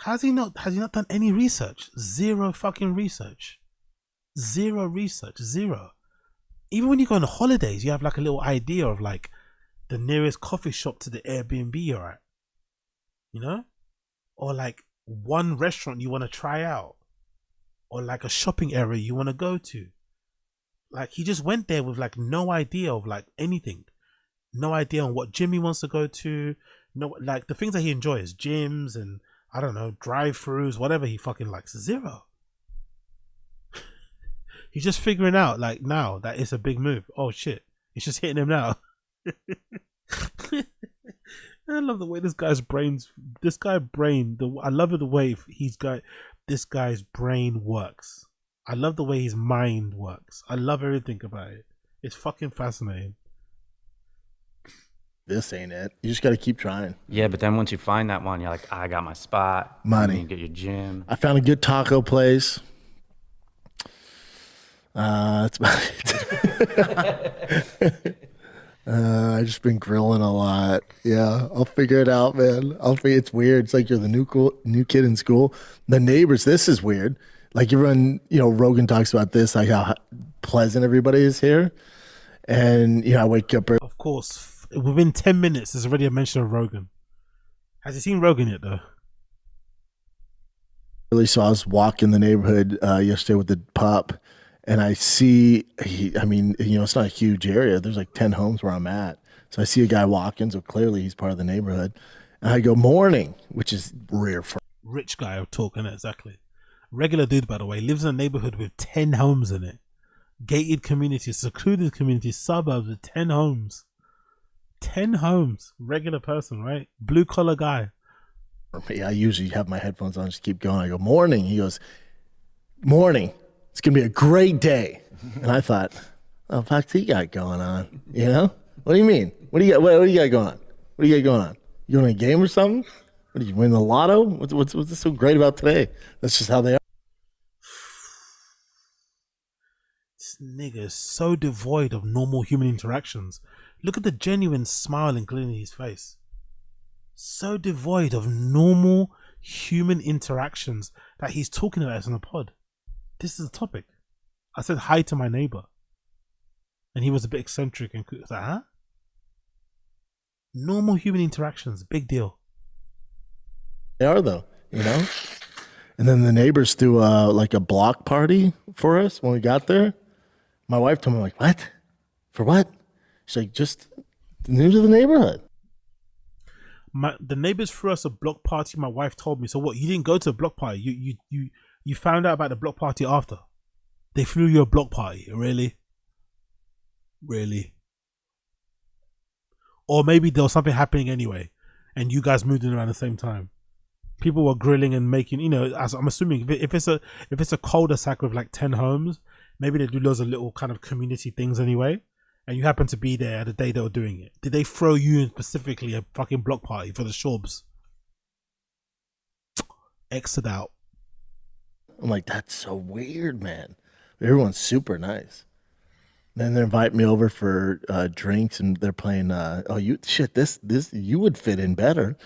Has he not done any research? Zero fucking research. Zero research. Zero. Even when you go on holidays, you have like a little idea of like the nearest coffee shop to the Airbnb you're at. You know? Or like one restaurant you want to try out. Or like a shopping area you want to go to. Like he just went there with like no idea of like anything. No idea on what gym he wants to go to. No, like the things that he enjoys, gyms and I don't know, drive-throughs, whatever he fucking likes. Zero. He's just figuring out like now that it's a big move. Oh shit, it's just hitting him now. I love the way this guy's brain. I love the way this guy's brain works. I love the way his mind works. I love everything about it. It's fucking fascinating. This ain't it. You just got to keep trying. Yeah, but then once you find that one, you're like, I got my spot. Money. You get your gym. I found a good taco place. That's about it. I just been grilling a lot. Yeah, I'll figure it out, man. It's weird. It's like you're the new kid in school. The neighbors. This is weird. Like everyone, you know, Rogan talks about this, like how pleasant everybody is here. And I wake up. Of course. Within 10 minutes, there's already a mention of Rogan. Has he seen Rogan yet, though? Really, so I was walking the neighborhood yesterday with the pup, and I see, it's not a huge area. There's like 10 homes where I'm at. So I see a guy walking, so clearly he's part of the neighborhood. And I go, morning, which is rare for rich guy talking, exactly. Regular dude, by the way, lives in a neighborhood with 10 homes in it. Gated communities, secluded communities, suburbs with 10 homes. 10 homes. Regular person, right? Blue collar guy. For me, I usually have my headphones on, just keep going. I go, morning. He goes, morning. It's going to be a great day. And I thought, oh, fuck, he got going on? You know? What do you mean? What do you got going on? What do you got going on? You want a game or something? What, did you win the lotto? What's so great about today? That's just how they are. This nigga is so devoid of normal human interactions. Look at the genuine smile and gleam in his face. So devoid of normal human interactions that he's talking about us on the pod. This is the topic. I said hi to my neighbor, and he was a bit eccentric and was like, huh? Normal human interactions, big deal. They are though, you know. And then the neighbors threw like a block party for us when we got there. My wife told me, like, what? For what? She's like, just new to the neighborhood. The neighbors threw us a block party. My wife told me. So what? You didn't go to a block party. You found out about the block party after. They threw you a block party. Really? Really? Or maybe there was something happening anyway, and you guys moved in around the same time. People were grilling and making, you know, as I'm assuming if it's a cul-de-sac with like 10 homes, maybe they do loads of little kind of community things anyway, and you happen to be there the day they were doing it. Did they throw you in specifically a fucking block party for the Schaubs? Exit out. I'm like, that's so weird, man. Everyone's super nice. Then they invite me over for drinks, and they're playing. This you would fit in better.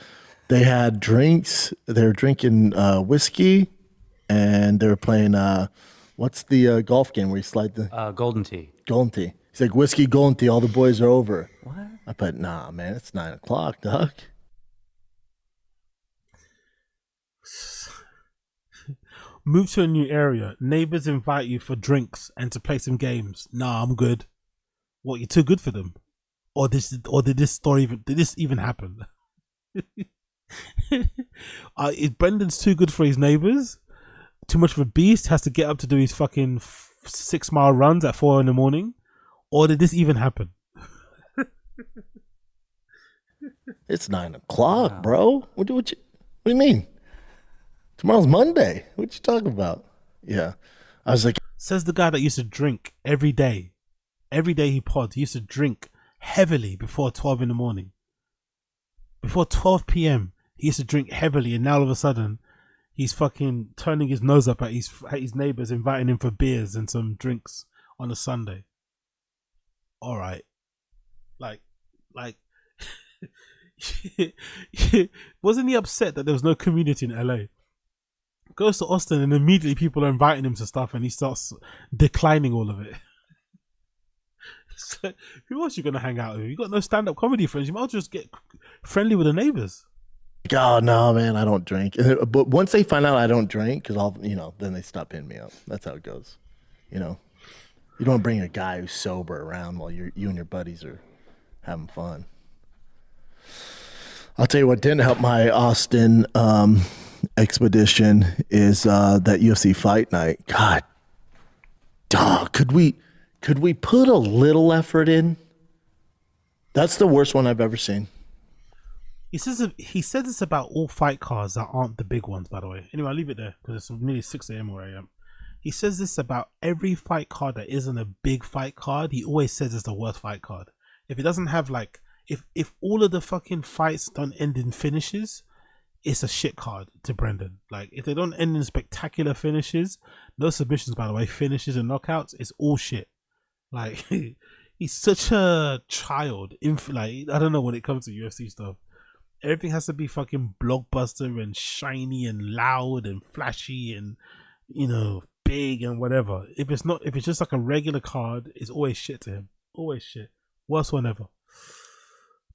They had drinks. They were drinking whiskey, and they were playing. What's the golf game where you slide the Golden Tee? Golden Tee. He's like, whiskey, Golden Tee. All the boys are over. What? I put, nah, man. It's 9 o'clock, dog. Move to a new area. Neighbors invite you for drinks and to play some games. Nah, I'm good. What, you're too good for them? Or did this even happen? Is Brendan's too good for his neighbors? Too much of a beast? Has to get up to do his fucking 6-mile runs at 4 in the morning? Or did this even happen? It's 9 o'clock, bro. What do you mean? Tomorrow's Monday. What you talking about? Yeah. I was like... Says the guy that used to drink every day. Every day he pods, he used to drink heavily before 12 in the morning. Before 12 p.m. he used to drink heavily, and now all of a sudden he's fucking turning his nose up at his neighbors, inviting him for beers and some drinks on a Sunday. Alright. Like wasn't he upset that there was no community in LA? Goes to Austin and immediately people are inviting him to stuff, and he starts declining all of it. So, who else you gonna hang out with? You got no stand-up comedy friends. You might as well just get friendly with the neighbors. Oh no, man, I don't drink. But once they find out I don't drink, because then they stop hitting me up. That's how it goes. You know, you don't bring a guy who's sober around while you and your buddies are having fun. I'll tell you what didn't help my Austin expedition is that UFC fight night. God, dog, could we put a little effort in? That's the worst one I've ever seen. He says this about all fight cards that aren't the big ones, by the way. Anyway, I'll leave it there because it's nearly 6 a.m. where I am. He says this about every fight card that isn't a big fight card. He always says it's the worst fight card. If it doesn't have like, if all of the fucking fights don't end in finishes, it's a shit card to Brendan. Like, if they don't end in spectacular finishes, no submissions, by the way, finishes and knockouts, it's all shit. Like, he's such a child. Like, I don't know when it comes to UFC stuff. Everything has to be fucking blockbuster and shiny and loud and flashy and, big and whatever. If it's just like a regular card, it's always shit to him. Always shit. Worst one ever.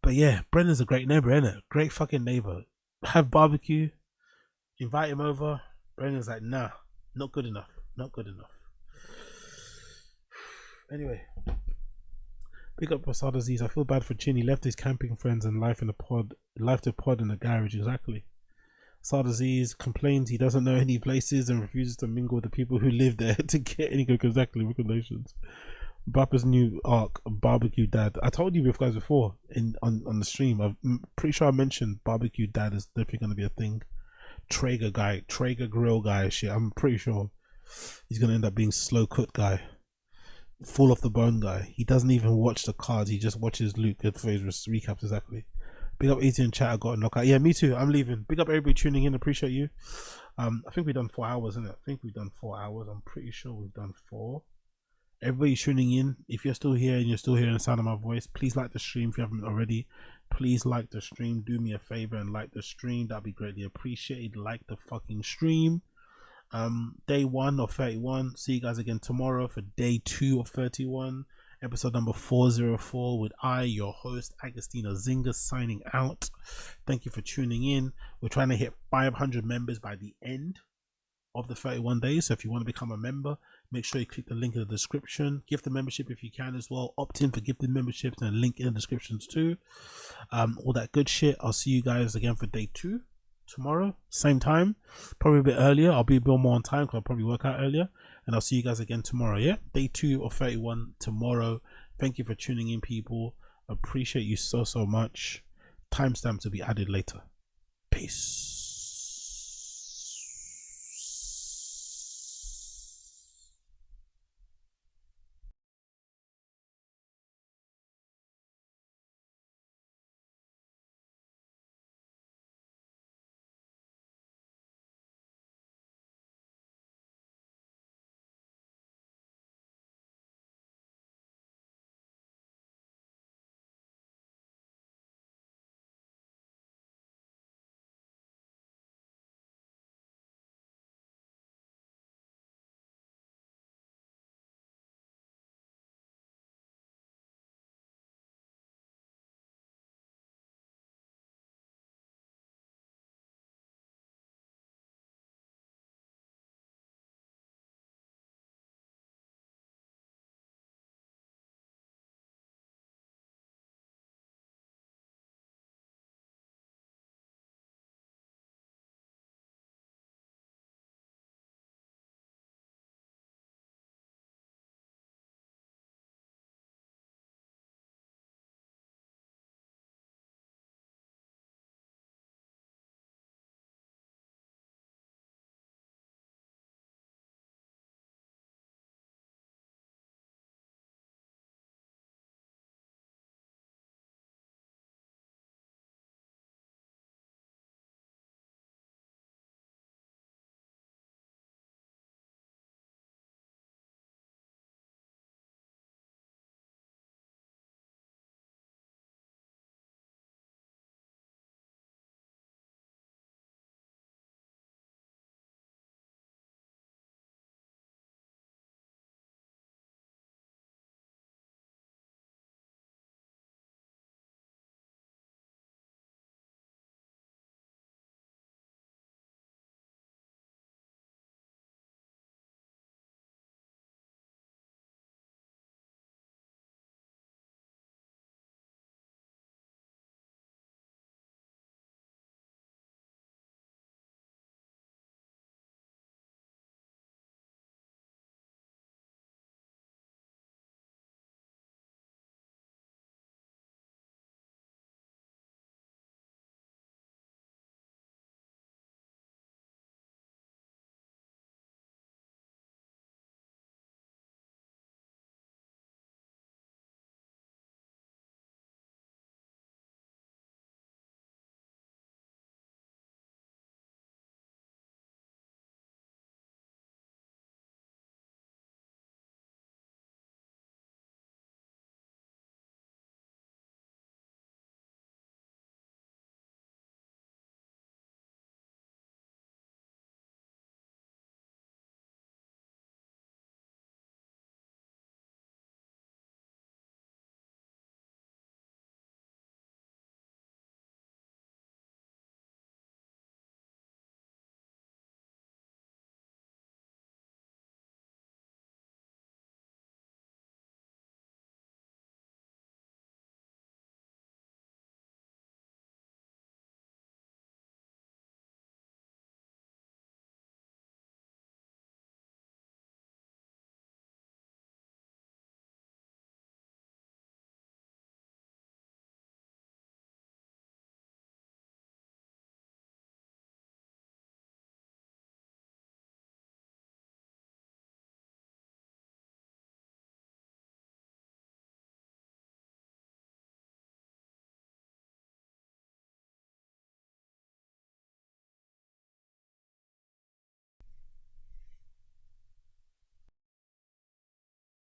But yeah, Brendan's a great neighbor, isn't it? Great fucking neighbor. Have barbecue, invite him over. Brendan's like, nah, not good enough. Not good enough. Anyway, big up Prasad Aziz. I feel bad for Chin. He left his camping friends and life to pod in the garage. Exactly. Prasad Aziz complains he doesn't know any places and refuses to mingle with the people who live there to get any good exactly recommendations. Bappa's new arc, Barbecue Dad. I told you guys before on the stream. I'm pretty sure I mentioned Barbecue Dad is definitely going to be a thing. Traeger guy, Traeger grill guy, shit. I'm pretty sure he's going to end up being slow cooked guy, full off the bone guy. He doesn't even watch the cards. He just watches Luke for his recaps. Exactly. Big up Easy in chat. I got a knockout. Yeah, me too. I'm leaving. Big up everybody tuning in. Appreciate you. I think we've done 4 hours, isn't it? I think we've done 4 hours. I'm pretty sure we've done 4. Everybody tuning in, if you're still here and you're still hearing the sound of my voice, please like the stream if you haven't already. Please like the stream. Do me a favor and like the stream. That'd be greatly appreciated. Like the fucking stream. Day 1 of 31. See you guys again tomorrow for day 2 of 31. Episode number 404 with your host, Agostina Zinga, signing out. Thank you for tuning in. We're trying to hit 500 members by the end of the 31 days. So if you want to become a member, make sure you click the link in the description. Gift the membership if you can as well. Opt in for gifted memberships and a link in the descriptions too. All that good shit. I'll see you guys again for day 2 tomorrow, same time, probably a bit earlier. I'll be a bit more on time because I'll probably work out earlier, and I'll see you guys again tomorrow. Yeah, day 2 of 31 tomorrow. Thank you for tuning in, people. Appreciate you so much. Timestamp to be added later. Peace.